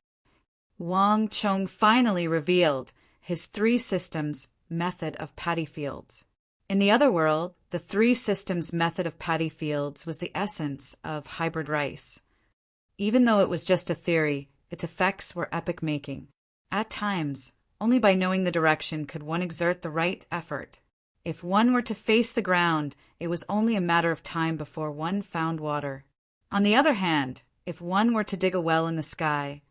Wang Chong finally revealed his three systems method of paddy fields. In the other world, the three systems method of paddy fields was the essence of hybrid rice. Even though it was just a theory, its effects were epic-making. At times, only by knowing the direction could one exert the right effort. If one were to face the ground, it was only a matter of time before one found water. On the other hand, if one were to dig a well in the sky,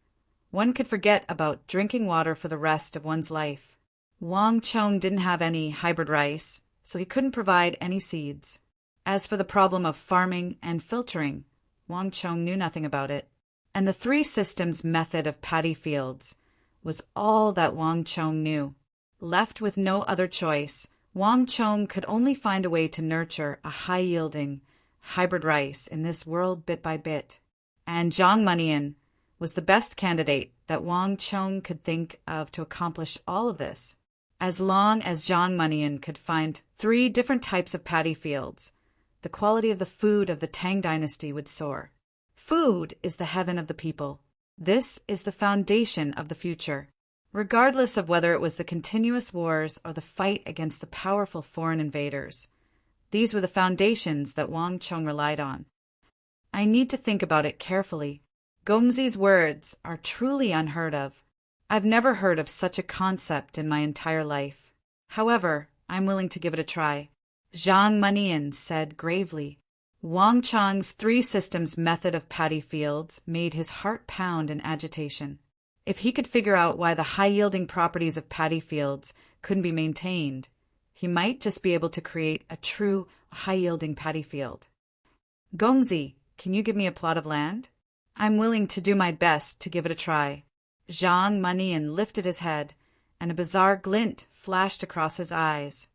one could forget about drinking water for the rest of one's life. Wang Chong didn't have any hybrid rice, so he couldn't provide any seeds. As for the problem of farming and filtering, Wang Chong knew nothing about it. And the three systems method of paddy fields was all that Wang Chong knew. Left with no other choice, Wang Chong could only find a way to nurture a high-yielding hybrid rice in this world bit by bit. And Zhang Manian was the best candidate that Wang Chong could think of to accomplish all of this. As long as Zhang Manian could find three different types of paddy fields, the quality of the food of the Tang dynasty would soar. Food is the heaven of the people. This is the foundation of the future. Regardless of whether it was the continuous wars or the fight against the powerful foreign invaders, these were the foundations that Wang Chong relied on. I need to think about it carefully. Gongzi's words are truly unheard of. I've never heard of such a concept in my entire life. However, I'm willing to give it a try. Zhang Manian said gravely. Wang Chang's three systems method of paddy fields made his heart pound in agitation. If he could figure out why the high-yielding properties of paddy fields couldn't be maintained, he might just be able to create a true high-yielding paddy field. Gongzi, can you give me a plot of land? I'm willing to do my best to give it a try. Zhang Manian lifted his head, and a bizarre glint flashed across his eyes.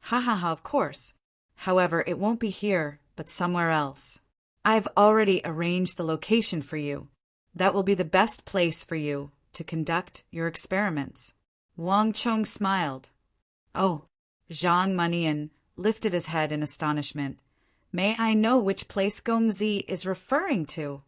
Ha ha ha, of course. However, it won't be here, but somewhere else. I've already arranged the location for you. That will be the best place for you to conduct your experiments. Wang Chong smiled. Oh, Zhang Manian lifted his head in astonishment. May I know which place Gongzi is referring to?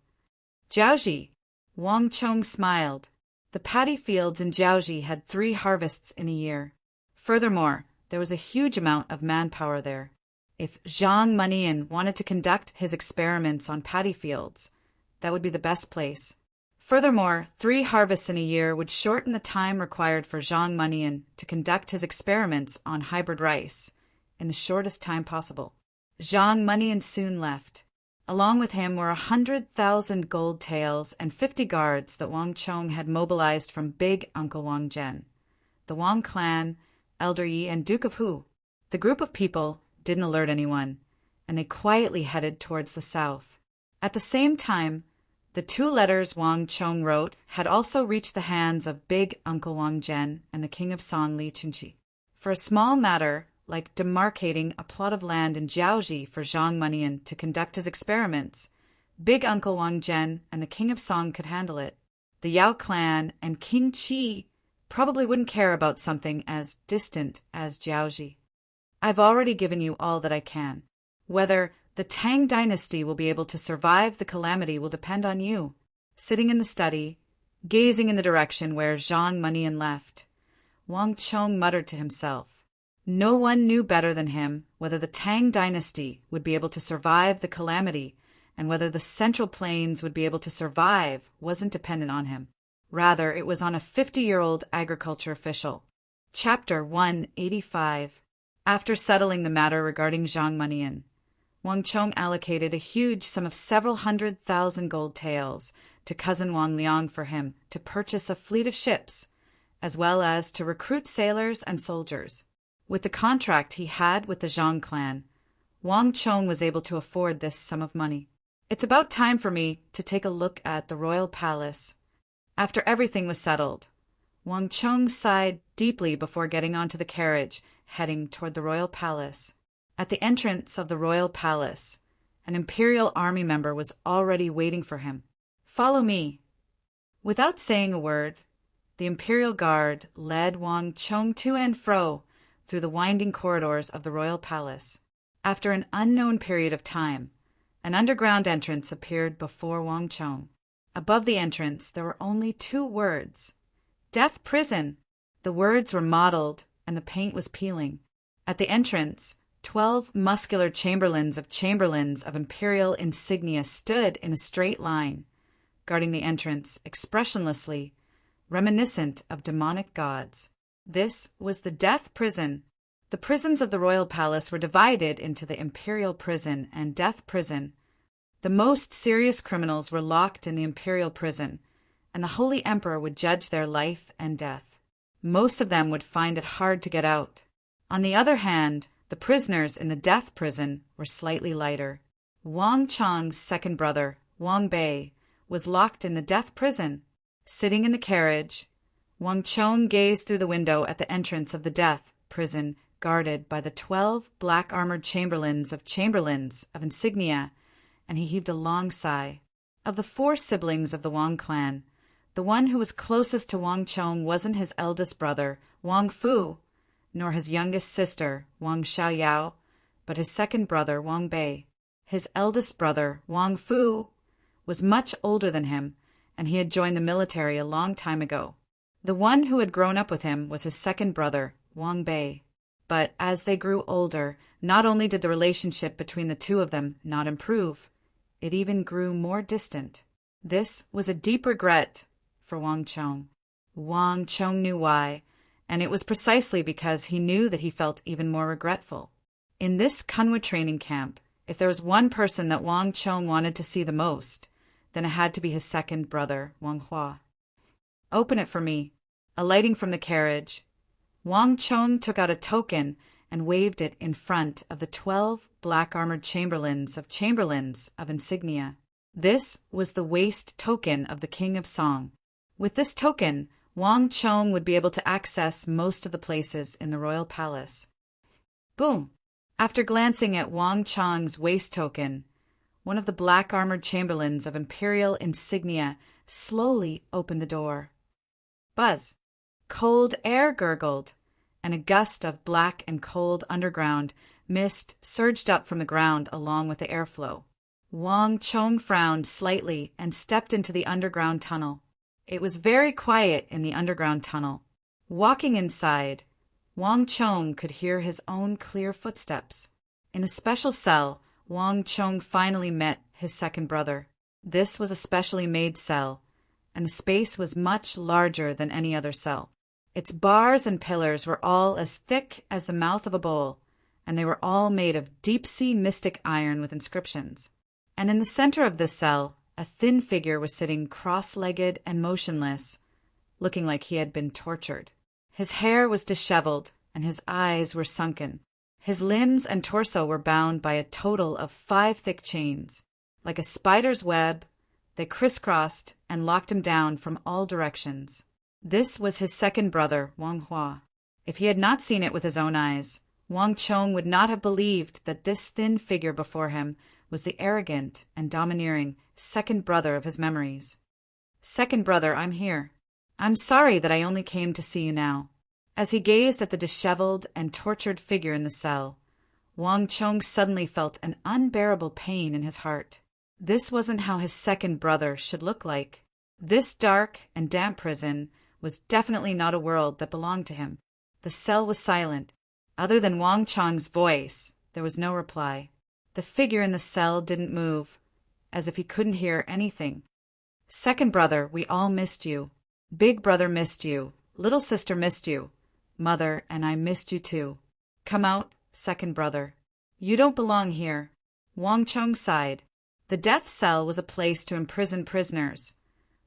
Jiaoji. Wang Chong smiled. The paddy fields in Jiaoji had 3 harvests in a year. Furthermore, there was a huge amount of manpower there. If Zhang Manian wanted to conduct his experiments on paddy fields, that would be the best place. Furthermore, 3 harvests in a year would shorten the time required for Zhang Manian to conduct his experiments on hybrid rice in the shortest time possible. Zhang Manian soon left. Along with him were 100,000 gold taels and 50 guards that Wang Chong had mobilized from big Uncle Wang Zhen, the Wang clan, Elder Yi, and Duke of Hu. The group of people didn't alert anyone, and they quietly headed towards the south. At the same time, the 2 letters Wang Chong wrote had also reached the hands of big Uncle Wang Zhen and the King of Song Li Chunqi. For a small matter, like demarcating a plot of land in Jiaoji for Zhang Manian to conduct his experiments, big Uncle Wang Zhen and the King of Song could handle it. The Yao clan and King Qi probably wouldn't care about something as distant as Jiaoji. I've already given you all that I can. Whether the Tang dynasty will be able to survive the calamity will depend on you. Sitting in the study, gazing in the direction where Zhang Manian left, Wang Chong muttered to himself. No one knew better than him whether the Tang dynasty would be able to survive the calamity, and whether the Central Plains would be able to survive wasn't dependent on him. Rather, it was on a 50-year-old agriculture official. Chapter 185. After settling the matter regarding Zhang Manian, Wang Chong allocated a huge sum of several 100,000 gold taels to cousin Wang Liang for him to purchase a fleet of ships, as well as to recruit sailors and soldiers. With the contract he had with the Zhang clan, Wang Chong was able to afford this sum of money. It's about time for me to take a look at the royal palace. After everything was settled, Wang Chong sighed deeply before getting onto the carriage, heading toward the royal palace. At the entrance of the royal palace, an imperial army member was already waiting for him. Follow me. Without saying a word, the imperial guard led Wang Chong to and fro through the winding corridors of the royal palace. After an unknown period of time, an underground entrance appeared before Wang Chong. Above the entrance, there were only 2 words. Death Prison. The words were mottled, and the paint was peeling. At the entrance, 12 muscular chamberlains of imperial insignia stood in a straight line, guarding the entrance expressionlessly, reminiscent of demonic gods. This was the Death Prison. The prisons of the royal palace were divided into the Imperial Prison and Death Prison. The most serious criminals were locked in the Imperial Prison, and the Holy Emperor would judge their life and death. Most of them would find it hard to get out. On the other hand, the prisoners in the Death Prison were slightly lighter. Wang Chong's second brother, Wang Bei, was locked in the Death Prison. Sitting in the carriage, Wang Chong gazed through the window at the entrance of the Death Prison, guarded by the 12 black-armored chamberlains of insignia, and he heaved a long sigh. Of the 4 siblings of the Wang clan, the one who was closest to Wang Chong wasn't his eldest brother, Wang Fu, nor his youngest sister, Wang Xiaoyao, but his second brother, Wang Bei. His eldest brother, Wang Fu, was much older than him, and he had joined the military a long time ago. The one who had grown up with him was his second brother, Wang Bei. But as they grew older, not only did the relationship between the 2 of them not improve, it even grew more distant. This was a deep regret for Wang Chong. Wang Chong knew why, and it was precisely because he knew that he felt even more regretful. In this Kunwa training camp, if there was one person that Wang Chong wanted to see the most, then it had to be his second brother, Wang Hua. Open it for me. Alighting from the carriage, Wang Chong took out a token and waved it in front of the 12 black-armored chamberlains of insignia. This was the waist token of the King of Song. With this token, Wang Chong would be able to access most of the places in the royal palace. Boom! After glancing at Wang Chong's waist token, one of the black-armored chamberlains of imperial insignia slowly opened the door. Buzz! Cold air gurgled, and a gust of black and cold underground mist surged up from the ground along with the airflow. Wang Chong frowned slightly and stepped into the underground tunnel. It was very quiet in the underground tunnel. Walking inside, Wang Chong could hear his own clear footsteps. In a special cell, Wang Chong finally met his second brother. This was a specially made cell, and the space was much larger than any other cell. Its bars and pillars were all as thick as the mouth of a bowl, and they were all made of deep-sea mystic iron with inscriptions. And in the center of this cell, a thin figure was sitting cross-legged and motionless, looking like he had been tortured. His hair was disheveled, and his eyes were sunken. His limbs and torso were bound by a total of 5 thick chains. Like a spider's web, they crisscrossed and locked him down from all directions. This was his second brother, Wang Hua. If he had not seen it with his own eyes, Wang Chong would not have believed that this thin figure before him was the arrogant and domineering second brother of his memories. Second brother, I'm here. I'm sorry that I only came to see you now. As he gazed at the disheveled and tortured figure in the cell, Wang Chong suddenly felt an unbearable pain in his heart. This wasn't how his second brother should look like. This dark and damp prison was definitely not a world that belonged to him. The cell was silent. Other than Wang Chong's voice, there was no reply. The figure in the cell didn't move, as if he couldn't hear anything. Second brother, we all missed you. Big brother missed you. Little sister missed you. Mother and I missed you too. Come out, second brother. You don't belong here. Wang Chong sighed. The death cell was a place to imprison prisoners,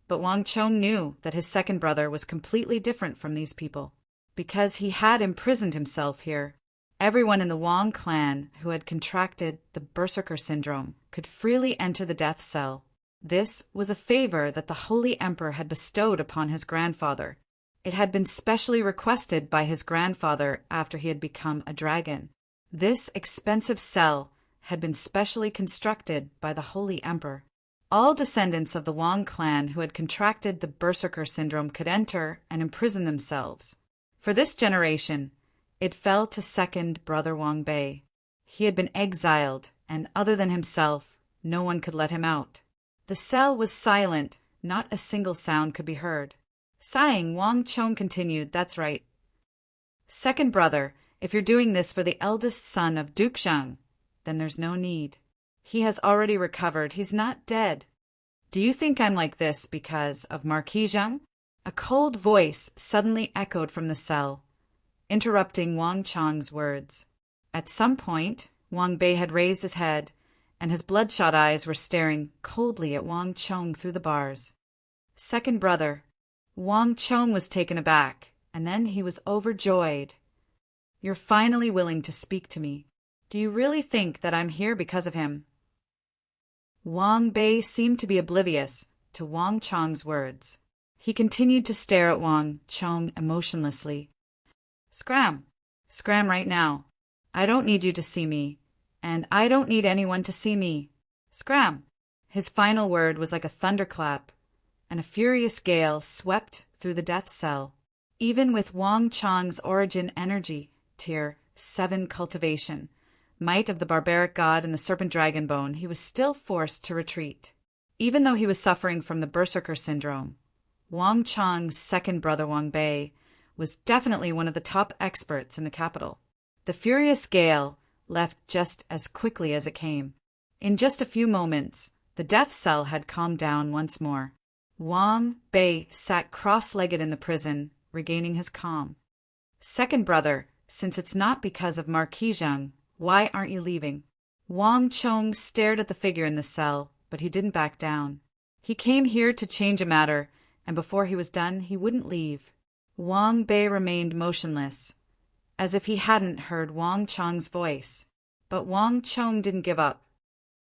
but Wang Chong knew that his second brother was completely different from these people, because he had imprisoned himself here. Everyone in the Wang clan who had contracted the Berserker syndrome could freely enter the death cell. This was a favor that the Holy Emperor had bestowed upon his grandfather. It had been specially requested by his grandfather after he had become a dragon. This expensive cell had been specially constructed by the Holy Emperor. All descendants of the Wang clan who had contracted the Berserker syndrome could enter and imprison themselves. For this generation, it fell to second brother Wang Bei. He had been exiled, and other than himself, no one could let him out. The cell was silent, not a single sound could be heard. Sighing, Wang Chong continued, That's right. Second brother, if you're doing this for the eldest son of Duke Zhang, then there's no need. He has already recovered. He's not dead. Do you think I'm like this because of Marquis Zhang? A cold voice suddenly echoed from the cell, interrupting Wang Chong's words. At some point, Wang Bei had raised his head, and his bloodshot eyes were staring coldly at Wang Chong through the bars. Second brother. Wang Chong was taken aback, and then he was overjoyed. You're finally willing to speak to me. Do you really think that I'm here because of him? Wang Bei seemed to be oblivious to Wang Chong's words. He continued to stare at Wang Chong emotionlessly. Scram! Scram right now. I don't need you to see me, and I don't need anyone to see me. Scram! His final word was like a thunderclap, and a furious gale swept through the death cell. Even with Wang Chong's origin energy, tier 7 cultivation, might of the barbaric god and the serpent dragon bone, he was still forced to retreat. Even though he was suffering from the Berserker syndrome, Wang Chong's second brother Wang Bei was definitely one of the top experts in the capital. The furious gale left just as quickly as it came. In just a few moments, the death cell had calmed down once more. Wang Bei sat cross-legged in the prison, regaining his calm. Second brother, since it's not because of Marquis Zhang, why aren't you leaving? Wang Chong stared at the figure in the cell, but he didn't back down. He came here to change a matter, and before he was done, he wouldn't leave. Wang Bei remained motionless, as if he hadn't heard Wang Chong's voice. But Wang Chong didn't give up.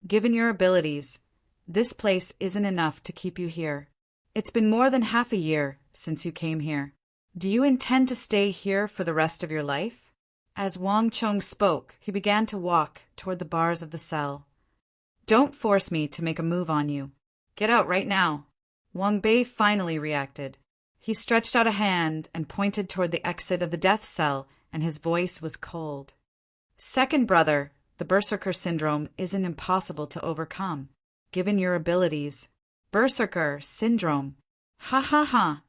Given your abilities, this place isn't enough to keep you here. It's been more than half a year since you came here. Do you intend to stay here for the rest of your life? As Wang Chong spoke, he began to walk toward the bars of the cell. Don't force me to make a move on you. Get out right now. Wang Bei finally reacted. He stretched out a hand and pointed toward the exit of the death cell, and his voice was cold. Second brother, the Berserker syndrome isn't impossible to overcome, given your abilities. Berserker syndrome. Ha ha ha.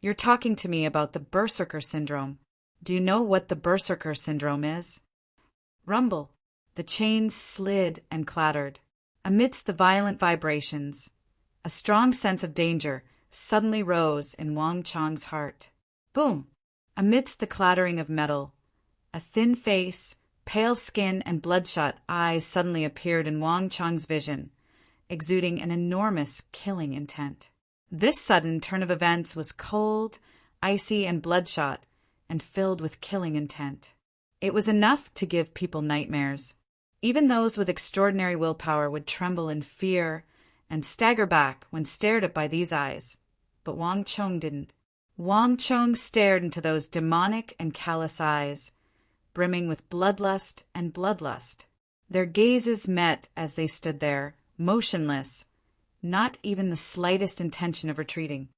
You're talking to me about the Berserker syndrome. Do you know what the Berserker syndrome is? Rumble. The chains slid and clattered. Amidst the violent vibrations, a strong sense of danger suddenly rose in Wang Chong's heart. Boom! Amidst the clattering of metal, a thin face, pale skin, and bloodshot eyes suddenly appeared in Wang Chong's vision, exuding an enormous killing intent. This sudden turn of events was cold, icy, and bloodshot, and filled with killing intent. It was enough to give people nightmares. Even those with extraordinary willpower would tremble in fear and stagger back when stared at by these eyes. But Wang Chong didn't. Wang Chong stared into those demonic and callous eyes, brimming with bloodlust and bloodlust. Their gazes met as they stood there, motionless, not even the slightest intention of retreating.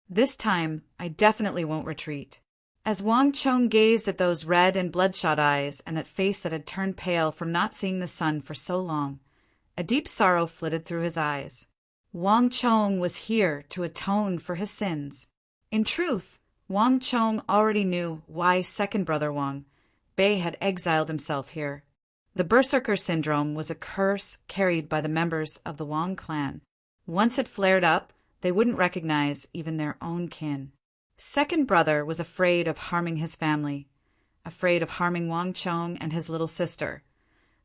This time, I definitely won't retreat. As Wang Chong gazed at those red and bloodshot eyes and that face that had turned pale from not seeing the sun for so long, a deep sorrow flitted through his eyes. Wang Chong was here to atone for his sins. In truth, Wang Chong already knew why second brother Wang Bei had exiled himself here. The Berserker Syndrome was a curse carried by the members of the Wang clan. Once it flared up, they wouldn't recognize even their own kin. Second brother was afraid of harming his family, afraid of harming Wang Chong and his little sister.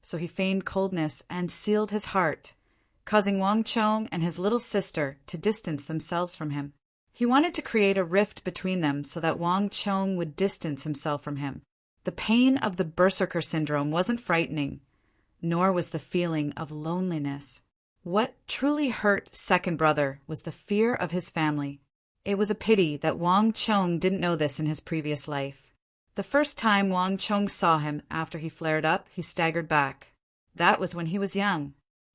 So he feigned coldness and sealed his heart, causing Wang Chong and his little sister to distance themselves from him. He wanted to create a rift between them so that Wang Chong would distance himself from him. The pain of the Berserker Syndrome wasn't frightening, nor was the feeling of loneliness. What truly hurt second brother was the fear of his family. It was a pity that Wang Chong didn't know this in his previous life. The first time Wang Chong saw him after he flared up, he staggered back. That was when he was young.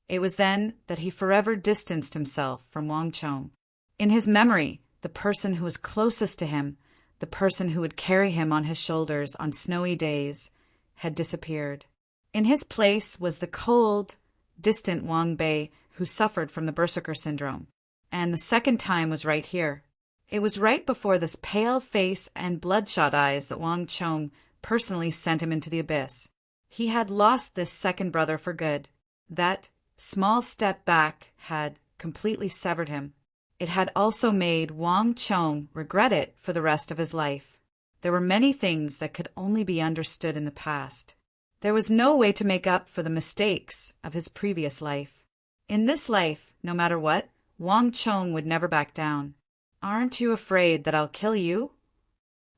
It was then that he forever distanced himself from Wang Chong. In his memory, the person who was closest to him, the person who would carry him on his shoulders on snowy days, had disappeared. In his place was the cold, distant Wang Bei who suffered from the Berserker Syndrome. And the second time was right here. It was right before this pale face and bloodshot eyes that Wang Chong personally sent him into the abyss. He had lost this second brother for good. That small step back had completely severed him. It had also made Wang Chong regret it for the rest of his life. There were many things that could only be understood in the past. There was no way to make up for the mistakes of his previous life. In this life, no matter what, Wang Chong would never back down. Aren't you afraid that I'll kill you?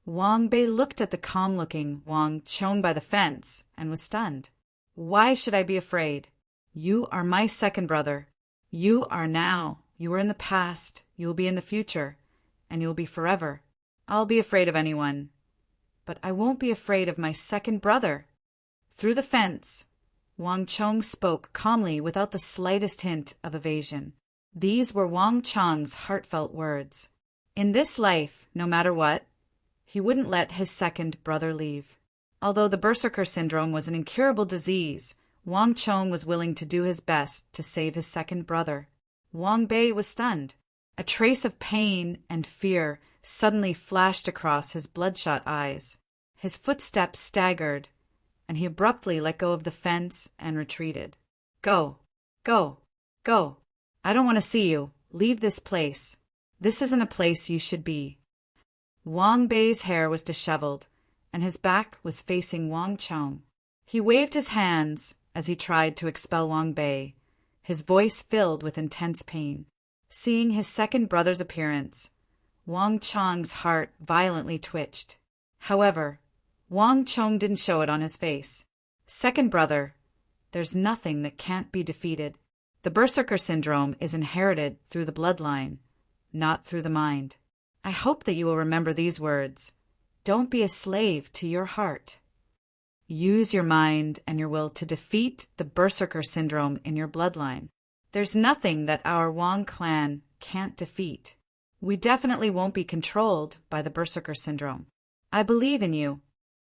Wang Bei looked at the calm-looking Wang Chong by the fence and was stunned. Why should I be afraid? You are my second brother. You are now. You were in the past. You will be in the future. And you will be forever. I'll be afraid of anyone. But I won't be afraid of my second brother. Through the fence, Wang Chong spoke calmly without the slightest hint of evasion. These were Wang Chong's heartfelt words. In this life, no matter what, he wouldn't let his second brother leave. Although the Berserker Syndrome was an incurable disease, Wang Chong was willing to do his best to save his second brother. Wang Bei was stunned. A trace of pain and fear suddenly flashed across his bloodshot eyes. His footsteps staggered, and he abruptly let go of the fence and retreated. Go, go, go. I don't want to see you. Leave this place. This isn't a place you should be. Wang Bei's hair was disheveled, and his back was facing Wang Chong. He waved his hands as he tried to expel Wang Bei, his voice filled with intense pain. Seeing his second brother's appearance, Wang Chong's heart violently twitched. However, Wang Chong didn't show it on his face. Second brother, there's nothing that can't be defeated. The Berserker Syndrome is inherited through the bloodline, not through the mind. I hope that you will remember these words. Don't be a slave to your heart. Use your mind and your will to defeat the Berserker Syndrome in your bloodline. There's nothing that our Wang clan can't defeat. We definitely won't be controlled by the Berserker Syndrome. I believe in you,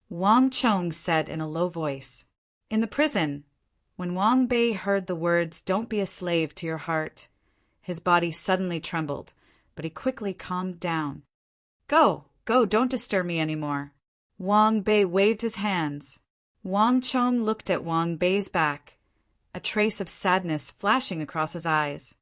Wang Chong said in a low voice. In the prison, when Wang Bei heard the words, "Don't be a slave to your heart," his body suddenly trembled, but he quickly calmed down. Go, don't disturb me anymore. Wang Bei waved his hands. Wang Chong looked at Wang Bei's back, a trace of sadness flashing across his eyes.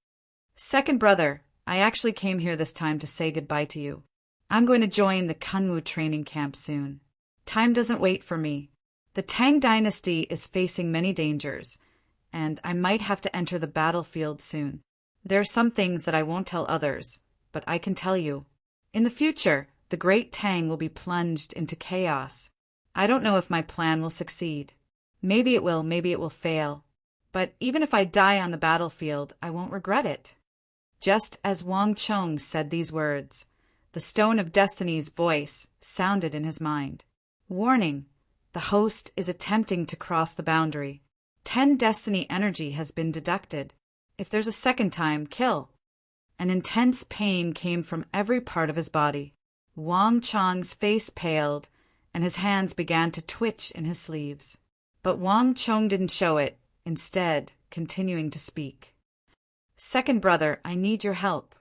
Second brother, I actually came here this time to say goodbye to you. I'm going to join the Kunwu training camp soon. Time doesn't wait for me. The Tang dynasty is facing many dangers, and I might have to enter the battlefield soon. There are some things that I won't tell others, but I can tell you. In the future, the Great Tang will be plunged into chaos. I don't know if my plan will succeed. Maybe it will fail. But even if I die on the battlefield, I won't regret it. Just as Wang Chong said these words, the Stone of Destiny's voice sounded in his mind. Warning, the host is attempting to cross the boundary. 10 destiny energy has been deducted. If there's a second time, kill. An intense pain came from every part of his body. Wang Chang's face paled, and his hands began to twitch in his sleeves. But Wang Chong didn't show it, instead continuing to speak. Second brother, I need your help.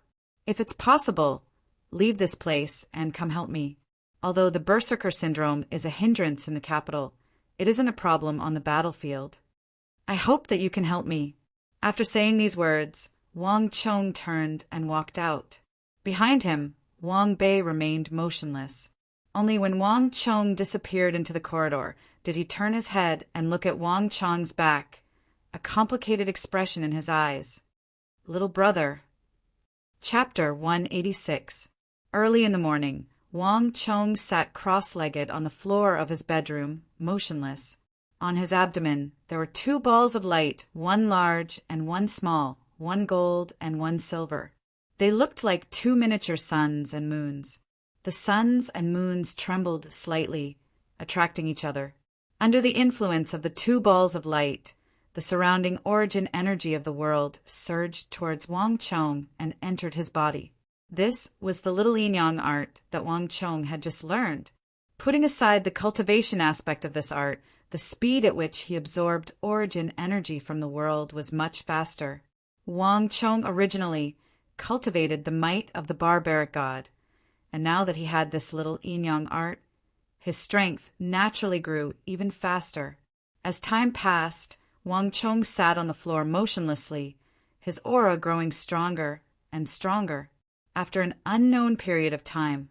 If it's possible, leave this place and come help me. Although the Berserker syndrome is a hindrance in the capital, it isn't a problem on the battlefield. I hope that you can help me. After saying these words, Wang Chong turned and walked out. Behind him, Wang Bei remained motionless. Only when Wang Chong disappeared into the corridor did he turn his head and look at Wang Chong's back, a complicated expression in his eyes. Little brother. Chapter 186. Early in the morning, Wang Chong sat cross-legged on the floor of his bedroom, motionless. On his abdomen, there were 2 balls of light, one large and one small, one gold and one silver. They looked like 2 miniature suns and moons. The suns and moons trembled slightly, attracting each other. Under the influence of the 2 balls of light, the surrounding origin energy of the world surged towards Wang Chong and entered his body. This was the little yin-yang art that Wang Chong had just learned. Putting aside the cultivation aspect of this art, the speed at which he absorbed origin energy from the world was much faster. Wang Chong originally cultivated the might of the barbaric god, and now that he had this little yin-yang art, his strength naturally grew even faster. As time passed, Wang Chong sat on the floor motionlessly, his aura growing stronger and stronger. After an unknown period of time,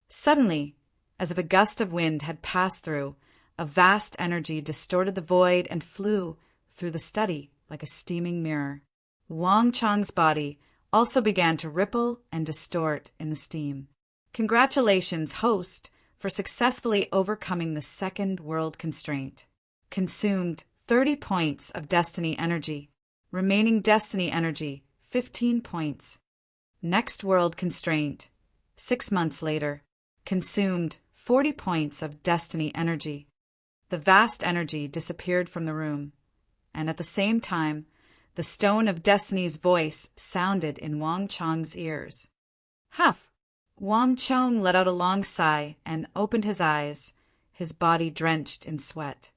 suddenly, as if a gust of wind had passed through, a vast energy distorted the void and flew through the study like a steaming mirror. Wang Chong's body also began to ripple and distort in the steam. Congratulations, host, for successfully overcoming the second world constraint. Consumed 30 points of destiny energy. Remaining destiny energy, 15 points. Next world constraint. 6 months later. Consumed 40 points of destiny energy. The vast energy disappeared from the room, and at the same time, the stone of destiny's voice sounded in Wang Chong's ears. Huff! Wang Chong let out a long sigh and opened his eyes, his body drenched in sweat.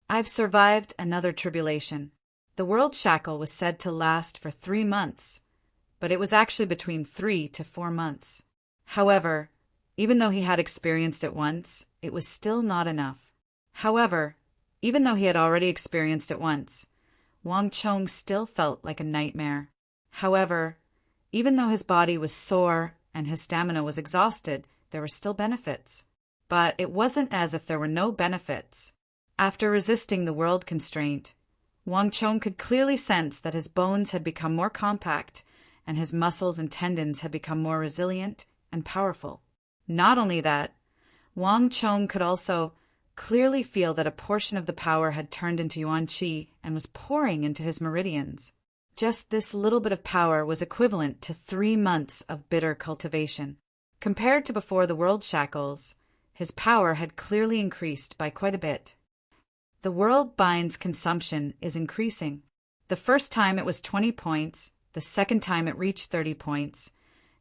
I've survived another tribulation. The world shackle was said to last for 3 months, but it was actually between 3 to 4 months. However, even though he had experienced it once, it was still not enough. However, even though he had already experienced it once, Wang Chong still felt like a nightmare. However, even though his body was sore and his stamina was exhausted, there were still benefits. But it wasn't as if there were no benefits. After resisting the world constraint, Wang Chong could clearly sense that his bones had become more compact and his muscles and tendons had become more resilient and powerful. Not only that, Wang Chong could also clearly feel that a portion of the power had turned into Yuan Qi and was pouring into his meridians. Just this little bit of power was equivalent to 3 months of bitter cultivation. Compared to before the world shackles, his power had clearly increased by quite a bit. The world bind's consumption is increasing. The first time it was 20 points, the second time it reached 30 points,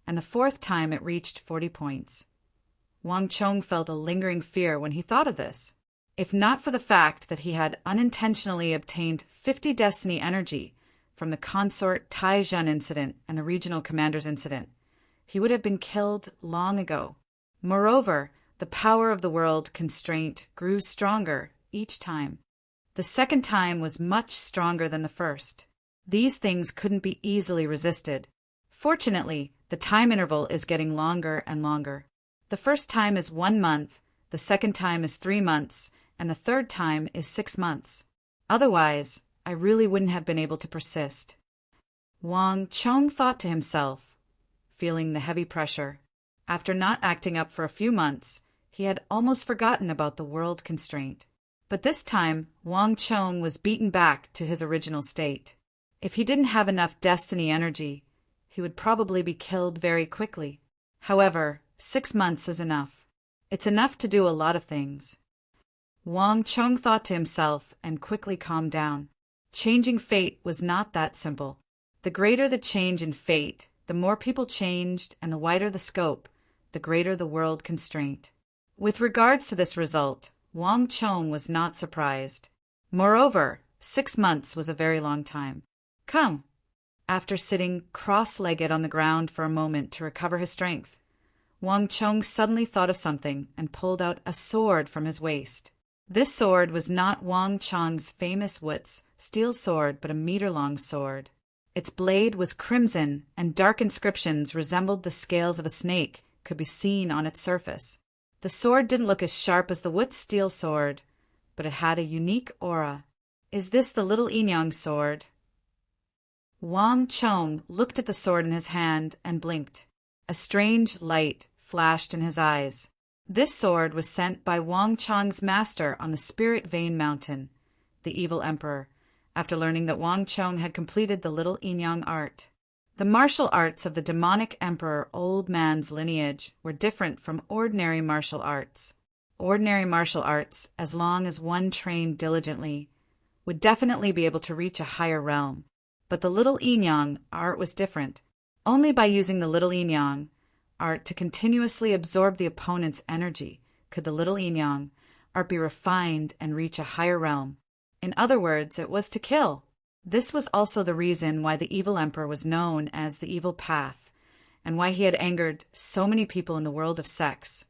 and the fourth time it reached 40 points. Wang Chong felt a lingering fear when he thought of this. If not for the fact that he had unintentionally obtained 50 destiny energy from the consort Tai Zhen incident and the regional commander's incident, he would have been killed long ago. Moreover, the power of the world constraint grew stronger each time. The second time was much stronger than the first. These things couldn't be easily resisted. Fortunately, the time interval is getting longer and longer. The first time is 1 month, the second time is 3 months, and the third time is 6 months. Otherwise, I really wouldn't have been able to persist. Wang Chong thought to himself, feeling the heavy pressure. After not acting up for a few months, he had almost forgotten about the world constraint. But this time, Wang Chong was beaten back to his original state. If he didn't have enough destiny energy, he would probably be killed very quickly. However, 6 months is enough. It's enough to do a lot of things. Wang Chong thought to himself and quickly calmed down. Changing fate was not that simple. The greater the change in fate, the more people changed, and the wider the scope, the greater the world constraint. With regards to this result, Wang Chong was not surprised. Moreover, 6 months was a very long time. Come. After sitting cross-legged on the ground for a moment to recover his strength, Wang Chong suddenly thought of something and pulled out a sword from his waist. This sword was not Wang Chong's famous Wut's steel sword, but a meter-long sword. Its blade was crimson, and dark inscriptions resembled the scales of a snake could be seen on its surface. The sword didn't look as sharp as the Wut's steel sword, but it had a unique aura. Is this the little Inyang sword? Wang Chong looked at the sword in his hand and blinked. A strange light flashed in his eyes. This sword was sent by Wang Chong's master on the Spirit Vein Mountain, the evil emperor, after learning that Wang Chong had completed the little Inyang art. The martial arts of the demonic emperor Old Man's lineage were different from ordinary martial arts. Ordinary martial arts, as long as one trained diligently, would definitely be able to reach a higher realm. But the little Inyang art was different. Only by using the little Inyang art to continuously absorb the opponent's energy could the little Inyang art be refined and reach a higher realm. In other words, it was to kill. This was also the reason why the evil emperor was known as the evil path, and why he had angered so many people in the world of sex,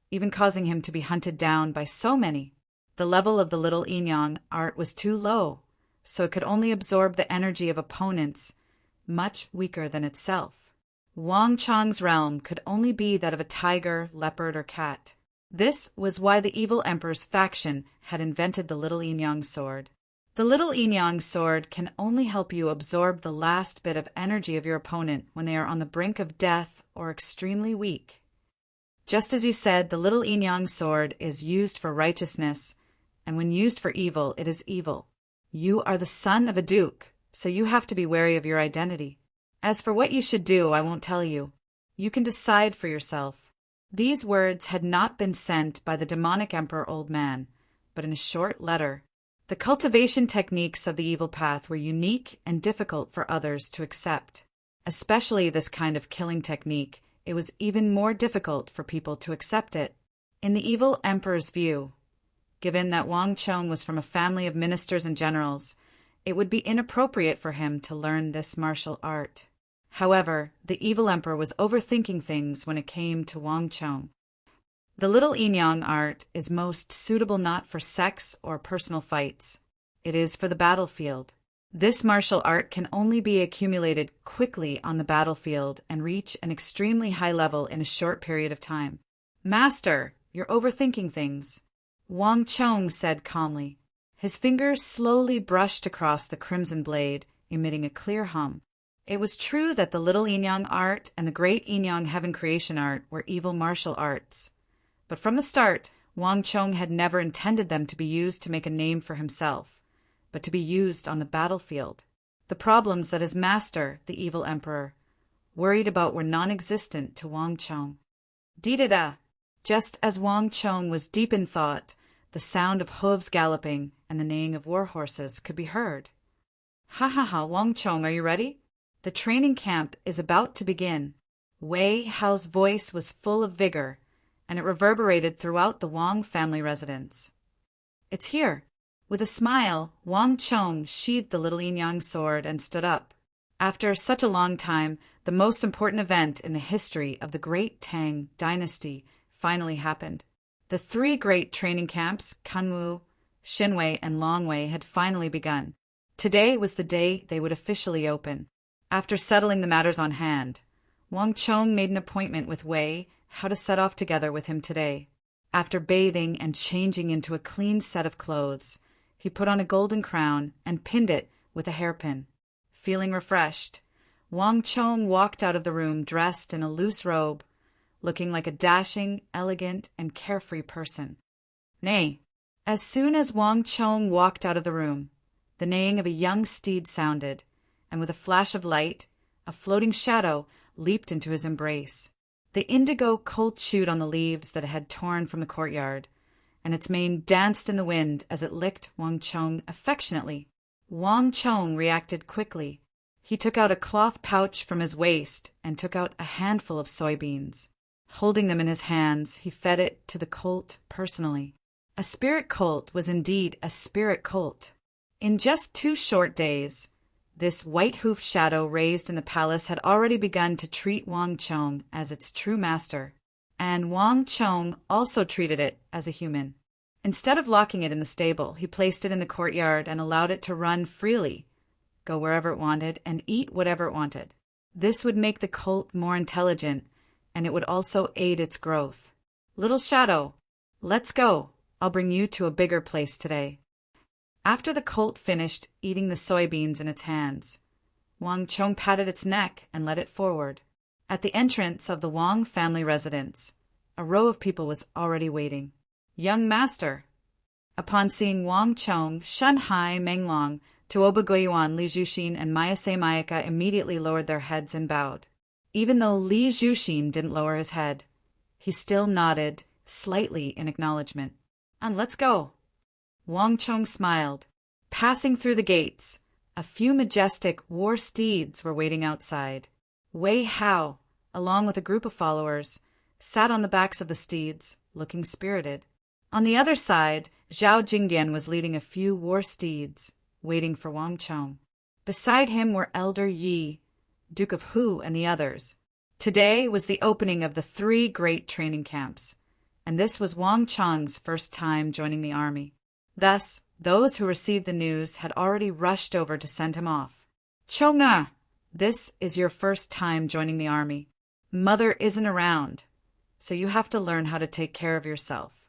even causing him to be hunted down by so many. The level of the little Inyang art was too low, so it could only absorb the energy of opponents much weaker than itself. Wang Chong's realm could only be that of a tiger, leopard, or cat. This was why the evil emperor's faction had invented the little Inyang sword. The little Inyang sword can only help you absorb the last bit of energy of your opponent when they are on the brink of death or extremely weak. Just as you said, the little Inyang sword is used for righteousness, and when used for evil, it is evil. You are the son of a duke, so you have to be wary of your identity. As for what you should do, I won't tell you. You can decide for yourself. These words had not been sent by the demonic emperor Old Man, but in a short letter. The cultivation techniques of the evil path were unique and difficult for others to accept. Especially this kind of killing technique, it was even more difficult for people to accept it. In the evil emperor's view, given that Wang Chong was from a family of ministers and generals, it would be inappropriate for him to learn this martial art. However, the evil emperor was overthinking things when it came to Wang Chong. The little Inyang art is most suitable not for sex or personal fights. It is for the battlefield. This martial art can only be accumulated quickly on the battlefield and reach an extremely high level in a short period of time. Master, you're overthinking things, Wang Chong said calmly. His fingers slowly brushed across the crimson blade, emitting a clear hum. It was true that the little Inyang art and the great Inyang heaven creation art were evil martial arts. But from the start, Wang Chong had never intended them to be used to make a name for himself, but to be used on the battlefield. The problems that his master, the evil emperor, worried about were non-existent to Wang Chong. Dee-da-da! Just as Wang Chong was deep in thought, the sound of hooves galloping and the neighing of war horses could be heard. Ha ha ha, Wang Chong, are you ready? The training camp is about to begin. Wei Hao's voice was full of vigor, and it reverberated throughout the Wang family residence. It's here. With a smile, Wang Chong sheathed the little Inyang sword and stood up. After such a long time, the most important event in the history of the Great Tang Dynasty finally happened. The 3 great training camps, Kanwu, Xinwei, and Longwei, had finally begun. Today was the day they would officially open. After settling the matters on hand, Wang Chong made an appointment with Wei Hao to set off together with him today. After bathing and changing into a clean set of clothes, he put on a golden crown and pinned it with a hairpin. Feeling refreshed, Wang Chong walked out of the room dressed in a loose robe, looking like a dashing, elegant, and carefree person. Nay, as soon as Wang Chong walked out of the room, the neighing of a young steed sounded, and with a flash of light, a floating shadow leaped into his embrace. The indigo colt chewed on the leaves that it had torn from the courtyard, and its mane danced in the wind as it licked Wang Chong affectionately. Wang Chong reacted quickly. He took out a cloth pouch from his waist and took out a handful of soybeans. Holding them in his hands, he fed it to the colt personally. A spirit colt was indeed a spirit colt. In just 2 short days, this white-hoofed shadow raised in the palace had already begun to treat Wang Chong as its true master, and Wang Chong also treated it as a human. Instead of locking it in the stable, he placed it in the courtyard and allowed it to run freely, go wherever it wanted, and eat whatever it wanted. This would make the colt more intelligent, and it would also aid its growth. Little shadow, let's go. I'll bring you to a bigger place today. After the colt finished eating the soybeans in its hands, Wang Chong patted its neck and led it forward. At the entrance of the Wang family residence, a row of people was already waiting. Young master. Upon seeing Wang Chong, Shanhai Menglong, Tuoba Guiyuan, Li Zhuxin, and Mayase Mayaka immediately lowered their heads and bowed. Even though Li Zhuxin didn't lower his head, he still nodded slightly in acknowledgement. And let's go. Wang Chong smiled. Passing through the gates, a few majestic war steeds were waiting outside. Wei Hao, along with a group of followers, sat on the backs of the steeds, looking spirited. On the other side, Zhao Jingdian was leading a few war steeds, waiting for Wang Chong. Beside him were Elder Yi, Duke of Hu, and the others. Today was the opening of the 3 great training camps, and this was Wang Chong's first time joining the army. Thus, those who received the news had already rushed over to send him off. Chong-a, this is your first time joining the army. Mother isn't around, so you have to learn how to take care of yourself.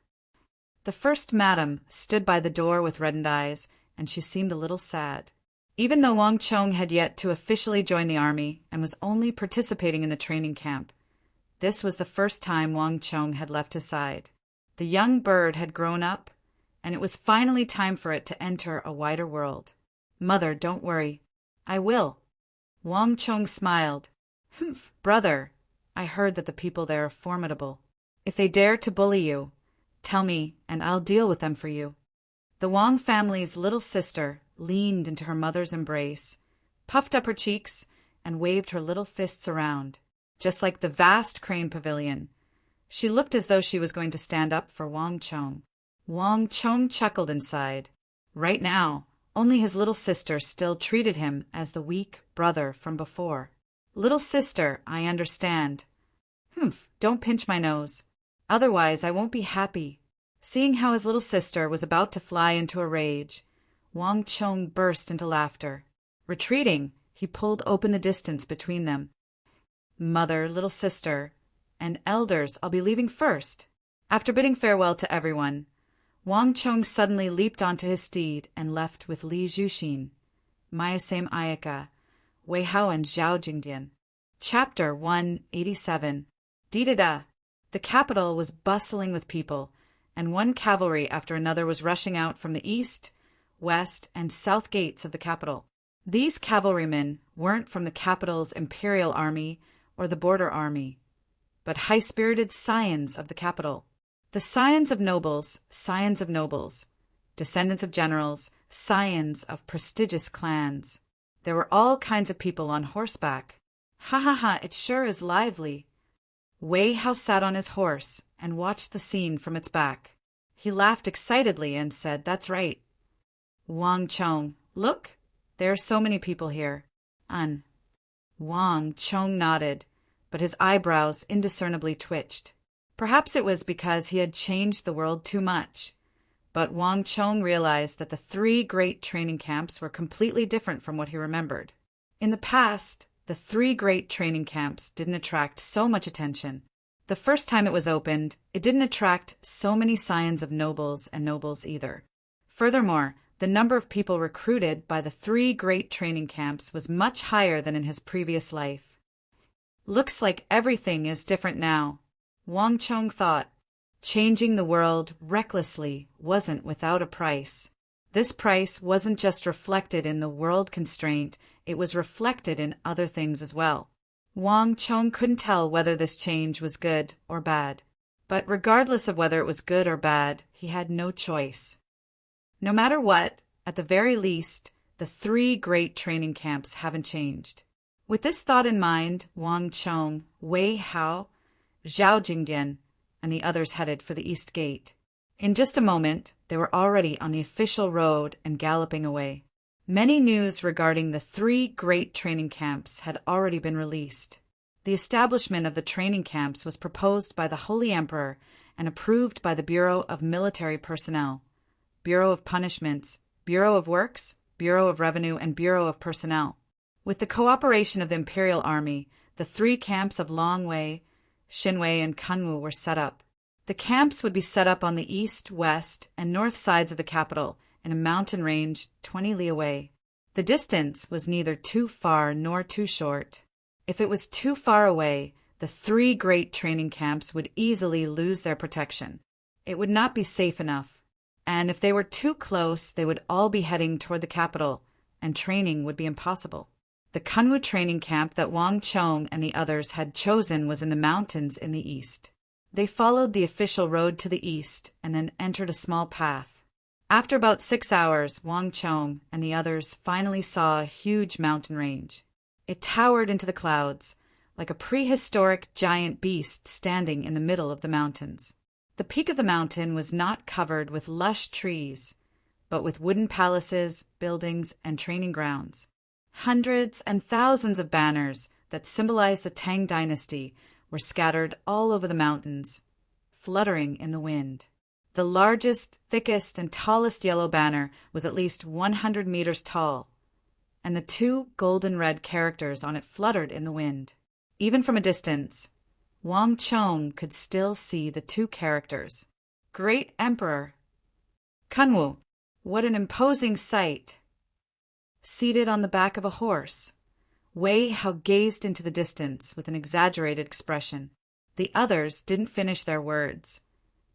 The first madam stood by the door with reddened eyes, and she seemed a little sad. Even though Wang Chong had yet to officially join the army and was only participating in the training camp, this was the first time Wang Chong had left his side. The young bird had grown up, and it was finally time for it to enter a wider world. Mother, don't worry. I will. Wang Chong smiled. Humph, brother, I heard that the people there are formidable. If they dare to bully you, tell me, and I'll deal with them for you. The Wang family's little sister leaned into her mother's embrace, puffed up her cheeks, and waved her little fists around, just like the vast crane pavilion. She looked as though she was going to stand up for Wang Chong. Wang Chong chuckled inside. Right now, only his little sister still treated him as the weak brother from before. Little sister, I understand. Humph, don't pinch my nose. Otherwise, I won't be happy. Seeing how his little sister was about to fly into a rage, Wang Chong burst into laughter. Retreating, he pulled open the distance between them. Mother, little sister, and elders, I'll be leaving first. After bidding farewell to everyone, Wang Chong suddenly leaped onto his steed and left with Li Zhuxin, Mayase Ayaka, Wei Hao, and Zhao Jingdian. Chapter 187. Di-da-da. The capital was bustling with people, and one cavalry after another was rushing out from the east, west, and south gates of the capital. These cavalrymen weren't from the capital's imperial army or the border army, but high-spirited scions of the capital. The scions of nobles, descendants of generals, scions of prestigious clans. There were all kinds of people on horseback. Ha ha ha, it sure is lively. Wei Hao sat on his horse and watched the scene from its back. He laughed excitedly and said, That's right. Wang Chong, look, there are so many people here. Wang Chong nodded, but his eyebrows indiscernibly twitched. Perhaps it was because he had changed the world too much. But Wang Chong realized that the 3 great training camps were completely different from what he remembered. In the past, the 3 great training camps didn't attract so much attention. The first time it was opened, it didn't attract so many scions of nobles and nobles either. Furthermore, the number of people recruited by the 3 great training camps was much higher than in his previous life. Looks like everything is different now, Wang Chong thought. Changing the world recklessly wasn't without a price. This price wasn't just reflected in the world constraint, it was reflected in other things as well. Wang Chong couldn't tell whether this change was good or bad. But regardless of whether it was good or bad, he had no choice. No matter what, at the very least, the three great training camps haven't changed. With this thought in mind, Wang Chong, Wei Hao, Zhao Jingdian, and the others headed for the East Gate. In just a moment, they were already on the official road and galloping away. Many news regarding the three great training camps had already been released. The establishment of the training camps was proposed by the Holy Emperor and approved by the Bureau of Military Personnel, Bureau of Punishments, Bureau of Works, Bureau of Revenue, and Bureau of Personnel. With the cooperation of the Imperial Army, the three camps of Longwei, Xinwei, and Kunwu were set up. The camps would be set up on the east, west, and north sides of the capital in a mountain range 20 li away. The distance was neither too far nor too short. If it was too far away, the three great training camps would easily lose their protection. It would not be safe enough. And if they were too close, they would all be heading toward the capital, and training would be impossible. The Kunwu training camp that Wang Chong and the others had chosen was in the mountains in the east. They followed the official road to the east and then entered a small path. After about 6 hours, Wang Chong and the others finally saw a huge mountain range. It towered into the clouds, like a prehistoric giant beast standing in the middle of the mountains. The peak of the mountain was not covered with lush trees, but with wooden palaces, buildings, and training grounds. Hundreds and thousands of banners that symbolized the Tang dynasty were scattered all over the mountains, fluttering in the wind. The largest, thickest, and tallest yellow banner was at least 100 meters tall, and the two golden-red characters on it fluttered in the wind. Even from a distance, Wang Chong could still see the two characters. Great Emperor. Kunwu, what an imposing sight! Seated on the back of a horse, Wei Hao gazed into the distance with an exaggerated expression. The others didn't finish their words,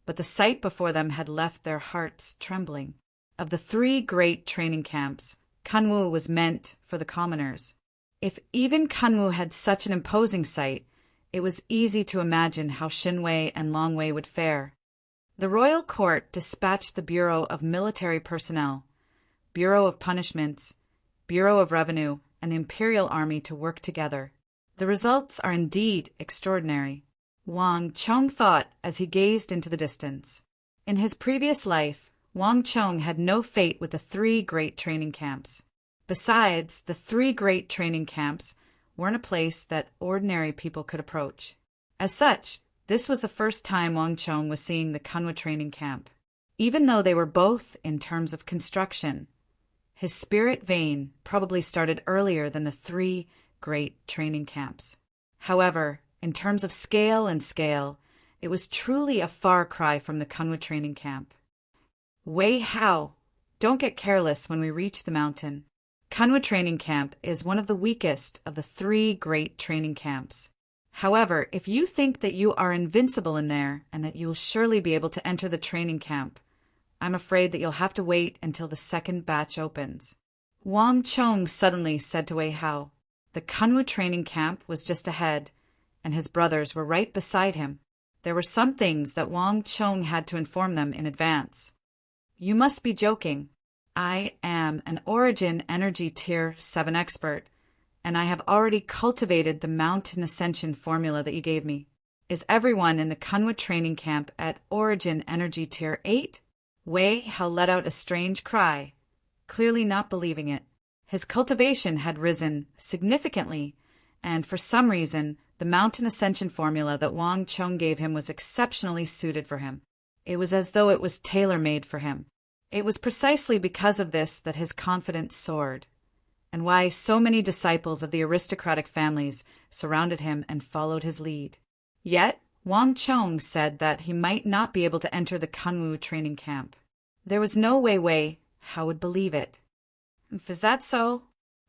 but the sight before them had left their hearts trembling. Of the three great training camps, Kunwu was meant for the commoners. If even Kunwu had such an imposing sight, it was easy to imagine how Xinwei and Longwei would fare. The royal court dispatched the Bureau of Military Personnel, Bureau of Punishments, Bureau of Revenue, and the Imperial Army to work together. The results are indeed extraordinary, Wang Chong thought as he gazed into the distance. In his previous life, Wang Chong had no fate with the three great training camps. Besides, the three great training camps weren't a place that ordinary people could approach. As such, this was the first time Wang Chong was seeing the Kunwu training camp. Even though they were both in terms of construction, his spirit vein probably started earlier than the three great training camps. However, in terms of scale, it was truly a far cry from the Kunwu training camp. Wei Hao, don't get careless when we reach the mountain. Kunwu training camp is one of the weakest of the three great training camps. However, if you think that you are invincible in there and that you will surely be able to enter the training camp, I'm afraid that you'll have to wait until the second batch opens. Wang Chong suddenly said to Wei Hao. The Kunwu training camp was just ahead, and his brothers were right beside him. There were some things that Wang Chong had to inform them in advance. You must be joking. I am an Origin Energy Tier 7 expert, and I have already cultivated the mountain ascension formula that you gave me. Is everyone in the Kunwu training camp at Origin Energy Tier 8? Wei Hao let out a strange cry, clearly not believing it. His cultivation had risen significantly, and for some reason, the mountain ascension formula that Wang Chong gave him was exceptionally suited for him. It was as though it was tailor-made for him. It was precisely because of this that his confidence soared, and why so many disciples of the aristocratic families surrounded him and followed his lead. Yet, Wang Chong said that he might not be able to enter the Kunwu training camp. There was no way Wei Hao would believe it. Is that so?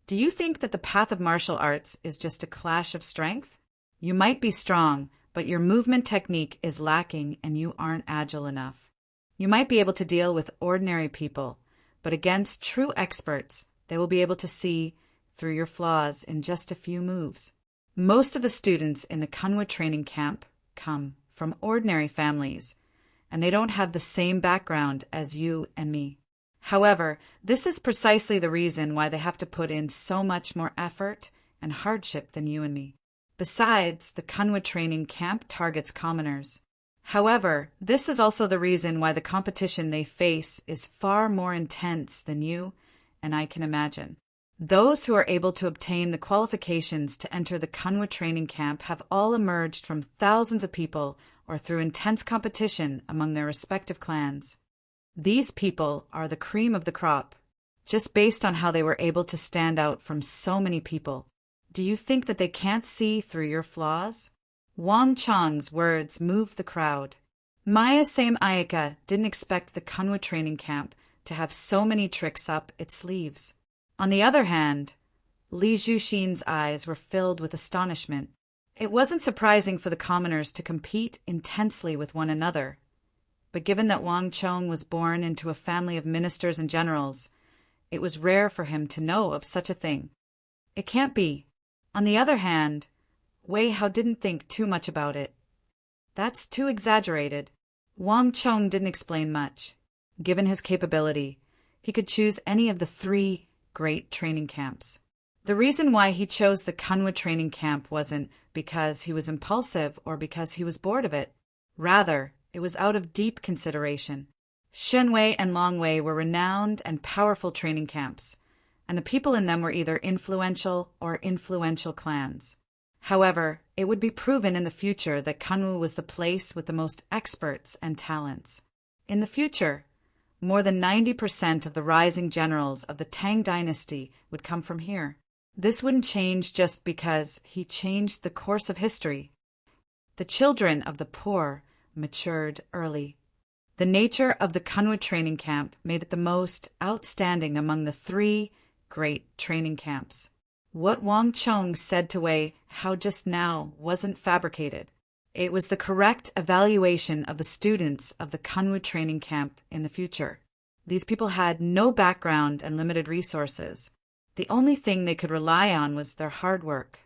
Do you think that the path of martial arts is just a clash of strength? You might be strong, but your movement technique is lacking and you aren't agile enough. You might be able to deal with ordinary people, but against true experts, they will be able to see through your flaws in just a few moves. Most of the students in the Kunwu training camp come from ordinary families, and they don't have the same background as you and me. However, this is precisely the reason why they have to put in so much more effort and hardship than you and me. Besides, the Kunwa training camp targets commoners. However, this is also the reason why the competition they face is far more intense than you and I can imagine. Those who are able to obtain the qualifications to enter the Kunwa training camp have all emerged from thousands of people or through intense competition among their respective clans. These people are the cream of the crop, just based on how they were able to stand out from so many people. Do you think that they can't see through your flaws? Wang Chang's words moved the crowd. Maya Same Ayaka didn't expect the Kunwa training camp to have so many tricks up its sleeves. On the other hand, Li Zhuxin's eyes were filled with astonishment. It wasn't surprising for the commoners to compete intensely with one another. But given that Wang Chong was born into a family of ministers and generals, it was rare for him to know of such a thing. It can't be. On the other hand, Wei Hao didn't think too much about it. That's too exaggerated. Wang Chong didn't explain much. Given his capability, he could choose any of the 3 great training camps. The reason why he chose the Kunwa training camp wasn't because he was impulsive or because he was bored of it. Rather, it was out of deep consideration. Shenwei and Longwei were renowned and powerful training camps, and the people in them were either influential or influential clans. However, it would be proven in the future that Kunwu was the place with the most experts and talents. In the future, more than 90% of the rising generals of the Tang dynasty would come from here. This wouldn't change just because he changed the course of history. The children of the poor matured early. The nature of the Kunwa training camp made it the most outstanding among the 3 great training camps. What Wang Chong said to Wei Hao just now wasn't fabricated. It was the correct evaluation of the students of the Kunwa training camp in the future. These people had no background and limited resources. The only thing they could rely on was their hard work.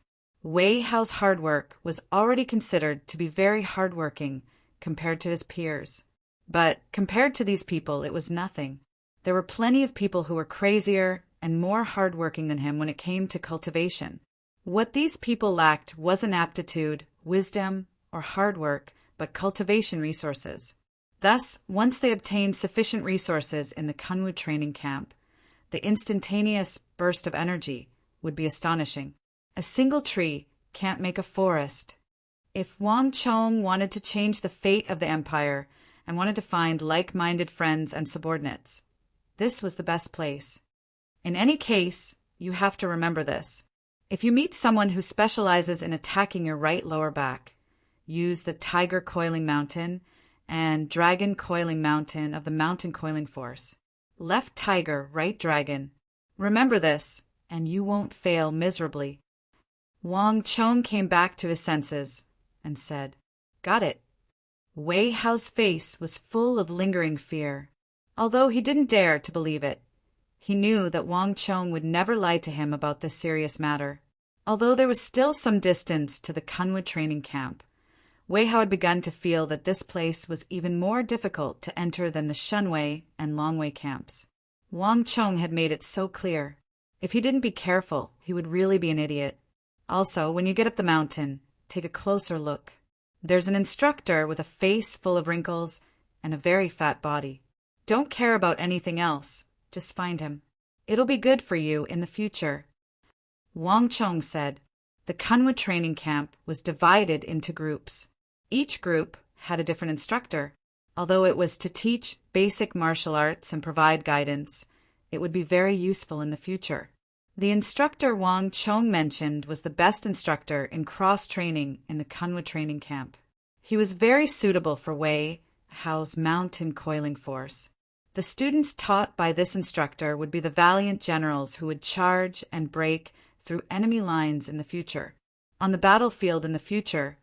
Wei Hao's hard work was already considered to be very hardworking compared to his peers. But compared to these people, it was nothing. There were plenty of people who were crazier and more hardworking than him when it came to cultivation. What these people lacked wasn't aptitude, wisdom, or hard work, but cultivation resources. Thus, once they obtained sufficient resources in the Kunwu training camp, the instantaneous burst of energy would be astonishing. A single tree can't make a forest. If Wang Chong wanted to change the fate of the empire and wanted to find like-minded friends and subordinates, this was the best place. In any case, you have to remember this. If you meet someone who specializes in attacking your right lower back, use the Tiger Coiling Mountain and Dragon Coiling Mountain of the Mountain Coiling Force. Left Tiger, right Dragon. Remember this, and you won't fail miserably. Wang Chong came back to his senses and said, "Got it." Wei Hao's face was full of lingering fear. Although he didn't dare to believe it, he knew that Wang Chong would never lie to him about this serious matter. Although there was still some distance to the Kunwa training camp, Wei Hao had begun to feel that this place was even more difficult to enter than the Shenwei and Longwei camps. Wang Chong had made it so clear. If he didn't be careful, he would really be an idiot. Also, when you get up the mountain, take a closer look. There's an instructor with a face full of wrinkles and a very fat body. Don't care about anything else. Just find him. It'll be good for you in the future. Wang Chong said. The Kunwa training camp was divided into groups. Each group had a different instructor. Although it was to teach basic martial arts and provide guidance, it would be very useful in the future. The instructor Wang Chong mentioned was the best instructor in cross-training in the Kunwa training camp. He was very suitable for Wei Hao's mountain coiling force. The students taught by this instructor would be the valiant generals who would charge and break through enemy lines in the future. On the battlefield in the future,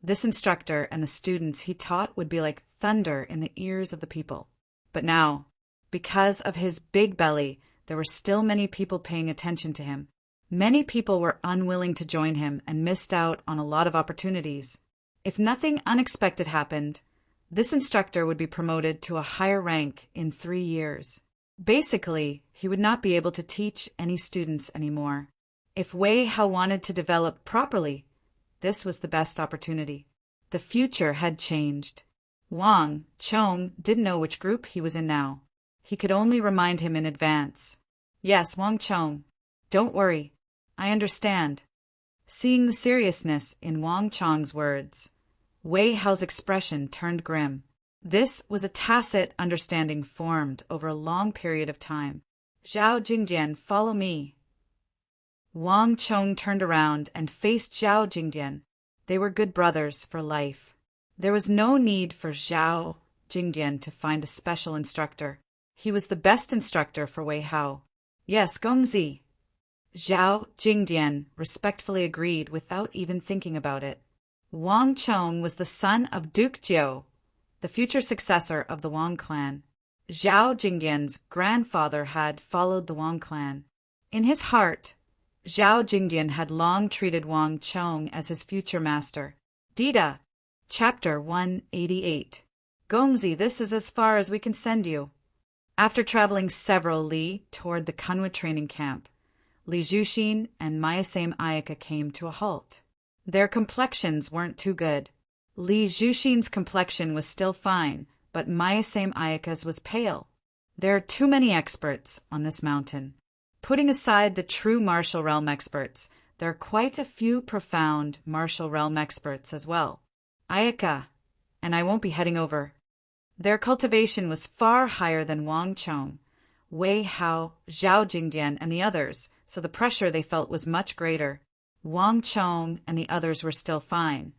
this instructor and the students he taught would be like thunder in the ears of the people. But now, because of his big belly, there were still many people paying attention to him. Many people were unwilling to join him and missed out on a lot of opportunities. If nothing unexpected happened, this instructor would be promoted to a higher rank in 3 years. Basically, he would not be able to teach any students anymore. If Wei Hao wanted to develop properly, this was the best opportunity. The future had changed. Wang Chong didn't know which group he was in now. He could only remind him in advance. Yes, Wang Chong. Don't worry. I understand. Seeing the seriousness in Wang Chong's words, Wei Hao's expression turned grim. This was a tacit understanding formed over a long period of time. Zhao Jingdian, follow me. Wang Chong turned around and faced Zhao Jingdian. They were good brothers for life. There was no need for Zhao Jingdian to find a special instructor. He was the best instructor for Wei Hao. Yes, Gongzi. Zhao Jingdian respectfully agreed without even thinking about it. Wang Chong was the son of Duke Jiu, the future successor of the Wang clan. Zhao Jingdian's grandfather had followed the Wang clan. In his heart, Zhao Jingdian had long treated Wang Chong as his future master. Dida, Chapter 188. Gongzi, this is as far as we can send you. After traveling several li toward the Kunwu training camp, Li Zhuxin and Mayasame Ayaka came to a halt. Their complexions weren't too good. Li Zhuxin's complexion was still fine, but Mayasame Ayaka's was pale. There are too many experts on this mountain. Putting aside the true martial realm experts, there are quite a few profound martial realm experts as well. Ayaka, and I won't be heading over. Their cultivation was far higher than Wang Chong, Wei Hao, Zhao Jingdian, and the others, so the pressure they felt was much greater. Wang Chong and the others were still fine,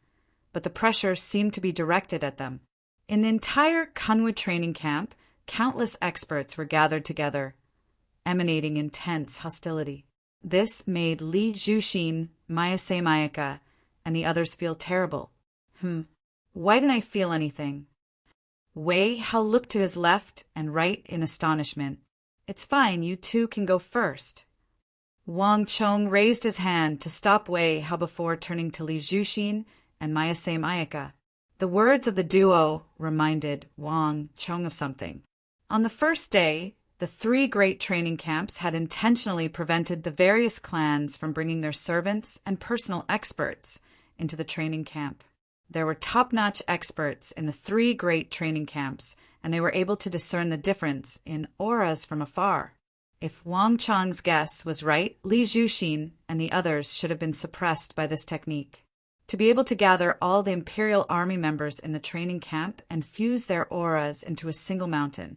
but the pressure seemed to be directed at them. In the entire Kunwu training camp, countless experts were gathered together, emanating intense hostility. This made Li Zhuxin, Mayasame Ayaka, and the others feel terrible. Why didn't I feel anything? Wei Hao looked to his left and right in astonishment. It's fine, you two can go first. Wang Chong raised his hand to stop Wei Hao before turning to Li Zhuxin and Mayasame Ayaka. The words of the duo reminded Wang Chong of something. On the first day, the 3 great training camps had intentionally prevented the various clans from bringing their servants and personal experts into the training camp. There were top-notch experts in the 3 great training camps, and they were able to discern the difference in auras from afar. If Wang Chong's guess was right, Li Zhuxin and the others should have been suppressed by this technique. To be able to gather all the Imperial Army members in the training camp and fuse their auras into a single mountain,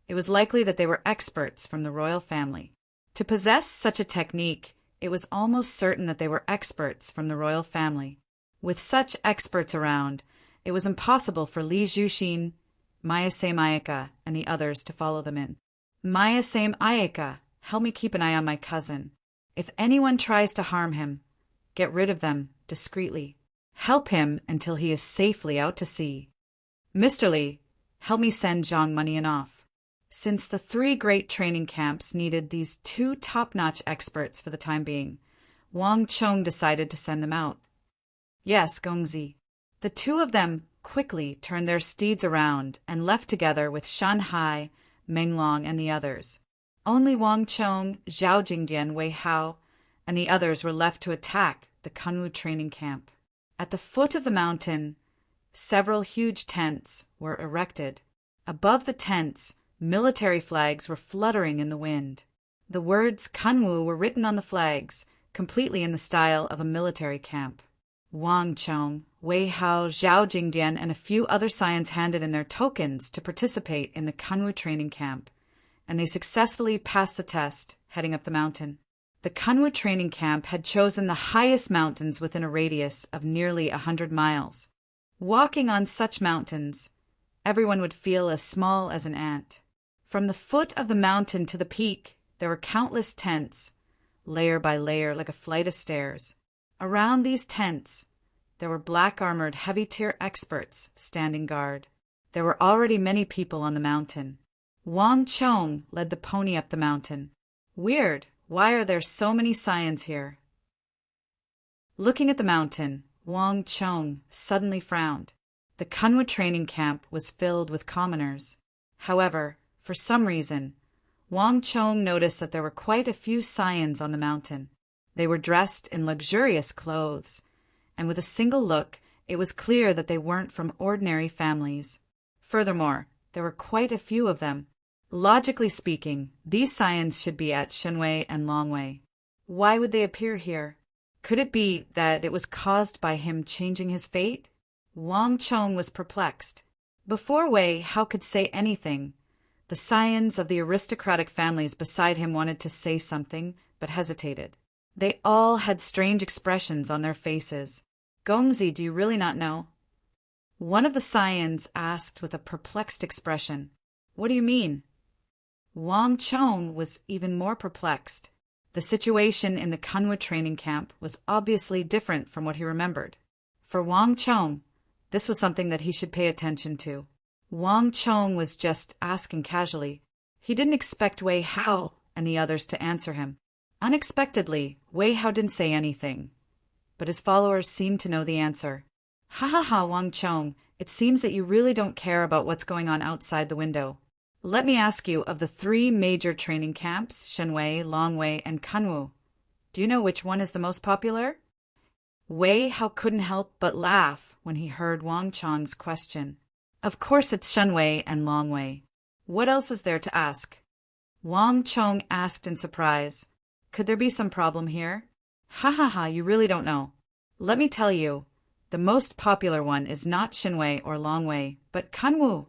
it was likely that they were experts from the royal family. To possess such a technique, it was almost certain that they were experts from the royal family. With such experts around, it was impossible for Li Zhuxin, Mayasame Ayaka, and the others to follow them in. Mayasame Ayaka, help me keep an eye on my cousin. If anyone tries to harm him, get rid of them discreetly. Help him until he is safely out to sea. Mr. Li, help me send Zhang Monyan off. Since the 3 great training camps needed these 2 top-notch experts for the time being, Wang Chong decided to send them out. Yes, Gongzi. The 2 of them quickly turned their steeds around and left together with Shanhai, Menglong, and the others. Only Wang Chong, Zhao Jingdian, Wei Hao, and the others were left to attack the Kunwu training camp. At the foot of the mountain, several huge tents were erected. Above the tents, military flags were fluttering in the wind. The words Kunwu were written on the flags, completely in the style of a military camp. Wang Chong, Wei Hao, Zhao Jingdian, and a few other scions handed in their tokens to participate in the Kunwu training camp, and they successfully passed the test, heading up the mountain. The Kunwu training camp had chosen the highest mountains within a radius of nearly 100 miles. Walking on such mountains, everyone would feel as small as an ant. From the foot of the mountain to the peak, there were countless tents, layer by layer like a flight of stairs. Around these tents, there were black-armored heavy-tier experts standing guard. There were already many people on the mountain. Wang Chong led the pony up the mountain. Weird, why are there so many scions here? Looking at the mountain, Wang Chong suddenly frowned. The Kunwu training camp was filled with commoners. However, for some reason, Wang Chong noticed that there were quite a few scions on the mountain. They were dressed in luxurious clothes, and with a single look, it was clear that they weren't from ordinary families. Furthermore, there were quite a few of them. Logically speaking, these scions should be at Shenwei and Longwei. Why would they appear here? Could it be that it was caused by him changing his fate? Wang Chong was perplexed. Before Wei Hao could say anything, the scions of the aristocratic families beside him wanted to say something, but hesitated. They all had strange expressions on their faces. Gongzi, do you really not know? One of the scions asked with a perplexed expression. What do you mean? Wang Chong was even more perplexed. The situation in the Kunwu training camp was obviously different from what he remembered. For Wang Chong, this was something that he should pay attention to. Wang Chong was just asking casually. He didn't expect Wei Hao and the others to answer him. Unexpectedly, Wei Hao didn't say anything, but his followers seemed to know the answer. Ha ha ha, Wang Chong, it seems that you really don't care about what's going on outside the window. Let me ask you, of the 3 major training camps, Shenwei, Longwei, and Kunwu, do you know which one is the most popular? Wei Hao couldn't help but laugh when he heard Wang Chong's question. Of course it's Shenwei and Longwei. What else is there to ask? Wang Chong asked in surprise. Could there be some problem here? Ha ha ha, you really don't know. Let me tell you, the most popular one is not Shenwei or Longwei, but Kunwu.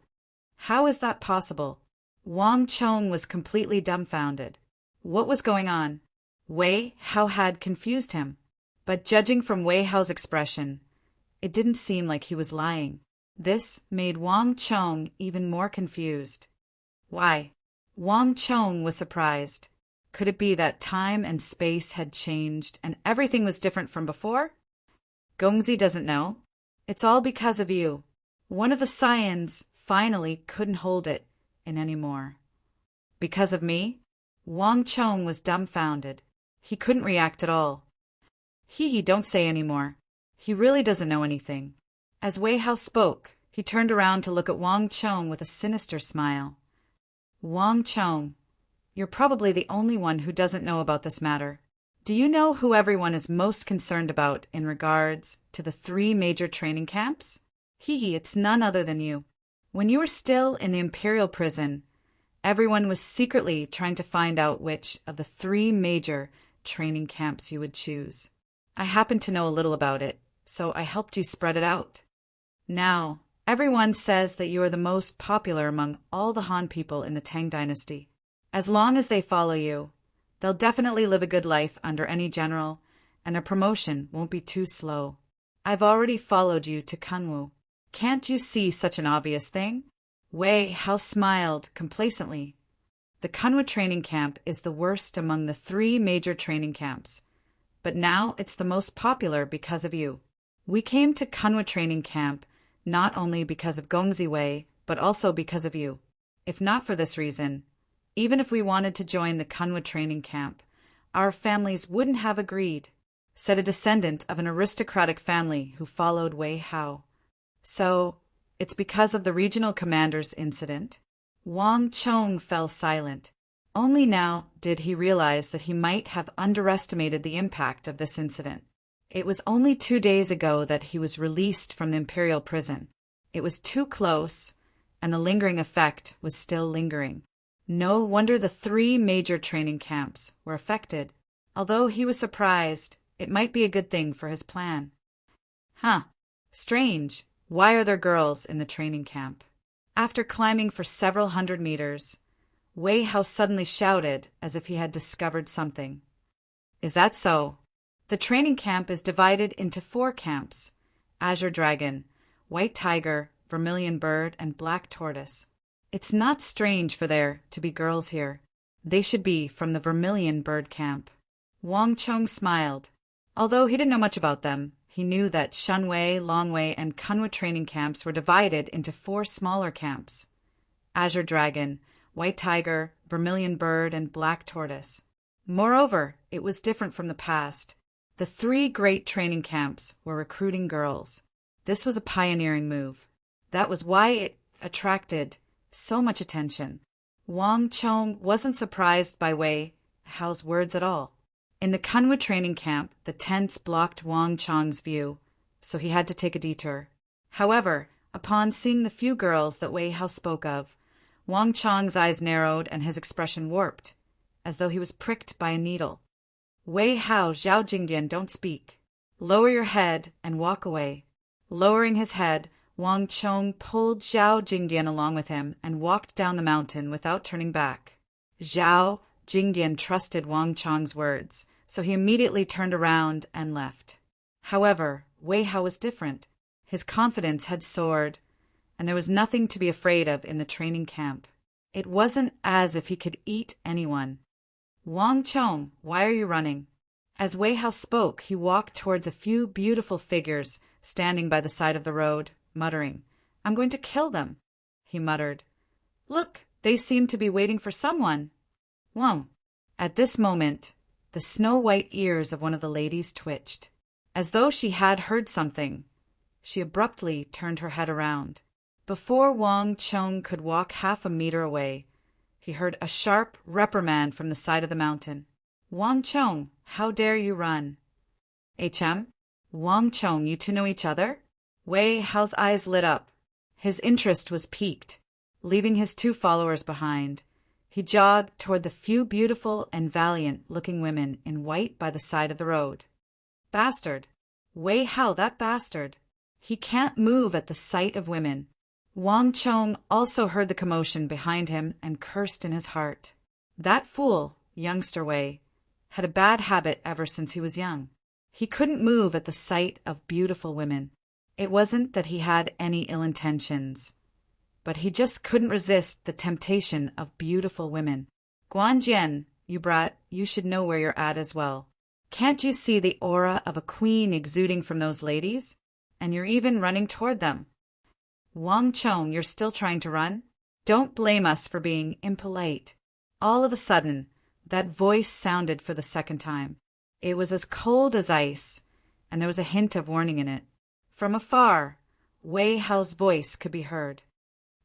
How is that possible? Wang Chong was completely dumbfounded. What was going on? Wei Hao had confused him, but judging from Wei Hao's expression, it didn't seem like he was lying. This made Wang Chong even more confused. Why? Wang Chong was surprised. Could it be that time and space had changed and everything was different from before? Gongzi doesn't know. It's all because of you. One of the scions finally couldn't hold it in anymore. Because of me? Wang Chong was dumbfounded. He couldn't react at all. He don't say any more. He really doesn't know anything. As Wei Hao spoke, he turned around to look at Wang Chong with a sinister smile. Wang Chong, you're probably the only one who doesn't know about this matter. Do you know who everyone is most concerned about in regards to the 3 major training camps? It's none other than you. When you were still in the imperial prison, everyone was secretly trying to find out which of the 3 major training camps you would choose. I happen to know a little about it, so I helped you spread it out. Now, everyone says that you are the most popular among all the Han people in the Tang dynasty. As long as they follow you, they'll definitely live a good life under any general, and their promotion won't be too slow. I've already followed you to Kunwu. Can't you see such an obvious thing? Wei Hao smiled complacently. The Kunwu training camp is the worst among the 3 major training camps, but now it's the most popular because of you. We came to Kunwu training camp not only because of Gongzi Wei, but also because of you. If not for this reason, even if we wanted to join the Kunwu training camp, our families wouldn't have agreed, said a descendant of an aristocratic family who followed Wei Hao. So, it's because of the regional commander's incident? Wang Chong fell silent. Only now did he realize that he might have underestimated the impact of this incident. It was only 2 days ago that he was released from the imperial prison. It was too close, and the lingering effect was still lingering. No wonder the 3 major training camps were affected. Although he was surprised, it might be a good thing for his plan. Strange. Why are there girls in the training camp? After climbing for several hundred meters, Wei Hao suddenly shouted as if he had discovered something. Is that so? The training camp is divided into 4 camps: Azure Dragon, White Tiger, Vermilion Bird, and Black Tortoise. It's not strange for there to be girls here. They should be from the Vermilion Bird camp. Wang Chong smiled. Although he didn't know much about them, he knew that Shenwei, Longwei, and Kunwu training camps were divided into 4 smaller camps: Azure Dragon, White Tiger, Vermilion Bird, and Black Tortoise. Moreover, it was different from the past. The 3 great training camps were recruiting girls. This was a pioneering move. That was why it attracted so much attention. Wang Chong wasn't surprised by Wei Hao's words at all. In the Kunwa training camp, the tents blocked Wang Chong's view, so he had to take a detour. However, upon seeing the few girls that Wei Hao spoke of, Wang Chong's eyes narrowed and his expression warped, as though he was pricked by a needle. Wei Hao, Zhao Jingdian, don't speak. Lower your head and walk away. Lowering his head, Wang Chong pulled Zhao Jingdian along with him and walked down the mountain without turning back. Zhao Jingdian trusted Wang Chong's words, so he immediately turned around and left. However, Wei Hao was different. His confidence had soared, and there was nothing to be afraid of in the training camp. It wasn't as if he could eat anyone. Wang Chong, why are you running? As Wei Hao spoke, he walked towards a few beautiful figures standing by the side of the road, muttering, I'm going to kill them, he muttered. Look, they seem to be waiting for someone. Wang. At this moment, the snow-white ears of one of the ladies twitched. As though she had heard something, she abruptly turned her head around. Before Wang Chong could walk half a meter away, he heard a sharp reprimand from the side of the mountain. Wang Chong, how dare you run? HM? Wang Chong, you two know each other? Wei Hao's eyes lit up. His interest was piqued. Leaving his two followers behind, he jogged toward the few beautiful and valiant-looking women in white by the side of the road. Bastard! Wei Hao, that bastard! He can't move at the sight of women. Wang Chong also heard the commotion behind him and cursed in his heart. That fool, youngster Wei, had a bad habit ever since he was young. He couldn't move at the sight of beautiful women. It wasn't that he had any ill intentions, but he just couldn't resist the temptation of beautiful women. Guanjian, you brat, you should know where you're at as well. Can't you see the aura of a queen exuding from those ladies? And you're even running toward them. Wang Chong, you're still trying to run? Don't blame us for being impolite. All of a sudden, that voice sounded for the second time. It was as cold as ice, and there was a hint of warning in it. From afar, Wei Hao's voice could be heard.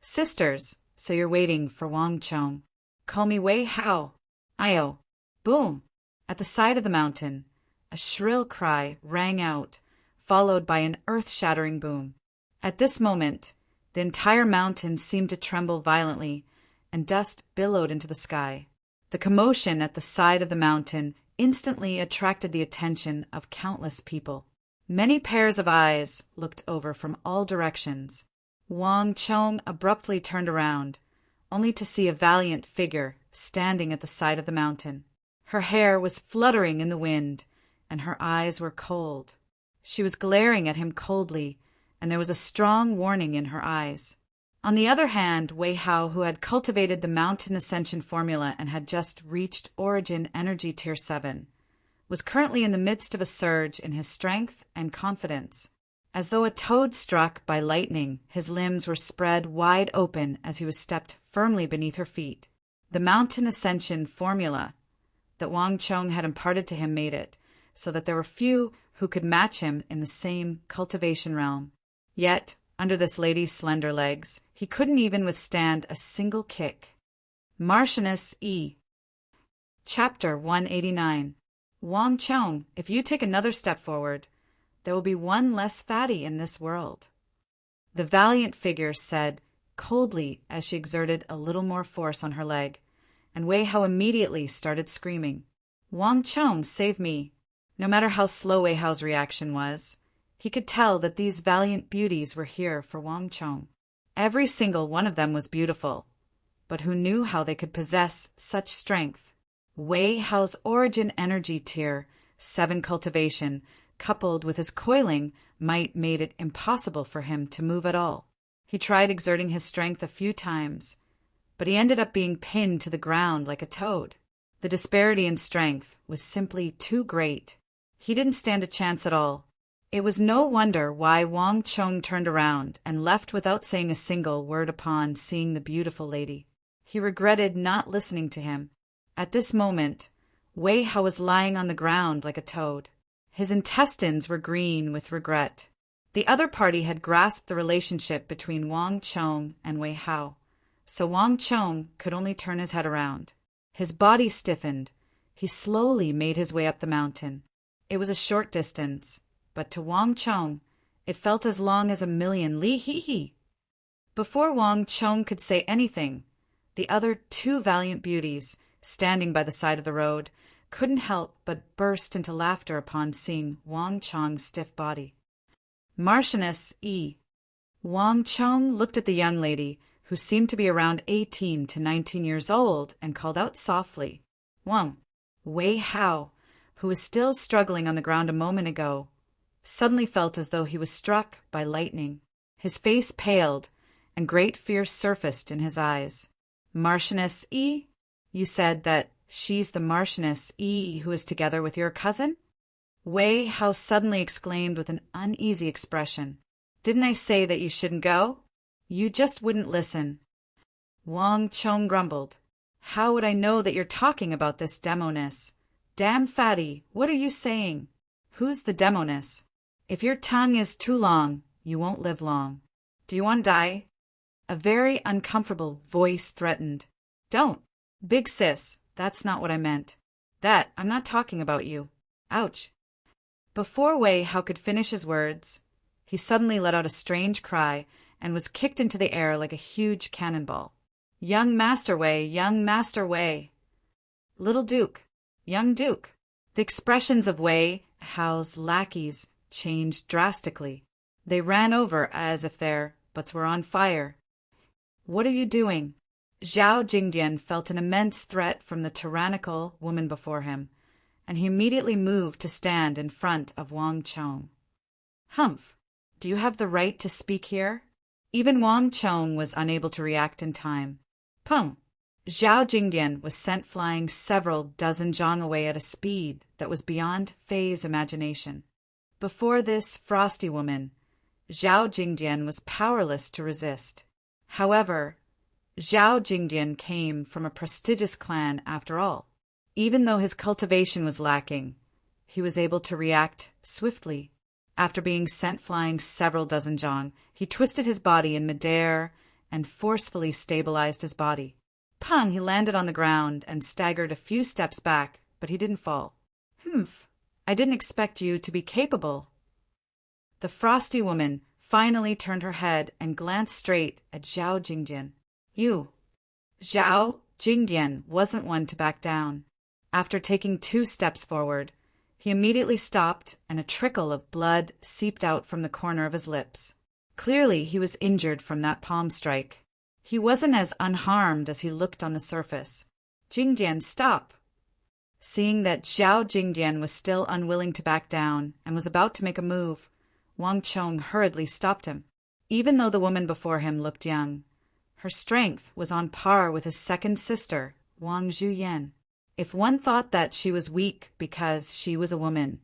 Sisters, so you're waiting for Wang Chong. Call me Wei Hao. Io. Boom! At the side of the mountain, a shrill cry rang out, followed by an earth-shattering boom. At this moment, the entire mountain seemed to tremble violently, and dust billowed into the sky. The commotion at the side of the mountain instantly attracted the attention of countless people. Many pairs of eyes looked over from all directions. Wang Chong abruptly turned around, only to see a valiant figure standing at the side of the mountain. Her hair was fluttering in the wind, and her eyes were cold. She was glaring at him coldly, and there was a strong warning in her eyes. On the other hand, Wei Hao, who had cultivated the mountain ascension formula and had just reached Origin Energy Tier 7, was currently in the midst of a surge in his strength and confidence. As though a toad struck by lightning, his limbs were spread wide open as he was stepped firmly beneath her feet. The mountain ascension formula that Wang Chong had imparted to him made it so that there were few who could match him in the same cultivation realm. Yet, under this lady's slender legs, he couldn't even withstand a single kick. Marchioness E. Chapter 189. Wang Chong, if you take another step forward, there will be one less fatty in this world. The valiant figure said coldly as she exerted a little more force on her leg, and Wei Hao immediately started screaming, Wang Chong, save me! No matter how slow Wei Hao's reaction was, he could tell that these valiant beauties were here for Wang Chong. Every single one of them was beautiful, but who knew how they could possess such strength? Wei Hao's Origin Energy Tier 7 cultivation, coupled with his coiling, might made it impossible for him to move at all. He tried exerting his strength a few times, but he ended up being pinned to the ground like a toad. The disparity in strength was simply too great. He didn't stand a chance at all. It was no wonder why Wang Chong turned around and left without saying a single word upon seeing the beautiful lady. He regretted not listening to him. At this moment, Wei Hao was lying on the ground like a toad. His intestines were green with regret. The other party had grasped the relationship between Wang Chong and Wei Hao, so Wang Chong could only turn his head around. His body stiffened. He slowly made his way up the mountain. It was a short distance, but to Wang Chong, it felt as long as 1,000,000 li he he. Before Wang Chong could say anything, the other two valiant beauties, standing by the side of the road, couldn't help but burst into laughter upon seeing Wang Chong's stiff body. Marchioness E. Wang Chong looked at the young lady, who seemed to be around 18 to 19 years old, and called out softly. Wang Wei Hao, who was still struggling on the ground a moment ago, suddenly felt as though he was struck by lightning. His face paled, and great fear surfaced in his eyes. Marchioness E? You said that she's the Marchioness E who is together with your cousin? Wei Hao suddenly exclaimed with an uneasy expression. Didn't I say that you shouldn't go? You just wouldn't listen. Wang Chong grumbled. How would I know that you're talking about this demoness? Damn fatty, what are you saying? Who's the demoness? If your tongue is too long, you won't live long. Do you want to die? A very uncomfortable voice threatened. Don't. Big sis, that's not what I meant. I'm not talking about you. Ouch. Before Wei Hao could finish his words, he suddenly let out a strange cry and was kicked into the air like a huge cannonball. Young Master Wei, young Master Wei. Little Duke, young Duke. The expressions of Wei Hao's lackeys changed drastically. They ran over as if their butts were on fire. What are you doing? Zhao Jingdian felt an immense threat from the tyrannical woman before him, and he immediately moved to stand in front of Wang Chong. Humph! Do you have the right to speak here? Even Wang Chong was unable to react in time. Peng! Zhao Jingdian was sent flying several dozen zhang away at a speed that was beyond Fei's imagination. Before this frosty woman, Zhao Jingdian was powerless to resist. However, Zhao Jingdian came from a prestigious clan after all. Even though his cultivation was lacking, he was able to react swiftly. After being sent flying several dozen zhang, he twisted his body in midair and forcefully stabilized his body. Peng! He landed on the ground and staggered a few steps back, but he didn't fall. Humph! I didn't expect you to be capable. The frosty woman finally turned her head and glanced straight at Zhao Jingdian. You. Zhao Jingdian wasn't one to back down. After taking 2 steps forward, he immediately stopped and a trickle of blood seeped out from the corner of his lips. Clearly he was injured from that palm strike. He wasn't as unharmed as he looked on the surface. Jingdian, stop! Seeing that Zhao Jingdian was still unwilling to back down and was about to make a move, Wang Chong hurriedly stopped him. Even though the woman before him looked young, her strength was on par with his second sister, Wang Zhuyan. If one thought that she was weak because she was a woman,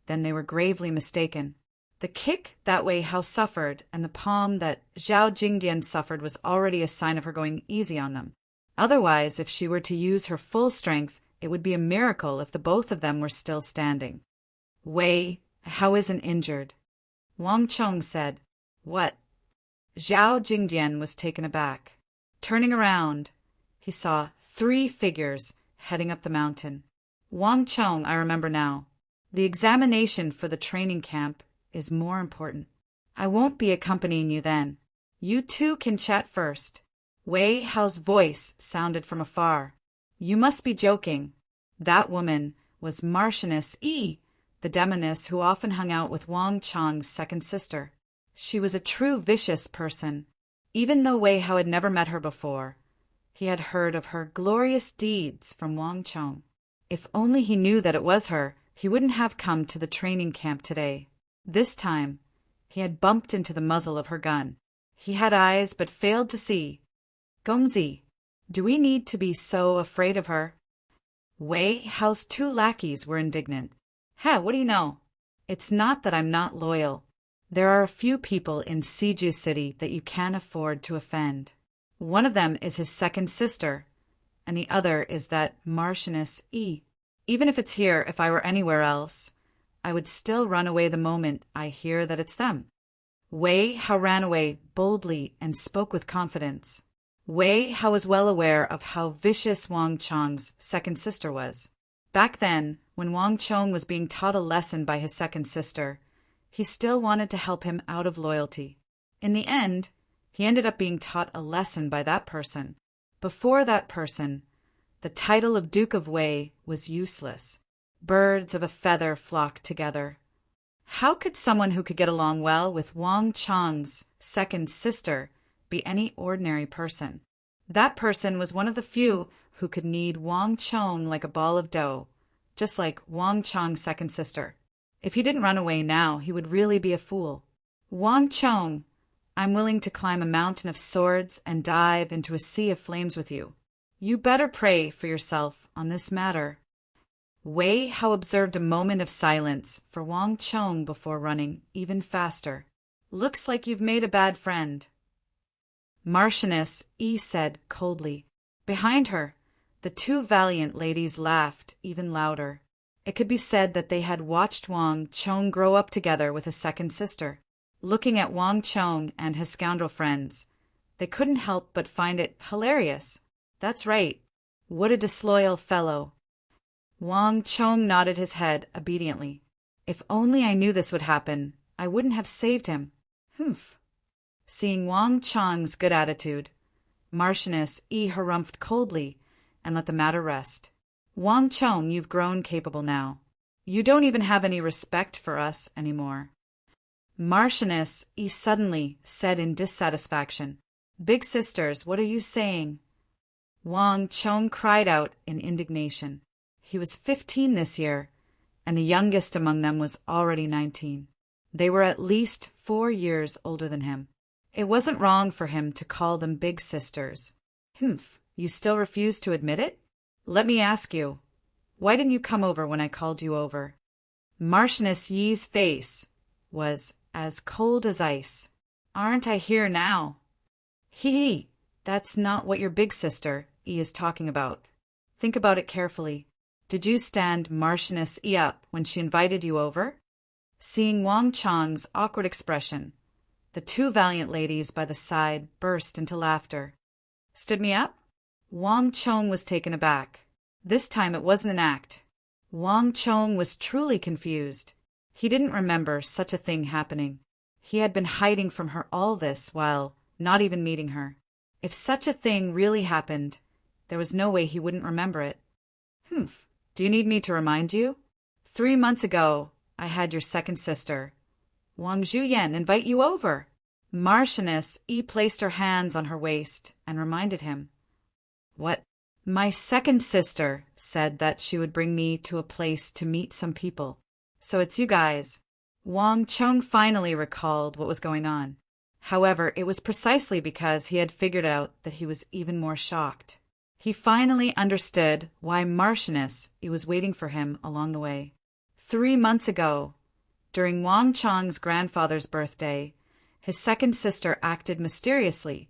then they were gravely mistaken. The kick that Wei Hao suffered and the palm that Zhao Jingdian suffered was already a sign of her going easy on them. Otherwise, if she were to use her full strength, it would be a miracle if the both of them were still standing. Wei Hao isn't injured. Wang Chong said. What? Zhao Jingdian was taken aback. Turning around, he saw 3 figures heading up the mountain. Wang Chong, I remember now. The examination for the training camp is more important. I won't be accompanying you then. You two can chat first. Wei Hao's voice sounded from afar. You must be joking. That woman was Marchioness E, the demoness who often hung out with Wang Chong's second sister. She was a true vicious person. Even though Wei Hao had never met her before, he had heard of her glorious deeds from Wang Chong. If only he knew that it was her, he wouldn't have come to the training camp today. This time, he had bumped into the muzzle of her gun. He had eyes but failed to see. Gongzi, do we need to be so afraid of her? Wei Hao's 2 lackeys were indignant. What do you know? It's not that I'm not loyal. There are a few people in Siju City that you can't afford to offend. One of them is his second sister, and the other is that Marchioness E. Even if it's here, if I were anywhere else, I would still run away the moment I hear that it's them. Wei Hao ran away boldly and spoke with confidence. Wei Hao was well aware of how vicious Wang Chong's second sister was. Back then, when Wang Chong was being taught a lesson by his second sister, he still wanted to help him out of loyalty. In the end, he ended up being taught a lesson by that person. Before that person, the title of Duke of Wei was useless. Birds of a feather flocked together. How could someone who could get along well with Wang Chong's second sister be any ordinary person? That person was one of the few who could knead Wang Chong like a ball of dough, just like Wang Chong's second sister. If he didn't run away now, he would really be a fool. Wang Chong, I'm willing to climb a mountain of swords and dive into a sea of flames with you. You better pray for yourself on this matter. Wei Hao observed a moment of silence for Wang Chong before running even faster. Looks like you've made a bad friend. Marchioness Yi said coldly. Behind her, the two valiant ladies laughed even louder. It could be said that they had watched Wang Chong grow up together with a second sister. Looking at Wang Chong and his scoundrel friends, they couldn't help but find it hilarious. That's right. What a disloyal fellow. Wang Chong nodded his head obediently. If only I knew this would happen, I wouldn't have saved him. Humph. Seeing Wang Chong's good attitude, Marchioness Yi harumphed coldly and let the matter rest. Wang Chong, you've grown capable now. You don't even have any respect for us anymore. Marchioness Yi suddenly said in dissatisfaction. Big sisters, what are you saying? Wang Chong cried out in indignation. He was 15 this year, and the youngest among them was already 19. They were at least 4 years older than him. It wasn't wrong for him to call them big sisters. Humph, you still refuse to admit it? Let me ask you, why didn't you come over when I called you over? Marchioness Yi's face was as cold as ice. Aren't I here now? Hee, that's not what your big sister, Yi, is talking about. Think about it carefully. Did you stand Marchioness Yi up when she invited you over? Seeing Wang Chong's awkward expression, the two valiant ladies by the side burst into laughter. Stood me up? Wang Chong was taken aback. This time it wasn't an act. Wang Chong was truly confused. He didn't remember such a thing happening. He had been hiding from her all this while not even meeting her. If such a thing really happened, there was no way he wouldn't remember it. Humph. Do you need me to remind you? 3 months ago, I had your second sister, Wang Zhuyan, invite you over. Marchioness Yi placed her hands on her waist and reminded him. What? My second sister said that she would bring me to a place to meet some people. So it's you guys. Wang Chong finally recalled what was going on. However, it was precisely because he had figured out that he was even more shocked. He finally understood why Marchioness Yi was waiting for him along the way. 3 months ago, during Wang Chong's grandfather's birthday, his second sister acted mysteriously,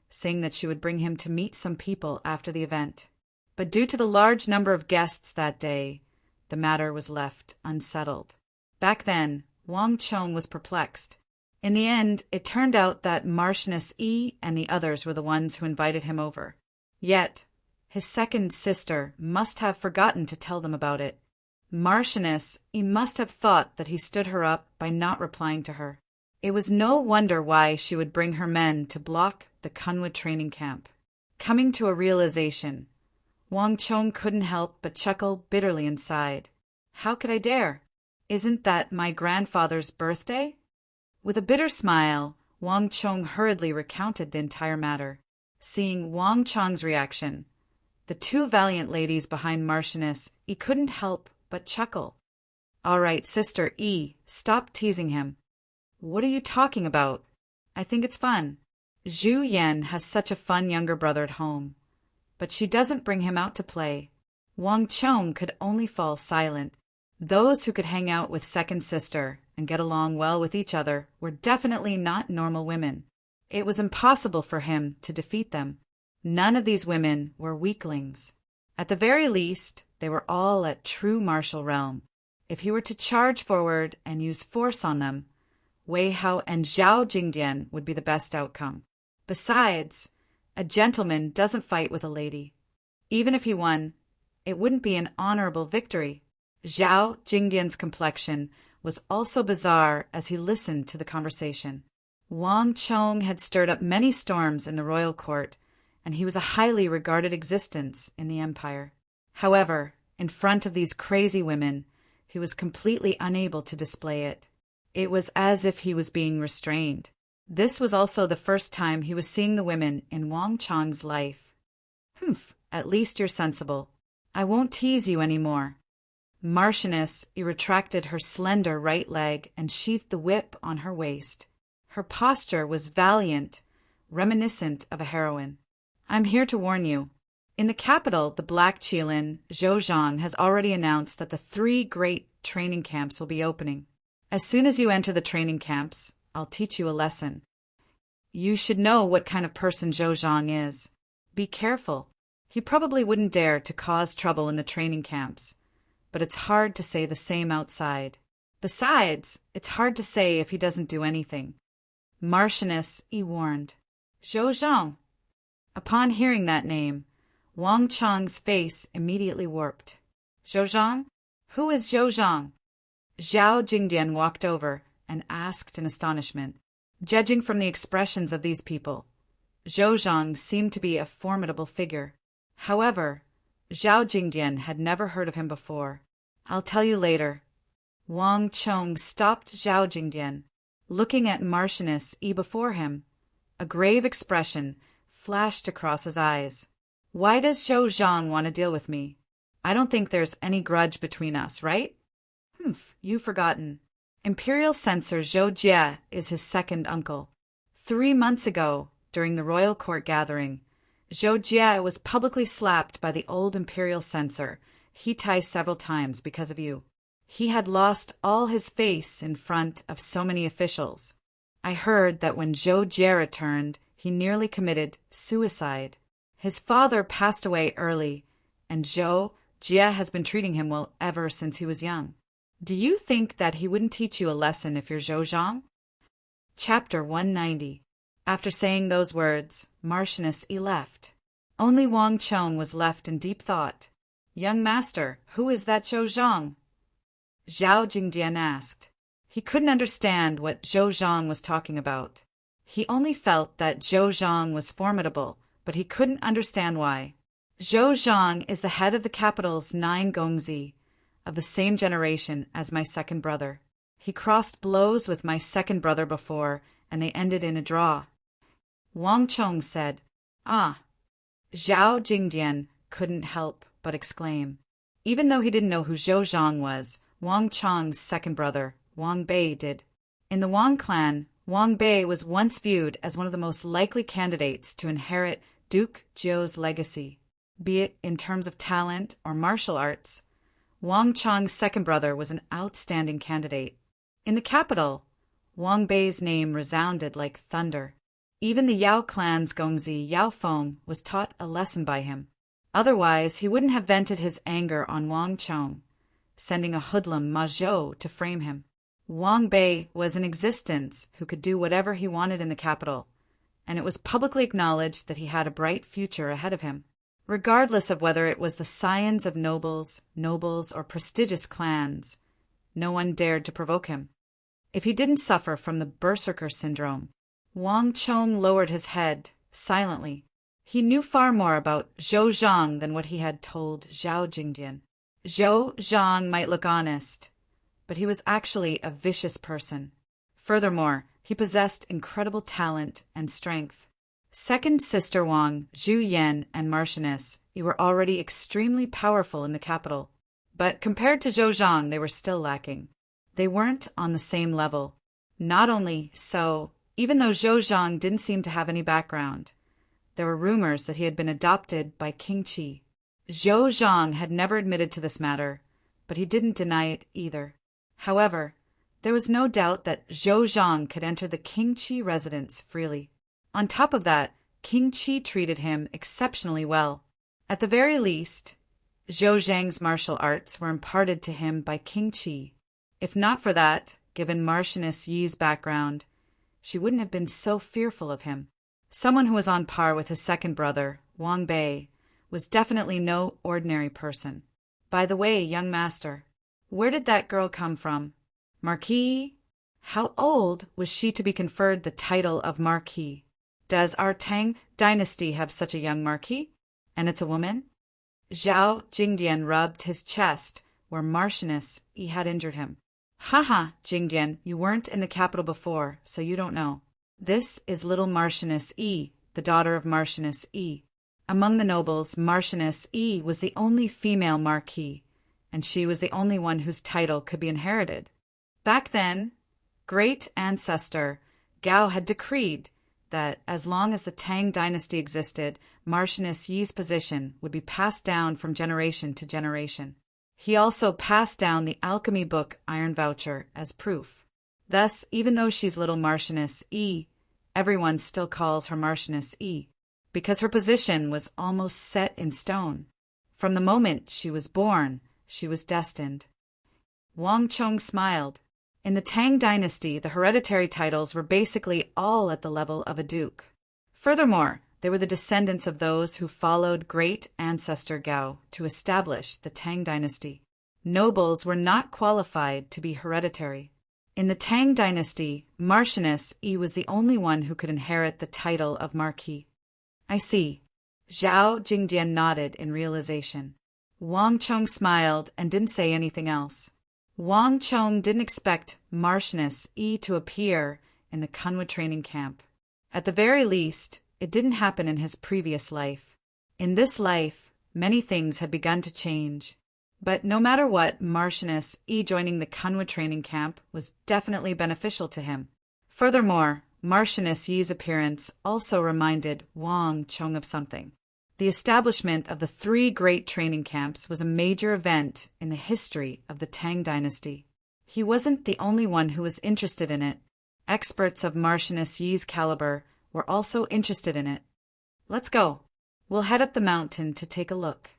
saying that she would bring him to meet some people after the event. But due to the large number of guests that day, the matter was left unsettled. Back then, Wang Chong was perplexed. In the end, it turned out that Marchioness Yi and the others were the ones who invited him over. Yet, his second sister must have forgotten to tell them about it. Marchioness Yi must have thought that he stood her up by not replying to her. It was no wonder why she would bring her men to block the Kunwood training camp. Coming to a realization, Wang Chong couldn't help but chuckle bitterly inside. How could I dare? Isn't that my grandfather's birthday? With a bitter smile, Wang Chong hurriedly recounted the entire matter. Seeing Wang Chong's reaction, the two valiant ladies behind Marchioness Yi couldn't help but chuckle. All right, Sister Yi, stop teasing him. What are you talking about? I think it's fun. Zhu Yan has such a fun younger brother at home, but she doesn't bring him out to play. Wang Chong could only fall silent. Those who could hang out with second sister and get along well with each other were definitely not normal women. It was impossible for him to defeat them. None of these women were weaklings. At the very least, they were all at true martial realm. If he were to charge forward and use force on them, Wei Hao and Zhao Jingdian would be the best outcome. Besides, A gentleman doesn't fight with a lady. Even if he won, it wouldn't be an honorable victory. Zhao Jingdian's complexion was also bizarre as he listened to the conversation. Wang Chong had stirred up many storms in the royal court, and he was a highly regarded existence in the empire. However, in front of these crazy women, he was completely unable to display it. It was as if he was being restrained. This was also the first time he was seeing the women in Wang Chong's life. "Humph, at least you're sensible. I won't tease you any more." Marchioness retracted her slender right leg and sheathed the whip on her waist. Her posture was valiant, reminiscent of a heroine. "I'm here to warn you. In the capital, the Black Qilin, Zhouzhan, has already announced that the 3 great training camps will be opening. As soon as you enter the training camps, I'll teach you a lesson. You should know what kind of person Zhouzhan is. Be careful. He probably wouldn't dare to cause trouble in the training camps, but it's hard to say the same outside. Besides, it's hard to say if he doesn't do anything." Marchioness warned. "Zhouzhan." Upon hearing that name, Wang Chong's face immediately warped. "Zhouzhan? Who is Zhouzhan?" Zhao Jingdian walked over and asked in astonishment. Judging from the expressions of these people, Zhouzhan seemed to be a formidable figure. However, Zhao Jingdian had never heard of him before. "I'll tell you later." Wang Chong stopped Zhao Jingdian, looking at Marchioness before him. A grave expression flashed across his eyes. "Why does Zhouzhan want to deal with me? I don't think there's any grudge between us, right?" "Humph, you've forgotten. Imperial censor Zhou Jie is his second uncle. 3 months ago, during the royal court gathering, Zhou Jie was publicly slapped by the old imperial censor, Hitai, several times because of you. He had lost all his face in front of so many officials. I heard that when Zhou Jie returned, he nearly committed suicide. His father passed away early, and Zhou Jie has been treating him well ever since he was young. Do you think that he wouldn't teach you a lesson if you're Zhouzhan?" Chapter 190. After saying those words, Marchioness left. Only Wang Chong was left in deep thought. "Young master, who is that Zhouzhan?" Zhao Jingdian asked. He couldn't understand what Zhouzhan was talking about. He only felt that Zhouzhan was formidable, but he couldn't understand why. "Zhouzhan is the head of the capital's 9 gongzi, of the same generation as my second brother. He crossed blows with my second brother before, and they ended in a draw." Wang Chong said, "Ah." Zhao Jingdian couldn't help but exclaim. Even though he didn't know who Zhouzhan was, Wang Chong's second brother, Wang Bei, did. In the Wang clan, Wang Bei was once viewed as one of the most likely candidates to inherit Duke Jiu's legacy. Be it in terms of talent or martial arts, Wang Chong's second brother was an outstanding candidate. In the capital, Wang Bei's name resounded like thunder. Even the Yao clan's gongzi Yao Feng was taught a lesson by him. Otherwise, he wouldn't have vented his anger on Wang Chong, sending a hoodlum Ma Zhou to frame him. Wang Bei was in existence who could do whatever he wanted in the capital, and it was publicly acknowledged that he had a bright future ahead of him. Regardless of whether it was the scions of nobles, or prestigious clans, no one dared to provoke him. If he didn't suffer from the berserker syndrome, Wang Chong lowered his head, silently. He knew far more about Zhouzhan than what he had told Zhao Jingdian. Zhouzhan might look honest, but he was actually a vicious person. Furthermore, he possessed incredible talent and strength. Second sister Wang, Zhu Yan, and Marchioness were already extremely powerful in the capital, but compared to Zhouzhan, they were still lacking. They weren't on the same level. Not only so, even though Zhouzhan didn't seem to have any background, there were rumors that he had been adopted by King Qi. Zhouzhan had never admitted to this matter, but he didn't deny it either. However, there was no doubt that Zhouzhan could enter the King Qi residence freely. On top of that, King Qi treated him exceptionally well. At the very least, Zhou Zhang's martial arts were imparted to him by King Qi. If not for that, given Marchioness Yi's background, she wouldn't have been so fearful of him. Someone who was on par with his second brother, Wang Bei, was definitely no ordinary person. By the way, young master, where did that girl come from? Marquis? How old was she to be conferred the title of Marquis? Does our Tang dynasty have such a young Marquis? And it's a woman? Zhao Jingdian rubbed his chest where Marchioness Yi had injured him. Haha, Jingdian, you weren't in the capital before, so you don't know. This is little Marchioness Yi, the daughter of Marchioness Yi. Among the nobles, Marchioness Yi was the only female marquis, and she was the only one whose title could be inherited. Back then, great ancestor Gao had decreed that as long as the Tang dynasty existed, Marchioness Yi's position would be passed down from generation to generation. He also passed down the alchemy book Iron Voucher as proof. Thus, even though she's little Marchioness Yi, everyone still calls her Marchioness Yi, because her position was almost set in stone. From the moment she was born, she was destined. Wang Chong smiled. In the Tang dynasty, the hereditary titles were basically all at the level of a duke. Furthermore, they were the descendants of those who followed great ancestor Gao to establish the Tang dynasty. Nobles were not qualified to be hereditary. In the Tang dynasty, Marchioness Yi was the only one who could inherit the title of Marquis. I see. Zhao Jingdian nodded in realization. Wang Chong smiled and didn't say anything else. Wang Chong didn't expect Marchioness Yi to appear in the Kunwa training camp. At the very least, it didn't happen in his previous life. In this life, many things had begun to change. But no matter what, Marchioness Yi joining the Kunwa training camp was definitely beneficial to him. Furthermore, Marchioness Yi's appearance also reminded Wang Chong of something. The establishment of the 3 great training camps was a major event in the history of the Tang dynasty. He wasn't the only one who was interested in it. Experts of Marchioness Yi's caliber were also interested in it. Let's go. We'll head up the mountain to take a look.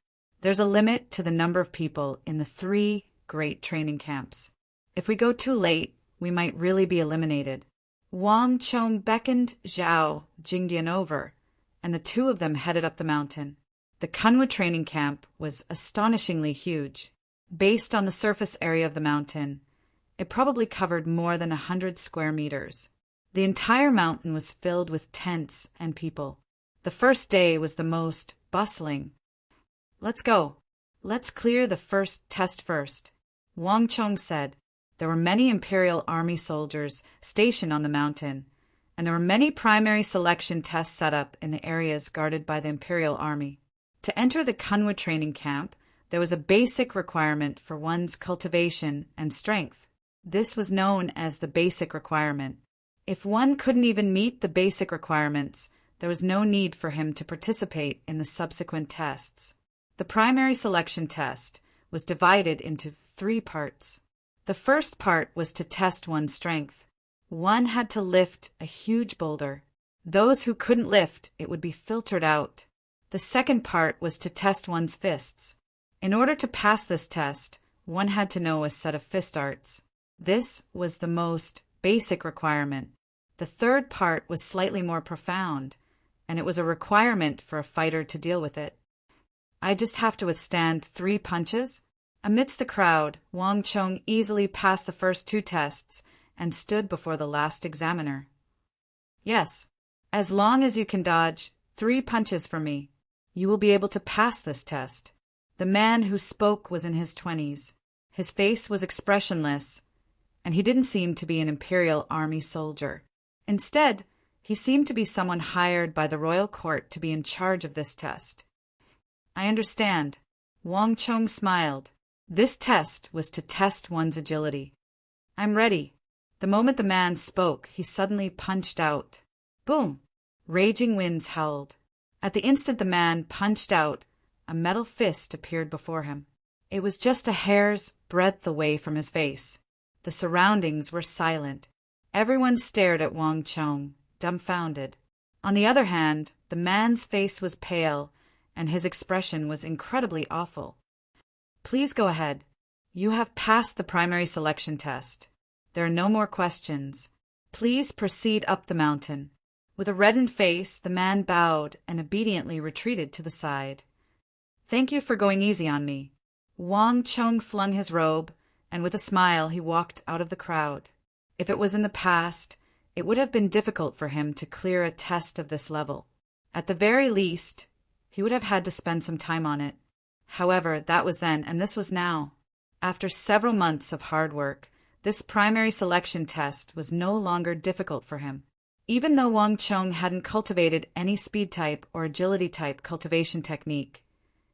There's a limit to the number of people in the 3 great training camps. If we go too late, we might really be eliminated. Wang Chong beckoned Zhao Jingdian over, and the two of them headed up the mountain. The Kunwa training camp was astonishingly huge. Based on the surface area of the mountain, it probably covered more than 100 square meters. The entire mountain was filled with tents and people. The first day was the most bustling. Let's go. Let's clear the first test first, Wang Chong said. There were many Imperial Army soldiers stationed on the mountain, and there were many primary selection tests set up in the areas guarded by the Imperial Army. To enter the Kunwa training camp, there was a basic requirement for one's cultivation and strength. This was known as the basic requirement. If one couldn't even meet the basic requirements, there was no need for him to participate in the subsequent tests. The primary selection test was divided into 3 parts. The first part was to test one's strength. One had to lift a huge boulder. Those who couldn't lift it would be filtered out. The second part was to test one's fists. In order to pass this test, one had to know a set of fist arts. This was the most basic requirement. The third part was slightly more profound, and it was a requirement for a fighter to deal with it. I just have to withstand 3 punches? Amidst the crowd, Wang Chong easily passed the first 2 tests and stood before the last examiner. Yes, as long as you can dodge 3 punches from me, you will be able to pass this test. The man who spoke was in his 20s. His face was expressionless, and he didn't seem to be an Imperial Army soldier. Instead, he seemed to be someone hired by the royal court to be in charge of this test. I understand. Wang Chong smiled. This test was to test one's agility. I'm ready. The moment the man spoke, he suddenly punched out. Boom! Raging winds howled. At the instant the man punched out, a metal fist appeared before him. It was just a hair's breadth away from his face. The surroundings were silent. Everyone stared at Wang Chong, dumbfounded. On the other hand, the man's face was pale, and his expression was incredibly awful. Please go ahead. You have passed the primary selection test. There are no more questions. Please proceed up the mountain. With a reddened face, the man bowed and obediently retreated to the side. "Thank you for going easy on me." Wang Chung flung his robe, and with a smile he walked out of the crowd. If it was in the past, it would have been difficult for him to clear a test of this level. At the very least, he would have had to spend some time on it. However, that was then, and this was now. After several months of hard work, this primary selection test was no longer difficult for him. Even though Wang Chung hadn't cultivated any speed type or agility type cultivation technique,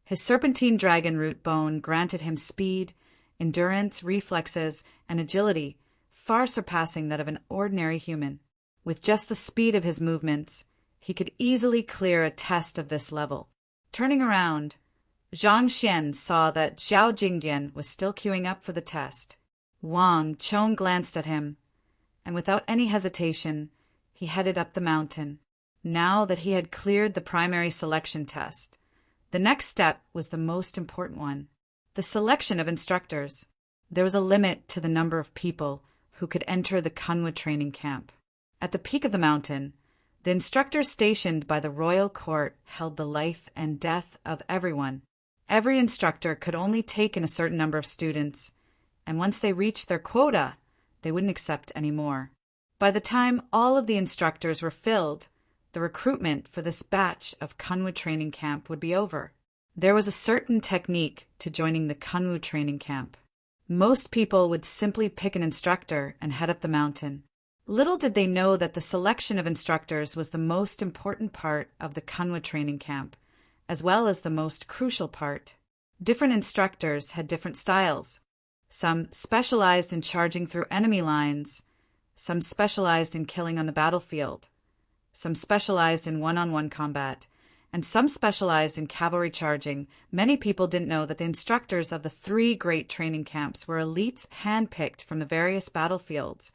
his serpentine dragon root bone granted him speed, endurance, reflexes, and agility far surpassing that of an ordinary human. With just the speed of his movements, he could easily clear a test of this level. Turning around, Zhang Xian saw that Zhao Jingdian was still queuing up for the test. Wang Chung glanced at him, and without any hesitation, he headed up the mountain. Now that he had cleared the primary selection test, the next step was the most important one: the selection of instructors. There was a limit to the number of people who could enter the Kunwa training camp. At the peak of the mountain, the instructors stationed by the royal court held the life and death of everyone. Every instructor could only take in a certain number of students, and once they reached their quota, they wouldn't accept any more. By the time all of the instructors were filled, the recruitment for this batch of Kunwa training camp would be over. There was a certain technique to joining the Kunwa training camp. Most people would simply pick an instructor and head up the mountain. Little did they know that the selection of instructors was the most important part of the Kunwa training camp, as well as the most crucial part. Different instructors had different styles. Some specialized in charging through enemy lines, some specialized in killing on the battlefield, some specialized in one-on-one combat, and some specialized in cavalry charging. Many people didn't know that the instructors of the 3 great training camps were elites handpicked from the various battlefields,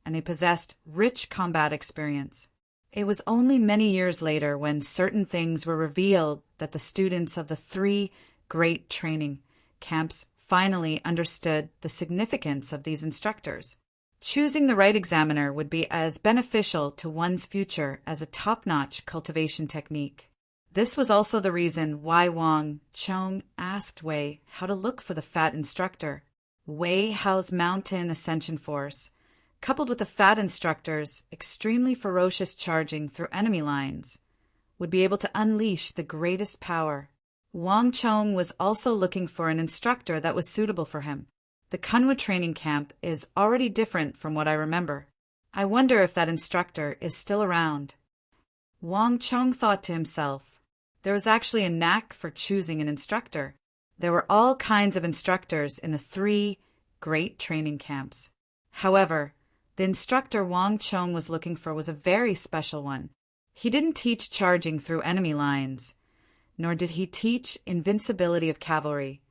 and they possessed rich combat experience. It was only many years later, when certain things were revealed, that the students of the 3 great training camps finally understood the significance of these instructors. Choosing the right examiner would be as beneficial to one's future as a top-notch cultivation technique. This was also the reason why Wang Chung asked Wei how to look for the fat instructor. Wei Hao's mountain ascension force, coupled with the fat instructor's extremely ferocious charging through enemy lines, would be able to unleash the greatest power. Wang Chung was also looking for an instructor that was suitable for him. The Kunwa training camp is already different from what I remember. I wonder if that instructor is still around. Wang Chung thought to himself. There was actually a knack for choosing an instructor. There were all kinds of instructors in the 3 great training camps. However, the instructor Wang Chung was looking for was a very special one. He didn't teach charging through enemy lines, nor did he teach invincibility of cavalry,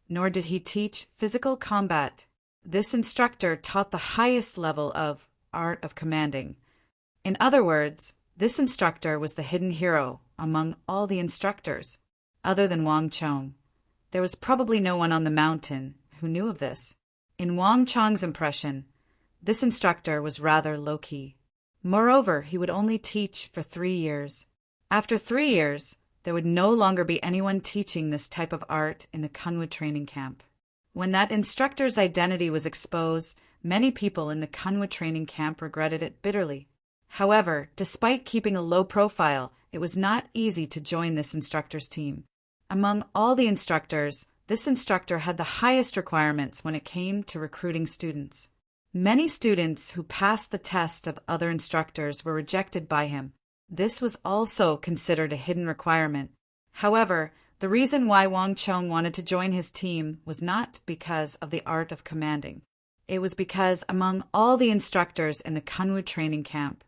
nor did he teach physical combat. This instructor taught the highest level of art of commanding. In other words, this instructor was the hidden hero among all the instructors. Other than Wang Chung, there was probably no one on the mountain who knew of this. In Wang Chung's impression, this instructor was rather low-key. Moreover, he would only teach for 3 years. After 3 years, there would no longer be anyone teaching this type of art in the Kunwa training camp. When that instructor's identity was exposed, many people in the Kunwa training camp regretted it bitterly. However, despite keeping a low profile, it was not easy to join this instructor's team. Among all the instructors, this instructor had the highest requirements when it came to recruiting students. Many students who passed the test of other instructors were rejected by him. This was also considered a hidden requirement. However, the reason why Wang Chung wanted to join his team was not because of the art of commanding. It was because among all the instructors in the Kunwa training camp,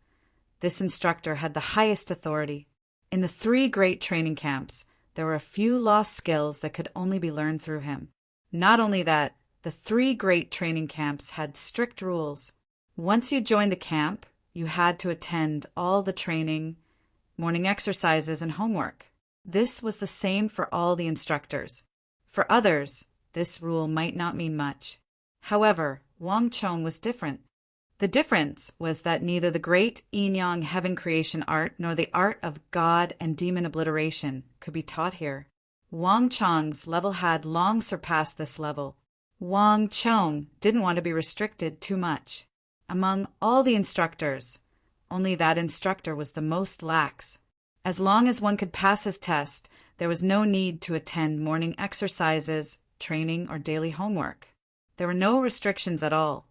this instructor had the highest authority. In the 3 great training camps, there were a few lost skills that could only be learned through him. Not only that, the 3 great training camps had strict rules. Once you joined the camp, you had to attend all the training, morning exercises, and homework. This was the same for all the instructors. For others, this rule might not mean much. However, Wang Chung was different. The difference was that neither the great yin-yang heaven creation art nor the art of god and demon obliteration could be taught here. Wang Chong's level had long surpassed this level. Wang Chong didn't want to be restricted too much. Among all the instructors, only that instructor was the most lax. As long as one could pass his test, there was no need to attend morning exercises, training, or daily homework. There were no restrictions at all.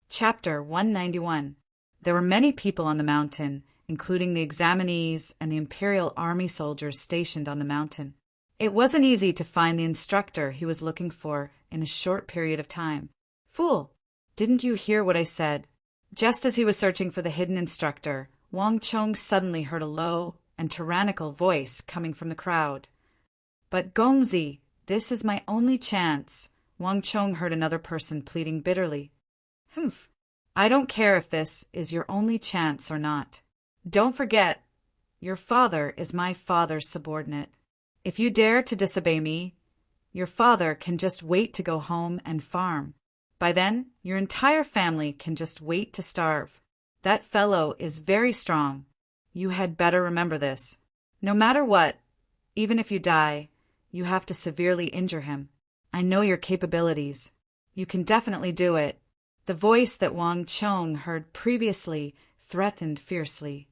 Chapter 191. There were many people on the mountain, including the examinees and the Imperial Army soldiers stationed on the mountain. It wasn't easy to find the instructor he was looking for in a short period of time. Fool! Didn't you hear what I said? Just as he was searching for the hidden instructor, Wang Chong suddenly heard a low and tyrannical voice coming from the crowd. But Gongzi, this is my only chance, Wang Chong heard another person pleading bitterly. Humph! I don't care if this is your only chance or not. Don't forget, your father is my father's subordinate. If you dare to disobey me, your father can just wait to go home and farm. By then, your entire family can just wait to starve. That fellow is very strong. You had better remember this. No matter what, even if you die, you have to severely injure him. I know your capabilities. You can definitely do it. The voice that Wang Chong heard previously threatened fiercely.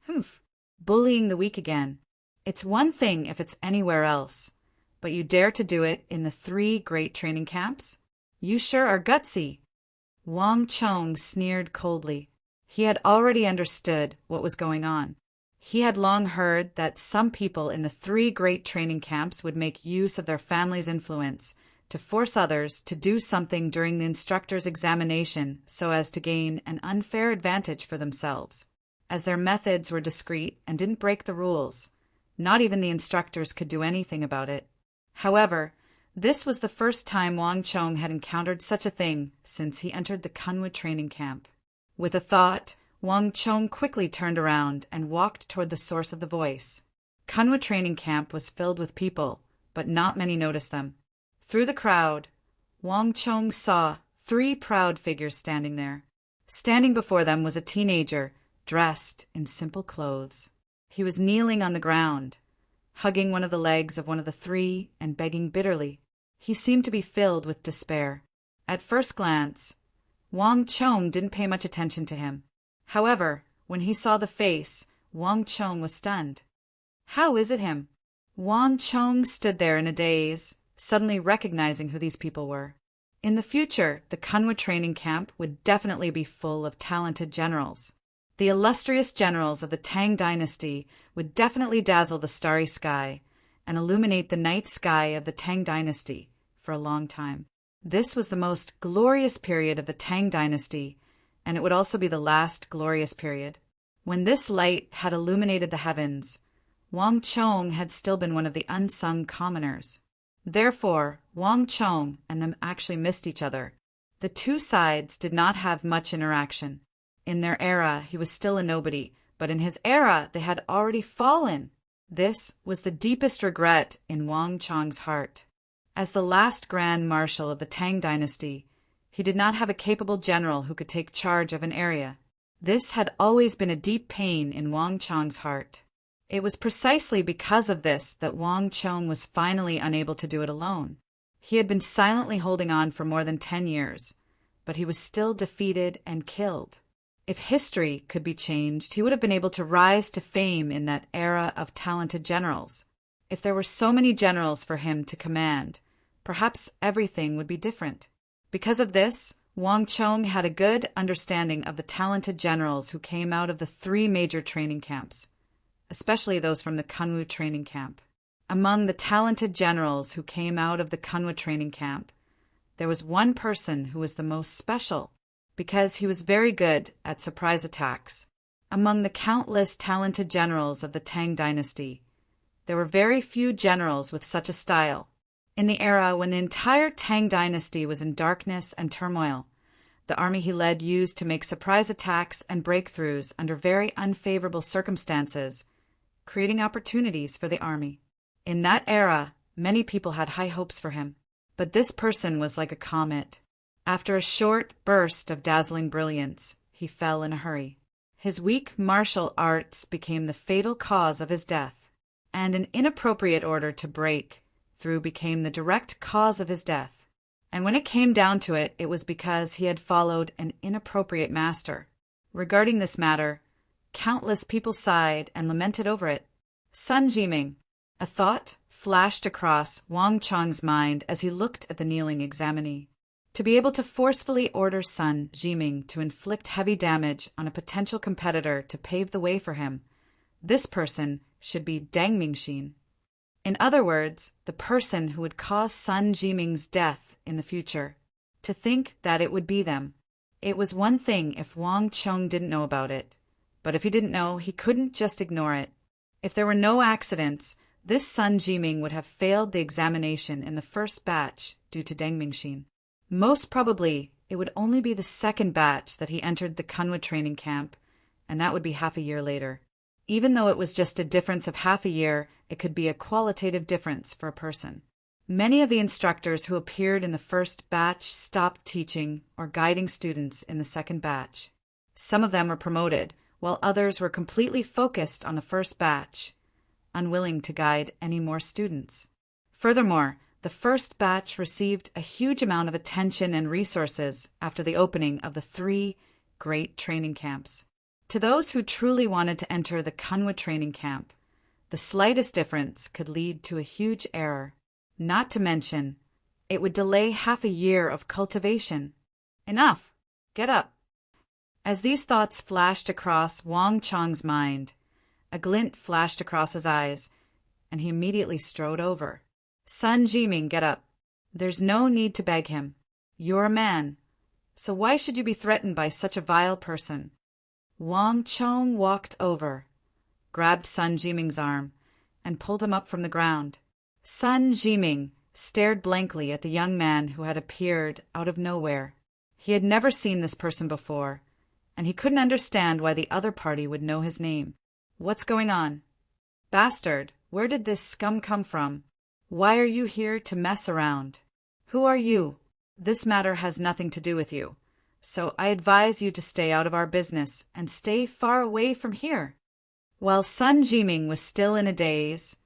Humph! Bullying the weak again. It's one thing if it's anywhere else, but you dare to do it in the 3 great training camps? You sure are gutsy. Wang Chong sneered coldly. He had already understood what was going on. He had long heard that some people in the 3 great training camps would make use of their family's influence to force others to do something during the instructor's examination so as to gain an unfair advantage for themselves. As their methods were discreet and didn't break the rules, not even the instructors could do anything about it. However, this was the first time Wang Chong had encountered such a thing since he entered the Kunwu training camp. With a thought, Wang Chong quickly turned around and walked toward the source of the voice. Kunwu training camp was filled with people, but not many noticed them. Through the crowd, Wang Chong saw 3 proud figures standing there. Standing before them was a teenager, dressed in simple clothes. He was kneeling on the ground, hugging one of the legs of one of the 3 and begging bitterly. He seemed to be filled with despair. At first glance, Wang Chong didn't pay much attention to him. However, when he saw the face, Wang Chong was stunned. How is it him? Wang Chong stood there in a daze, suddenly recognizing who these people were. In the future, the Kunwu training camp would definitely be full of talented generals. The illustrious generals of the Tang dynasty would definitely dazzle the starry sky and illuminate the night sky of the Tang dynasty for a long time. This was the most glorious period of the Tang dynasty, and it would also be the last glorious period. When this light had illuminated the heavens, Wang Chong had still been one of the unsung commoners. Therefore, Wang Chong and them actually missed each other. The 2 sides did not have much interaction. In their era, he was still a nobody, but in his era, they had already fallen. This was the deepest regret in Wang Chong's heart. As the last Grand Marshal of the Tang dynasty, he did not have a capable general who could take charge of an area. This had always been a deep pain in Wang Chong's heart. It was precisely because of this that Wang Chong was finally unable to do it alone. He had been silently holding on for more than 10 years, but he was still defeated and killed. If history could be changed, he would have been able to rise to fame in that era of talented generals. If there were so many generals for him to command, perhaps everything would be different. Because of this, Wang Chong had a good understanding of the talented generals who came out of the 3 major training camps, especially those from the Kunwu training camp. Among the talented generals who came out of the Kunwu training camp, there was one person who was the most special, because he was very good at surprise attacks. Among the countless talented generals of the Tang dynasty, there were very few generals with such a style. In the era when the entire Tang dynasty was in darkness and turmoil, the army he led used to make surprise attacks and breakthroughs under very unfavorable circumstances, creating opportunities for the army. In that era, many people had high hopes for him, but this person was like a comet. After a short burst of dazzling brilliance, he fell in a hurry. His weak martial arts became the fatal cause of his death, and an inappropriate order to break through became the direct cause of his death. And when it came down to it, it was because he had followed an inappropriate master. Regarding this matter, countless people sighed and lamented over it. Sun Jiming. A thought flashed across Wang Chang's mind as he looked at the kneeling examinee. To be able to forcefully order Sun Jiming to inflict heavy damage on a potential competitor to pave the way for him, this person should be Deng Mingxin. In other words, the person who would cause Sun Jiming's death in the future. To think that it would be them. It was one thing if Wang Chong didn't know about it, but if he didn't know, he couldn't just ignore it. If there were no accidents, this Sun Jiming would have failed the examination in the first batch due to Deng Mingxin. Most probably, it would only be the second batch that he entered the Kunwa training camp, and that would be half a year later. Even though it was just a difference of half a year, it could be a qualitative difference for a person. Many of the instructors who appeared in the first batch stopped teaching or guiding students in the second batch. Some of them were promoted, while others were completely focused on the first batch, unwilling to guide any more students. Furthermore, the first batch received a huge amount of attention and resources after the opening of the 3 great training camps. To those who truly wanted to enter the Kunwa training camp, the slightest difference could lead to a huge error. Not to mention, it would delay half a year of cultivation. Enough! Get up! As these thoughts flashed across Wang Chang's mind, a glint flashed across his eyes, and he immediately strode over. Sun Jiming, get up. There's no need to beg him. You're a man, so why should you be threatened by such a vile person? Wang Chong walked over, grabbed Sun Jiming's arm, and pulled him up from the ground. Sun Jiming stared blankly at the young man who had appeared out of nowhere. He had never seen this person before, and he couldn't understand why the other party would know his name. What's going on? Bastard, where did this scum come from? Why are you here to mess around? Who are you? This matter has nothing to do with you, so I advise you to stay out of our business and stay far away from here. While Sun Jiming was still in a daze,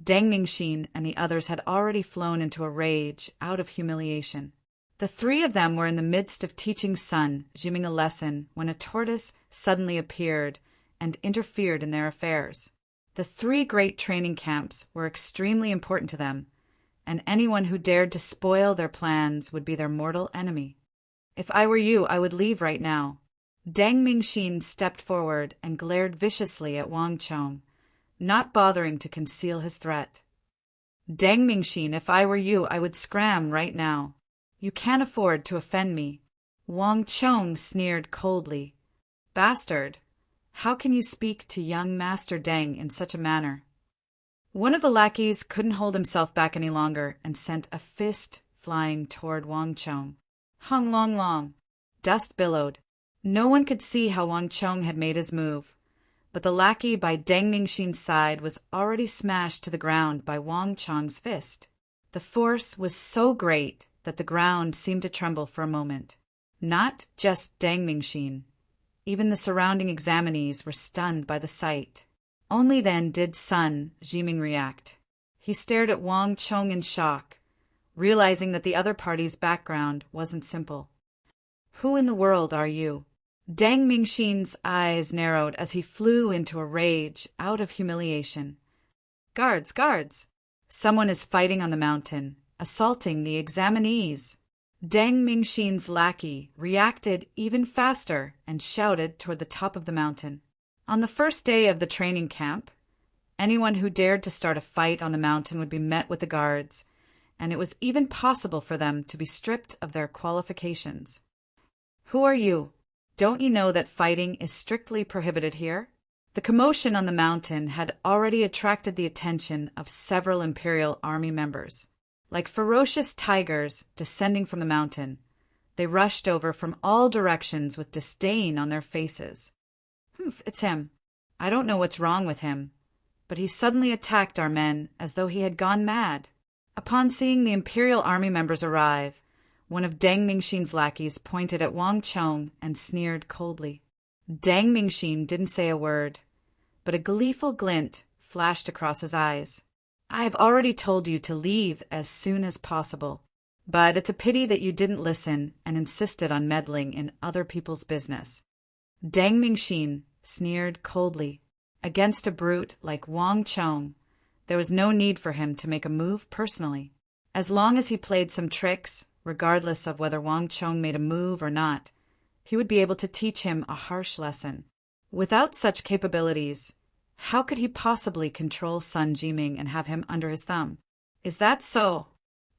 Deng Mingxin and the others had already flown into a rage out of humiliation. The 3 of them were in the midst of teaching Sun Jiming a lesson when a tortoise suddenly appeared and interfered in their affairs. The 3 great training camps were extremely important to them, and anyone who dared to spoil their plans would be their mortal enemy. If I were you, I would leave right now. Deng Mingxin stepped forward and glared viciously at Wang Chong, not bothering to conceal his threat. Deng Mingxin, if I were you, I would scram right now. You can't afford to offend me. Wang Chong sneered coldly. Bastard, how can you speak to young Master Deng in such a manner? One of the lackeys couldn't hold himself back any longer and sent a fist flying toward Wang Chong. Hung long long. Dust billowed. No one could see how Wang Chong had made his move, but the lackey by Deng Mingxin's side was already smashed to the ground by Wang Chong's fist. The force was so great that the ground seemed to tremble for a moment. Not just Deng Mingxin. Even the surrounding examinees were stunned by the sight. Only then did Sun Jiming react. He stared at Wang Chong in shock, realizing that the other party's background wasn't simple. Who in the world are you? Deng Mingxin's eyes narrowed as he flew into a rage out of humiliation. Guards, guards! Someone is fighting on the mountain, assaulting the examinees. Deng Mingxin's lackey reacted even faster and shouted toward the top of the mountain. On the first day of the training camp, anyone who dared to start a fight on the mountain would be met with the guards, and it was even possible for them to be stripped of their qualifications. Who are you? Don't you know that fighting is strictly prohibited here? The commotion on the mountain had already attracted the attention of several Imperial Army members. Like ferocious tigers descending from the mountain, they rushed over from all directions with disdain on their faces. It's him. I don't know what's wrong with him, but he suddenly attacked our men as though he had gone mad. Upon seeing the Imperial Army members arrive, one of Deng Mingxin's lackeys pointed at Wang Chong and sneered coldly. Dang Mingxin didn't say a word, but a gleeful glint flashed across his eyes. I have already told you to leave as soon as possible, but it's a pity that you didn't listen and insisted on meddling in other people's business. Dang Mingxin sneered coldly. Against a brute like Wang Chong, there was no need for him to make a move personally. As long as he played some tricks, regardless of whether Wang Chong made a move or not, he would be able to teach him a harsh lesson. Without such capabilities, how could he possibly control Sun Jiming and have him under his thumb? Is that so?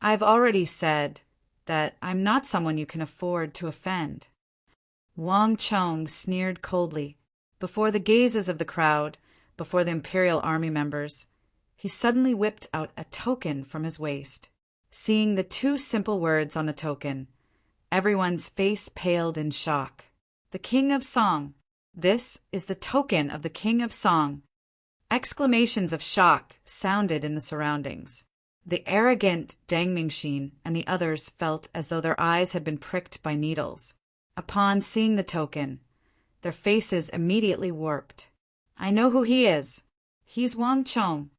I've already said that I'm not someone you can afford to offend. Wang Chong sneered coldly. Before the gazes of the crowd, before the Imperial Army members, he suddenly whipped out a token from his waist. Seeing the two simple words on the token, everyone's face paled in shock. The King of Song. This is the token of the King of Song. Exclamations of shock sounded in the surroundings. The arrogant Dang Mingxin and the others felt as though their eyes had been pricked by needles. Upon seeing the token, their faces immediately warped. I know who he is. He's Wang Chong.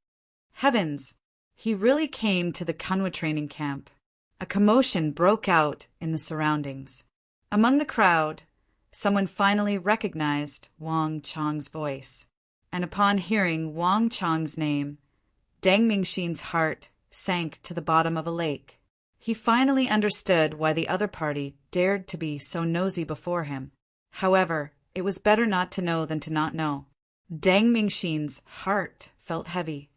Heavens! He really came to the Kunwa training camp. A commotion broke out in the surroundings. Among the crowd, someone finally recognized Wang Chong's voice. And upon hearing Wang Chong's name, Dang Mingxin's heart sank to the bottom of a lake. He finally understood why the other party dared to be so nosy before him. However, it was better not to know than to not know. Dang Mingxin's heart felt heavy.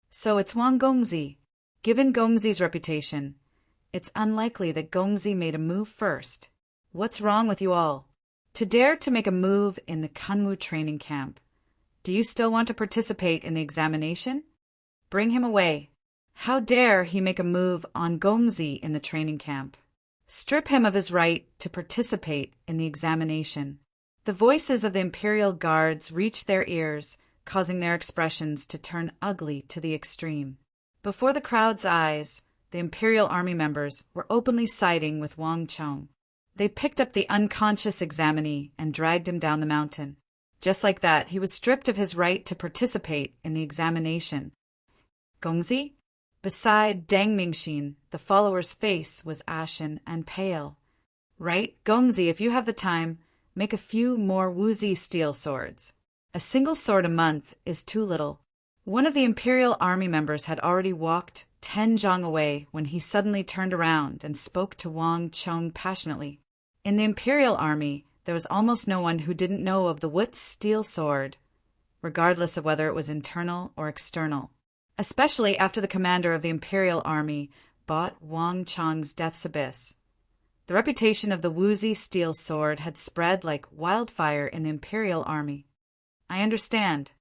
So it's Wang Gongzi. Given Gongzi's reputation, it's unlikely that Gongzi made a move first. What's wrong with you all? To dare to make a move in the Kunwu training camp. Do you still want to participate in the examination? Bring him away. How dare he make a move on Gongzi in the training camp? Strip him of his right to participate in the examination. The voices of the Imperial Guards reached their ears, causing their expressions to turn ugly to the extreme. Before the crowd's eyes, the Imperial Army members were openly siding with Wang Chong. They picked up the unconscious examinee and dragged him down the mountain. Just like that, he was stripped of his right to participate in the examination. Gongzi? Beside Dang Mingxin, the follower's face was ashen and pale. Right, Gongzi, if you have the time, make a few more woozy steel swords. A single sword a month is too little. One of the Imperial Army members had already walked 10 zhang away when he suddenly turned around and spoke to Wang Chong passionately. In the Imperial Army, there was almost no one who didn't know of the Wut's steel sword, regardless of whether it was internal or external. Especially after the commander of the Imperial Army bought Wang Chong's Death's Abyss. The reputation of the woozy steel sword had spread like wildfire in the Imperial Army. I understand.